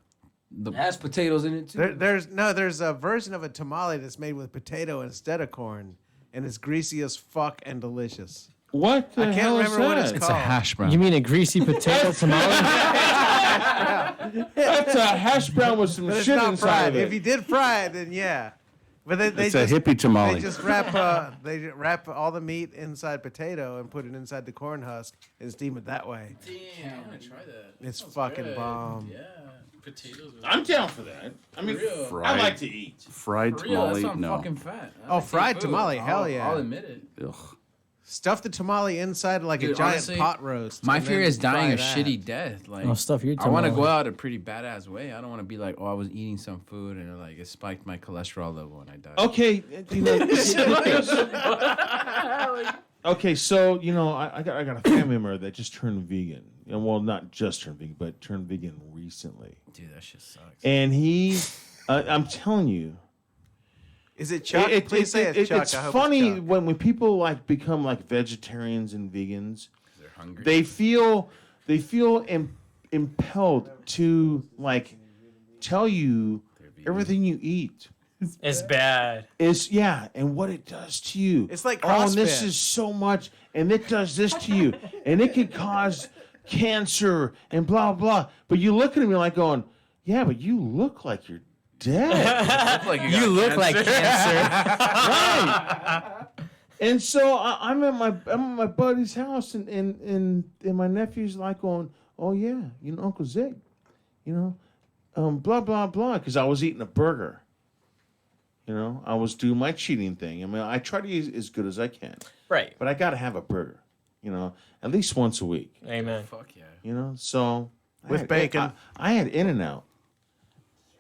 Speaker 3: It has potatoes in it too.
Speaker 4: There's a version of a tamale that's made with potato instead of corn, and it's greasy as fuck and delicious.
Speaker 1: What the
Speaker 4: I can't
Speaker 1: hell
Speaker 4: remember
Speaker 1: is
Speaker 4: what
Speaker 1: that?
Speaker 4: it's
Speaker 11: It's
Speaker 4: called.
Speaker 11: a hash brown.
Speaker 2: You mean a greasy potato tamale?
Speaker 1: That's a hash brown with some
Speaker 4: But it's
Speaker 1: shit
Speaker 4: not
Speaker 1: inside
Speaker 4: fried.
Speaker 1: of it.
Speaker 4: If you did fry it, then yeah. But they
Speaker 9: It's a
Speaker 4: just,
Speaker 9: hippie tamale.
Speaker 4: They just wrap all the meat inside potato and put it inside the corn husk and steam it that way.
Speaker 11: Damn, I'm gonna try that.
Speaker 4: It's fucking bomb.
Speaker 11: Yeah, potatoes.
Speaker 1: I'm down for that. I mean, I
Speaker 9: Fried.
Speaker 1: like to eat.
Speaker 9: Fried
Speaker 11: For real, that's
Speaker 9: tamale?
Speaker 11: why I'm
Speaker 9: No.
Speaker 11: fucking fat. I
Speaker 4: Oh,
Speaker 11: like to eat
Speaker 4: fried
Speaker 11: food.
Speaker 4: tamale, hell yeah.
Speaker 11: I'll admit it.
Speaker 9: Ugh.
Speaker 4: Stuff the tamale inside like a
Speaker 11: Dude,
Speaker 4: giant
Speaker 11: honestly,
Speaker 4: pot roast.
Speaker 11: My
Speaker 4: and
Speaker 11: fear
Speaker 4: then
Speaker 11: is dying a
Speaker 4: fry that.
Speaker 11: shitty death. Like,
Speaker 2: Oh, stuff your
Speaker 11: I want to
Speaker 2: tamale.
Speaker 11: go out a pretty badass way. I don't want to be like, oh, I was eating some food and like it spiked my cholesterol level and I died.
Speaker 1: Okay, you know, okay, so you know, I got a family member that just turned vegan. And well, not just turned vegan, but turned vegan recently.
Speaker 11: Dude, that shit sucks.
Speaker 1: And he, I'm telling you,
Speaker 4: Is it Chuck? Please say it's Chuck.
Speaker 1: it's
Speaker 4: I hope
Speaker 1: funny
Speaker 4: it's Chuck.
Speaker 1: when people like become like vegetarians and vegans.
Speaker 11: They're hungry.
Speaker 1: They feel impelled to like tell you everything you eat
Speaker 2: It's bad.
Speaker 1: is and what it does to you.
Speaker 4: It's like
Speaker 1: oh, and this
Speaker 4: CrossFit.
Speaker 1: is so much, and it does this to you, and it could cause cancer and blah blah. But you look at me like going, yeah, but you look like you're dead.
Speaker 2: You look like cancer.
Speaker 1: Right. And so I'm at my buddy's house, and my nephew's like going, oh yeah, you know, Uncle Zig, you know, blah blah blah, because I was eating a burger. You know, I was doing my cheating thing. I mean, I try to eat as good as I can,
Speaker 2: Right.
Speaker 1: but I got to have a burger. You know, at least once a week.
Speaker 2: Amen.
Speaker 11: Fuck yeah.
Speaker 1: You know, so
Speaker 4: With bacon.
Speaker 1: I had In-N-Out.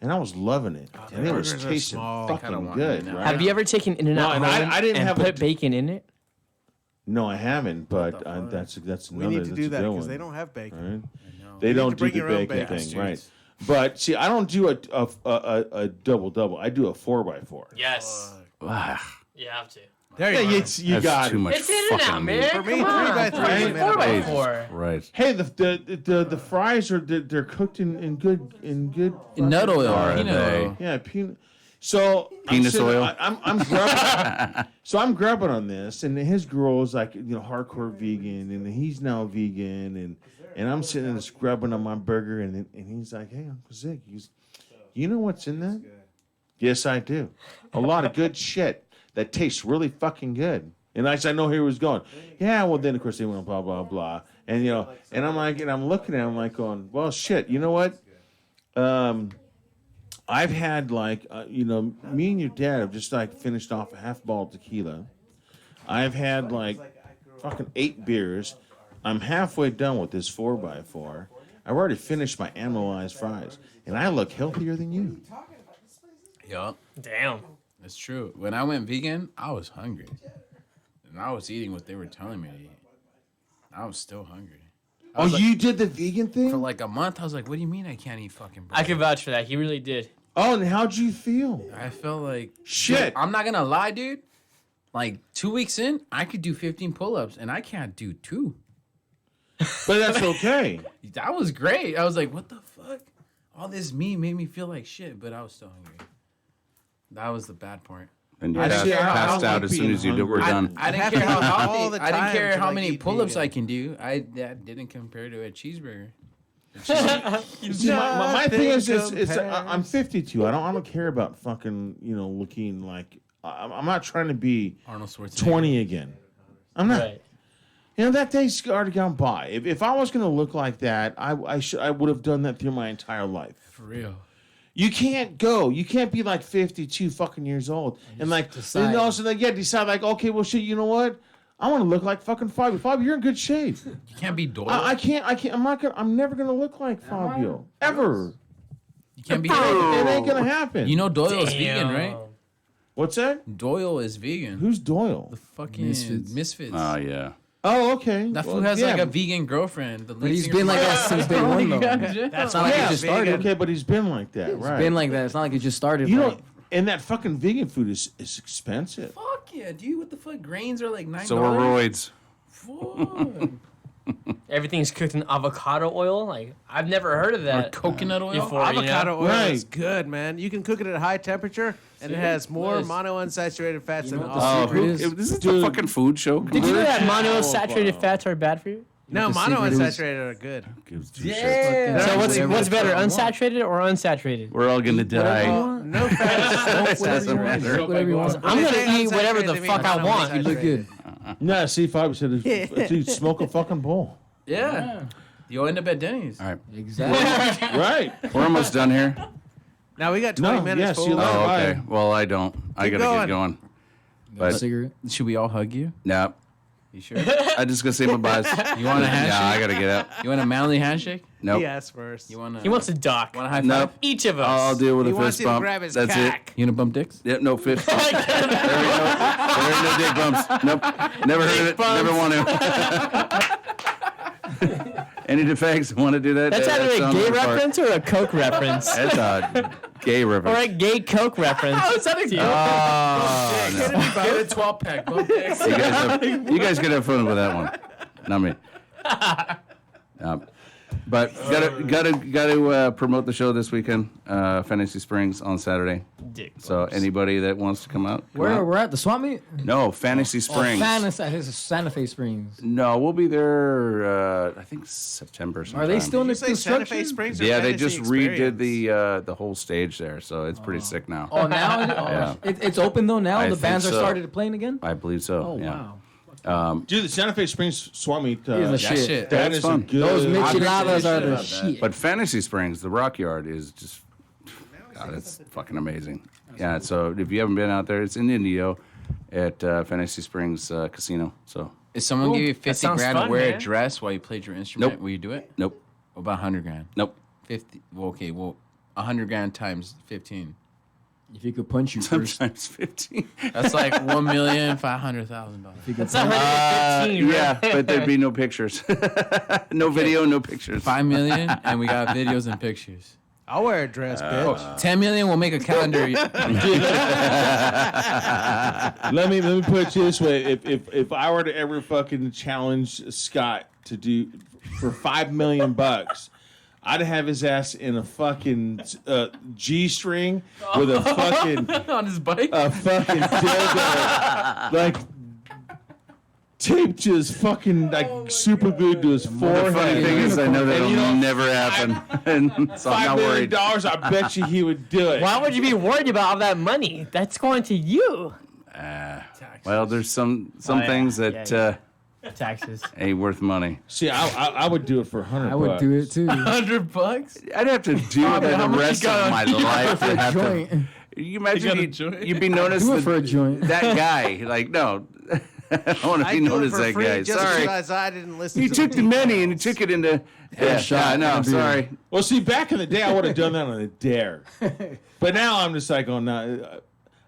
Speaker 1: And I was loving it, and it was
Speaker 4: burgers are
Speaker 1: tasting
Speaker 4: small.
Speaker 11: Kinda
Speaker 1: fucking
Speaker 11: want
Speaker 1: good,
Speaker 11: it now.
Speaker 1: right?
Speaker 2: Have you ever taken In-N-Out
Speaker 1: No, and
Speaker 2: home
Speaker 1: I didn't
Speaker 2: and
Speaker 1: have
Speaker 2: put bacon in it?
Speaker 1: No, I haven't, but
Speaker 11: the fuck?
Speaker 1: that's
Speaker 4: We
Speaker 1: another.
Speaker 4: need to
Speaker 1: that's
Speaker 4: do
Speaker 1: a
Speaker 4: that
Speaker 1: good
Speaker 4: because
Speaker 1: one,
Speaker 4: they don't have bacon.
Speaker 1: right?
Speaker 11: know.
Speaker 1: They
Speaker 4: You need
Speaker 1: don't
Speaker 4: to
Speaker 1: do
Speaker 4: bring
Speaker 1: the
Speaker 4: your own
Speaker 1: bacon
Speaker 4: bacon.
Speaker 1: thing, right? But see, I don't do a double. I do a 4x4.
Speaker 2: Yes.
Speaker 9: Ah,
Speaker 2: You have to.
Speaker 4: There
Speaker 1: Yeah,
Speaker 4: you go.
Speaker 1: you
Speaker 9: that's
Speaker 1: got
Speaker 9: too
Speaker 1: it.
Speaker 9: much
Speaker 2: It's In-N-Out,
Speaker 9: fucking
Speaker 2: man.
Speaker 9: meat.
Speaker 4: For me,
Speaker 2: Come on.
Speaker 4: 3x3 is
Speaker 1: Right?
Speaker 4: a minute.
Speaker 2: 4x4.
Speaker 9: Right.
Speaker 1: Hey, the fries are they're cooked in good
Speaker 11: Nut oil.
Speaker 9: Are
Speaker 11: You know.
Speaker 9: they?
Speaker 1: yeah peanut. So
Speaker 9: Penis oil?
Speaker 1: I'm grubbing. So I'm grubbing on this, and his girl is like hardcore vegan, and he's now vegan, and I'm sitting there scrubbing on my burger, and he's like, hey, Uncle Zig, you know what's in that? Yes, I do. A lot of good shit that tastes really fucking good. And I know he was going, yeah, well, then, of course, they went blah, blah, blah. And, and I'm like, and I'm looking at him like going, well, shit, you know what? I've had like me and your dad have just like finished off a half bottle of tequila. I've had like fucking 8 beers. I'm halfway done with this 4x4. I've already finished my animalized fries, and I look healthier than you.
Speaker 11: Yup.
Speaker 2: Damn.
Speaker 11: That's true. When I went vegan, I was hungry. And I was eating what they were telling me to eat. I was still hungry.
Speaker 1: Oh, you did the vegan thing?
Speaker 11: For like a month, I was like, what do you mean I can't eat fucking bread?
Speaker 2: I can vouch for that. He really did.
Speaker 1: Oh, and how'd you feel?
Speaker 11: I felt like...
Speaker 1: Shit.
Speaker 11: Dude, I'm not going to lie, dude. Like, 2 weeks in, I could do 15 pull-ups, and I can't do 2.
Speaker 1: But that's okay.
Speaker 11: That was great. I was like, what the fuck? All this meat made me feel like shit, but I was still hungry. That was the bad part.
Speaker 9: And you
Speaker 1: I
Speaker 9: passed
Speaker 1: like
Speaker 9: out as soon as you were done.
Speaker 11: I didn't care how
Speaker 4: all
Speaker 11: healthy.
Speaker 4: the
Speaker 11: I didn't
Speaker 4: time
Speaker 11: care
Speaker 4: to,
Speaker 11: how
Speaker 4: like,
Speaker 11: many
Speaker 4: eat
Speaker 11: pull-ups
Speaker 4: vegan.
Speaker 11: I can do. That didn't compare to a cheeseburger.
Speaker 1: See, my thing is,
Speaker 4: compares.
Speaker 1: I'm 52. I don't care about fucking looking like I'm not trying to be
Speaker 11: Arnold Schwarzenegger.
Speaker 1: 20 again. I'm not.
Speaker 2: Right.
Speaker 1: That day's already gone by. If I was going to look like that, I would have done that through my entire life.
Speaker 11: For real.
Speaker 1: You can't go. You can't be like 52 fucking years old and like
Speaker 3: decide.
Speaker 1: then also decide like, okay, well shit, you know what? I want to look like fucking Fabio. Fabio, you're in good shape.
Speaker 11: You can't be Doyle.
Speaker 1: I can't. I'm never gonna look like Fabio ever.
Speaker 11: You can't be
Speaker 1: It ain't gonna happen.
Speaker 11: You know Doyle is vegan, right?
Speaker 1: What's that?
Speaker 11: Doyle is vegan.
Speaker 1: Who's Doyle?
Speaker 11: The fucking Misfits.
Speaker 9: Oh, yeah.
Speaker 1: Oh, okay.
Speaker 11: That fool has like a vegan girlfriend.
Speaker 3: But he's been like that since day one, though. That's not like he just started.
Speaker 1: Okay, but he's been like that, right?
Speaker 3: It's been like that. It's not like he just started.
Speaker 1: You
Speaker 3: like,
Speaker 1: know, and that fucking vegan food is expensive.
Speaker 11: Fuck yeah, dude. What the fuck? Grains are like $9.
Speaker 9: So are roids.
Speaker 11: Fuck.
Speaker 2: Everything's cooked in avocado oil. Like I've never heard of
Speaker 11: Or
Speaker 2: that.
Speaker 11: coconut oil.
Speaker 2: Before,
Speaker 4: Avocado oil
Speaker 1: Right.
Speaker 4: is good, man. You can cook it at high temperature, and it has more
Speaker 2: Nice.
Speaker 4: monounsaturated fats
Speaker 3: You
Speaker 4: than
Speaker 3: know what the
Speaker 4: all.
Speaker 3: secret is?
Speaker 9: This is a fucking food show.
Speaker 2: Did you know that monounsaturated fats are bad for you?
Speaker 4: No,
Speaker 3: The secret is-
Speaker 4: monounsaturated are good.
Speaker 9: Gives two shits.
Speaker 3: Yeah.
Speaker 2: So what's
Speaker 3: Whatever
Speaker 2: better,
Speaker 3: the fuck you want.
Speaker 2: unsaturated or unsaturated?
Speaker 9: We're all gonna die.
Speaker 4: No fats.
Speaker 3: Whatever you want. Drink whatever you want.
Speaker 2: I'm gonna eat whatever the
Speaker 4: Unsaturated means
Speaker 2: fuck I want.
Speaker 3: You look good.
Speaker 1: No, see, Fabio said, dude, smoke a fucking bowl.
Speaker 11: Yeah. You'll end up at Denny's.
Speaker 9: All right,
Speaker 3: Exactly.
Speaker 1: Right.
Speaker 9: we're almost done here.
Speaker 4: Now we got 20
Speaker 1: No,
Speaker 4: minutes.
Speaker 1: yeah, see you
Speaker 4: fool.
Speaker 1: later.
Speaker 9: Oh,
Speaker 1: Bye.
Speaker 9: okay. Well, I don't. I
Speaker 4: Keep
Speaker 9: gotta get
Speaker 4: going.
Speaker 9: going. But
Speaker 3: Cigarette.
Speaker 11: Should we all hug you?
Speaker 9: no,
Speaker 11: You sure?
Speaker 9: I just gonna say my buys.
Speaker 11: You want a handshake?
Speaker 9: Yeah, I gotta get out.
Speaker 11: You want a manly handshake?
Speaker 9: Nope.
Speaker 4: He asked first.
Speaker 11: You want?
Speaker 2: He wants a dock.
Speaker 11: Want a high five?
Speaker 9: Nope.
Speaker 2: Each of us.
Speaker 9: I'll deal with
Speaker 4: He
Speaker 9: a
Speaker 4: wants
Speaker 9: fist
Speaker 4: you to
Speaker 9: bump.
Speaker 4: grab his
Speaker 9: That's
Speaker 4: cock.
Speaker 9: it.
Speaker 11: You gonna bump dicks?
Speaker 9: Yep, no fist bump. there ain't no dick bumps. Nope. Never heard of it. Never want to. Any defects want to do that?
Speaker 2: That's either a
Speaker 9: on
Speaker 2: gay
Speaker 9: their part.
Speaker 2: reference or a Coke reference.
Speaker 9: That's a gay
Speaker 2: Or a
Speaker 9: reference.
Speaker 2: gay Coke reference.
Speaker 11: Oh, is that a
Speaker 9: Oh, no.
Speaker 11: Get a 12 pack. Bump dicks.
Speaker 9: You guys could have fun with that one. Not me. But gotta promote the show this weekend. Fantasy Springs on Saturday.
Speaker 2: Dick
Speaker 9: So anybody that wants to come out, come out.
Speaker 3: We're at the swap meet.
Speaker 9: No, Fantasy Springs.
Speaker 3: This is Santa Fe Springs.
Speaker 9: No, we'll be there. I think September. Sometime.
Speaker 3: Are they still in
Speaker 4: Did
Speaker 3: the
Speaker 4: you say Santa Fe
Speaker 3: construction?
Speaker 4: Springs? Or
Speaker 9: Yeah, they
Speaker 4: Fantasy
Speaker 9: just redid
Speaker 4: Experience?
Speaker 9: the whole stage there, so it's pretty sick now.
Speaker 3: Oh, now
Speaker 9: Yeah.
Speaker 3: it's open though. Now
Speaker 9: I
Speaker 3: the
Speaker 9: think
Speaker 3: bands are
Speaker 9: so.
Speaker 3: started playing again.
Speaker 9: I believe so.
Speaker 3: Oh
Speaker 9: yeah.
Speaker 3: wow.
Speaker 1: Dude, the Santa Fe Springs Swap Meet.
Speaker 3: Here's the
Speaker 11: That
Speaker 3: shit.
Speaker 11: shit.
Speaker 1: That
Speaker 9: That's
Speaker 1: is
Speaker 9: fun.
Speaker 1: a good.
Speaker 3: Those micheladas are
Speaker 11: shit
Speaker 3: the
Speaker 11: about that.
Speaker 3: shit.
Speaker 9: But Fantasy Springs, the Rock Yard, is just God, it's fucking amazing. Yeah, so if you haven't been out there, it's in Indio at Fantasy Springs Casino. So
Speaker 11: If someone
Speaker 2: Cool.
Speaker 11: gave you
Speaker 2: That
Speaker 11: 50
Speaker 2: sounds
Speaker 11: grand
Speaker 2: fun,
Speaker 11: to wear
Speaker 2: man.
Speaker 11: a dress while you played your instrument,
Speaker 9: Nope.
Speaker 11: will you do it?
Speaker 9: nope,
Speaker 11: What about 100 grand?
Speaker 9: nope.
Speaker 11: 50. Well, okay, well, 100 grand times 15.
Speaker 3: If you could punch you first.
Speaker 9: Sometimes 15.
Speaker 11: That's like $1,500,000.
Speaker 2: That's 115, right?
Speaker 9: Yeah, but there'd be no pictures, no video, no pictures.
Speaker 11: 5 million, and we got videos and pictures.
Speaker 4: I'll wear a dress, bitch.
Speaker 11: 10 million, we'll make a calendar.
Speaker 1: Let me put it this way: if I were to ever fucking challenge Scott to do for $5 million, I'd have his ass in a fucking G-string with a fucking
Speaker 11: on his bike.
Speaker 1: fucking dildo, like taped to his fucking super glued to his
Speaker 9: The
Speaker 1: forehead.
Speaker 9: funny thing is, I know
Speaker 1: And
Speaker 9: that'll
Speaker 1: you know,
Speaker 9: never happen, and so I'm
Speaker 1: $5
Speaker 9: not
Speaker 1: million,
Speaker 9: worried.
Speaker 1: I bet you he would do it.
Speaker 2: Why would you be worried about all that money? That's going to you.
Speaker 9: Well, there's some
Speaker 2: Oh, yeah.
Speaker 9: things that
Speaker 2: Yeah, Taxes.
Speaker 9: Ain't worth money.
Speaker 1: See, I would do it for 100.
Speaker 3: I would do it too.
Speaker 11: $100?
Speaker 9: I'd have to do it
Speaker 11: how
Speaker 9: the
Speaker 11: much
Speaker 9: rest
Speaker 11: you got
Speaker 9: of
Speaker 11: on
Speaker 9: my
Speaker 11: you?
Speaker 9: life to have
Speaker 3: Joint.
Speaker 9: to. You imagine
Speaker 11: got a
Speaker 9: you'd,
Speaker 11: joint?
Speaker 9: you'd be known as
Speaker 3: Do it for a joint.
Speaker 9: that guy. Like, no, I don't want to
Speaker 4: I
Speaker 9: be
Speaker 4: do
Speaker 9: known
Speaker 4: it
Speaker 9: as
Speaker 4: for
Speaker 9: that
Speaker 4: free
Speaker 9: guy.
Speaker 4: just
Speaker 9: Sorry.
Speaker 4: because I didn't listen
Speaker 9: You
Speaker 4: to
Speaker 9: took the money and you
Speaker 4: details.
Speaker 9: took it into. Yeah,
Speaker 3: shot
Speaker 9: no,
Speaker 3: and a beer.
Speaker 9: sorry.
Speaker 1: Well, see, back in the day, I would have done that on a dare. But now I'm just like, oh no.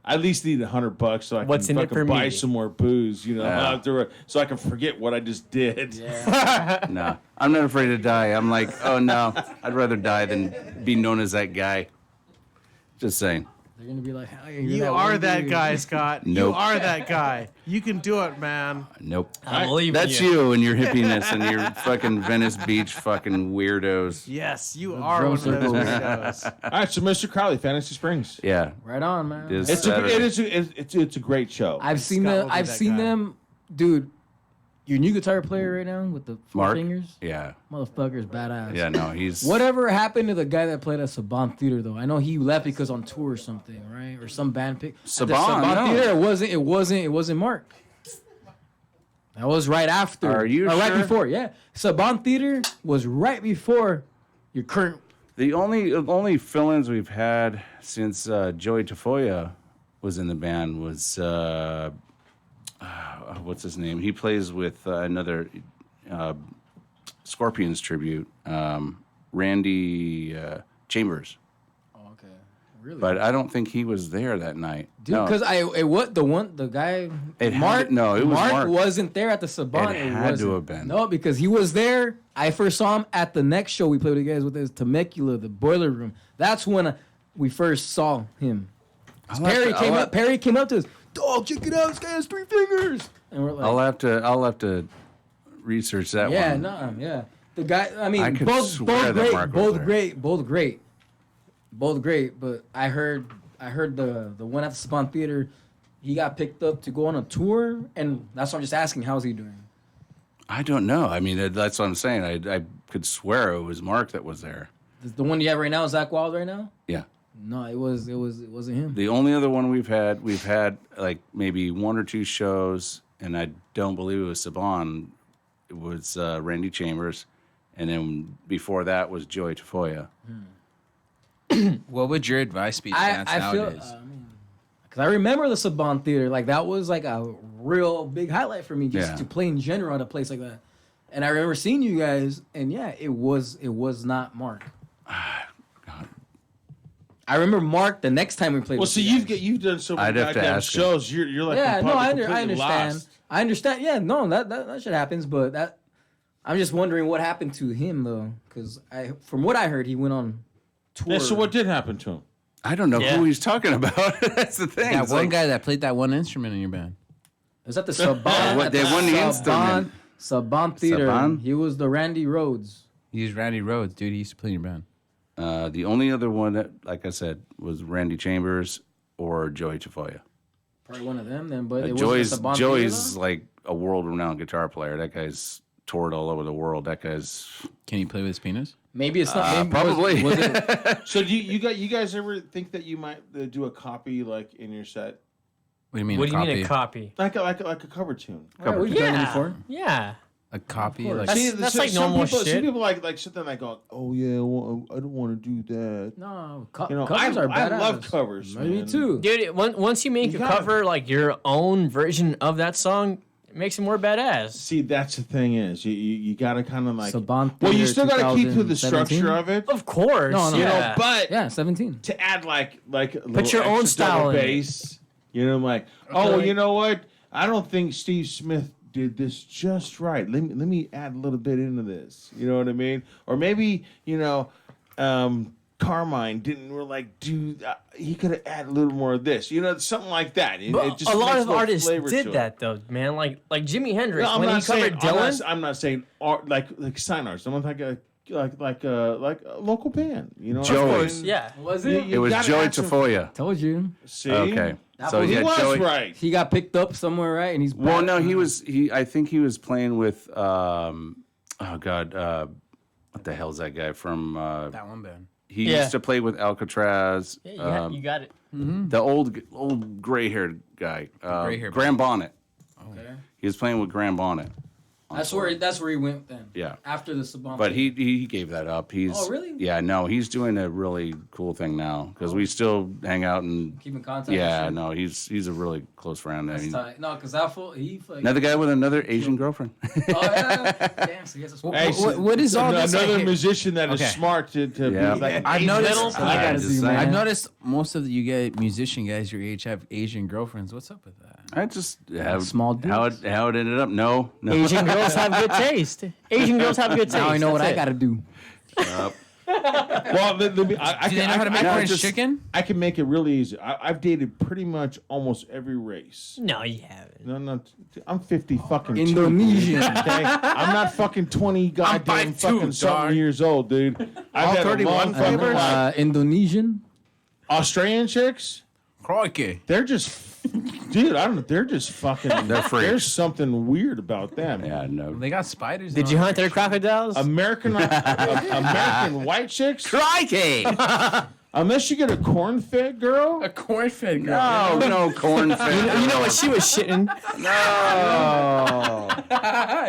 Speaker 1: I at least need $100 so I
Speaker 2: What's
Speaker 1: can
Speaker 2: in it
Speaker 1: fucking
Speaker 2: for
Speaker 1: buy
Speaker 2: me?
Speaker 1: some more booze, you know,
Speaker 9: Yeah.
Speaker 1: so I can forget what I just did.
Speaker 9: No, I'm not afraid to die. I'm like, oh no, I'd rather die than be known as that guy. Just saying.
Speaker 3: They're gonna be like, hell yeah,
Speaker 4: You are that guy, Scott. You
Speaker 9: Nope.
Speaker 4: are that guy. You can do it, man.
Speaker 9: Nope.
Speaker 2: I believe
Speaker 9: That's you and your hippiness and your fucking Venice Beach fucking weirdos.
Speaker 4: Yes, you are
Speaker 3: drum
Speaker 4: one of those
Speaker 3: circles.
Speaker 4: weirdos.
Speaker 1: All right, so Mr. Crowley, Fantasy Springs.
Speaker 9: Yeah.
Speaker 3: Right on, man.
Speaker 9: This
Speaker 1: It's
Speaker 9: Saturday.
Speaker 1: it's a great show.
Speaker 3: I've seen
Speaker 4: Scott
Speaker 3: them.
Speaker 4: will be
Speaker 3: I've
Speaker 4: that
Speaker 3: seen
Speaker 4: guy.
Speaker 3: them, dude. Your new guitar player right now with the four
Speaker 9: Mark?
Speaker 3: fingers,
Speaker 9: Yeah.
Speaker 3: motherfucker's badass.
Speaker 9: Yeah, no, he's.
Speaker 3: Whatever happened to the guy that played at Saban Theater though? I know he left because on tour or something, right? Or some band pick. At the
Speaker 9: Saban, no.
Speaker 3: Theater. It wasn't Mark. That was right after.
Speaker 9: Are you
Speaker 3: or right
Speaker 9: sure?
Speaker 3: before? Yeah, Saban Theater was right before your current.
Speaker 9: The only fill-ins we've had since Joey Tafoya was in the band was what's his name? He plays with another Scorpions tribute, Randy Chambers.
Speaker 3: Oh, okay, really?
Speaker 9: But I don't think he was there that night.
Speaker 3: Dude,
Speaker 9: No.
Speaker 3: because the guy
Speaker 9: It had
Speaker 3: Mark
Speaker 9: to- no, it was Mark.
Speaker 3: wasn't there at the Saban.
Speaker 9: It had to
Speaker 3: wasn't.
Speaker 9: have been.
Speaker 3: No, because he was there. I first saw him at the next show we played with you guys with his Temecula, the Boiler Room. That's when we first saw him. Perry came up to us. Dog, check it out. This guy has 3 fingers. And we're like,
Speaker 9: I'll have to research that
Speaker 3: yeah,
Speaker 9: one.
Speaker 3: no, yeah. The guy. I mean,
Speaker 9: I could
Speaker 3: both
Speaker 9: swear that
Speaker 3: great,
Speaker 9: Mark was there.
Speaker 3: both great. But I heard the one at the Saban Theater. He got picked up to go on a tour, and that's why I'm just asking, how's he doing?
Speaker 9: I don't know. I mean, that's what I'm saying. I could swear it was Mark that was there.
Speaker 3: The one you have right now is Zach Wild right now?
Speaker 9: Yeah.
Speaker 3: No, it wasn't him.
Speaker 9: The only other one we've had like maybe 1 or 2 shows, and I don't believe it was Saban. It was Randy Chambers, and then before that was Joey Tafoya.
Speaker 11: What would your advice be to bands
Speaker 3: I feel
Speaker 11: nowadays?
Speaker 3: because I remember the Saban Theater, like that was like a real big highlight for me just
Speaker 9: Yeah.
Speaker 3: to play in general at a place like that. And I remember seeing you guys, and yeah, it was not Mark. I remember Mark the next time we played.
Speaker 1: Well,
Speaker 3: with
Speaker 1: see,
Speaker 3: you guys.
Speaker 1: you've done so many
Speaker 9: I'd have to
Speaker 1: goddamn
Speaker 9: ask him.
Speaker 1: shows. You're like
Speaker 3: Yeah, no,
Speaker 1: completely
Speaker 3: I understand.
Speaker 1: lost.
Speaker 3: I understand. Yeah, no, that shit happens, but that I'm just wondering what happened to him though, because from what I heard, he went on tour.
Speaker 1: Yeah, so what did happen to him?
Speaker 9: I don't know
Speaker 2: Yeah.
Speaker 9: who he's talking about. That's the thing.
Speaker 11: That
Speaker 9: It's
Speaker 11: one
Speaker 9: like-
Speaker 11: guy that played that one instrument in your band.
Speaker 3: Is that the Saban?
Speaker 9: What-
Speaker 3: at
Speaker 9: they won the
Speaker 3: Saban-
Speaker 9: instrument.
Speaker 3: Saban Theater.
Speaker 9: Saban?
Speaker 3: He was the Randy Rhodes.
Speaker 11: He's Randy Rhodes, dude. He used to play in your band.
Speaker 9: The only other one that, like I said, was Randy Chambers or Joey Tafoya.
Speaker 3: Probably one of them then, but it
Speaker 9: Joey's
Speaker 3: wasn't the Saban
Speaker 9: Joey's
Speaker 3: Theater,
Speaker 9: like a world-renowned guitar player. That guy's toured all over the world. That guy's
Speaker 11: Can he play with his penis?
Speaker 3: though? Maybe it's not. Maybe
Speaker 9: probably.
Speaker 3: Was it,
Speaker 1: So do you guys ever think that you might do a copy like in your set,
Speaker 11: What do you mean?
Speaker 2: What
Speaker 11: a
Speaker 2: do you
Speaker 11: copy?
Speaker 2: mean a copy?
Speaker 1: like a cover tune?
Speaker 3: Alright, we've done it before.
Speaker 2: Yeah.
Speaker 11: A copy?
Speaker 3: Of
Speaker 11: Like,
Speaker 3: course.
Speaker 2: That's
Speaker 1: so-
Speaker 2: like
Speaker 1: some
Speaker 2: normal
Speaker 1: people,
Speaker 2: shit.
Speaker 1: Some people like sit there and like go, oh yeah, well, I don't want to do that.
Speaker 3: No,
Speaker 1: You know,
Speaker 3: covers are
Speaker 1: I
Speaker 3: badass.
Speaker 1: love covers.
Speaker 3: Me
Speaker 1: man.
Speaker 3: too.
Speaker 2: Dude, once you make
Speaker 1: You
Speaker 2: a
Speaker 1: gotta-
Speaker 2: cover like your own version of that song, it makes it more badass.
Speaker 1: See, that's the thing is you got to kind of like.
Speaker 3: Saban
Speaker 1: Well, you
Speaker 3: Theater
Speaker 1: still got to keep to the
Speaker 3: 2017?
Speaker 1: structure of it.
Speaker 2: Of course.
Speaker 3: No, no.
Speaker 1: You know,
Speaker 2: yeah.
Speaker 1: but
Speaker 3: Yeah, 17.
Speaker 1: to add like a little
Speaker 2: your own
Speaker 1: extra
Speaker 2: style
Speaker 1: double
Speaker 2: in it.
Speaker 1: bass. You know, like, oh, well, you know what? I don't think Steve Smith did this just right. Let me add a little bit into this. You know what I mean? Or maybe Carmine didn't really like do. He could have added a little more of this. You know, something like that. It
Speaker 2: But
Speaker 1: just
Speaker 2: a lot
Speaker 1: makes
Speaker 2: of
Speaker 1: little
Speaker 2: artists
Speaker 1: flavor
Speaker 2: did
Speaker 1: to it.
Speaker 2: that though, man. Like Jimi Hendrix
Speaker 1: No, I'm
Speaker 2: when he
Speaker 1: not saying.
Speaker 2: covered Dylan.
Speaker 1: I'm not saying art like sign artists. I'm like a local band. You know,
Speaker 9: Joey.
Speaker 1: Of
Speaker 2: course, yeah.
Speaker 3: Was
Speaker 1: You-
Speaker 3: it?
Speaker 1: you
Speaker 9: it was
Speaker 1: gotta
Speaker 9: Joey
Speaker 1: add some-
Speaker 9: Tafoya.
Speaker 3: Told you.
Speaker 1: See,
Speaker 9: Okay, so
Speaker 3: was-
Speaker 1: he
Speaker 9: yeah,
Speaker 1: was
Speaker 9: Joey.
Speaker 1: right.
Speaker 3: He got picked up somewhere, right? And he's
Speaker 9: Well,
Speaker 3: back.
Speaker 9: no, he. I think he was playing with. Oh God, what the hell's that guy from?
Speaker 11: that one band.
Speaker 9: He
Speaker 2: Yeah.
Speaker 9: used to play with Alcatraz.
Speaker 2: Yeah, you got it.
Speaker 9: The old gray-haired guy,
Speaker 11: gray-haired
Speaker 9: Graham Bonnet.
Speaker 3: Okay.
Speaker 9: He was playing with Graham Bonnet.
Speaker 3: That's where he went then.
Speaker 9: Yeah.
Speaker 3: After the Saban.
Speaker 9: But he gave that up. He's
Speaker 3: Oh, really?
Speaker 9: Yeah, no, he's doing a really cool thing now because we still hang out and
Speaker 3: keep in contact.
Speaker 9: yeah,
Speaker 3: and shit?
Speaker 9: no, he's a really close friend. I
Speaker 3: That's
Speaker 9: mean,
Speaker 3: tight. No, because that fool, he fucking.
Speaker 9: another guy with another Asian girlfriend.
Speaker 3: Oh yeah. Damn. So he has a swap.
Speaker 1: Hey,
Speaker 11: what is all this?
Speaker 1: Another
Speaker 11: Like,
Speaker 1: musician that is
Speaker 11: Okay.
Speaker 1: smart to
Speaker 9: Yeah.
Speaker 1: be like
Speaker 11: I've noticed.
Speaker 9: I gotta do, man.
Speaker 11: I've noticed most of you guys, musician guys your age, have Asian girlfriends. What's up with that?
Speaker 9: I just have
Speaker 2: Small
Speaker 9: how it ended up. No.
Speaker 2: Asian girls have good taste. Asian girls have good taste.
Speaker 3: Now I know what
Speaker 2: That's
Speaker 3: I
Speaker 2: it.
Speaker 3: gotta do.
Speaker 1: Well, I
Speaker 11: Do they know how to make orange chicken?
Speaker 1: I can make it really easy. I've dated pretty much almost every race.
Speaker 2: No, you haven't.
Speaker 1: No, I'm 50 fucking
Speaker 3: Indonesian.
Speaker 1: two, okay? I'm not fucking 20 goddamn
Speaker 11: 5'2",
Speaker 1: fucking something
Speaker 11: dog.
Speaker 1: years old, dude. I've
Speaker 9: All
Speaker 1: had a
Speaker 9: 31
Speaker 1: long fucking
Speaker 9: flavors?
Speaker 1: life.
Speaker 3: Indonesian.
Speaker 1: Australian chicks,
Speaker 11: Crikey.
Speaker 1: they're just, dude. I don't know. They're just fucking.
Speaker 9: They're freaks.
Speaker 1: There's something weird about them.
Speaker 9: Yeah, no.
Speaker 11: They got spiders.
Speaker 2: Did
Speaker 11: and
Speaker 2: you
Speaker 11: all
Speaker 2: hunt
Speaker 11: that
Speaker 2: their
Speaker 11: shit.
Speaker 2: crocodiles?
Speaker 1: American white chicks.
Speaker 9: Crikey!
Speaker 1: Unless you get a corn-fed girl.
Speaker 11: A corn-fed girl.
Speaker 9: No corn fed.
Speaker 2: you know what she was shitting?
Speaker 9: No.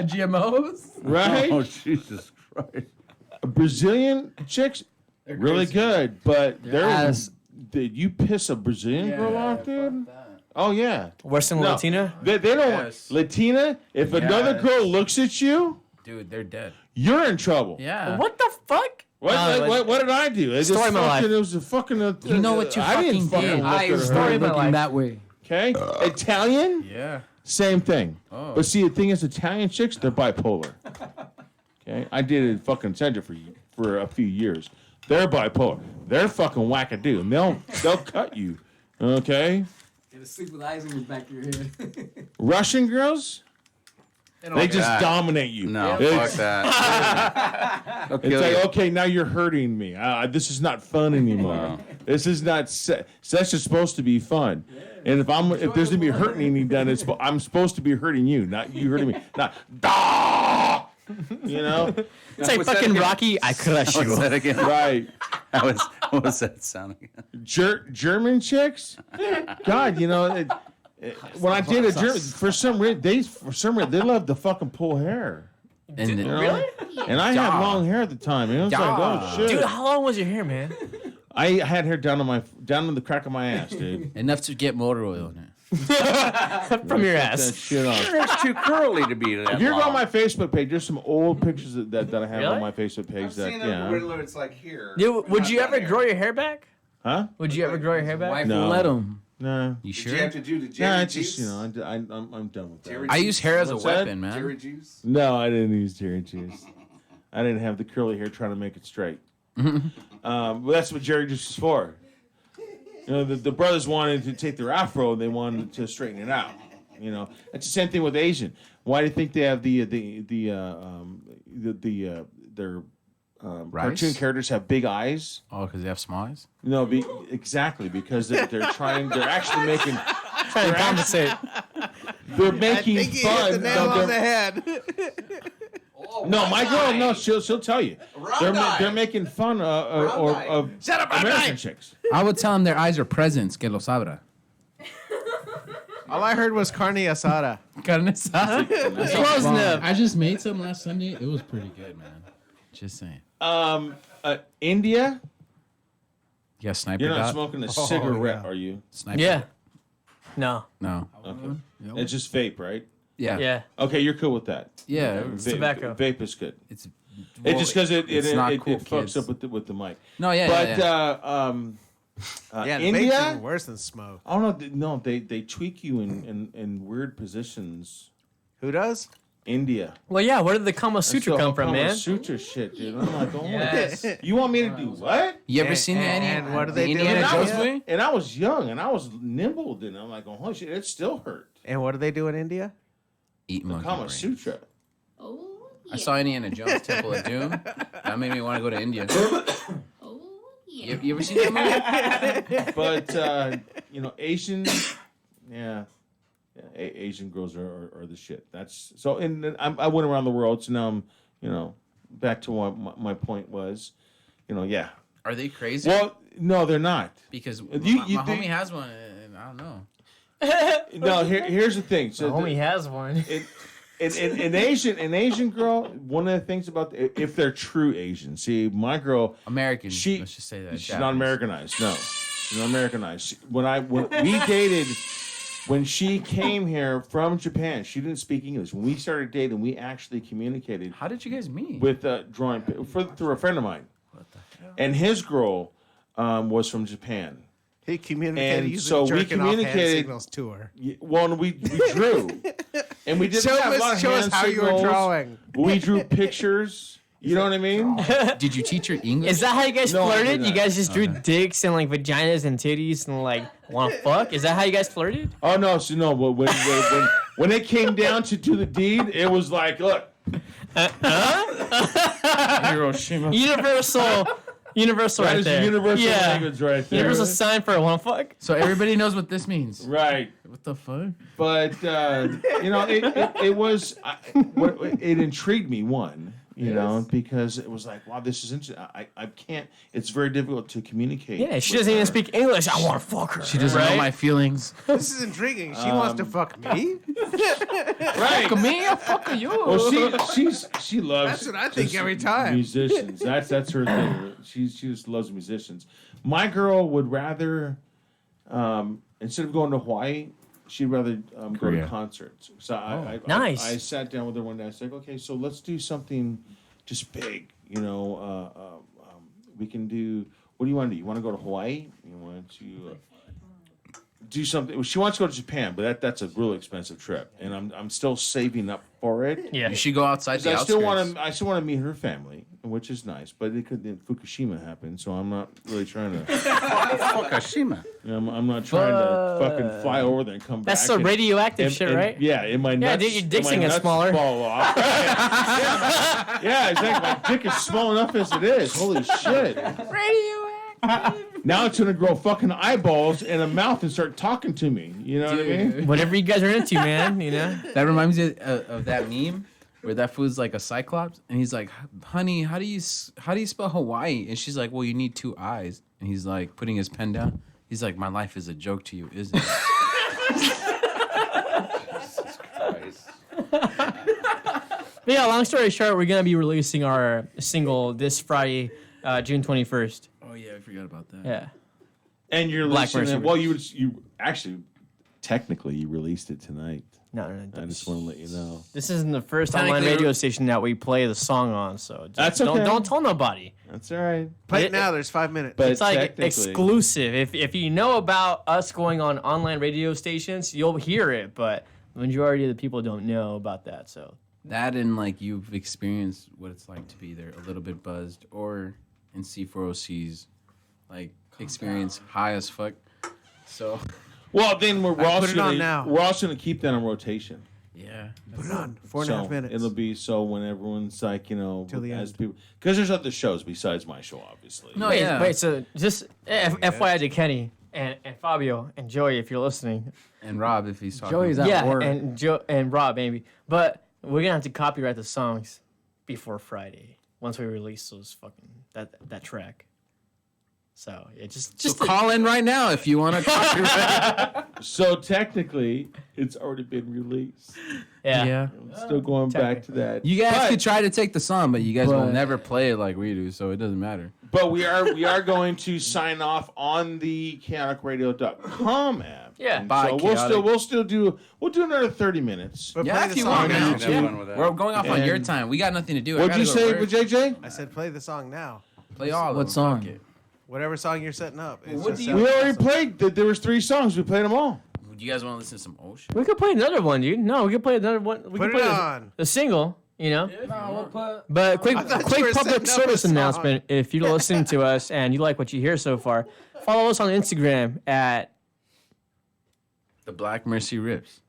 Speaker 11: GMOs.
Speaker 1: Right?
Speaker 9: Oh Jesus Christ!
Speaker 1: Brazilian chicks, really
Speaker 11: crazy.
Speaker 1: good, but
Speaker 3: ass.
Speaker 1: did you piss a Brazilian girl off, dude? Oh yeah.
Speaker 2: Worse than
Speaker 1: No.
Speaker 2: Latina?
Speaker 1: They don't
Speaker 11: Yes.
Speaker 1: Latina. If another
Speaker 11: Yes.
Speaker 1: girl looks at you,
Speaker 11: Dude, they're dead.
Speaker 1: you're in trouble.
Speaker 11: Yeah.
Speaker 2: What the fuck?
Speaker 1: What did I do? It just
Speaker 2: Story of my life.
Speaker 1: fucking, it was a fucking.
Speaker 11: You know what you
Speaker 1: I didn't
Speaker 11: fucking did.
Speaker 1: look at her.
Speaker 2: story of my
Speaker 3: looking
Speaker 2: life.
Speaker 3: that way.
Speaker 1: Okay, Italian,
Speaker 11: Yeah.
Speaker 1: same thing.
Speaker 11: Oh.
Speaker 1: But see, the thing is, Italian chicks, they're bipolar. Okay, I dated fucking Sandra for a few years. They're bipolar. They're fucking wackadoo, and they'll cut you. Okay,
Speaker 3: Get to sleep with eyes in the back of your head.
Speaker 1: Russian girls, they just
Speaker 9: that.
Speaker 1: dominate you.
Speaker 9: No,
Speaker 1: It's-
Speaker 9: fuck that. They'll
Speaker 1: It's
Speaker 9: kill
Speaker 1: like,
Speaker 9: you.
Speaker 1: okay, now you're hurting me. This is not fun anymore.
Speaker 9: Wow.
Speaker 1: This is not sex is supposed to be fun. And if there's gonna be hurting done, I'm supposed to be hurting you, not you hurting me. Not "Dah!" You know,
Speaker 2: It's like
Speaker 9: What's that
Speaker 2: fucking
Speaker 9: again?
Speaker 2: Rocky. I crush
Speaker 9: What's
Speaker 2: you.
Speaker 9: that again?
Speaker 1: right?
Speaker 9: What was that sound again?
Speaker 1: German chicks. God, you know, when I did a German, for some reason they love to fucking pull hair.
Speaker 11: And
Speaker 1: You
Speaker 11: then,
Speaker 1: know?
Speaker 2: Really?
Speaker 1: And I had long hair at the time. And it was like, oh shit.
Speaker 2: Dude, how long was your hair, man?
Speaker 1: I had hair down to the crack of my ass, dude.
Speaker 11: enough to get motor oil in it.
Speaker 2: From your
Speaker 1: That
Speaker 2: ass.
Speaker 1: shit off.
Speaker 9: It's too curly to be that
Speaker 1: If you go on
Speaker 9: long.
Speaker 1: my Facebook page, there's some old pictures that I have
Speaker 2: Really?
Speaker 1: on my Facebook page.
Speaker 9: I've
Speaker 1: That
Speaker 9: seen
Speaker 1: yeah,
Speaker 9: them where it's like here.
Speaker 2: Dude, would
Speaker 9: Not
Speaker 2: you
Speaker 9: down
Speaker 2: ever
Speaker 9: here.
Speaker 2: grow your hair back?
Speaker 1: huh?
Speaker 2: Would you ever grow your hair back?
Speaker 3: Wife
Speaker 1: No.
Speaker 3: will let him.
Speaker 1: No,
Speaker 11: You
Speaker 9: Did
Speaker 11: sure?
Speaker 9: you have to do the Jerry
Speaker 1: no, it's
Speaker 9: juice?
Speaker 1: just I'm done with that.
Speaker 9: Jerry
Speaker 11: I use hair as a
Speaker 1: What's that?
Speaker 11: weapon, man.
Speaker 9: Jerry juice?
Speaker 1: No, I didn't use Jerry juice. I didn't have the curly hair trying to make it straight. Well, that's what Jerry juice is for. You know, the brothers wanted to take their afro and they wanted to straighten it out. You know, it's the same thing with Asian. Why do you think they have their
Speaker 11: Rice?
Speaker 1: cartoon characters have big eyes?
Speaker 11: Oh, because they have small eyes?
Speaker 1: No, exactly because they're actually making.
Speaker 2: Trying to compensate.
Speaker 1: They're making
Speaker 4: I think you
Speaker 1: fun.
Speaker 4: hit the nail
Speaker 1: no,
Speaker 4: on the
Speaker 1: they're-
Speaker 4: head.
Speaker 1: no, my girl, no, she'll tell you. They're making fun of
Speaker 4: Shut up,
Speaker 1: American chicks.
Speaker 11: I would tell them their eyes are presents, que lo sabra.
Speaker 4: All I heard was carne asada.
Speaker 11: Carne asada.
Speaker 2: Close enough.
Speaker 12: I just made some last Sunday. It was pretty good, man.
Speaker 11: Just saying.
Speaker 1: India,
Speaker 11: You got sniper
Speaker 1: you're not
Speaker 11: dot?
Speaker 1: smoking a cigarette,
Speaker 4: yeah.
Speaker 1: are you?
Speaker 11: Sniper
Speaker 2: Yeah. No.
Speaker 11: No.
Speaker 1: Okay. It's just vape, right?
Speaker 11: Yeah.
Speaker 2: Yeah.
Speaker 1: Okay, you're cool with that.
Speaker 11: Yeah.
Speaker 2: Tobacco.
Speaker 1: Vape is good.
Speaker 11: It's
Speaker 1: It just because it
Speaker 11: it's not cool,
Speaker 1: fucks
Speaker 11: kids.
Speaker 1: up with the mic.
Speaker 11: No, yeah,
Speaker 1: But
Speaker 4: Yeah,
Speaker 1: India,
Speaker 4: vape's even worse than smoke.
Speaker 1: oh no, they tweak you in weird positions.
Speaker 4: Who does?
Speaker 1: India.
Speaker 2: Well, yeah. Where did the Kama Sutra
Speaker 1: That's the
Speaker 2: come from,
Speaker 1: Kama
Speaker 2: man?
Speaker 1: Sutra shit, dude. I'm like, oh
Speaker 2: Yes.
Speaker 1: you want me to do what?
Speaker 11: You ever
Speaker 4: And-
Speaker 11: seen
Speaker 4: and-
Speaker 11: any?
Speaker 4: and what do
Speaker 11: the
Speaker 4: they do?
Speaker 11: Indiana
Speaker 1: And I,
Speaker 11: Jones
Speaker 1: was,
Speaker 11: movie?
Speaker 1: and I was young and I was nimble, and I'm like, oh holy shit, it still hurt.
Speaker 4: And what do they do in India?
Speaker 11: Eat
Speaker 1: The
Speaker 11: monkey
Speaker 1: Kama
Speaker 11: brain.
Speaker 1: Sutra.
Speaker 11: I saw Indiana Jones Temple of Doom. That made me want to go to India. You ever seen that movie?
Speaker 1: But Asian, yeah, Asian girls are the shit. That's so. And then I went around the world, so now I'm, back to what my point was. Yeah.
Speaker 11: Are they crazy?
Speaker 1: Well, no, they're not.
Speaker 11: Because
Speaker 1: You-
Speaker 11: my
Speaker 1: you
Speaker 11: homie
Speaker 1: think-
Speaker 11: has one, and I don't know.
Speaker 1: No, here's the thing. So
Speaker 2: The homie has one.
Speaker 1: an Asian girl, one of the things about if they're true Asian, see, my girl,
Speaker 11: American.
Speaker 1: she,
Speaker 11: Let's just say that.
Speaker 1: she's not Americanized. No, she's not Americanized. When we dated, when she came here from Japan, she didn't speak English. When we started dating, we actually communicated.
Speaker 11: How did you guys meet?
Speaker 1: With drawing through a friend of mine, and his girl was from Japan.
Speaker 4: He communicated
Speaker 1: And
Speaker 4: using
Speaker 1: so we
Speaker 4: jerking off hand
Speaker 1: communicated-
Speaker 4: signals to her.
Speaker 1: Well, we drew, and we did
Speaker 4: Show
Speaker 1: have a lot
Speaker 4: us,
Speaker 1: of
Speaker 4: show us
Speaker 1: hand
Speaker 4: how you were
Speaker 1: signals.
Speaker 4: drawing.
Speaker 1: We drew pictures. You know what I mean?
Speaker 11: Did you teach her English?
Speaker 2: Is that how you guys
Speaker 1: No, I did
Speaker 2: flirted? You
Speaker 1: not.
Speaker 2: guys just drew dicks and like vaginas and titties and like want to fuck? Is that how you guys flirted?
Speaker 1: Oh no, so no. But when it came down to do the deed, it was like, look,
Speaker 2: Universal
Speaker 1: that
Speaker 2: right
Speaker 1: is
Speaker 2: there.
Speaker 1: the universal
Speaker 2: yeah.
Speaker 1: language right there.
Speaker 2: Universal sign for want to fuck?
Speaker 11: So everybody knows what this means.
Speaker 1: Right.
Speaker 11: What the fuck?
Speaker 1: But it was it intrigued me you know, because it was like, wow, this is interesting. I can't. It's very difficult to communicate.
Speaker 2: Yeah, she
Speaker 1: with
Speaker 2: doesn't even
Speaker 1: her.
Speaker 2: speak English. I want to fuck her.
Speaker 11: She doesn't know my feelings.
Speaker 4: This is intriguing. She wants to fuck me.
Speaker 1: Right.
Speaker 11: Fuck me, I'll fuck you.
Speaker 1: Well, she loves.
Speaker 4: That's what I think
Speaker 1: just
Speaker 4: every time.
Speaker 1: Musicians. That's her thing. She just loves musicians. My girl would rather, instead of going to Hawaii, she'd rather go to
Speaker 11: Korea.
Speaker 1: concerts. So I
Speaker 2: Nice.
Speaker 1: I sat down with her one day. I said, okay, so let's do something just big. You know, we can do. What do you want to do? You want to go to Hawaii? You want to do something? She wants to go to Japan, but that's a really expensive trip, and I'm still saving up for it.
Speaker 2: Yeah.
Speaker 11: You should go outside the
Speaker 1: I still
Speaker 11: outskirts.
Speaker 1: want to meet her family, which is nice. But it could then Fukushima happen, so I'm not really trying to.
Speaker 9: Fukushima.
Speaker 1: I'm not trying to fucking fly over there and come back.
Speaker 2: That's some
Speaker 1: and-
Speaker 2: radioactive shit, right?
Speaker 1: Yeah, in my
Speaker 2: Yeah,
Speaker 1: nuts.
Speaker 2: dude, your dick's
Speaker 1: my
Speaker 2: gonna get
Speaker 1: nuts
Speaker 2: smaller.
Speaker 1: Fall off. yeah, exactly. My dick is small enough as it is. Holy shit. Now it's gonna grow fucking eyeballs and a mouth and start talking to me. You know what I mean?
Speaker 2: Whatever you guys are into, man. You know.
Speaker 11: That reminds me of that meme where that fool's like a cyclops, and he's like, "Honey, how do you spell Hawaii?" And she's like, "Well, you need 2 eyes." And he's like putting his pen down. He's like, "My life is a joke to you, isn't it?"
Speaker 2: But yeah, long story short, we're gonna be releasing our single this Friday, June 21st.
Speaker 11: Oh yeah, I forgot about that.
Speaker 2: Yeah.
Speaker 1: And you're
Speaker 2: Black
Speaker 1: listening.
Speaker 2: Mercy.
Speaker 1: Well, you actually technically you released it tonight.
Speaker 2: No.
Speaker 1: I just want to let you know.
Speaker 2: This isn't the first
Speaker 11: Technically,
Speaker 2: online radio station that we play the song on, so just
Speaker 1: That's okay.
Speaker 2: don't tell nobody.
Speaker 1: That's all right.
Speaker 4: Play
Speaker 2: It-
Speaker 4: it now. There's 5 minutes.
Speaker 1: But
Speaker 2: It's like
Speaker 1: technically-
Speaker 2: exclusive. If you know about us going on online radio stations, you'll hear it, but the majority of the people don't know about that. So
Speaker 11: That and like you've experienced what it's like to be there a little bit buzzed, or in C4OC's like experience high as fuck. So
Speaker 1: Well, then we're
Speaker 4: put
Speaker 1: also
Speaker 4: it on
Speaker 1: gonna,
Speaker 4: now.
Speaker 1: we're also gonna keep that on rotation.
Speaker 11: yeah,
Speaker 4: Put it on. 4.5
Speaker 1: So
Speaker 4: minutes.
Speaker 1: it'll be so when everyone's like, you know,
Speaker 4: Till the
Speaker 1: as
Speaker 4: end.
Speaker 1: people, because there's other shows besides my show, obviously.
Speaker 11: No,
Speaker 2: wait,
Speaker 11: yeah.
Speaker 2: wait. So just FYI to Kenny and Fabio and Joey, if you're listening.
Speaker 11: and Rob if he's talking.
Speaker 8: Joey's at
Speaker 2: Yeah,
Speaker 8: work.
Speaker 2: and Joe and Rob maybe, but we're gonna have to copyright the songs before Friday once we release those fucking that track. So yeah, just
Speaker 11: So call in right now if you want to copyright.
Speaker 1: So technically, it's already been released.
Speaker 2: yeah.
Speaker 1: I'm still going back to that.
Speaker 11: You guys
Speaker 1: But-
Speaker 11: could try to take the song, but you guys will
Speaker 8: But-
Speaker 11: never play it like we do, so it doesn't matter.
Speaker 1: But we are going to sign off on the chaoticradio.com app.
Speaker 2: Yeah.
Speaker 1: And
Speaker 11: Bye,
Speaker 1: so
Speaker 11: Chaotic.
Speaker 1: we'll do another 30 minutes.
Speaker 4: But
Speaker 11: Yeah,
Speaker 4: play
Speaker 11: if
Speaker 4: the
Speaker 11: you
Speaker 4: song
Speaker 11: want,
Speaker 4: now.
Speaker 11: man.
Speaker 9: Have fun with that.
Speaker 11: We're going off on your
Speaker 1: And-
Speaker 11: time. We got nothing to do. I
Speaker 1: What'd
Speaker 11: gotta
Speaker 1: you
Speaker 11: go
Speaker 1: say,
Speaker 11: to work.
Speaker 1: JJ?
Speaker 4: I said play the song now.
Speaker 11: Play all of
Speaker 8: What
Speaker 11: them.
Speaker 8: song?
Speaker 11: Fuck it.
Speaker 4: Whatever song you're setting up. It's
Speaker 11: what
Speaker 4: just
Speaker 11: do you-
Speaker 1: We
Speaker 4: sounds
Speaker 1: already
Speaker 4: awesome.
Speaker 1: played. There was 3 songs. We played them all.
Speaker 11: Do you guys want to listen to some old shit?
Speaker 2: We could play another one, dude. No, we could play another one. We
Speaker 4: Put
Speaker 2: could
Speaker 4: it
Speaker 2: play
Speaker 4: on.
Speaker 2: the single, you know.
Speaker 8: No, we'll put.
Speaker 2: But quick
Speaker 4: I thought you were
Speaker 2: public
Speaker 4: setting up a
Speaker 2: service
Speaker 4: song.
Speaker 2: announcement: if you're listening to us and you like what you hear so far, follow us on Instagram at
Speaker 11: The Black Mercy Riffs.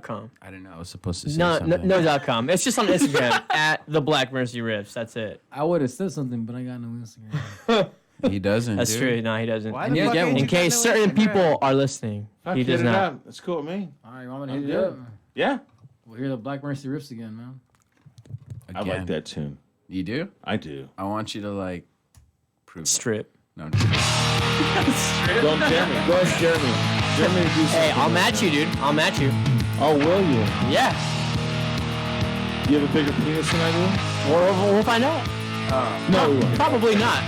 Speaker 2: .com.
Speaker 11: I don't know. I was supposed to say
Speaker 2: No,
Speaker 11: something.
Speaker 2: no .com. It's just on Instagram at the Black Mercy Riffs. That's it.
Speaker 8: I would have said something, but I got no Instagram.
Speaker 11: He doesn't.
Speaker 2: That's
Speaker 11: dude.
Speaker 2: true. No, he doesn't.
Speaker 4: Why
Speaker 2: And
Speaker 4: the
Speaker 2: yeah,
Speaker 4: fuck ain't
Speaker 2: in
Speaker 4: you got
Speaker 2: case
Speaker 4: no
Speaker 2: certain
Speaker 4: Instagram?
Speaker 2: people are listening,
Speaker 1: Fuck,
Speaker 2: he
Speaker 1: hit
Speaker 2: does
Speaker 1: it
Speaker 2: not.
Speaker 1: out. That's cool with me.
Speaker 8: All right, you want me to
Speaker 1: I'm
Speaker 8: hit it
Speaker 1: good.
Speaker 8: up?
Speaker 1: Yeah.
Speaker 8: We'll hear the Black Mercy riffs again, man.
Speaker 1: I
Speaker 11: Again.
Speaker 1: like that tune.
Speaker 11: You do?
Speaker 1: I do.
Speaker 11: I want you to like prove it.
Speaker 2: Strip.
Speaker 11: No, I'm just-
Speaker 1: Go, Jeremy. Go ahead, Jeremy. Jeremy, do something.
Speaker 2: Hey, I'll match you, dude. I'll match you.
Speaker 1: Oh, will you?
Speaker 2: Yeah.
Speaker 1: you have a bigger penis than I do?
Speaker 2: We'll find out.
Speaker 1: No, we won't.
Speaker 2: Probably not.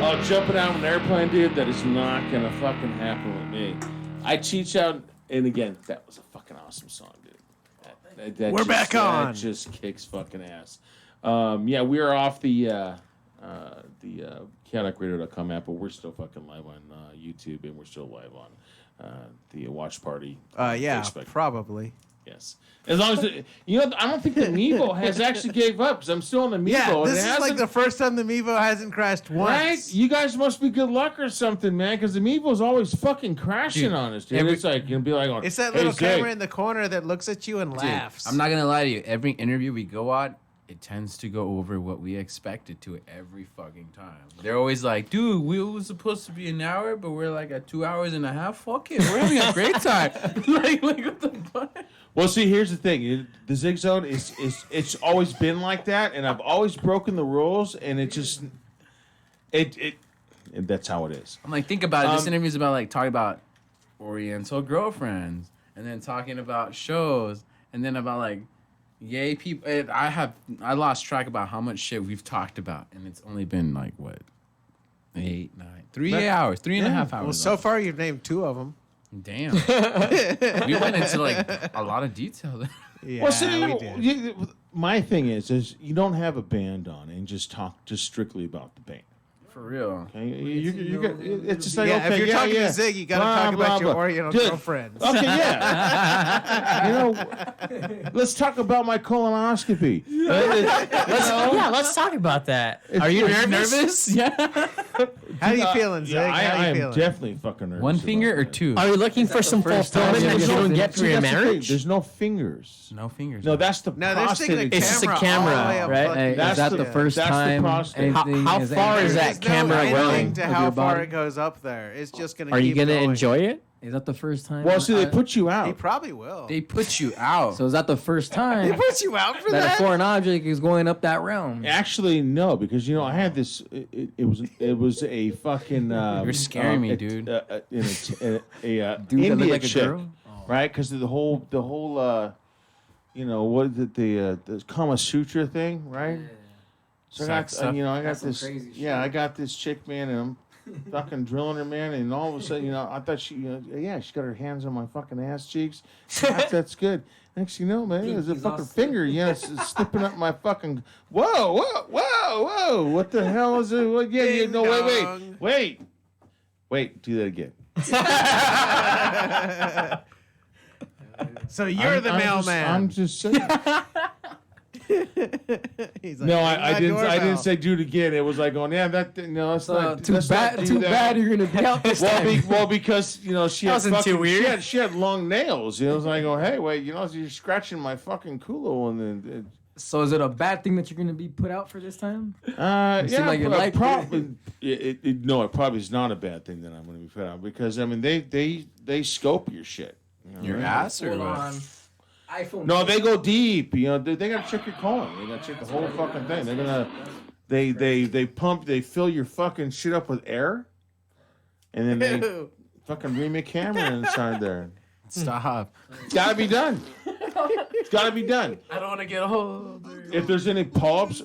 Speaker 1: Oh, jumping out of an airplane, dude, that is not going to fucking happen with me. I teach out, and again, that was a fucking awesome song, dude.
Speaker 4: We're back on.
Speaker 1: That just kicks fucking ass. Yeah, we are off the the chaoticradio.com app, but we're still fucking live on YouTube, and we're still live on the Watch Party.
Speaker 4: Yeah,
Speaker 1: Facebook.
Speaker 4: probably.
Speaker 1: Yes. As long as I don't think the Mevo has actually gave up because I'm still on the Mevo.
Speaker 4: Yeah, this
Speaker 1: and
Speaker 4: is like the first time the Mevo hasn't crashed once.
Speaker 1: Right? You guys must be good luck or something, man, because the Mevo's always fucking crashing
Speaker 11: Dude,
Speaker 1: on us, dude. It's like, you'll be like,
Speaker 4: It's that
Speaker 1: hey,
Speaker 4: little
Speaker 1: Zig.
Speaker 4: camera in the corner that looks at you and
Speaker 11: Dude,
Speaker 4: laughs.
Speaker 11: I'm not gonna lie to you. Every interview we go on, it tends to go over what we expected to every fucking time. They're always like, dude, we was supposed to be an hour, but we're like at 2 hours and a half. Fuck it, we're having a great time. like what the fuck?
Speaker 1: Well, see, here's the thing. The Zig Zone it's always been like that, and I've always broken the rules, and it just and that's how it is.
Speaker 11: I'm like, think about it. This interview is about like talking about Oriental girlfriends, and then talking about shows, and then about like gay people. And I lost track about how much shit we've talked about, and it's only been like what 8, 9, 3 hours, 3.5 hours.
Speaker 4: Well, so far you've named 2 of them.
Speaker 11: Damn. We went into like a lot of detail there.
Speaker 4: Yeah,
Speaker 1: Well, see,
Speaker 4: we did.
Speaker 1: my thing is you don't have a band on and just talk just strictly about the band.
Speaker 11: For real.
Speaker 1: Okay, it's just like,
Speaker 4: Yeah,
Speaker 1: okay,
Speaker 4: if you're
Speaker 1: yeah,
Speaker 4: talking
Speaker 1: yeah.
Speaker 4: to Zig, you got to
Speaker 1: Blah,
Speaker 4: talk about
Speaker 1: blah,
Speaker 4: your
Speaker 1: blah.
Speaker 4: Oriental
Speaker 1: Good.
Speaker 4: girlfriends.
Speaker 1: Okay, yeah. Let's talk about my colonoscopy.
Speaker 2: Let's talk about that. Are you nervous?
Speaker 11: Yeah.
Speaker 4: How you feeling, Zig?
Speaker 1: Yeah,
Speaker 4: How
Speaker 1: I
Speaker 4: you
Speaker 1: am
Speaker 4: feeling?
Speaker 1: definitely fucking nervous.
Speaker 11: One
Speaker 1: about
Speaker 11: finger or
Speaker 1: that.
Speaker 11: 2?
Speaker 2: Are you looking for some fulfillment that you don't get
Speaker 1: See,
Speaker 2: through your
Speaker 1: that's the thing.
Speaker 2: marriage?
Speaker 1: There's no fingers.
Speaker 11: No fingers.
Speaker 1: No, that's the
Speaker 4: No, they're sticking a
Speaker 1: prostate.
Speaker 2: It's just a
Speaker 4: camera,
Speaker 2: camera,
Speaker 4: all the way up
Speaker 2: right?
Speaker 4: fucking-
Speaker 12: Hey,
Speaker 1: That's
Speaker 12: is that
Speaker 1: the-
Speaker 12: the first
Speaker 1: that's the
Speaker 12: time?
Speaker 1: prostate.
Speaker 12: anything
Speaker 2: How
Speaker 12: has
Speaker 2: far
Speaker 12: entered?
Speaker 2: is that
Speaker 4: There's
Speaker 2: camera
Speaker 4: no
Speaker 2: willing
Speaker 4: ending to
Speaker 12: of
Speaker 4: how
Speaker 12: your
Speaker 4: far
Speaker 12: body?
Speaker 4: it goes up there. It's just gonna.
Speaker 2: Are you
Speaker 4: keep
Speaker 2: gonna
Speaker 4: going.
Speaker 2: enjoy it?
Speaker 12: Is that the first time?
Speaker 1: Well, see, they
Speaker 12: I-
Speaker 1: put you
Speaker 4: He
Speaker 1: out.
Speaker 4: probably will.
Speaker 11: They put you out.
Speaker 12: So is that the first
Speaker 4: They
Speaker 12: time
Speaker 4: put you out for
Speaker 12: that a
Speaker 4: that?
Speaker 12: foreign object is going up that realm?
Speaker 1: Actually, no, because I had this. It was a fucking.
Speaker 11: You're scaring me, dude.
Speaker 1: A
Speaker 12: Dude that
Speaker 1: Indian
Speaker 12: looked like a
Speaker 1: chick,
Speaker 12: girl?
Speaker 1: right? Because the whole what is it, the Kama Sutra thing, right? So
Speaker 11: Sex stuff.
Speaker 1: I got
Speaker 3: That's some
Speaker 1: this.
Speaker 3: crazy
Speaker 1: Yeah, I got this chick, man, and I'm fucking drilling her, man, and all of a sudden, I thought she, she got her hands on my fucking ass cheeks. That's good. Next thing you know, man, there's a
Speaker 3: Pinky's
Speaker 1: fucking
Speaker 3: all
Speaker 1: finger, it's slipping up my fucking. Whoa! What the hell is it? What, yeah, no,
Speaker 4: Ding
Speaker 1: wait, do that again.
Speaker 4: So you're the mailman.
Speaker 1: I'm just saying.
Speaker 4: He's like,
Speaker 1: No,
Speaker 4: "Ring
Speaker 1: I
Speaker 4: my
Speaker 1: didn't. I
Speaker 4: doorbell."
Speaker 1: didn't say do it again. It was like going, yeah, that. No, that's not.
Speaker 12: Too
Speaker 1: let's not
Speaker 12: bad.
Speaker 1: do
Speaker 12: Too
Speaker 1: that.
Speaker 12: bad you're gonna be out this time.
Speaker 1: Well, because she had
Speaker 2: wasn't too
Speaker 1: fucking,
Speaker 2: weird.
Speaker 1: She had long nails. It was like, oh, hey, wait, you're scratching my fucking culo, and then.
Speaker 12: So is it a bad thing that you're gonna be put out for this time?
Speaker 1: Yeah,
Speaker 12: like you like
Speaker 1: probably. No, it probably is not a bad thing that I'm going to be put out because they scope your shit.
Speaker 11: Your ass or
Speaker 3: Hold
Speaker 11: what?
Speaker 3: on. iPhone.
Speaker 1: No, they go deep. They got to check your colon. They got to check the whole fucking thing. They're gonna, they fill your fucking shit up with air, and then they fucking remake camera inside there.
Speaker 11: Stop.
Speaker 1: It's got to be done. It's got to be done.
Speaker 11: I don't want to get old.
Speaker 1: If there's any polyps,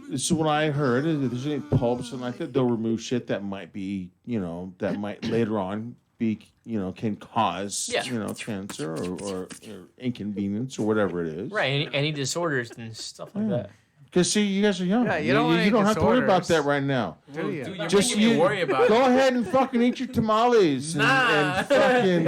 Speaker 1: this is what I heard. If there's any polyps and like that, they'll remove shit that might be, that might later on be, can cause, cancer or inconvenience or whatever it is.
Speaker 2: Right. Any disorders and stuff like that.
Speaker 1: Because see, you guys are young.
Speaker 4: Yeah, you don't want any
Speaker 1: have to worry about
Speaker 4: disorders.
Speaker 1: that right now.
Speaker 4: Do you?
Speaker 11: Dude, you're
Speaker 1: Just
Speaker 11: making me worry about
Speaker 1: go
Speaker 11: it.
Speaker 1: ahead and fucking eat your tamales and fucking.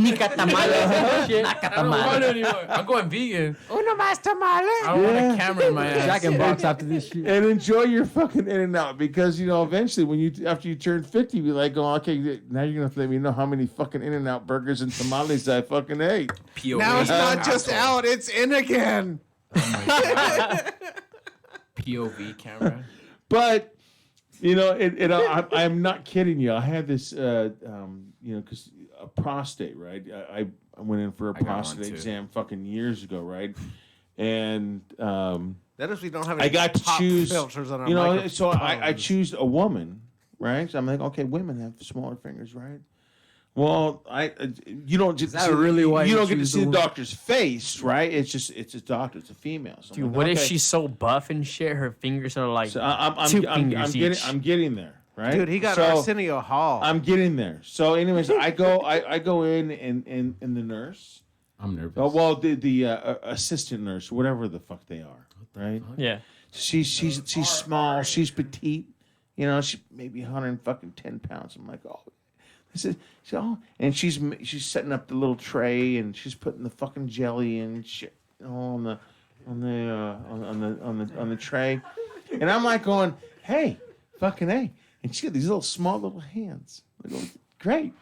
Speaker 2: Nica tamales. Shit.
Speaker 11: I don't want it anymore. I'm going vegan.
Speaker 4: Uno más tamale.
Speaker 11: I don't want a camera in my ass.
Speaker 12: Jack and Box after this shit.
Speaker 1: And enjoy your fucking In-N-Out because eventually when after you turn 50, be like, oh, okay, now you're gonna have to let me know how many fucking In-N-Out burgers and tamales I fucking ate.
Speaker 11: POV.
Speaker 4: Now it's not just
Speaker 11: Asshole.
Speaker 4: out; it's in again.
Speaker 11: POV camera.
Speaker 1: But I'm not kidding you. I had this, because a prostate, right? I went in for a
Speaker 11: got one,
Speaker 1: prostate
Speaker 11: too.
Speaker 1: exam fucking years ago, right? And
Speaker 4: That is, we don't have any
Speaker 1: I got to
Speaker 4: pop
Speaker 1: choose,
Speaker 4: filters on our
Speaker 1: so I
Speaker 4: microphones.
Speaker 1: choose a woman, right? So I'm like, okay, women have smaller fingers, right? Well, you don't just
Speaker 12: that really why
Speaker 1: you
Speaker 12: you
Speaker 1: don't get to
Speaker 12: choose
Speaker 1: see
Speaker 12: the
Speaker 1: the
Speaker 12: woman?
Speaker 1: doctor's face, right? It's a doctor, it's a female. So I'm
Speaker 2: Dude,
Speaker 1: like,
Speaker 2: what if
Speaker 1: okay.
Speaker 2: she's so buff and shit? Her fingers are like
Speaker 1: So I'm
Speaker 2: two
Speaker 1: getting
Speaker 2: fingers each.
Speaker 1: I'm getting there, right?
Speaker 4: Dude, he got
Speaker 1: so,
Speaker 4: Arsenio Hall.
Speaker 1: I'm getting there. So, anyways, I go in and the nurse.
Speaker 12: I'm nervous.
Speaker 1: Oh, well, the assistant nurse, whatever the fuck they are, right?
Speaker 2: Yeah.
Speaker 1: she's small. She's petite. You know, she maybe 110 pounds. I'm like, oh. I said, and she's setting up the little tray and she's putting the fucking jelly and shit on the tray, and I'm like going, hey, fucking A, and she got these little small little hands. I go, great,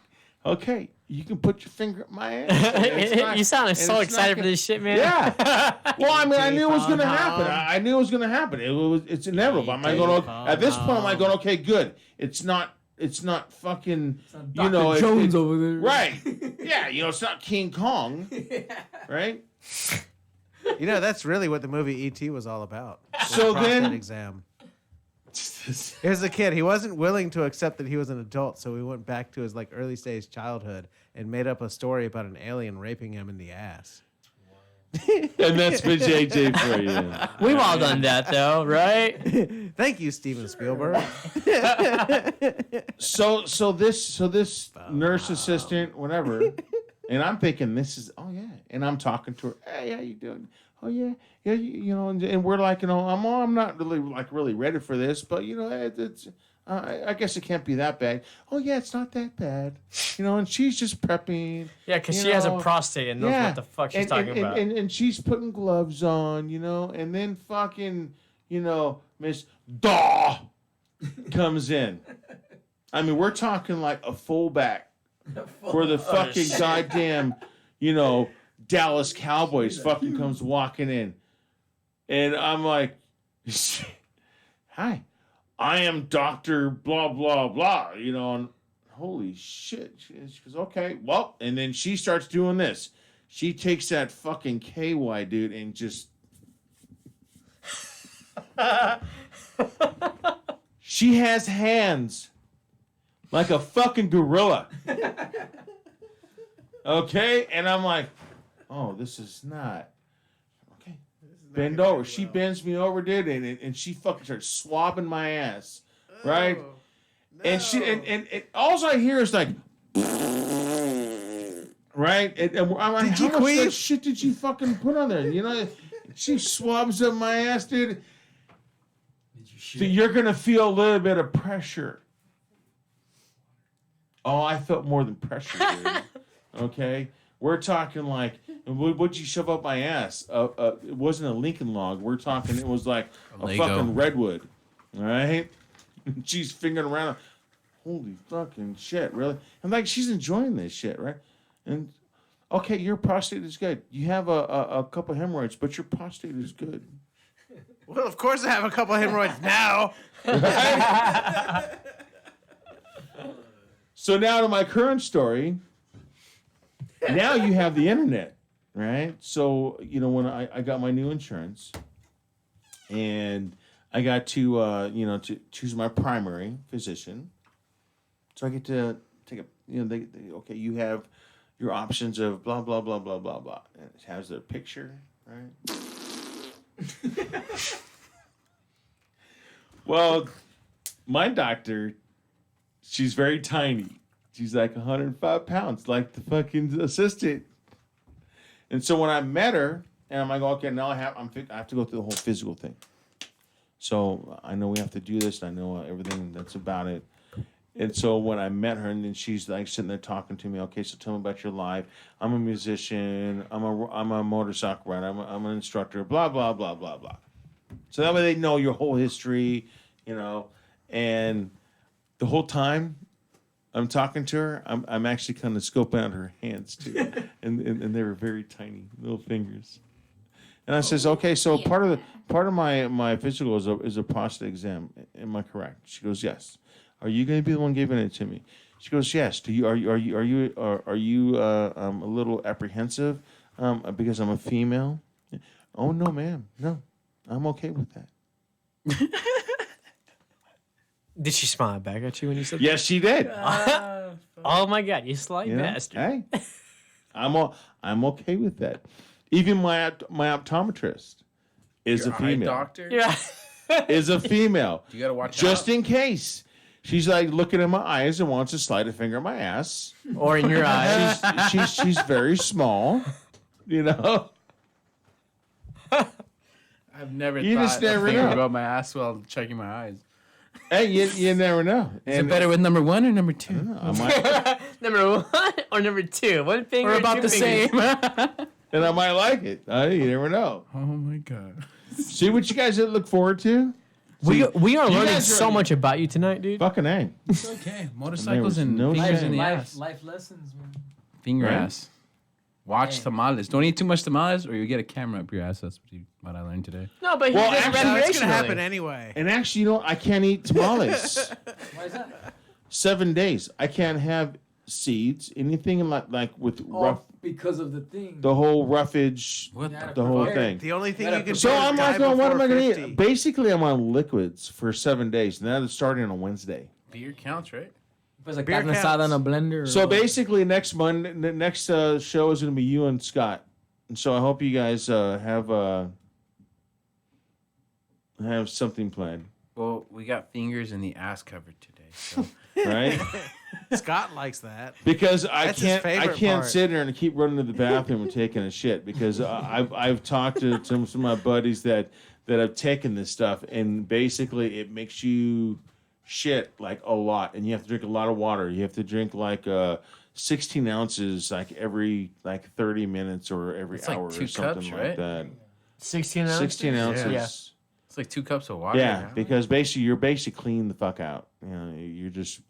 Speaker 1: okay, you can put your finger up my ass.
Speaker 2: You sounded so excited for this shit, man.
Speaker 1: Yeah. Well, I mean, I knew it was gonna happen. I knew it was gonna happen. It's inevitable. I'm like going, at this point, I'm like going, okay, good. It's not fucking, you know,
Speaker 12: Jones over there.
Speaker 1: right? Yeah, you know, it's not King Kong, right?
Speaker 4: You know, that's really what the movie E.T. was all about.
Speaker 1: So
Speaker 4: The prostate
Speaker 1: then-
Speaker 4: exam. Here's a kid. He wasn't willing to accept that he was an adult, so he went back to his like early stage childhood and made up a story about an alien raping him in the ass.
Speaker 1: And that's been JJ for you.
Speaker 2: We've all done that, though, right?
Speaker 4: Thank you, Steven Spielberg.
Speaker 1: So this nurse assistant, whatever, and I'm thinking this is, oh yeah, and I'm talking to her, hey, how you doing? Oh yeah, you know, and we're like, you know, I'm not really ready for this, but you know, it's I guess it can't be that bad. Oh yeah, it's not that bad, you know, and she's just prepping.
Speaker 2: Yeah, because
Speaker 1: you
Speaker 2: she has a
Speaker 1: know.
Speaker 2: prostate and knows what the fuck she's talking about.
Speaker 1: And she's putting gloves on, you know, and then fucking, you know, Miss Daw comes in. I mean, we're talking like a fullback for the fucking goddamn, you know, Dallas Cowboys fucking comes walking in. And I'm like, hi, I am Dr. blah, blah, blah, you know, and holy shit. She goes, okay, well, and then she starts doing this. She takes that fucking KY, dude, and just... She has hands like a fucking gorilla. Okay? And I'm like, oh, this is not... Okay. Bend over. She bends me over, dude, and she fucking starts swabbing my ass. Right?
Speaker 4: No.
Speaker 1: And she and all I hear is like... Right? And I'm like,
Speaker 4: Did you
Speaker 1: how much of that
Speaker 4: queef?
Speaker 1: shit did you fucking put on there? You know? She swabs up my ass, dude. So you're going to feel a little bit of pressure. Oh, I felt more than pressure, dude. Okay? We're talking like, what'd you shove up my ass? It wasn't a Lincoln log. We're talking, it was like a
Speaker 11: Lego.
Speaker 1: fucking redwood. All right? She's fingering around. Holy fucking shit, really? And like, she's enjoying this shit, right? And, okay, your prostate is good. You have a couple hemorrhoids, but your prostate is good.
Speaker 4: Well, of course I have a couple hemorrhoids now.
Speaker 1: So now to my current story. Now you have the internet, right? So, you know, when I got my new insurance and I got to, you know, to choose my primary physician. So I get to take a, you know, they okay, you have your options of blah, blah, blah, blah, blah, blah. And it has their picture, right? Well, my doctor, she's very tiny. She's like 105 pounds, like the fucking assistant. And so when I met her, and I'm like, okay, now I have to go through the whole physical thing. So I know we have to do this, and I know everything that's about it. And so when I met her, and then she's like sitting there talking to me. Okay, so tell me about your life. I'm a musician. I'm a motorcycle rider. I'm an instructor. Blah blah blah blah blah. So that way they know your whole history, you know. And the whole time I'm talking to her, I'm actually kind of scoping out her hands too, and they were very tiny little fingers. And I says, okay, so part of my physical is a prostate exam. Am I correct? She goes, yes. Are you going to be the one giving it to me? She goes, yes. Are you a little apprehensive because I'm a female? Oh no, ma'am. No, I'm okay with that.
Speaker 2: Did she smile back at you when you said
Speaker 1: Yes, she did.
Speaker 2: Oh my god, you sly
Speaker 1: You know?
Speaker 2: bastard.
Speaker 1: Hey, I'm okay with that. Even my optometrist is
Speaker 11: Your
Speaker 1: a
Speaker 11: eye
Speaker 1: female.
Speaker 11: doctor?
Speaker 2: Yeah.
Speaker 1: Is a female.
Speaker 11: You gotta watch
Speaker 1: Just
Speaker 11: out.
Speaker 1: in case. She's like looking in my eyes and wants to slide a finger in my ass.
Speaker 2: Or in your eyes.
Speaker 1: She's very small, you know.
Speaker 11: I've never
Speaker 1: You
Speaker 11: thought
Speaker 1: just never
Speaker 11: a finger
Speaker 1: know.
Speaker 11: about my ass while checking my eyes.
Speaker 1: Hey, you never know.
Speaker 11: Is it better with number 1 or number 2?
Speaker 1: I might,
Speaker 2: Number 1 or number 2? One finger.
Speaker 11: Or
Speaker 2: or
Speaker 11: about
Speaker 2: two
Speaker 11: the
Speaker 2: fingers?
Speaker 11: same.
Speaker 1: and I might like it. You never know.
Speaker 11: Oh my god.
Speaker 1: See what you guys look forward to.
Speaker 2: We are
Speaker 1: you
Speaker 2: learning
Speaker 1: guys are-
Speaker 2: so much about you tonight, dude.
Speaker 1: Fucking A.
Speaker 11: It's okay. Motorcycles and
Speaker 1: no
Speaker 11: fingers
Speaker 1: shame.
Speaker 11: in the ass.
Speaker 3: Life lessons, man.
Speaker 11: Finger
Speaker 1: Right?
Speaker 11: ass. Watch
Speaker 3: Hey.
Speaker 11: tamales. Don't eat too much tamales, or you get a camera up your ass. That's what I learned today.
Speaker 2: No, but
Speaker 1: Well,
Speaker 2: he just
Speaker 1: actually,
Speaker 4: No, it's gonna
Speaker 2: recreationally.
Speaker 4: happen anyway.
Speaker 1: And actually, you know, I can't eat tamales.
Speaker 3: Why is that?
Speaker 1: 7 days. I can't have seeds, anything like with rough,
Speaker 3: Because of the thing.
Speaker 1: the whole roughage,
Speaker 11: What
Speaker 3: Yeah,
Speaker 1: the whole
Speaker 3: prepare.
Speaker 1: thing.
Speaker 4: The only thing
Speaker 3: Gotta
Speaker 4: you can
Speaker 1: So
Speaker 4: do is
Speaker 1: I'm
Speaker 4: die
Speaker 1: like, what am I
Speaker 4: before
Speaker 1: going to
Speaker 4: 50.
Speaker 1: eat? Basically, I'm on liquids for 7 days. Now it's starting on Wednesday.
Speaker 11: Beer counts, right?
Speaker 12: It's like
Speaker 4: Beer
Speaker 12: carne asada in a blender. or
Speaker 1: So
Speaker 12: what?
Speaker 1: basically, next Monday, the next show is going to be you and Scott. And so I hope you guys have something planned,
Speaker 11: Well, we got fingers in the ass covered today. So
Speaker 1: right?
Speaker 4: Scott likes that.
Speaker 1: Because
Speaker 4: That's his
Speaker 1: I
Speaker 4: favorite
Speaker 1: can't
Speaker 4: part.
Speaker 1: sit there and keep running to the bathroom and taking a shit because I've talked to some of my buddies that have taken this stuff, and basically it makes you shit like a lot, and you have to drink a lot of water. You have to drink like 16 ounces like every 30 minutes or every
Speaker 11: It's like
Speaker 1: hour
Speaker 11: 2
Speaker 1: or something
Speaker 11: cups,
Speaker 1: like
Speaker 11: right?
Speaker 1: that.
Speaker 2: 16 ounces.
Speaker 1: 16 ounces.
Speaker 2: Yeah.
Speaker 11: it's like 2 cups of water.
Speaker 1: Yeah,
Speaker 11: an hour.
Speaker 1: because basically you're clean the fuck out. You know, you're just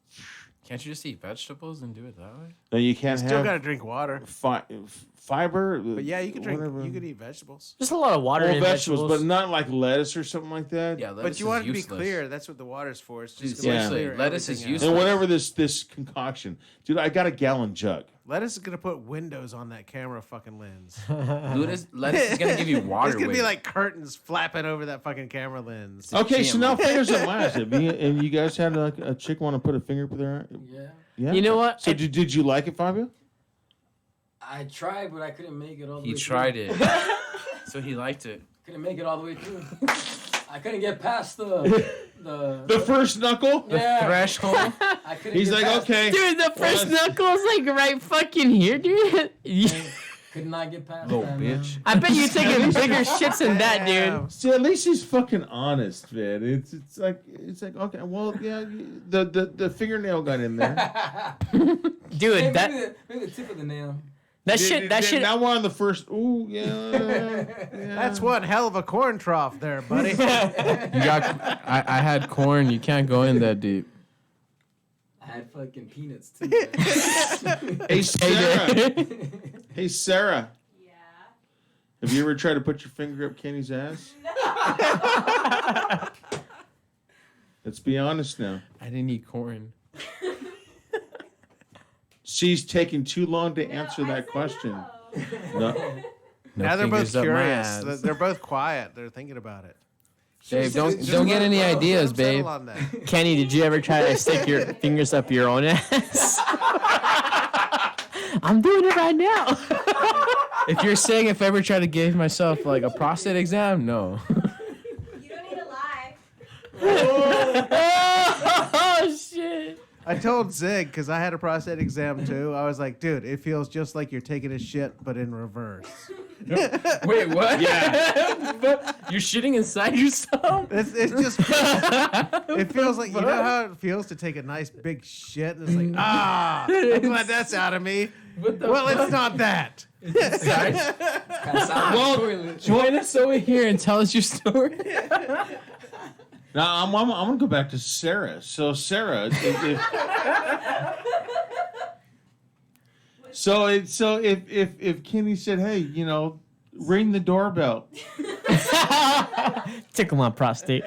Speaker 11: Can't you just eat vegetables and do it that way?
Speaker 1: no, you can't
Speaker 4: Still
Speaker 1: have
Speaker 4: gotta drink water.
Speaker 1: fiber.
Speaker 4: But yeah, you can drink.
Speaker 1: whatever.
Speaker 4: You could eat vegetables.
Speaker 2: Just a lot of water
Speaker 1: Well,
Speaker 2: and
Speaker 1: vegetables, but not like lettuce or something like that.
Speaker 11: Yeah, lettuce
Speaker 4: But you
Speaker 11: is
Speaker 4: want it to be
Speaker 11: useless.
Speaker 4: clear. That's what the water's for. It's just
Speaker 11: Dude,
Speaker 4: gonna
Speaker 1: seriously,
Speaker 4: clear
Speaker 11: lettuce is
Speaker 4: everything out.
Speaker 11: useless.
Speaker 1: And whatever this concoction, dude, I got a gallon jug.
Speaker 4: Lettuce is gonna put windows on that camera fucking lens.
Speaker 11: Lettuce is gonna give you water.
Speaker 4: It's gonna be
Speaker 11: weight.
Speaker 4: like curtains flapping over that fucking camera lens.
Speaker 1: Okay, so now
Speaker 11: GMO.
Speaker 1: fingers at last. And you guys had like a chick want to put a finger up there.
Speaker 3: Yeah.
Speaker 1: Yeah.
Speaker 2: You know what?
Speaker 1: So did you like it, Fabio?
Speaker 3: I tried, but I couldn't make it all the
Speaker 11: He
Speaker 3: way
Speaker 11: tried
Speaker 3: through.
Speaker 11: it, so he liked it.
Speaker 3: Couldn't make it all the way through. I couldn't get past the
Speaker 1: The first knuckle.
Speaker 3: yeah.
Speaker 11: Threshold.
Speaker 3: I couldn't
Speaker 1: He's
Speaker 3: get
Speaker 1: like,
Speaker 3: past
Speaker 1: okay.
Speaker 2: Dude, the first
Speaker 1: Well,
Speaker 2: knuckle is like right fucking here, dude.
Speaker 3: Could not get past
Speaker 11: Little
Speaker 3: that, man.
Speaker 11: bitch.
Speaker 2: I bet you're taking bigger shits than that, dude.
Speaker 1: See, at least he's fucking honest, man. It's like okay, well, yeah, the fingernail got in there.
Speaker 2: Dude,
Speaker 3: Hey,
Speaker 2: that
Speaker 3: maybe the tip of the nail.
Speaker 2: shit.
Speaker 1: Now we're on the first. Ooh, yeah.
Speaker 4: That's one hell of a corn trough there, buddy.
Speaker 11: You got. I had corn. You can't go in that deep.
Speaker 3: I had fucking peanuts too. man.
Speaker 1: Hey Sarah. Hey Sarah.
Speaker 10: Yeah.
Speaker 1: Have you ever tried to put your finger up Kenny's ass? Let's be honest now.
Speaker 11: I didn't eat corn.
Speaker 1: She's taking too long to answer
Speaker 10: I
Speaker 1: that
Speaker 10: said
Speaker 1: question.
Speaker 10: no.
Speaker 1: No.
Speaker 11: No
Speaker 4: Now they're both
Speaker 11: fingers up my
Speaker 4: curious.
Speaker 11: ass.
Speaker 4: They're both quiet. They're thinking about it.
Speaker 11: Babe, don't
Speaker 4: Just
Speaker 11: get
Speaker 4: let
Speaker 11: any
Speaker 4: them
Speaker 11: ideas,
Speaker 4: settle
Speaker 11: babe.
Speaker 4: on that.
Speaker 2: Kenny, did you ever try to stick your fingers up your own ass? I'm doing it right now.
Speaker 11: If you're saying if I ever try to give myself like a prostate exam, no.
Speaker 10: You don't need to lie.
Speaker 2: Oh shit.
Speaker 4: I told Zig, because I had a prostate exam too, I was like, dude, it feels just like you're taking a shit, but in reverse.
Speaker 11: Wait, what? Yeah. You're shitting inside yourself?
Speaker 4: It's just, it feels like, you know how it feels to take a nice big shit? And it's like, I'm glad that's out of me. Well, it's not that.
Speaker 11: Well, join us over here and tell us your story.
Speaker 1: Now I'm gonna go back to Sarah. So Sarah, if Kenny said, hey, you know, ring the doorbell,
Speaker 2: Tickle my prostate.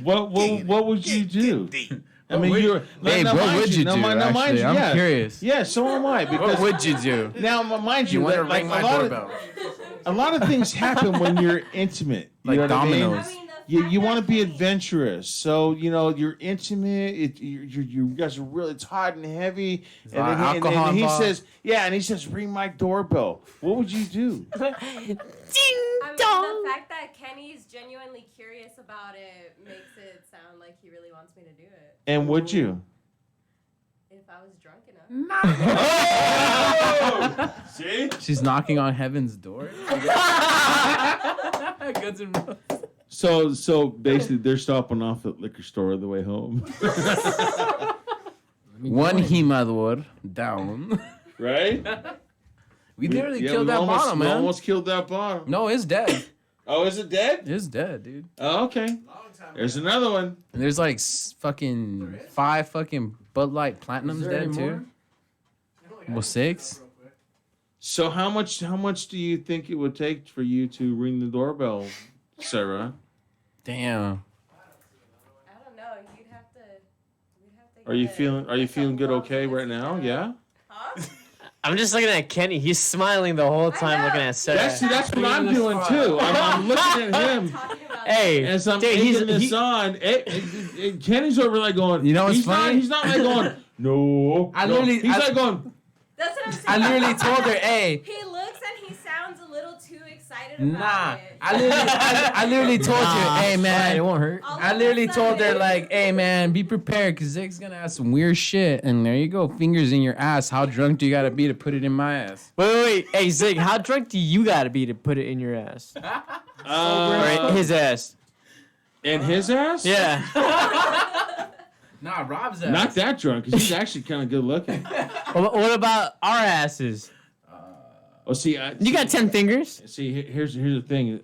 Speaker 1: what would you do? I mean, you're
Speaker 11: Babe, what would you do, actually? I'm curious.
Speaker 1: Yeah, so am I. Because
Speaker 11: What would you do?
Speaker 1: now, mind you,
Speaker 11: You want to
Speaker 1: like,
Speaker 11: ring my
Speaker 1: a lot
Speaker 11: doorbell?
Speaker 1: a lot of things happen when you're intimate. You
Speaker 11: Like
Speaker 1: know what I mean?
Speaker 11: dominoes.
Speaker 10: I mean, the
Speaker 1: You
Speaker 10: fact
Speaker 1: want to
Speaker 10: that
Speaker 1: be
Speaker 10: Kenny-
Speaker 1: adventurous, so you know you're intimate. You guys are really. It's hot and heavy,
Speaker 11: a lot of
Speaker 1: and
Speaker 11: alcohol
Speaker 1: he
Speaker 11: involved.
Speaker 1: says, "Yeah," and he says, "Ring my doorbell." What would you do?
Speaker 10: I mean, the fact that Kenny's genuinely curious about it makes it sound like he really wants me to do it.
Speaker 1: And would you?
Speaker 10: If I was drunk enough.
Speaker 1: Oh, see?
Speaker 11: She's knocking on heaven's door. Guns N' Roses.
Speaker 1: So basically, they're stopping off at liquor store on the way home,
Speaker 11: One Himador down.
Speaker 1: right?
Speaker 11: We literally
Speaker 1: Yeah,
Speaker 11: killed
Speaker 1: we
Speaker 11: that
Speaker 1: almost,
Speaker 11: bottom,
Speaker 1: we
Speaker 11: man.
Speaker 1: almost killed that bottom.
Speaker 11: No, it's dead.
Speaker 1: Oh, is it dead?
Speaker 11: It's dead, dude.
Speaker 1: Oh, okay. There's another one.
Speaker 11: And there's like fucking 5 fucking Bud Light Platinums dead too. Well, 6.
Speaker 1: So how much do you think it would take for you to ring the doorbell, Sarah?
Speaker 11: Damn.
Speaker 10: I don't know. We'd have to
Speaker 1: Are you
Speaker 10: get
Speaker 1: feeling good okay right now? Yeah?
Speaker 10: Huh?
Speaker 2: I'm just looking at Kenny. He's smiling the whole time looking at Sarah.
Speaker 1: That's what I'm doing too. I'm looking at him
Speaker 2: Hey,
Speaker 1: as I'm
Speaker 2: dude,
Speaker 1: taking this on. And Kenny's over like going,
Speaker 11: You know what's
Speaker 1: he's
Speaker 11: funny?
Speaker 1: He's not like going, no.
Speaker 11: I
Speaker 1: no."
Speaker 11: literally-
Speaker 1: He's
Speaker 11: I-
Speaker 1: like going,
Speaker 10: That's what I'm saying.
Speaker 11: I literally told her, hey.
Speaker 10: He looks and he sounds a little too excited
Speaker 11: Nah.
Speaker 10: about it.
Speaker 11: I literally told you, hey man.
Speaker 12: It won't hurt.
Speaker 10: All
Speaker 11: I
Speaker 10: of a
Speaker 11: literally told her
Speaker 10: sudden-
Speaker 11: like, hey man, be prepared because Zig's gonna ask some weird shit. And there you go, fingers in your ass. How drunk do you gotta be to put it in my ass?
Speaker 2: Wait. Hey, Zig, how drunk do you gotta be to put it in your ass? Or in his ass?
Speaker 1: in his ass?
Speaker 2: Yeah.
Speaker 11: Nah, Rob's ass.
Speaker 1: Not that drunk, because he's actually kind of good looking.
Speaker 2: What about our asses?
Speaker 1: Oh, see,
Speaker 2: You got 10 fingers.
Speaker 1: See, here's the thing.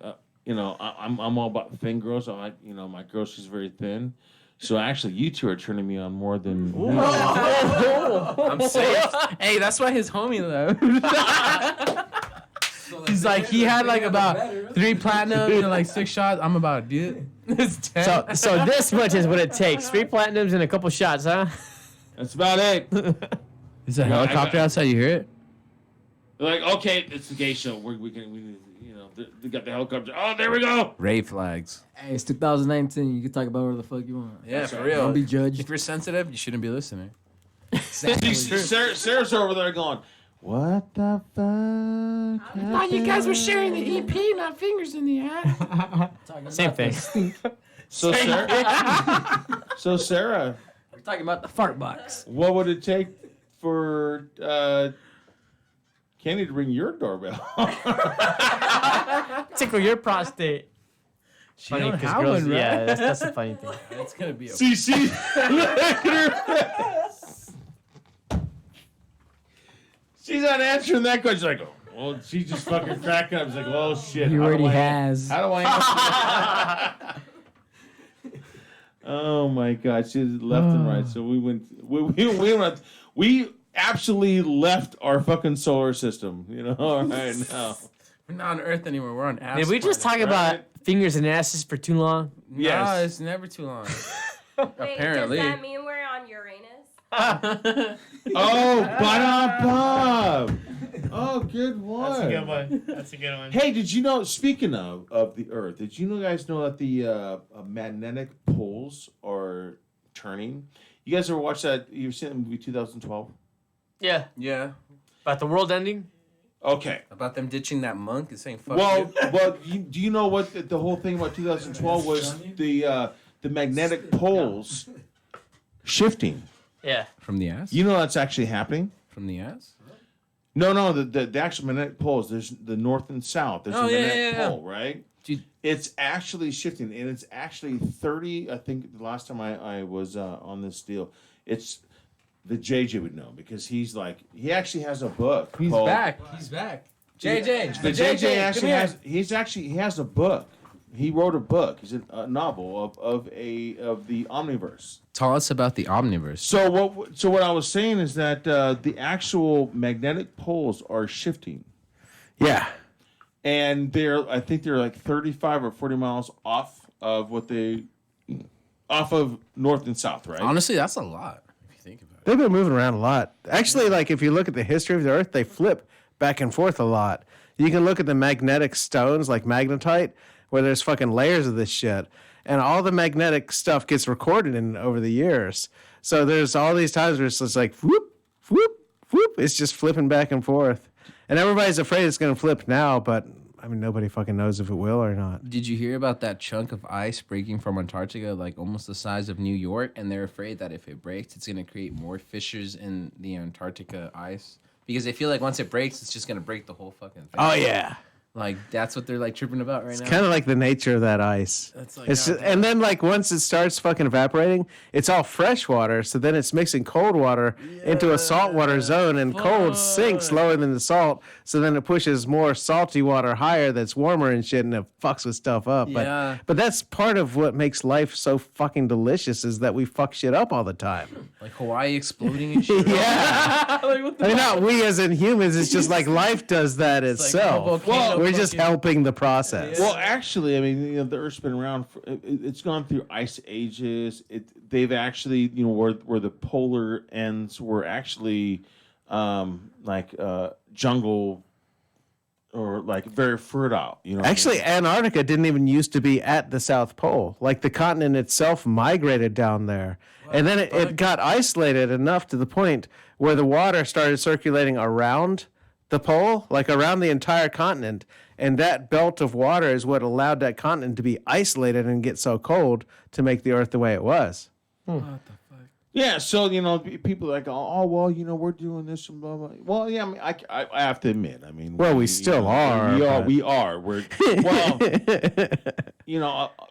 Speaker 1: I'm all about thin girls. My girl, she's very thin. So actually, you two are turning me on more than.
Speaker 11: I'm safe. Hey, that's why his homie left. He's like, he had like about 3 platinums and like 6 shots. I'm about, dude. It's 10.
Speaker 2: So this much is what it takes. 3 platinums and a couple shots, huh?
Speaker 1: That's about it.
Speaker 11: Is a helicopter outside? You hear it?
Speaker 1: They're like, okay, it's the gay show. We they got the helicopter. Oh, there we go.
Speaker 11: Ray flags.
Speaker 12: Hey, it's 2019. You can talk about whatever the fuck you want.
Speaker 11: Yeah,
Speaker 1: That's
Speaker 11: for
Speaker 1: right.
Speaker 11: real.
Speaker 12: Don't be judged.
Speaker 11: If you're sensitive, you shouldn't be listening.
Speaker 12: Exactly.
Speaker 1: Sarah's over there going, what the fuck?
Speaker 11: Oh, you guys were sharing the EP, not fingers in the ass.
Speaker 2: Same thing.
Speaker 1: So Sarah,
Speaker 12: We're talking about the fart box.
Speaker 1: what would it take for Kenny to ring your doorbell?
Speaker 2: Tickle your prostate.
Speaker 11: She
Speaker 2: Funny,
Speaker 11: don't
Speaker 2: 'cause
Speaker 11: have
Speaker 2: girls,
Speaker 11: one, right?
Speaker 2: yeah, that's the funny thing.
Speaker 11: It's gonna be a
Speaker 1: See, look at her face. She's not answering that question. Like, well, she's just fucking cracking up. I was like, oh shit.
Speaker 12: He
Speaker 1: how do
Speaker 12: already
Speaker 1: I-
Speaker 12: has.
Speaker 1: How do I answer? Oh my God, she's left and right. So we went. We absolutely left our fucking solar system. Right now.
Speaker 11: We're not on Earth anymore. We're on ass.
Speaker 2: Did we just talk
Speaker 11: planet.
Speaker 2: about fingers and asses for too long?
Speaker 1: Yes.
Speaker 11: No, it's never too long.
Speaker 10: Wait,
Speaker 11: Apparently.
Speaker 10: does that mean we're on Uranus?
Speaker 1: Oh, Bob. Oh, good one.
Speaker 2: That's a good one.
Speaker 1: Hey, did you know? Speaking of the Earth, did you guys know that the magnetic poles are turning? You guys ever watched that? You've seen the movie 2012?
Speaker 2: Yeah.
Speaker 11: Yeah.
Speaker 2: About the world ending?
Speaker 1: Okay.
Speaker 11: About them ditching that monk and saying fuck
Speaker 1: Well,
Speaker 11: you.
Speaker 1: do you know what the whole thing about 2012 was? The magnetic poles shifting.
Speaker 2: Yeah.
Speaker 11: From the ass?
Speaker 1: You know that's actually happening?
Speaker 11: From the ass?
Speaker 1: No, the actual magnetic poles. There's the north and south. There's a magnetic pole, right?
Speaker 11: Dude.
Speaker 1: It's actually shifting, and it's actually 30. I think the last time I was on this deal, it's the JJ would know because he actually has a book.
Speaker 11: He's
Speaker 1: called,
Speaker 11: back. He's back. JJ.
Speaker 1: The JJ actually he has a book. He wrote a book. It's a novel of the Omniverse.
Speaker 11: Tell us about the Omniverse.
Speaker 1: So what I was saying is that the actual magnetic poles are shifting.
Speaker 11: Yeah.
Speaker 1: And I think they're like 35 or 40 miles off of north and south, right?
Speaker 11: Honestly, that's a lot if you think about it.
Speaker 4: They've been moving around a lot. Actually, like if you look at the history of the Earth, they flip back and forth a lot. You can look at the magnetic stones like magnetite, where there's fucking layers of this shit, and all the magnetic stuff gets recorded over the years. So there's all these times where it's just like whoop, whoop, whoop. It's just flipping back and forth, and everybody's afraid it's going to flip now, but I mean nobody fucking knows if it will or not.
Speaker 11: Did you hear about that chunk of ice breaking from Antarctica, like almost the size of New York? And they're afraid that if it breaks, it's going to create more fissures in the Antarctica ice because they feel like once it breaks, it's just gonna break the whole fucking thing.
Speaker 4: Oh yeah.
Speaker 11: Like that's what they're like tripping about right
Speaker 4: It's
Speaker 11: now.
Speaker 4: kind of like the nature of that ice.
Speaker 11: That's like,
Speaker 4: It's
Speaker 11: God
Speaker 4: just,
Speaker 11: damn.
Speaker 4: and then like once it starts fucking evaporating, it's all fresh water. So then it's mixing cold water into a saltwater zone, and cold sinks lower than the salt. So then it pushes more salty water higher that's warmer and shit, and it fucks with stuff up.
Speaker 11: Yeah.
Speaker 4: But that's part of what makes life so fucking delicious is that we fuck shit up all the time.
Speaker 11: Like Hawaii exploding and shit.
Speaker 4: Yeah. I mean, not we as in humans. It's just like life does that
Speaker 11: like
Speaker 4: itself.
Speaker 11: a volcano
Speaker 4: We're just
Speaker 11: fucking-
Speaker 4: helping the process.
Speaker 1: Well, actually, I mean, the Earth's been around. It's gone through ice ages. They've actually, where the polar ends were actually jungle or like very fertile.
Speaker 4: Actually, Antarctica didn't even used to be at the South Pole. Like the continent itself migrated down there. And then it got isolated enough to the point where the water started circulating around the pole, like around the entire continent. And that belt of water is what allowed that continent to be isolated and get so cold to make the Earth the way it was.
Speaker 1: Yeah, so people are like, oh well, we're doing this and blah blah. Well, yeah, I mean, I have to admit, I mean,
Speaker 4: Well, we still are,
Speaker 1: We are.
Speaker 4: but-
Speaker 1: We are. We're well,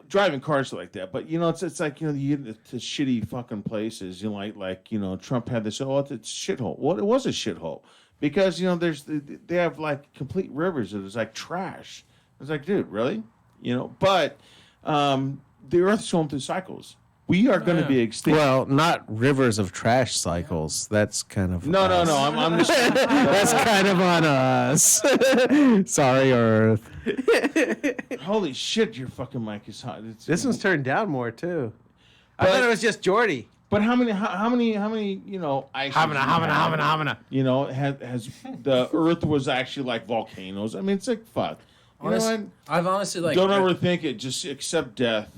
Speaker 1: driving cars like that. But it's like you get to shitty fucking places. Like Trump had this. Oh, it's a shithole. Well, it was a shithole because they have like complete rivers that is like trash. It's like, dude, really? But the Earth's going through cycles. We are going to be extinct.
Speaker 4: Well, not rivers of trash cycles. That's kind of
Speaker 1: No. I'm just.
Speaker 4: That's kind of on us. Sorry, Earth.
Speaker 1: Holy shit, your fucking mic is hot.
Speaker 4: This one's turned down more too. I thought it was just Jordy.
Speaker 1: But how many ices?
Speaker 4: Hamana.
Speaker 1: Has the Earth was actually like volcanoes? I mean, it's like fuck. You know what?
Speaker 11: I've honestly like
Speaker 1: Don't overthink it. Just accept death.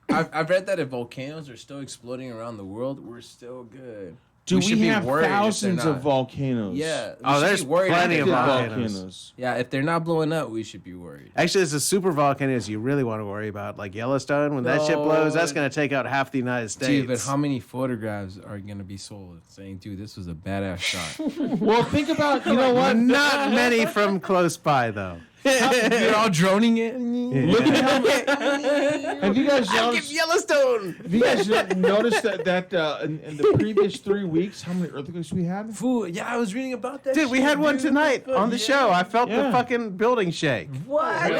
Speaker 11: I've read that if volcanoes are still exploding around the world, we're still good.
Speaker 1: Do
Speaker 11: should
Speaker 1: we
Speaker 11: be
Speaker 1: have
Speaker 11: worried if they're
Speaker 1: thousands of
Speaker 11: not.
Speaker 1: volcanoes?
Speaker 11: Yeah. we
Speaker 4: Oh,
Speaker 11: should
Speaker 4: there's
Speaker 11: be worried if
Speaker 4: plenty
Speaker 11: they're
Speaker 4: of
Speaker 11: not.
Speaker 4: volcanoes.
Speaker 11: Yeah, if they're not blowing up, we should be worried.
Speaker 4: Actually, it's the super volcanoes you really want to worry about, like Yellowstone. When that shit blows, that's going to take out half the United States.
Speaker 11: Dude, but how many photographs are gonna be sold saying, "Dude, this was a badass shot"?
Speaker 1: Well, think about what?
Speaker 4: Not many from close by, though.
Speaker 11: You're all droning it.
Speaker 1: Look at how. Have you guys noticed?
Speaker 4: Yellowstone.
Speaker 1: Have you guys noticed that in the previous 3 weeks, how many earthquakes we had?
Speaker 11: Fool, yeah, I was reading about that.
Speaker 4: Dude, we had one tonight on the show. I felt the fucking building shake.
Speaker 11: What?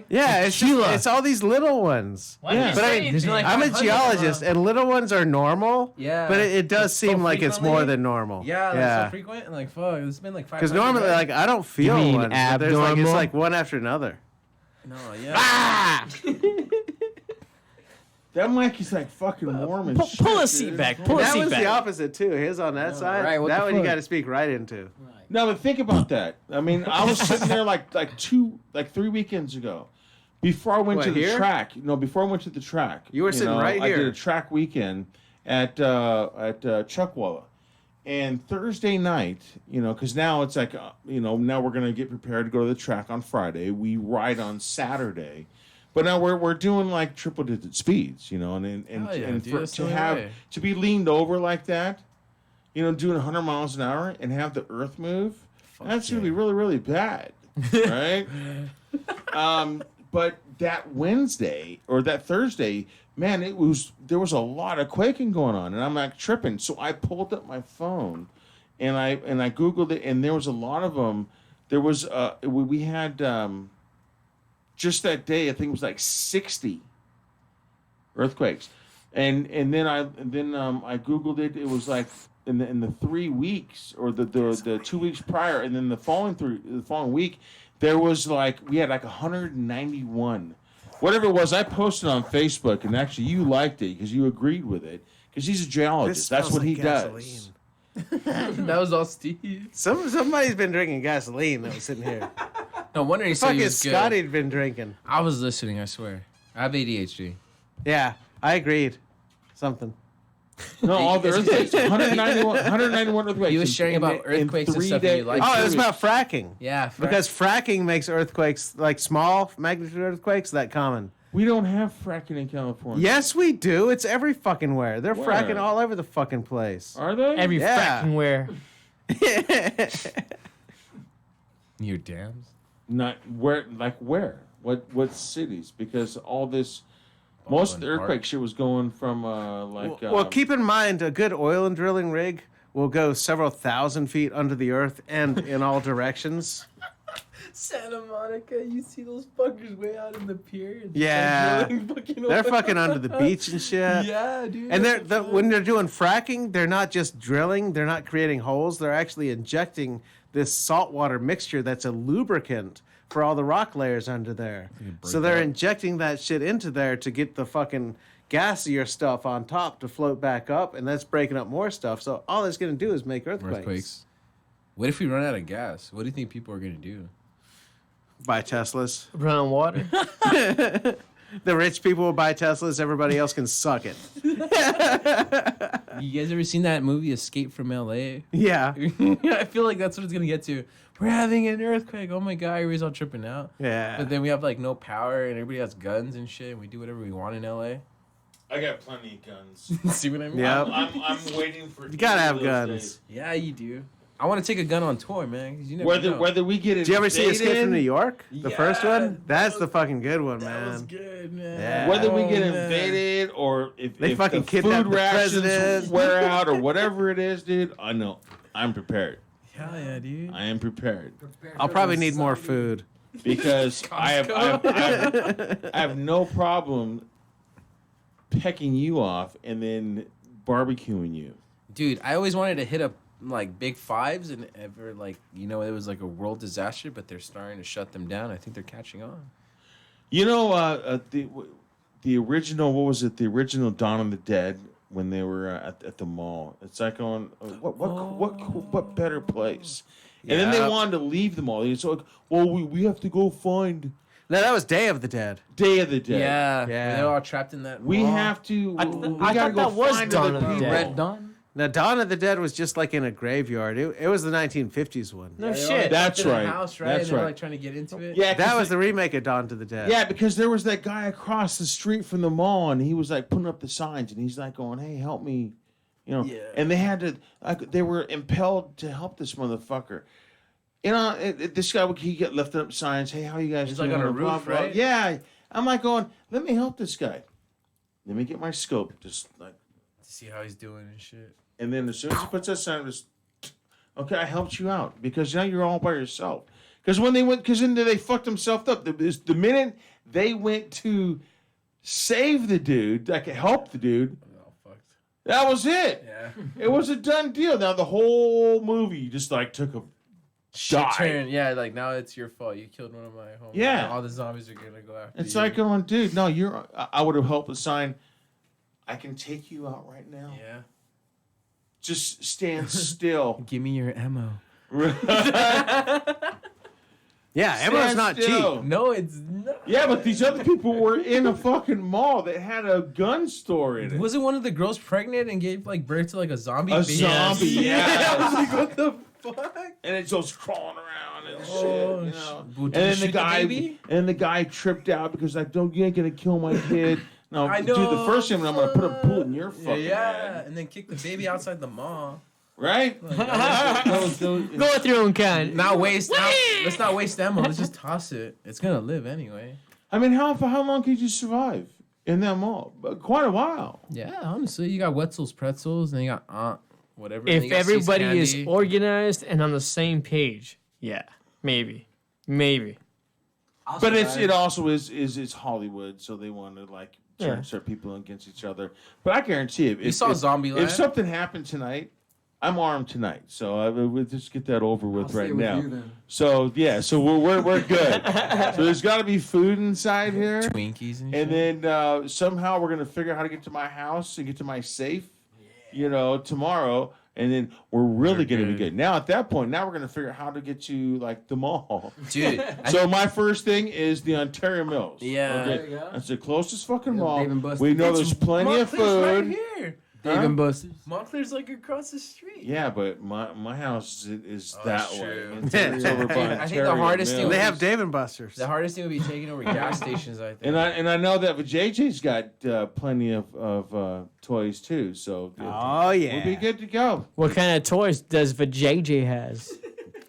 Speaker 4: Yeah, it's all these little ones.
Speaker 1: Yeah.
Speaker 4: But I'm a geologist, and little ones are normal.
Speaker 11: Yeah.
Speaker 4: But it does seem like it's more
Speaker 11: frequently?
Speaker 4: than normal.
Speaker 11: Yeah, that's so frequent. Like, fuck, it's been like 5.
Speaker 4: Because normally, like, I don't feel
Speaker 2: mean
Speaker 4: one. But there's like it's
Speaker 2: abnormal?
Speaker 4: like one after another.
Speaker 11: no, yeah.
Speaker 1: That mic is like fucking warm as shit.
Speaker 2: Pull a seat
Speaker 1: dude.
Speaker 2: back. Pull a
Speaker 4: That
Speaker 2: seat
Speaker 4: was the
Speaker 2: back.
Speaker 4: opposite too. His on that side.
Speaker 12: right, what
Speaker 4: That
Speaker 12: the
Speaker 4: one you
Speaker 12: fuck?
Speaker 4: got to speak right into.
Speaker 1: No, but think about that. I mean, I was sitting there like 3 weekends ago, before I went
Speaker 4: What,
Speaker 1: to the
Speaker 4: here?
Speaker 1: track. Before I went to the track.
Speaker 4: You were sitting right
Speaker 1: I did
Speaker 4: here.
Speaker 1: a track weekend at Chuckwalla, and Thursday night, because now it's like, now we're gonna get prepared to go to the track on Friday. We ride on Saturday. But now we're doing like triple digit speeds, and
Speaker 11: Hell yeah, dude,
Speaker 1: for,
Speaker 11: that's
Speaker 1: to
Speaker 11: the only
Speaker 1: have
Speaker 11: way.
Speaker 1: to be leaned over like that, doing 100 miles an hour and have the earth move, that's gonna be really really bad, right? But that Wednesday or that Thursday, man, there was a lot of quaking going on, and I'm like tripping. So I pulled up my phone, and I googled it, and there was a lot of them. There was we had. Just that day, I think it was like 60 earthquakes, and then I googled it. It was like in the 3 weeks or the 2 weeks prior, and then the following week, there was like we had like 191, whatever it was. I posted on Facebook, and actually you liked it because you agreed with it because he's a geologist. That's what he does.
Speaker 11: That was all Steve.
Speaker 4: Somebody's been drinking gasoline that was sitting here.
Speaker 11: No wonder he said
Speaker 4: Fucking
Speaker 11: he was good.
Speaker 4: Scotty'd been drinking.
Speaker 11: I was listening, I swear. I have ADHD.
Speaker 4: Yeah, I agreed. Something.
Speaker 1: No, all the earthquakes, 191 earthquakes.
Speaker 11: He was sharing about earthquakes and
Speaker 1: 3
Speaker 11: stuff
Speaker 1: days.
Speaker 11: you like.
Speaker 4: Oh, it was about fracking.
Speaker 11: Yeah,
Speaker 4: Because fracking makes earthquakes, like small magnitude earthquakes, that common.
Speaker 1: We don't have fracking in California.
Speaker 4: Yes, we do. It's every fucking where. They're
Speaker 1: Where?
Speaker 4: fracking all over the fucking place.
Speaker 1: Are they?
Speaker 2: Every
Speaker 4: Yeah.
Speaker 2: fracking where.
Speaker 11: Your dams.
Speaker 1: Not where, like where? What cities? Because all this, most of the earthquake shit was going from
Speaker 4: Well, keep in mind, a good oil and drilling rig will go several thousand feet under the earth and in all directions.
Speaker 11: Santa Monica, you see those fuckers way out in the pier?
Speaker 4: Yeah, they're fucking under the beach and shit.
Speaker 11: Yeah, dude.
Speaker 4: And when they're doing fracking, they're not just drilling, they're not creating holes, they're actually injecting this saltwater mixture that's a lubricant for all the rock layers under there. So they're injecting that shit into there to get the fucking gassier stuff on top to float back up, and that's breaking up more stuff. So all it's going to do is make earthquakes.
Speaker 11: What if we run out of gas? What do you think people are going to do?
Speaker 4: Buy Teslas.
Speaker 2: Run on water.
Speaker 4: The rich people will buy Teslas. Everybody else can suck it.
Speaker 11: You guys ever seen that movie Escape from LA?
Speaker 4: Yeah.
Speaker 11: I feel like that's what it's going to get to. We're having an earthquake. Oh my God, everybody's all tripping out.
Speaker 4: Yeah.
Speaker 11: But then we have like no power and everybody has guns and shit and we do whatever we want in LA.
Speaker 1: I got plenty of guns.
Speaker 11: See what I mean?
Speaker 4: Yeah.
Speaker 1: I'm waiting for.
Speaker 4: You gotta have guns.
Speaker 1: Days.
Speaker 11: Yeah, you do. I want to take a gun on tour, man. 'Cause you never know.
Speaker 1: Whether we get it.
Speaker 4: Did you ever see Escape from New York? The
Speaker 11: Yeah,
Speaker 4: first one? That's the fucking good one,
Speaker 11: That was
Speaker 4: man.
Speaker 11: good, man.
Speaker 4: Yeah.
Speaker 1: Whether we get
Speaker 11: Oh, man.
Speaker 1: invaded or if
Speaker 4: They
Speaker 1: if
Speaker 4: fucking
Speaker 1: the
Speaker 4: kidnapped
Speaker 1: food
Speaker 4: the
Speaker 1: rations
Speaker 4: president.
Speaker 1: wear out or whatever it is, dude, I know. I'm prepared.
Speaker 11: Hell yeah, dude.
Speaker 1: I am prepared
Speaker 4: I'll probably need more food.
Speaker 1: because I have no problem pecking you off and then barbecuing you.
Speaker 11: Dude, I always wanted to hit up like big fives and ever like, you know, it was like a world disaster, but they're starting to shut them down. I think they're catching on.
Speaker 1: You know, the original, what was it? The original Dawn of the Dead when they were at the mall. It's like on what better place? And then they
Speaker 4: Yeah.
Speaker 1: wanted to leave the mall. It's like, well, we have to go find
Speaker 4: No, that was Day of the Dead.
Speaker 1: Day of the Dead.
Speaker 11: Yeah.
Speaker 4: Yeah.
Speaker 11: They're all trapped in that
Speaker 1: We
Speaker 11: mall.
Speaker 1: have to.
Speaker 2: I
Speaker 1: we
Speaker 2: thought
Speaker 1: gotta go
Speaker 2: that was
Speaker 1: find
Speaker 2: Dawn
Speaker 1: other
Speaker 2: of the
Speaker 1: people.
Speaker 2: Dead.
Speaker 3: Red Dawn.
Speaker 4: Now, Dawn of the Dead was just like in a graveyard. It was the 1950s one.
Speaker 2: No
Speaker 11: They're all
Speaker 2: shit.
Speaker 1: That's
Speaker 11: in a
Speaker 1: right.
Speaker 11: House, right?
Speaker 1: That's
Speaker 11: and they're
Speaker 1: right.
Speaker 11: like trying to get into it.
Speaker 1: Yeah,
Speaker 4: That was the remake of Dawn to the Dead.
Speaker 1: Yeah, because there was that guy across the street from the mall, and he was like putting up the signs, and he's like going, "Hey, help me," you know.
Speaker 11: Yeah.
Speaker 1: And they had to, they were impelled to help this motherfucker. You know, this guy he get lifting up signs. Hey, how you guys
Speaker 11: He's
Speaker 1: doing?
Speaker 11: like on a
Speaker 1: Blah,
Speaker 11: roof,
Speaker 1: blah.
Speaker 11: right?
Speaker 1: Yeah, I'm like going, let me help this guy. Let me get my scope, just like,
Speaker 11: To see how he's doing and shit.
Speaker 1: and then as soon as he puts that sign, just okay, I helped you out because now you're all by yourself. Because when they went, because then they fucked themselves up. The minute they went to save the dude, like help the dude,
Speaker 11: All fucked.
Speaker 1: that was it.
Speaker 11: Yeah.
Speaker 1: It was a done deal. Now the whole movie just like took a
Speaker 11: Shit
Speaker 1: dive.
Speaker 11: turn. Yeah, like now it's your fault. You killed one of my homies.
Speaker 1: Yeah.
Speaker 11: All the zombies are gonna go after
Speaker 1: It's
Speaker 11: you.
Speaker 1: like going, dude, no, you're. I would have helped the sign. I can take you out right now.
Speaker 11: Yeah.
Speaker 1: Just stand still.
Speaker 11: Give me your ammo.
Speaker 4: Yeah, ammo's not
Speaker 1: still.
Speaker 4: cheap.
Speaker 11: No, it's not.
Speaker 1: Yeah, but these other people were in a fucking mall that had a gun store in it.
Speaker 11: Wasn't one of the girls pregnant and gave like birth to like a zombie?
Speaker 1: A
Speaker 11: baby?
Speaker 1: zombie,
Speaker 11: Yeah.
Speaker 1: yes.
Speaker 11: I was like, what the fuck?
Speaker 1: And it goes crawling around and shit,
Speaker 11: Oh,
Speaker 1: you know.
Speaker 11: well,
Speaker 1: And
Speaker 11: did you
Speaker 1: then
Speaker 11: shoot
Speaker 1: the
Speaker 11: the
Speaker 1: guy,
Speaker 11: baby?
Speaker 1: tripped out because like, don't you ain't gonna kill my kid. No,
Speaker 11: I
Speaker 1: dude, the
Speaker 11: know,
Speaker 1: first time I'm gonna put a bullet in your fucking
Speaker 11: Yeah,
Speaker 1: head,
Speaker 11: and then kick the baby outside the mall.
Speaker 1: right?
Speaker 2: Go with your own kind.
Speaker 11: Not waste. Let's not waste ammo. Let's just toss it. It's gonna live anyway.
Speaker 1: I mean, how long could you survive in that mall? Quite a while.
Speaker 11: Yeah, honestly, you got Wetzel's Pretzels, and you got whatever. and then
Speaker 2: If
Speaker 11: you got See's
Speaker 2: everybody is
Speaker 11: Candy.
Speaker 2: organized and on the same page, yeah, maybe.
Speaker 1: But it also is Hollywood, so they want to like
Speaker 2: Yeah.
Speaker 1: turn certain people against each other. But I guarantee you,
Speaker 11: You saw Zombieland?
Speaker 1: If something happened tonight, I'm armed tonight, so we'll just get that over with
Speaker 3: I'll
Speaker 1: right
Speaker 3: stay with
Speaker 1: now.
Speaker 3: you then.
Speaker 1: So yeah, so we're good. So there's got to be food inside here,
Speaker 11: Twinkies and
Speaker 1: and
Speaker 11: shit.
Speaker 1: then somehow we're gonna figure out how to get to my house and get to my safe, tomorrow. And then we're really going to be good. Now, at that point, now we're going to figure out how to get to, like, the mall.
Speaker 11: Dude.
Speaker 1: So my first thing is the Ontario Mills.
Speaker 11: Yeah.
Speaker 1: Okay?
Speaker 3: There you go.
Speaker 1: That's the closest fucking
Speaker 3: Yeah,
Speaker 1: mall.
Speaker 3: Dave and Buster's.
Speaker 1: We know there's plenty of
Speaker 11: Montclair's
Speaker 1: food.
Speaker 11: right here.
Speaker 3: Dave and Buster's.
Speaker 11: Montclair's like across the street.
Speaker 1: Yeah, but my house is
Speaker 11: Oh,
Speaker 1: that
Speaker 11: that's
Speaker 1: way.
Speaker 11: true.
Speaker 1: It's over by
Speaker 11: I think the
Speaker 1: Ontario
Speaker 11: hardest thing
Speaker 1: Mills.
Speaker 4: They have Dave and Buster's.
Speaker 11: The hardest thing would be taking over gas stations, I think.
Speaker 1: And I know that JJ's got plenty of toys too, so
Speaker 4: Oh, yeah.
Speaker 1: we'll be good to go.
Speaker 2: What kind of toys does Vajayjay has?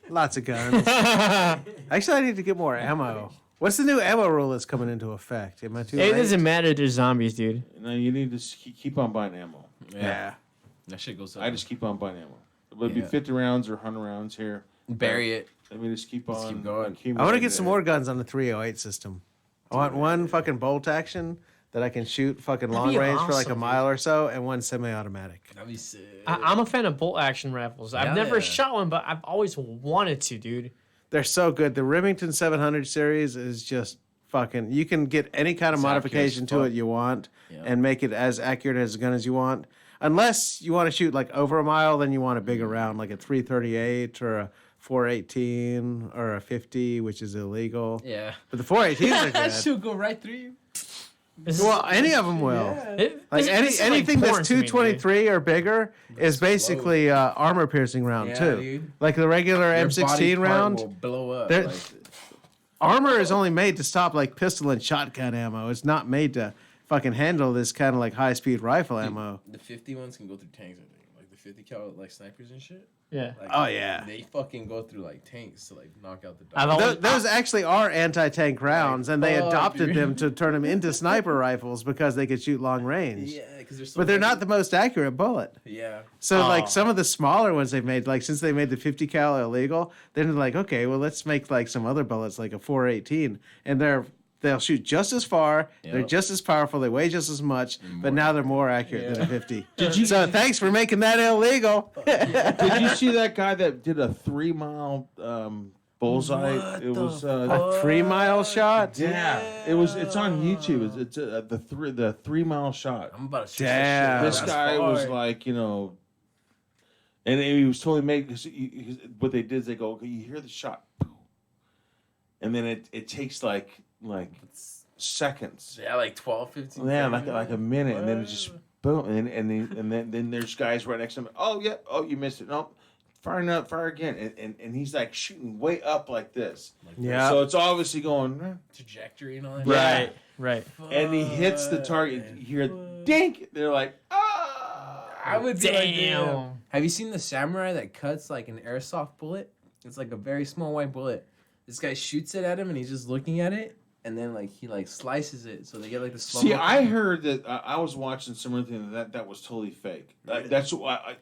Speaker 4: Lots of guns. Actually, I need to get more ammo. What's the new ammo rule that's coming into effect? Am I too
Speaker 2: It
Speaker 4: late?
Speaker 2: doesn't matter. They're zombies, dude.
Speaker 1: No, you need to keep on buying ammo.
Speaker 4: Yeah.
Speaker 7: That shit goes up.
Speaker 1: I just keep on buying ammo. It'll be
Speaker 7: Yeah.
Speaker 1: 50 rounds or 100 rounds here.
Speaker 7: Bury it.
Speaker 1: Let me just keep on.
Speaker 7: keep going.
Speaker 4: I want to get some more guns on the 308 system. I want one fucking bolt action that I can shoot fucking long
Speaker 2: be
Speaker 4: range for like a
Speaker 2: awesome,
Speaker 4: mile or so, and one semi-automatic.
Speaker 7: That'd be sick.
Speaker 2: I'm a fan of bolt action rifles. I've
Speaker 7: Hell
Speaker 2: never
Speaker 7: yeah.
Speaker 2: shot one, but I've always wanted to, dude.
Speaker 4: They're so good. The Remington 700 series is just fucking. You can get any kind of
Speaker 7: It's
Speaker 4: modification
Speaker 7: accurate
Speaker 4: to
Speaker 7: as
Speaker 4: it you want,
Speaker 7: Yeah.
Speaker 4: and make it as accurate as a gun as you want. Unless you want to shoot like over a mile, then you want a bigger round, like a 338 or a 418 or a 50, which is illegal.
Speaker 7: Yeah.
Speaker 4: But the 418s are
Speaker 7: That
Speaker 4: good.
Speaker 7: should go right through you.
Speaker 4: Well, any of them will. Like anything that's 223 or bigger is basically armor piercing round
Speaker 7: Yeah,
Speaker 4: too.
Speaker 7: dude.
Speaker 4: Like the regular
Speaker 7: Your
Speaker 4: M16
Speaker 7: body part
Speaker 4: round.
Speaker 7: will blow up.
Speaker 4: There-
Speaker 7: Like,
Speaker 4: Armor is only made to stop like pistol and shotgun ammo. It's not made to fucking handle this kind of like high speed rifle ammo.
Speaker 7: the 50 ones can go through tanks, I think. Like the 50 cal, like snipers and shit.
Speaker 2: Yeah.
Speaker 7: Like,
Speaker 4: Oh, yeah.
Speaker 7: They fucking go through like tanks to like knock out the
Speaker 2: I've
Speaker 7: dog.
Speaker 2: always-
Speaker 4: Those actually are anti-tank rounds, and they
Speaker 7: fuck,
Speaker 4: adopted
Speaker 7: dude.
Speaker 4: them to turn them into sniper rifles because they could shoot long range.
Speaker 7: Yeah, because they're so.
Speaker 4: But they're not
Speaker 7: heavy.
Speaker 4: the most accurate bullet.
Speaker 7: Yeah.
Speaker 4: So
Speaker 2: Oh.
Speaker 4: like some of the smaller ones they've made, like since they made the 50 cal illegal, then they're like, okay, well let's make like some other bullets, like a 418, and they'll shoot just as far, they're
Speaker 7: Yep.
Speaker 4: just as powerful, they weigh just as much, but now they're more accurate than a 50. So thanks for making that illegal.
Speaker 1: Did you see that guy that did a 3-mile bullseye? It was
Speaker 4: A 3-mile shot?
Speaker 1: yeah. It's on YouTube. It's the 3-mile shot.
Speaker 7: I'm about to shoot
Speaker 4: Damn.
Speaker 7: that
Speaker 1: This
Speaker 7: shit.
Speaker 1: guy was like, and he was totally making. What they did is they go, okay, you hear the shot, and then it takes like seconds.
Speaker 7: Yeah, like 12, 15.
Speaker 1: Yeah, like a minute, and then it just boom, and then there's guys right next to him. Oh yeah, oh you missed it. No, fire again, and he's like shooting way up like this.
Speaker 4: Yeah.
Speaker 1: So it's obviously going.
Speaker 7: Trajectory and all that.
Speaker 1: Yeah.
Speaker 2: Right.
Speaker 1: And he hits the target. You hear dink. They're like, ah.
Speaker 7: I would be like,
Speaker 2: Damn.
Speaker 7: damn. Have you seen the samurai that cuts like an airsoft bullet? It's like a very small white bullet. This guy shoots it at him, and he's just looking at it, and then like he like slices it, so they get like the slow.
Speaker 1: See, I heard that I was watching something that was totally fake. That's why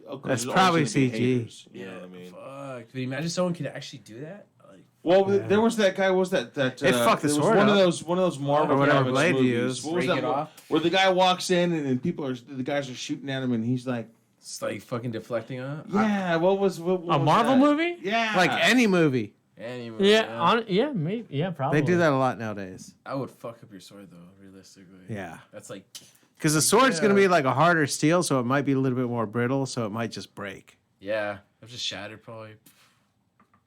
Speaker 1: of course
Speaker 4: That's
Speaker 1: there's
Speaker 4: probably
Speaker 1: always gonna be
Speaker 4: CG.
Speaker 1: haters, you know what I mean?
Speaker 7: Fuck. But imagine someone could actually do that. Like,
Speaker 1: Well, there was that guy. What was that? It
Speaker 4: fucked the
Speaker 1: was
Speaker 4: sword
Speaker 1: one
Speaker 4: up.
Speaker 1: of those Marvel
Speaker 4: Or whatever
Speaker 1: Comics
Speaker 4: blade you
Speaker 1: movies.
Speaker 4: use.
Speaker 1: What was
Speaker 7: Break
Speaker 1: that
Speaker 7: it
Speaker 1: one?
Speaker 7: off?
Speaker 1: Where the guy walks in and the guys are shooting at him and he's like,
Speaker 7: it's like fucking deflecting on it.
Speaker 1: yeah. What was
Speaker 2: A Marvel movie?
Speaker 1: Yeah,
Speaker 4: Like any movie.
Speaker 7: Anyway,
Speaker 2: Yeah, maybe. Yeah, probably.
Speaker 4: They do that a lot nowadays.
Speaker 7: I would fuck up your sword though, realistically.
Speaker 4: Yeah.
Speaker 7: That's like.
Speaker 4: Because the sword's going to be like a harder steel, so it might be a little bit more brittle, so it might just break.
Speaker 7: Yeah, I've just shattered probably.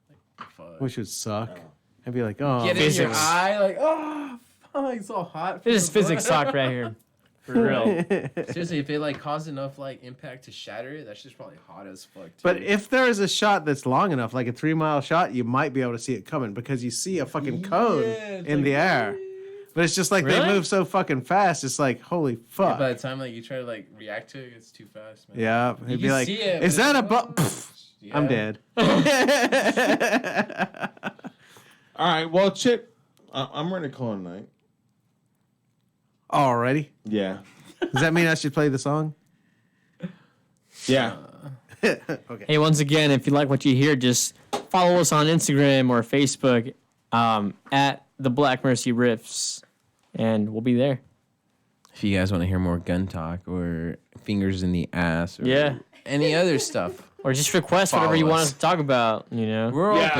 Speaker 7: Like, fuck.
Speaker 4: Which would suck. I'd be like, oh.
Speaker 7: Get it in your
Speaker 2: physics.
Speaker 7: eye, like, oh, fuck, it's all hot.
Speaker 2: This is physics talk right here. For real.
Speaker 7: Seriously, if it like caused enough like impact to shatter it, that's just probably hot as fuck. Too.
Speaker 4: But if there is a shot that's long enough, like a 3-mile shot, you might be able to see it coming because you see a fucking cone
Speaker 7: it's
Speaker 4: in
Speaker 7: like,
Speaker 4: the air. But it's just like they
Speaker 2: Really?
Speaker 4: move so fucking fast. It's like, holy
Speaker 7: Yeah,
Speaker 4: fuck.
Speaker 7: by the time like you try to like react to it, it's too fast, man.
Speaker 4: Yeah.
Speaker 7: You
Speaker 4: He'd be
Speaker 7: can
Speaker 4: like,
Speaker 7: see it,
Speaker 4: is
Speaker 7: but
Speaker 4: that a
Speaker 7: it's-
Speaker 4: bu-" I'm
Speaker 7: Yeah.
Speaker 4: dead.
Speaker 1: All right. Well, Chip, I'm ready to call it a night.
Speaker 4: Alrighty.
Speaker 1: Yeah.
Speaker 4: Does that mean I should play the song?
Speaker 1: Yeah.
Speaker 4: Okay.
Speaker 2: Hey, once again, if you like what you hear, just follow us on Instagram or Facebook at the Black Mercy Riffs, and we'll be there.
Speaker 7: If you guys want to hear more gun talk or fingers in the ass or
Speaker 2: Yeah.
Speaker 7: any other stuff,
Speaker 2: Or just request
Speaker 7: Follow
Speaker 2: whatever you want
Speaker 7: us.
Speaker 2: us to talk about,
Speaker 7: we're
Speaker 1: Yeah,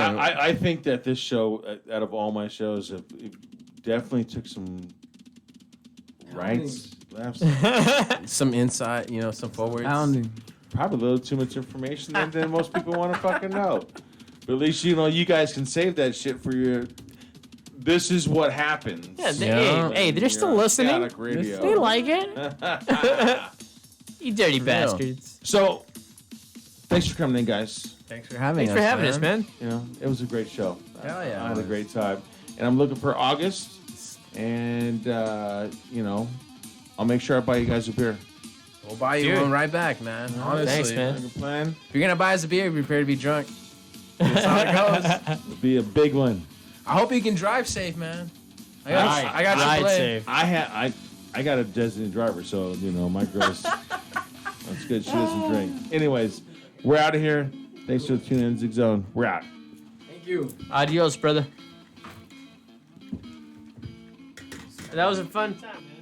Speaker 7: open.
Speaker 1: I think that this show, out of all my shows, it definitely took some rights, lefts,
Speaker 7: Some insight, some forwards.
Speaker 12: Pounding.
Speaker 1: probably a little too much information than most people want to fucking know. But at least you guys can save that shit for your. This is what happens.
Speaker 2: Yeah,
Speaker 7: Yeah.
Speaker 2: hey, they're still
Speaker 1: Your
Speaker 2: listening.
Speaker 1: static radio.
Speaker 2: They like it. You dirty bastards.
Speaker 1: So, thanks for coming in, guys.
Speaker 7: Thanks for having
Speaker 2: Thanks
Speaker 7: us.
Speaker 2: for having us, man.
Speaker 1: It was a great show.
Speaker 7: Hell yeah.
Speaker 1: I had a great time, and I'm looking for August, and I'll make sure I buy you guys a beer.
Speaker 7: We'll buy you
Speaker 2: Dude.
Speaker 7: one right back, man. Honestly.
Speaker 2: Thanks, man.
Speaker 1: Like a plan.
Speaker 7: If you're gonna buy us a beer, be prepared to be drunk.
Speaker 11: That's how it goes.
Speaker 1: Be a big one.
Speaker 11: I hope he can drive safe, man. I
Speaker 1: Right.
Speaker 11: got
Speaker 2: Ride
Speaker 11: AAA.
Speaker 2: safe.
Speaker 1: I got a designated driver, so my girl's that's good. She doesn't drink. Anyways, we're out of here. Thanks for tuning in, Zig Zone. We're out.
Speaker 3: Thank you.
Speaker 2: Adios, brother. That was a fun time, man.